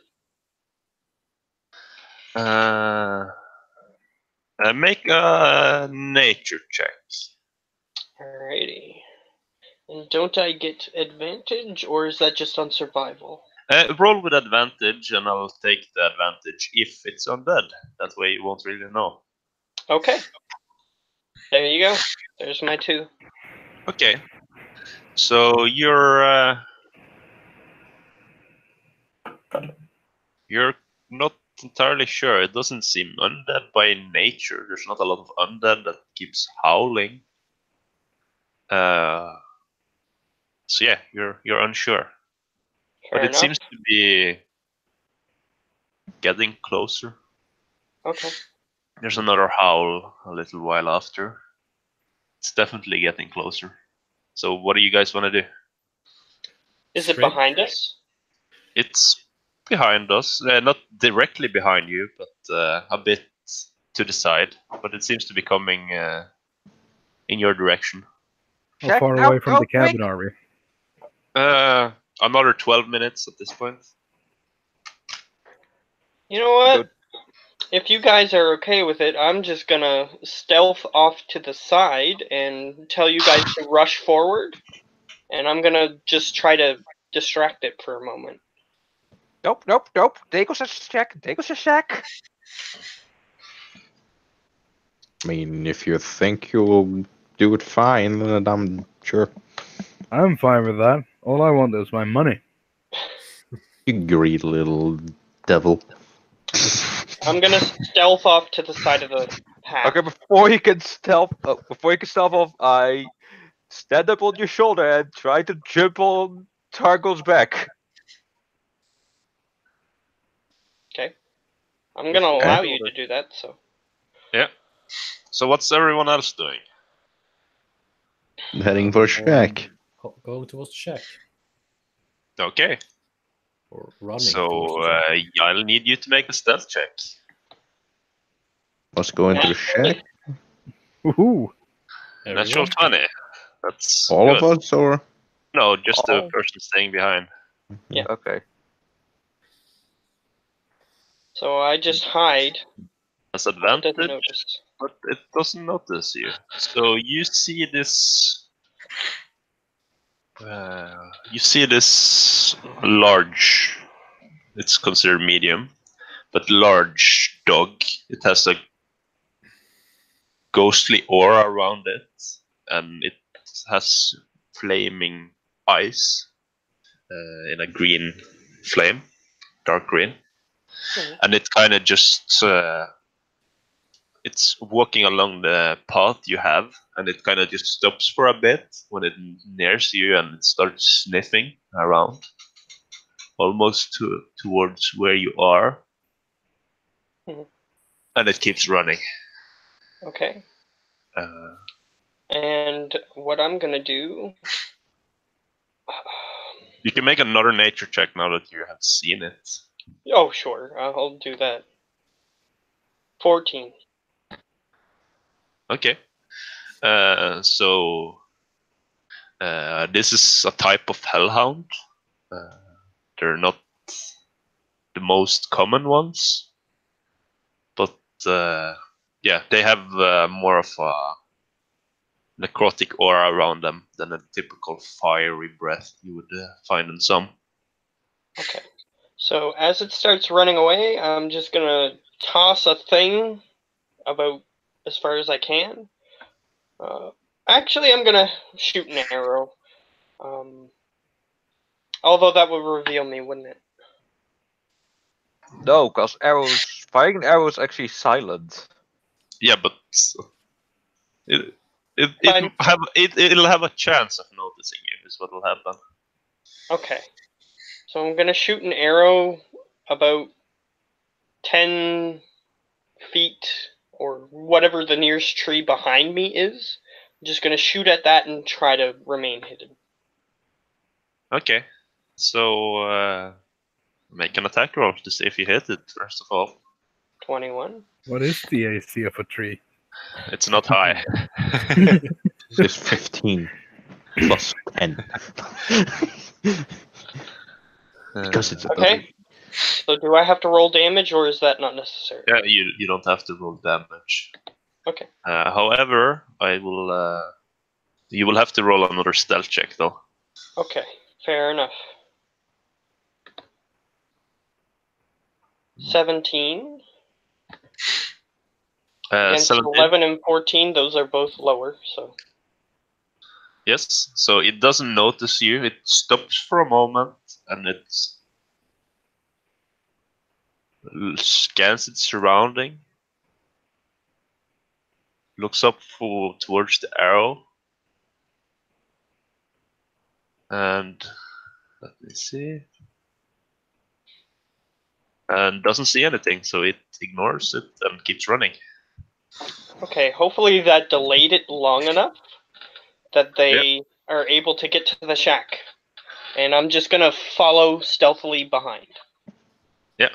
Make a nature check. Alrighty. And don't I get advantage, or is that just on survival? Roll with advantage, and I'll take the advantage if it's undead. That way you won't really know. Okay. There you go. There's my 2. Okay. So you're You're not entirely sure. It doesn't seem undead by nature. There's not a lot of undead that keeps howling. So yeah, you're unsure. Fair But it enough. seems to be getting closer. Okay. There's another howl a little while after. It's definitely getting closer. So what do you guys want to do? Is it Straight- behind us? It's behind us, not directly behind you, but a bit to the side. But it seems to be coming in your direction. How Check far out away from how the cabin quick- are we? Another 12 minutes at this point. You know what? Good. If you guys are okay with it, I'm just gonna stealth off to the side and tell you guys to rush forward. And I'm gonna just try to distract it for a moment. Nope, nope, nope. Take us a check. Take us a check. I mean, if you think you'll do it fine, then I'm sure. I'm fine with that. All I want is my money. You greedy little devil. I'm gonna stealth off to the side of the path. Okay, before you can stealth off, I stand up on your shoulder and try to jump on Targo's back. Okay. I'm gonna Okay. allow you to do that. So Yeah. So what's everyone else doing? Heading for Shack. Going towards the shack. Okay. Or running. So towards the shack. I'll need you to make a stealth check. Let's go into the Shack. Woohoo! Natural Everyone? 20. That's All good. of us, or No, just the Oh. person staying behind. Okay. so I just hide. Has It advantage, doesn't notice. but it doesn't notice you. So you see this. You see this large. It's considered medium, but large dog. It has a ghostly aura around it, and it has flaming eyes in a green flame, dark green, Mhm. and it kind of just it's walking along the path you have, and it kind of just stops for a bit when it nears you, and it starts sniffing around, almost towards where you are, Mhm. and it keeps running. Okay. Uh, And what I'm gonna do. you can make another nature check now that you have seen it. Oh, sure. I'll do that. 14. Okay. So this is a type of hellhound. They're not the most common ones, but yeah, they have more of a necrotic aura around them than a typical fiery breath you would find in some. Okay. So as it starts running away, I'm just gonna toss a thing about as far as I can. Actually, I'm gonna shoot an arrow. Although that would reveal me, wouldn't it? No, because firing an arrow is actually silent. Yeah, but Fine. it'll have a chance of noticing you. Is what will happen. Okay. So I'm gonna shoot an arrow about 10 feet or whatever the nearest tree behind me is. I'm just gonna shoot at that and try to remain hidden. Okay, so make an attack roll to see if you hit it. First of all, 21. What is the AC of a tree? it's not high. it's 15 plus 10. Because it's a Okay. So do I have to roll damage or is that not necessary? Yeah, you don't have to roll damage. Okay. However, I will. You will have to roll another stealth check though. Okay. Fair enough. 17. Against 17. 11 and 14, those are both lower, so. Yes, so it doesn't notice you. It stops for a moment, and scans its surrounding, looks up towards the arrow, and let me see, and doesn't see anything, so it ignores it and keeps running. Okay, hopefully that delayed it long enough that they are able to get to the shack. And I'm just gonna follow stealthily behind. Yeah.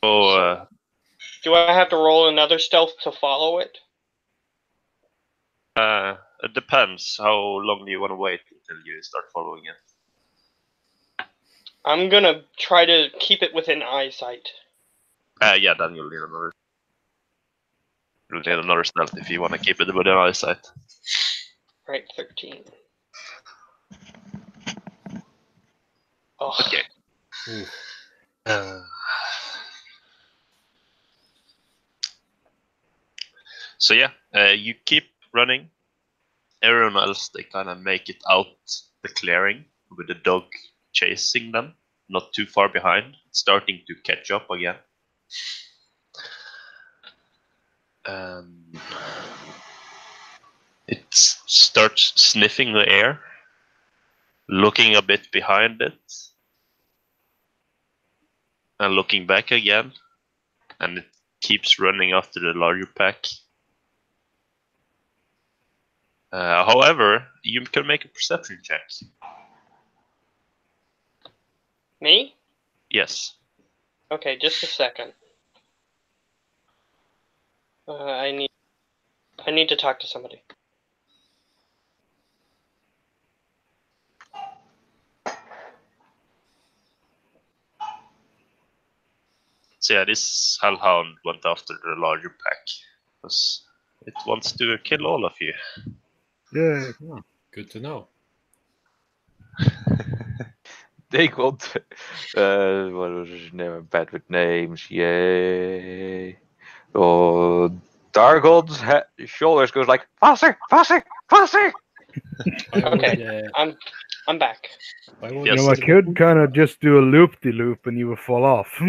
So, do I have to roll another stealth to follow it? It depends. How long do you want to wait until you start following it? I'm gonna try to keep it within eyesight. Yeah, then you'll need another stealth if you want to keep it within eyesight. Right, 13. Oh. Okay. So yeah, you keep running. Everyone else, they kind of make it out the clearing with the dog chasing them, not too far behind, starting to catch up again. It starts sniffing the air, looking a bit behind it, and looking back again, and it keeps running after the larger pack. However, you can make a perception check. Me? Yes. Okay, just a second. I need to talk to somebody. So yeah, this hellhound went after the larger pack because it wants to kill all of you. Yeah. Oh, good to know. They want. What was his name? I'm bad with names. Yay. Oh, Dargon's shoulders goes like faster, faster, faster. Okay, I'm back. You know, I could kind of just do a loop-de-loop and you would fall off.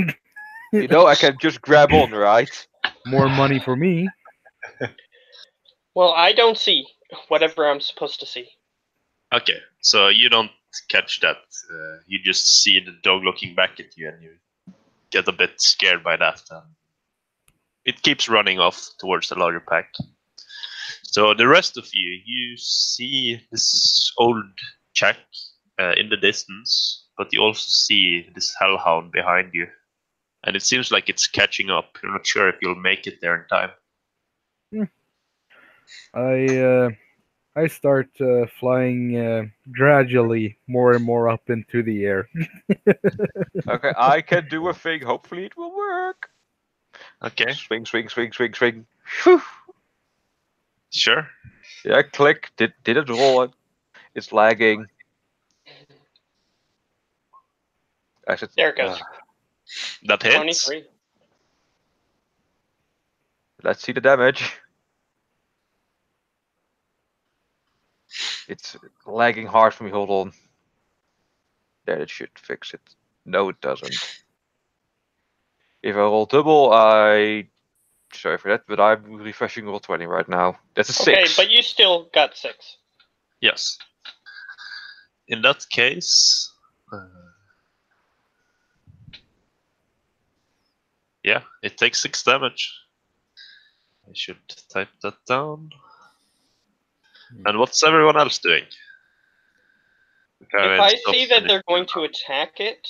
You know, I can just grab on, right? More money for me. Well, I don't see whatever I'm supposed to see. Okay, so you don't catch that. You just see the dog looking back at you, and you get a bit scared by that. It keeps running off towards the larger pack. So the rest of you see this old shack in the distance, but you also see this hellhound behind you. And it seems like it's catching up. You're not sure if you'll make it there in time. I start flying gradually more and more up into the air. Okay, I can do a thing. Hopefully it will work. Okay. Swing, swing, swing, swing, swing. Whew. Sure. Yeah, click. Did it roll it? It's lagging. There it goes. That hits. 23. Let's see the damage. It's lagging hard for me. Hold on. There, it should fix it. No, it doesn't. If I roll double, sorry for that, but I'm refreshing roll 20 right now. That's a 6. Okay, but you still got 6. Yes. In that case, yeah, it takes 6 damage. I should type that down. And what's everyone else doing? If I see that they're going to attack it,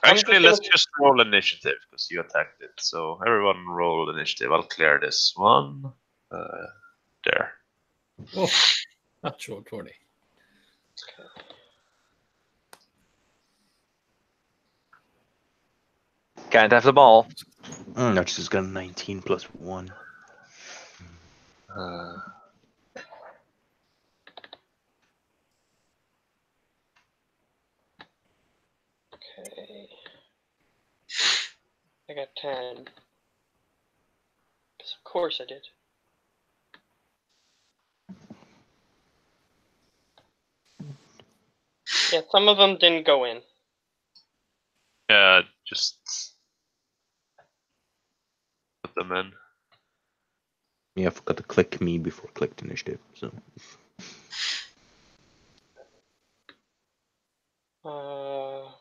actually, let's just roll initiative because you attacked it. So everyone roll initiative. I'll clear this one. There. Oh, natural 20. Can't have them all. No, just got 19 plus 1. Okay. I got 10. Because of course I did. Yeah, some of them didn't go in. Yeah, just put them in. Yeah, I forgot to click me before clicked initiative. So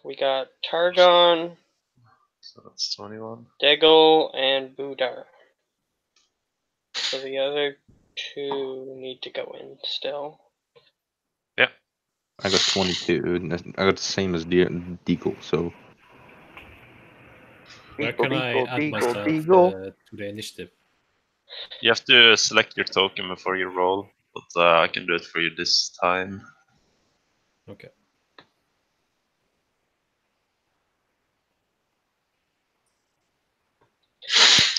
We got Targon, So that's 21. Degel, and Budar. So the other two need to go in still. I got 22. And I got the same as Deagle. So Where can I add myself to the initiative? You have to select your token before you roll, but I can do it for you this time. Okay.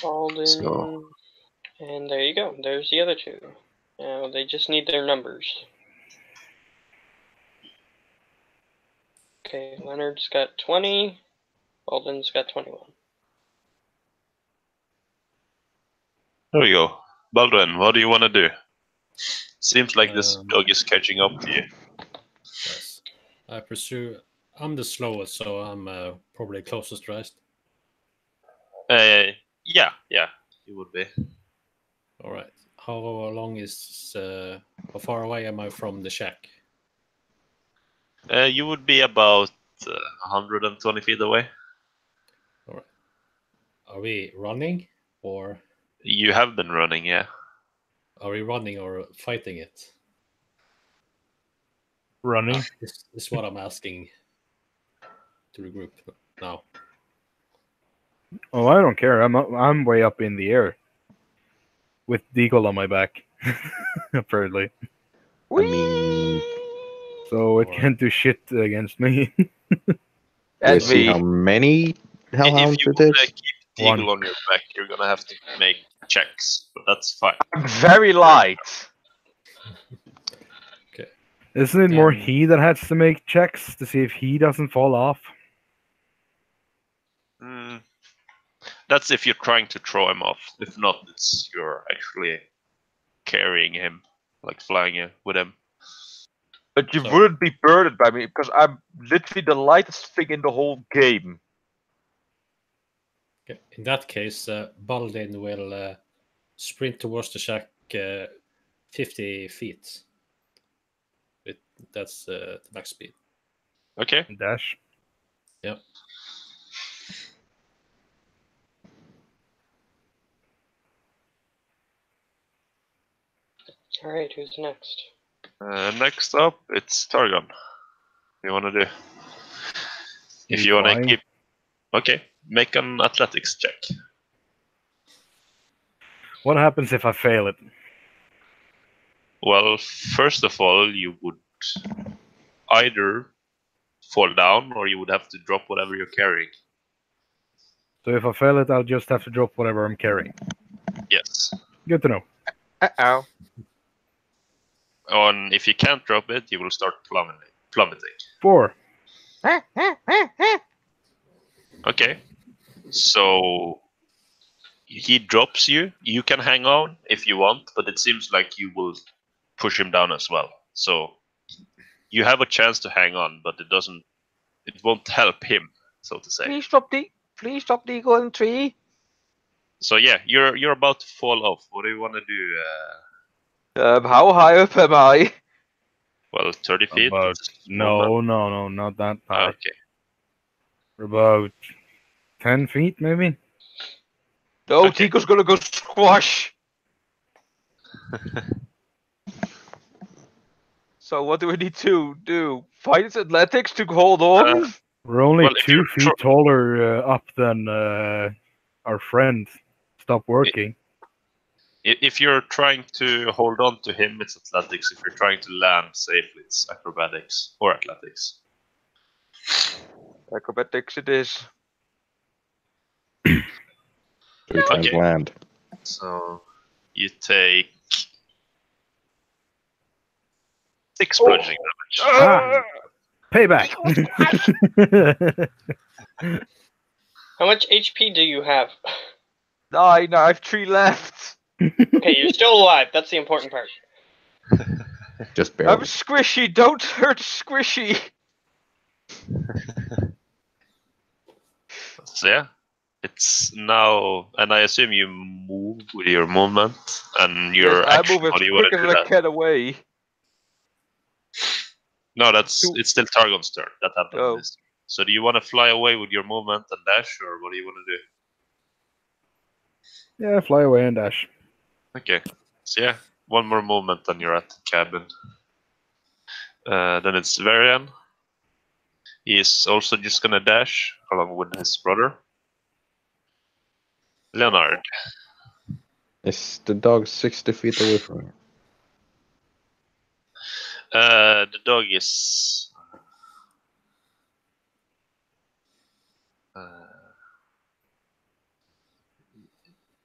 Alden, So- and there you go. There's the other two. Now they just need their numbers. Okay, Leonard's got 20. Alden's got 21. There we go. Baldwin, what do you want to do? Seems like this Um, dog is catching up to you. Yes. I presume I'm the slowest, so I'm probably closest, right? Yeah, you would be. All right. How long is how far away am I from the shack? You would be about 120 feet away. Are we running, or You have been running, yeah. are we running or fighting it? Running. This is what I'm asking to the group now. Oh, I don't care. I'm way up in the air with Deagle on my back, apparently. I mean, So it Alright. can't do shit against me. And let's see me. how many hellhounds If you it want to is. keep Deagle on your back, you're gonna have to make checks, but that's fine. I'm very light. Isn't it more Um, he that has to make checks to see if he doesn't fall off? Mm, that's if you're trying to throw him off. If not, it's you're actually carrying him, like flying with him. But you So- wouldn't be burdened by me because I'm literally the lightest thing in the whole game. Okay. In that case, Baldin will sprint towards the shack 50 feet. That's the max speed. Okay. Dash. Yep. Alright, who's next? Next up, it's Targon. What do you want to do? If He's you want to flying. keep, okay, make an athletics check. What happens if I fail it? Well, first of all, you would either fall down or you would have to drop whatever you're carrying. So if I fail it, I'll just have to drop whatever I'm carrying. Yes. Good to know. Uh-oh. And if you can't drop it, you will start plummeting. 4. Okay. So he drops you. You can hang on if you want, but it seems like you will push him down as well. So you have a chance to hang on, but it won't help him, so to say. Please stop the eagle in 3. So yeah, you're about to fall off. What do you want to do? How high up am I? Well, 30 feet. About, That's a small no, not that map. high. Okay. We're about 10 feet, maybe? No, Okay. Tico's gonna go squash. So what do we need to do? Fight its athletics to hold on? We're only Well, if 2 you're feet taller up than our friend. Stop working. If you're trying to hold on to him, it's athletics. If you're trying to land safely, it's acrobatics or athletics. Acrobatics it is. 3 times Okay. land. So you take 6 bludgeoning damage. Ah. Payback! How much HP do you have? 9, I have 3 left. Okay, you're still alive. That's the important part. Just I'm barely. squishy, don't hurt squishy. So yeah, it's now, and I assume you move with your movement and your Yes, I action. move as How do you want quick to as do I that? can away. No, it's Two- still Targon's turn. That happened. Oh. This. So do you want to fly away with your movement and dash, or what do you want to do? Yeah, fly away and dash. Okay. So yeah, one more movement and you're at the cabin. Then it's Varian. He's also just gonna dash along with his brother. Leonard. Is the dog 60 feet away from me? The dog is.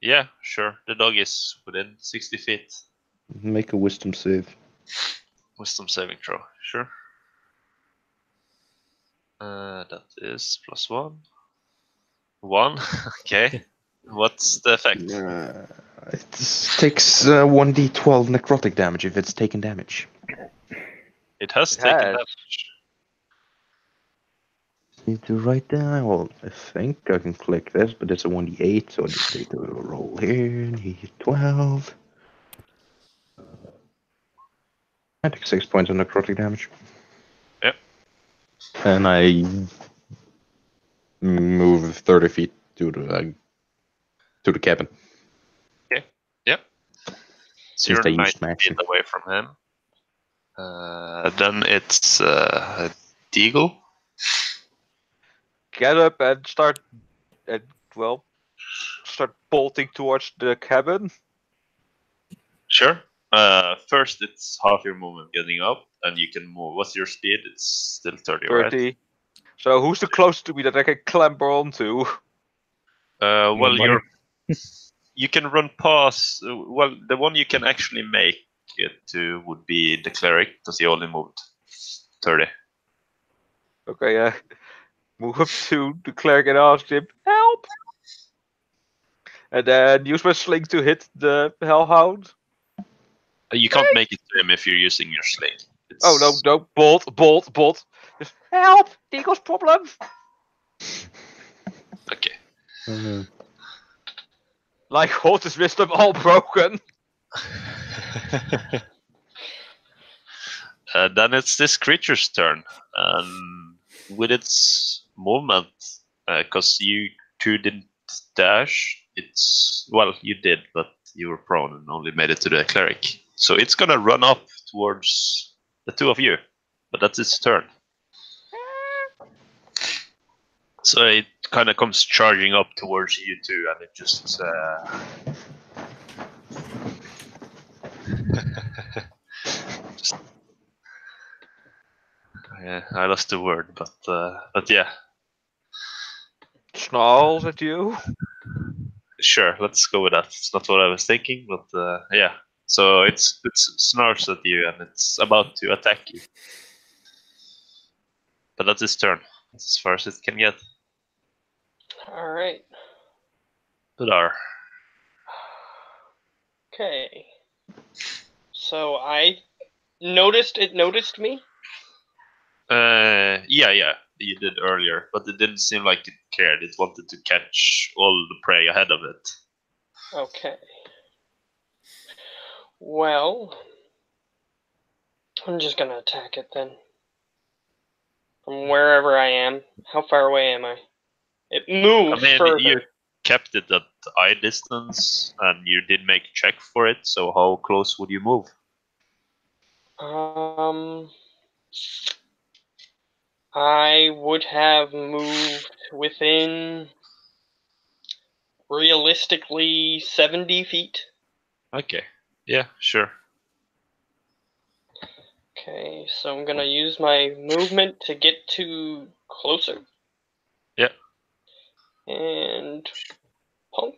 Yeah, sure. The dog is within 60 feet. Make a wisdom save. Wisdom saving throw, sure. That is +1. 1, okay. What's the effect? It takes 1d12 necrotic damage if it's taken damage. It has It taken has. damage. Need to write down. Well, I think I can click this, but it's a 1d8, so I just need to roll here. Need 12. I take 6 points of necrotic damage. Yep. And I move 30 feet to the cabin. Yep. So Since you're they used 90 my feet action. away from him. Then it's Deagle. Get up and start bolting towards the cabin. Sure. First, it's half your movement getting up, and you can move. What's your speed? It's still 30, 30. right? So who's the closest to me that I can clamber onto? Well, Nobody. you can run past. Well, the one you can actually make it to would be the cleric, because he only moved 30. Okay, move up to the cleric and ask him, help! And then use my sling to hit the hellhound. You can't make it to him if you're using your sling. It's... Oh, no, bolt. Just help! Deagle's problem! Okay. Like Hortus wisdom all broken. Then it's this creature's turn. With its movement, because you two didn't dash, it's... Well, you did, but you were prone and only made it to the cleric. So it's gonna run up towards the two of you, but that's its turn. So it kind of comes charging up towards you two, and it just... just... Yeah, I lost the word, but yeah. Snarls at you. Sure, let's go with that. It's not what I was thinking, but yeah. So it snarls at you and it's about to attack you. But that's its turn. That's as far as it can get. Alright. Budar. Okay. So I noticed it noticed me? Yeah, you did earlier, but it didn't seem like it cared. It wanted to catch all the prey ahead of it. Okay. Well, I'm just gonna attack it then. From wherever I am. How far away am I? It moved further. You kept it at eye distance, and you did make a check for it, so how close would you move? I would have moved within, realistically, 70 feet. Okay. Yeah, sure. Okay, so I'm gonna use my movement to get to closer. Yeah. And punk.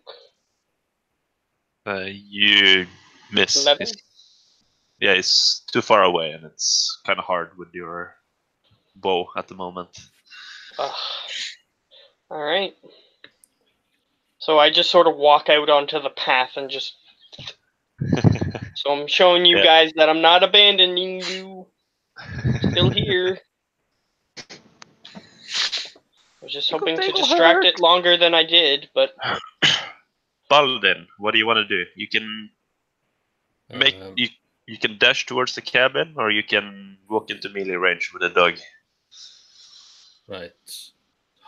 You miss. 11? Yeah, it's too far away, and it's kind of hard with your bow at the moment. Alright. So I just sort of walk out onto the path and just... So I'm showing you guys that I'm not abandoning you. Still here. was just You hoping got to table distract hurt. it longer than I did, but Baldin, what do you want to do? You can make Um, you can dash towards the cabin, or you can walk into melee range with a dog. right.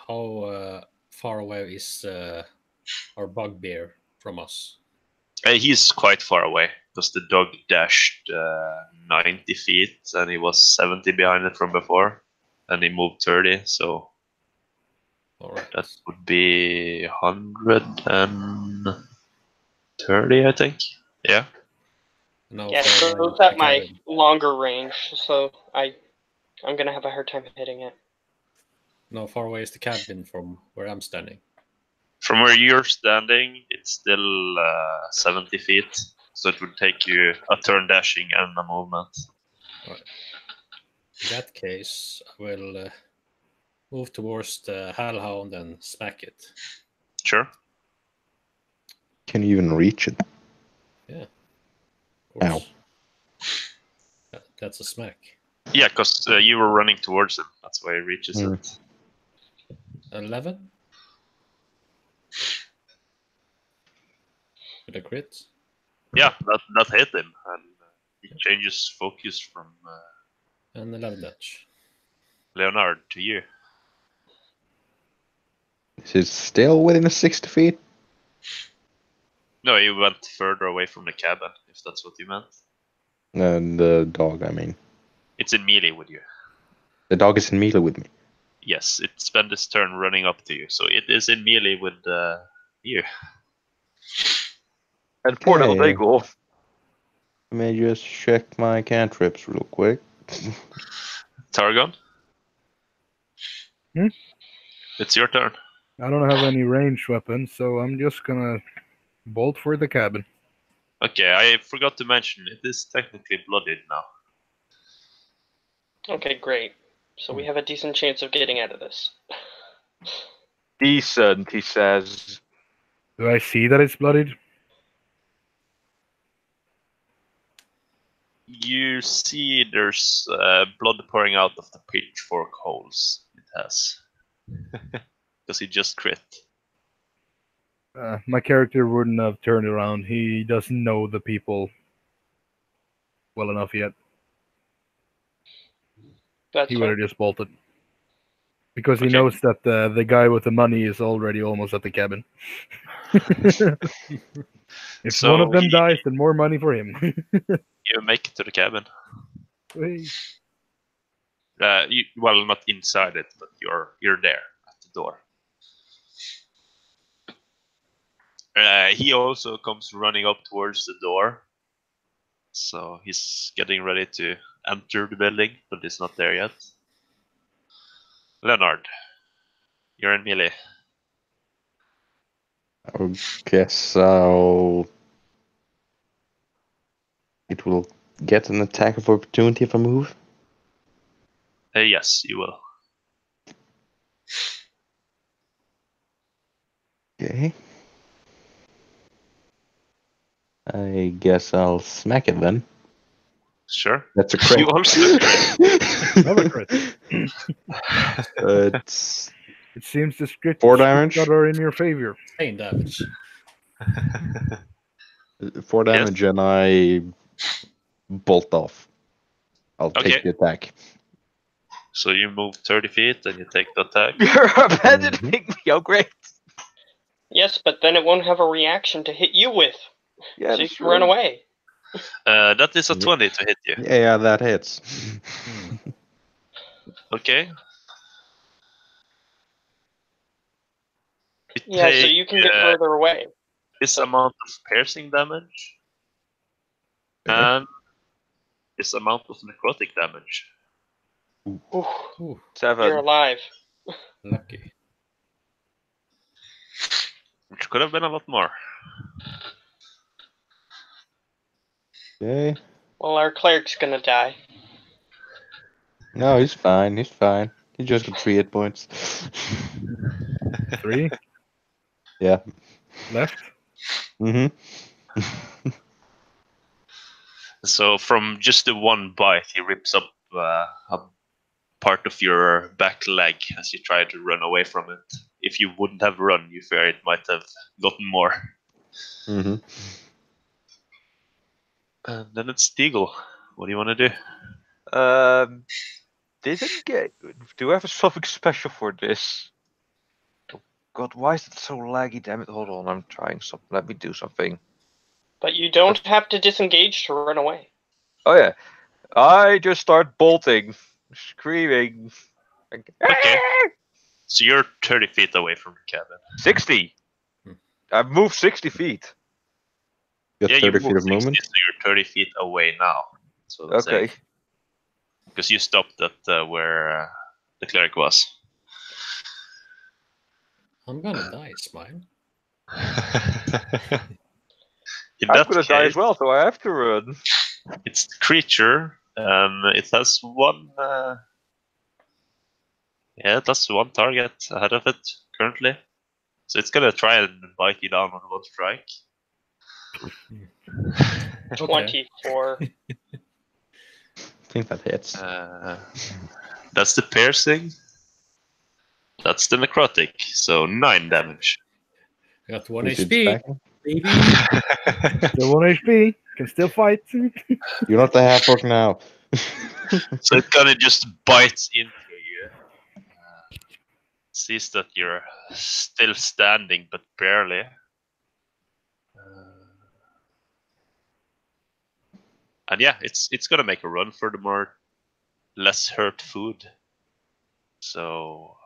How far away is our bugbear from us? He's quite far away because the dog dashed 90 feet and he was 70 behind it from before, and he moved 30, so All right. that would be 130, I think. Yeah. Now yeah, far so away it's is the at my cabin. longer range, so I'm gonna have a hard time hitting it. Now far away is the cabin from where I'm standing. From where you're standing, it's still 70 feet, so it would take you a turn dashing and a movement. In that case, I will move towards the hellhound and smack it. Sure. Can you even reach it? Of course. Ow. That's a smack. Yeah, because you were running towards him. That's why he reaches Mm. it. 11 with a crit. Yeah, that hit him, and he changes focus from And 11 damage. Leonard to you. Is it still within 60 feet? No, you went further away from the cabin, if that's what you meant. The dog, I mean. It's in melee with you. The dog is in melee with me. Yes, it spent its turn running up to you, so it is in melee with you. And poor little Okay. Dago. Let me just check my cantrips real quick. Targon? Hmm? It's your turn. I don't have any ranged weapons, so I'm just gonna bolt for the cabin. Okay, I forgot to mention, it is technically bloodied now. Okay, great. So we have a decent chance of getting out of this. Decent, he says. Do I see that it's bloodied? You see there's blood pouring out of the pitchfork holes it has. Because he just crit. My character wouldn't have turned around. He doesn't know the people well enough yet. That's He would have fine. just bolted. Because he Okay. knows that the guy with the money is already almost at the cabin. If So one of them he- dies, then more money for him. You make it to the cabin. Hey. Well, not inside it, but you're there at the door. He also comes running up towards the door. So he's getting ready to enter the building, but he's not there yet. Leonard, you're in melee. I guess so. It will get an attack of opportunity if I move. Yes, you will. Okay. I guess I'll smack it then. Sure. That's a crit. You also. Another crit. It's It seems the script 4 damage. are in your favor. 9 damage. 4 damage, and I bolt off. I'll Okay. take the attack. So you move 30 feet and you take the attack. You're abandoning me. Oh, great. Yes, but then it won't have a reaction to hit you with. Yeah, so you that's can run true. away. That is a 20 to hit you. Yeah, that hits. Okay. Yeah, so you can get further away. This amount of piercing damage and this amount of necrotic damage. Ooh, Ooh, 7. you're alive. lucky. Which could have been a lot more. Okay. Well, our cleric's gonna die. No, he's fine. He's fine. He just got 3 hit points. 3 Yeah. left. Mm-hmm. So from just the one bite, he rips up a part of your back leg as you try to run away from it. If you wouldn't have run, you fear it might have gotten more. Mm-hmm. And then it's Deagle. What do you want to do? Didn't get. Do I have something special for this? Oh, God, why is it so laggy? Damn it! Hold on, I'm trying something. Let me do something. But you don't have to disengage to run away. Oh yeah, I just start bolting, screaming. Okay. So you're 30 feet away from the cabin. 60. I've moved 60 feet. You got Yeah, 30 you feet moved of movement. 60, so you're 30 feet away now. So that's Okay. Because you stopped at where the cleric was. I'm gonna die, Smile. In I'm that gonna die as case, well, so I have to run. it's the creature. It has one. Yeah, that's one target ahead of it currently. So it's gonna try and bite you down on one strike. Okay. 24. I think that hits. That's the piercing. That's the necrotic. So 9 damage. I got 1 Is it HP, back? baby. Still 1 HP. Can still fight. You're not the half orc now. So it kind of just bites into you. Sees that you're still standing, but barely. And yeah, it's gonna make a run for the more less hurt food. So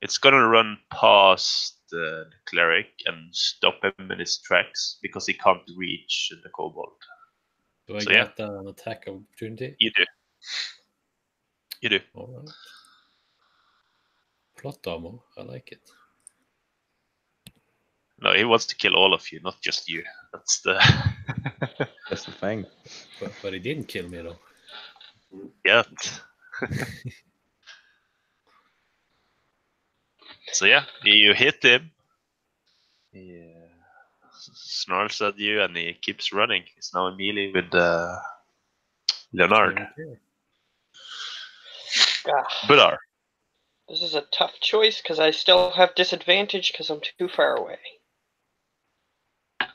it's gonna run past the cleric and stop him in his tracks because he can't reach the kobold. Do I So, yeah. get an attack opportunity? You do. You do. All right. Plot ammo. I like it. No, he wants to kill all of you, not just you. That's the That's the thing. But he didn't kill me though. yet. So yeah, you hit him. He snarls at you and he keeps running. He's now in melee with Leonard. Ah, Budar. this is a tough choice because I still have disadvantage because I'm too far away.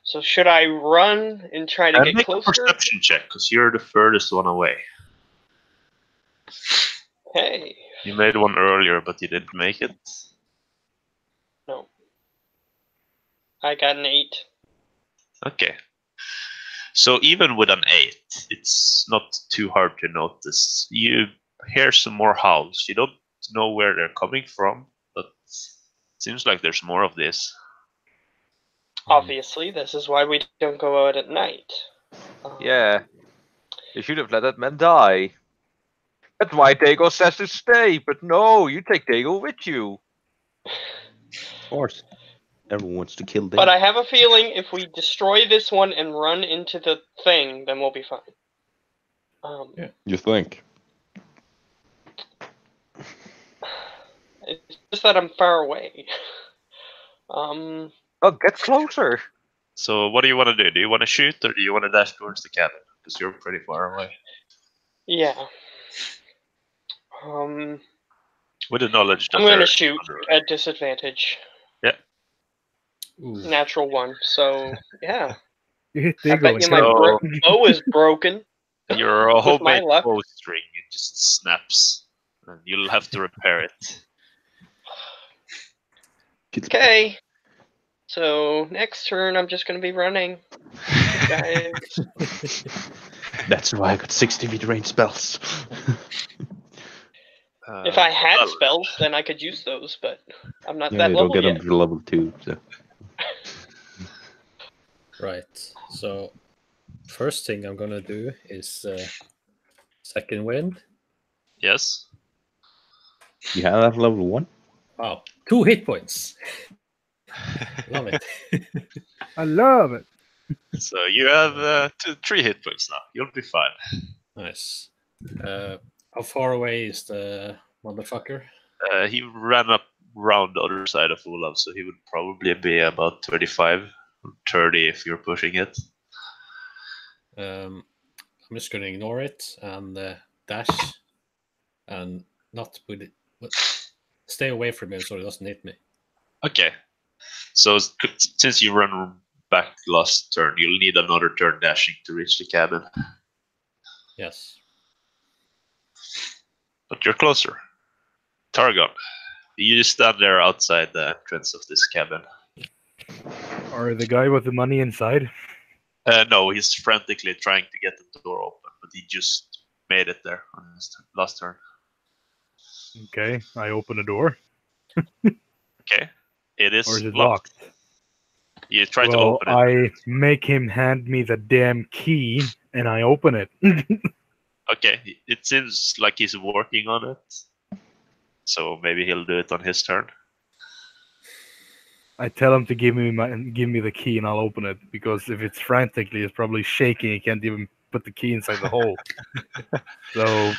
So should I run and try to And get make closer? a perception check because you're the furthest one away. Hey, You made one earlier, but you didn't make it. no. I got an 8. Okay. So even with an 8, it's not too hard to notice. You hear some more howls. You don't know where they're coming from, but it seems like there's more of this. Obviously, this is why we don't go out at night. Yeah. You should have let that man die. That's why Dago says to stay, but no, you take Dago with you. Of course. Everyone wants to kill them. But I have a feeling if we destroy this one and run into the thing, then we'll be fine. Yeah. You think? It's just that I'm far away. Oh, get closer. So what do you want to do? Do you want to shoot or do you want to dash towards the cabin? Because you're pretty far away. Yeah. With the knowledge that I'm going to they're shoot under- at disadvantage. Ooh. Natural 1. So, yeah. You hit I Deagle bet and you my kill him. So- bow is broken. Your With my homemade luck. bowstring, it just snaps. And you'll have to repair it. Okay. So, next turn, I'm just going to be running. Guys. That's why I got 60 feet range spells. If I had well, spells, then I could use those, but I'm not Yeah, that you don't level get yet. them to level 2. So. Right. So first thing I'm gonna do is second wind. Yes. You have that level 1? Wow, 2 hit points. Love it. I love it. So you have 3 hit points now. You'll be fine. Nice. How far away is the motherfucker? He ran up around the other side of Olav, so he would probably be about 25, 30 if you're pushing it. I'm just gonna ignore it and dash and not with it. But stay away from him so he doesn't hit me. Okay. So since you run back last turn, you'll need another turn dashing to reach the cabin. Yes. But you're closer. Targon, you stand there outside the entrance of this cabin. Or the guy with the money inside? No, he's frantically trying to get the door open, but he just made it there on his last turn. Okay, I open the door. Okay. It is, Or is it locked. locked? You try to Well, open it. I make him hand me the damn key, and I open it. Okay, it seems like he's working on it. So maybe he'll do it on his turn. I tell him to give me the key, and I'll open it. Because if it's frantically, it's probably shaking. He can't even put the key inside the hole. So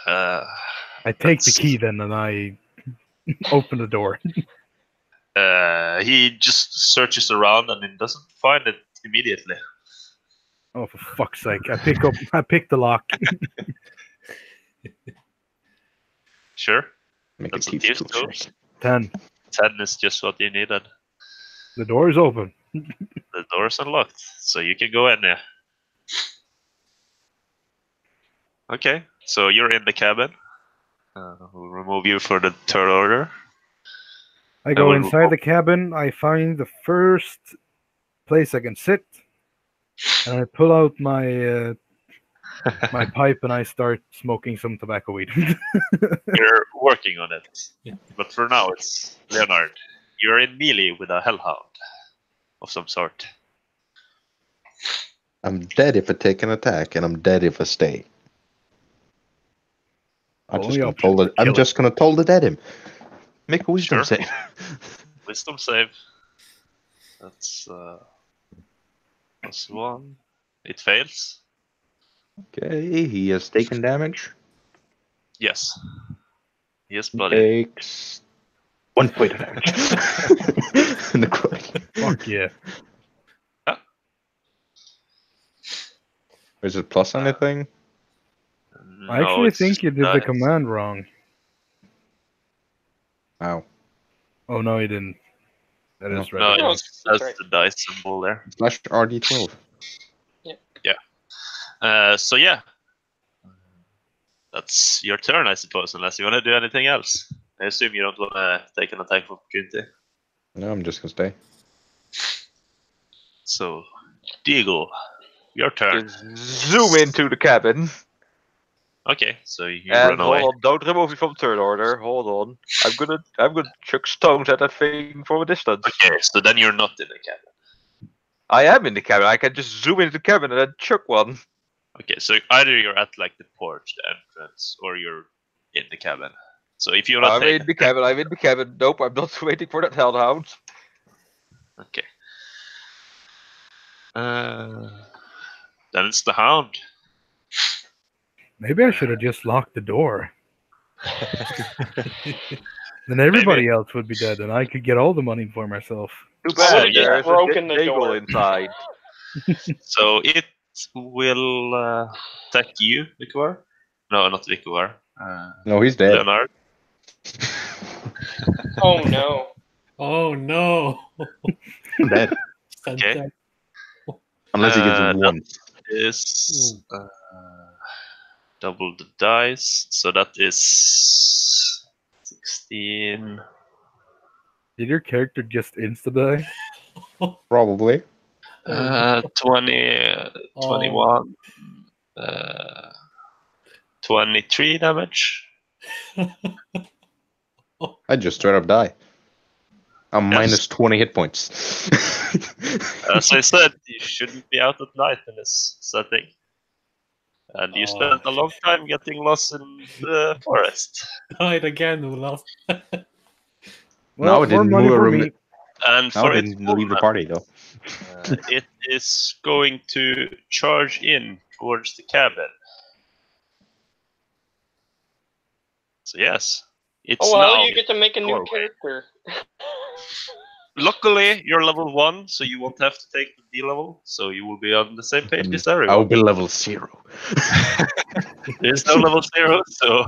I take the key then, and I open the door. He just searches around and he doesn't find it immediately. Oh, for fuck's sake! I pick the lock. Sure. Make That's a what teeth Thieves tool do. check. 10. 10 is just what you needed. The door is open. The door is unlocked, so you can go in there. Okay, so you're in the cabin. We'll remove you for the third order. I go will- inside the cabin. I find the first place I can sit, and I pull out my my pipe and I start smoking some tobacco weed. You're working on it. But for now, it's Leonard. You're in melee with a hellhound of some sort. I'm dead if I take an attack, and I'm dead if I stay. I'm Only just option, gonna kill toll the dead him. Make a wisdom Sure. save. Wisdom save. That's +1. It fails. Okay, he has taken damage. Yes. He is bloody. Takes 1 point of damage. Necrotic. Fuck yeah. Is it plus anything? I actually it's think just you did the dice. command wrong. Wow. Oh no, you didn't. That is No. right. No, No, it's that's that's right. the dice symbol there. Slash RD12. So yeah. That's your turn, I suppose, unless you want to do anything else. I assume you don't want to take an attack of opportunity. No, I'm just gonna stay. So, Diego, your turn. Just zoom into the cabin. Okay, so you And run away. hold on, don't remove me from third order. Hold on. I'm gonna chuck stones at that thing from a distance. Okay, so then you're not in the cabin. I am in the cabin. I can just zoom into the cabin and then chuck one. Okay, so either you're at like the porch, the entrance, or you're in the cabin. So if you're not I'm in the cabin. I'm in the cabin. Nope, I'm not waiting for that hellhound. Okay. Then it's the hound. Maybe I should have just locked the door. Then everybody else would be dead, and I could get all the money for myself. Too I bad. would've just There's broken a the Daigle door. inside. So it will attack you, Vikvar. No, not Vikvar. No, he's dead. Leonard. Oh no. Oh no! Dead. Okay. Unless he gets that one. Is double the dice, so that is 16. Did your character just insta-die? Probably. 20, 21, 23 damage. I just straight up die. I'm Yes. minus 20 hit points. As I said, you shouldn't be out at night in this setting. And you Oh. spent a long time getting lost in the forest. Died again, Olaf. No, Well, it more didn't money move for a me. And No, for I its didn't leave the movement, party though. it is going to charge in towards the cabin. So yes, it's Oh well, now you get to make a new doorway. character. Luckily, you're level 1, so you won't have to take the D level, so you will be on the same page as I will everyone. be level 0. There's no level 0, so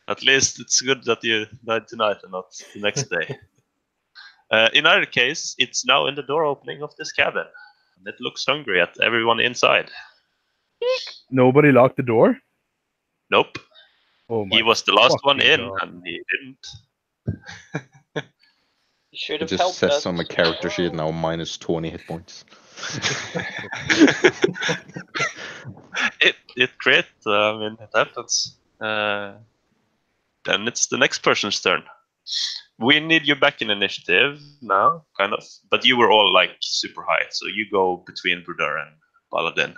at least it's good that you died tonight and not the next day. In either case, it's now in the door opening of this cabin, and it looks hungry at everyone inside. Nobody locked the door? Nope, Oh my he was the last one fucking in, God. and he didn't. You should It have just helped says us. on my character sheet now minus 20 hit points. It great. It happens. Then it's the next person's turn. We need you back in initiative now, kind of. But you were all like super high, so you go between Brudar and Paladin.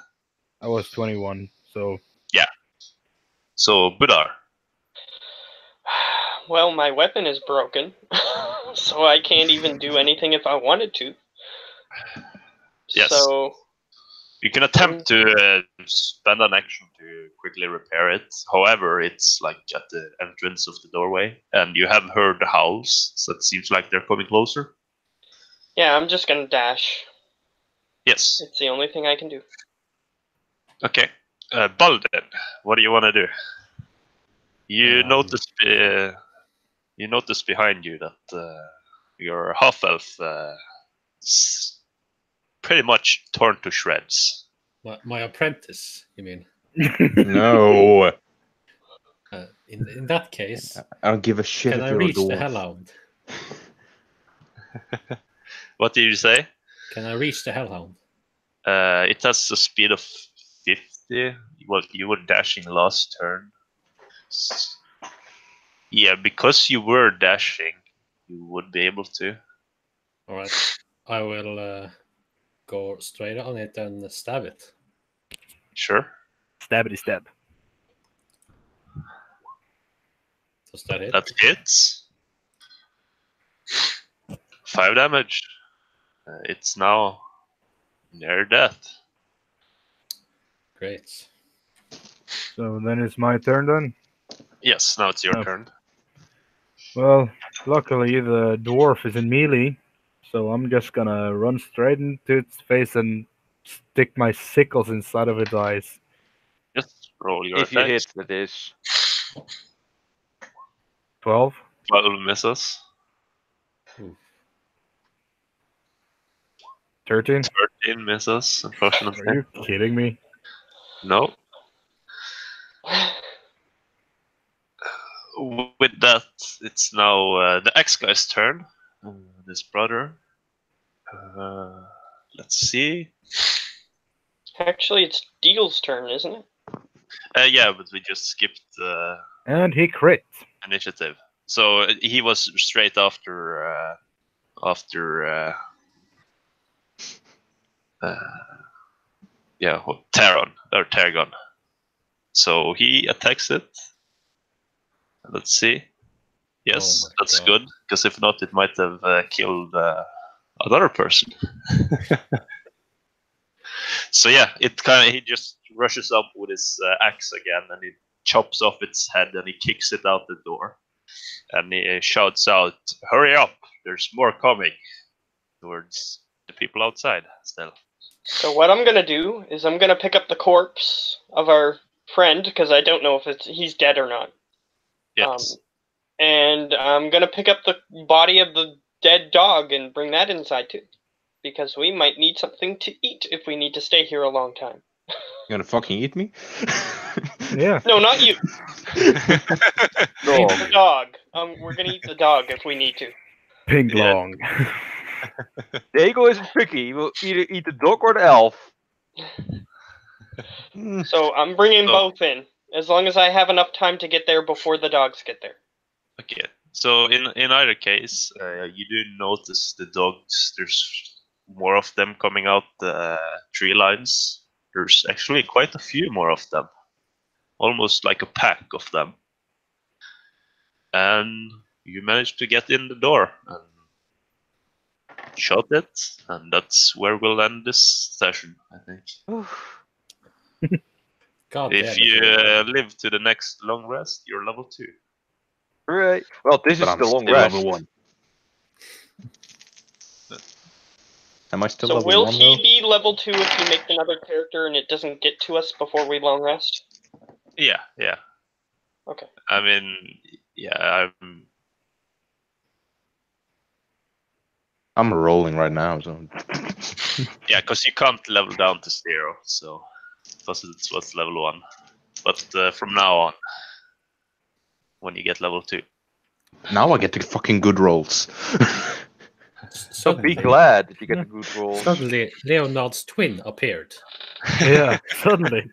I was 21, so So Budar, Well, my weapon is broken, so I can't even do anything if I wanted to. Yes. So, you can attempt to spend an action to quickly repair it. However, it's like at the entrance of the doorway, and you have heard the howls, so it seems like they're coming closer. yeah, I'm just gonna dash. Yes. It's the only thing I can do. Okay. Balden, what do you want to do? You notice behind you that your half elf is pretty much torn to shreds. My apprentice, you mean? No! In that case, I don't give a shit can if I you're a reach the dwarf. Hellhound? What did you say? Can I reach the Hellhound? It has a speed of 50. Well, you were dashing last turn. Yeah, because you were dashing, you would be able to. Alright. I will go straight on it and stab it. Sure. Stabbity stab. Does that hit? That hits. 5 damage. It's now near death. Great. So then it's my turn then? Yes, now it's your Oh. turn. Well, luckily the dwarf is in melee, so I'm just gonna run straight into its face and stick my sickles inside of its eyes. Just roll your If you attacks. hit, that is. 12? 12 misses. 13? 13 misses, unfortunately. Are you kidding me? No. With that, it's now the X guy's turn. This brother. Let's see. Actually, it's Deal's turn, isn't it? Yeah, but we just skipped And he crit. initiative. So he was straight after Taron or Targon. So he attacks it. Let's see. Yes, Oh my that's God. good, because if not, it might have killed another person. So yeah, he just rushes up with his axe again, and he chops off its head, and he kicks it out the door, and he shouts out, "Hurry up! There's more coming!" towards the people outside. Still, So what I'm gonna do is I'm gonna pick up the corpse of our friend, because I don't know if he's dead or not. yes. And I'm gonna pick up the body of the dead dog and bring that inside too, because we might need something to eat if we need to stay here a long time. You gonna fucking eat me? Yeah. No, not you. No. The dog. We're gonna eat the dog if we need to. Ping Yeah. long. Dago isn't picky. He will either eat the dog or the elf. So I'm bringing So- both in, as long as I have enough time to get there before the dogs get there. Okay. So in either case, you do notice the dogs. There's more of them coming out the tree lines. There's actually quite a few more of them, almost like a pack of them. And you managed to get in the door and shot it, and that's where we'll end this session, I think. God damn If it, you everyone. live to the next long rest, you're level 2. Hooray! Well, this But is I'm the long still rest. level 1. Am I still So level will 1 he though? be level 2 if he makes another character and it doesn't get to us before we long rest? Yeah. Okay. I mean, yeah, I'm rolling right now, so because you can't level down to 0, so because it was level 1. But from now on, when you get level 2, now I get the fucking good rolls. So be Suddenly, glad that you get the good rolls. suddenly Leonard's twin appeared. Yeah, suddenly.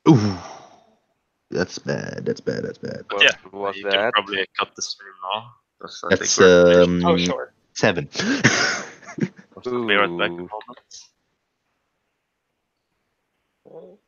Ooh, that's bad. That's bad. That's bad. but What yeah, was you that? can probably cut the stream now. 'Cause I That's think we're finished. Oh, sure. 7. Clear it back a Ooh. moment.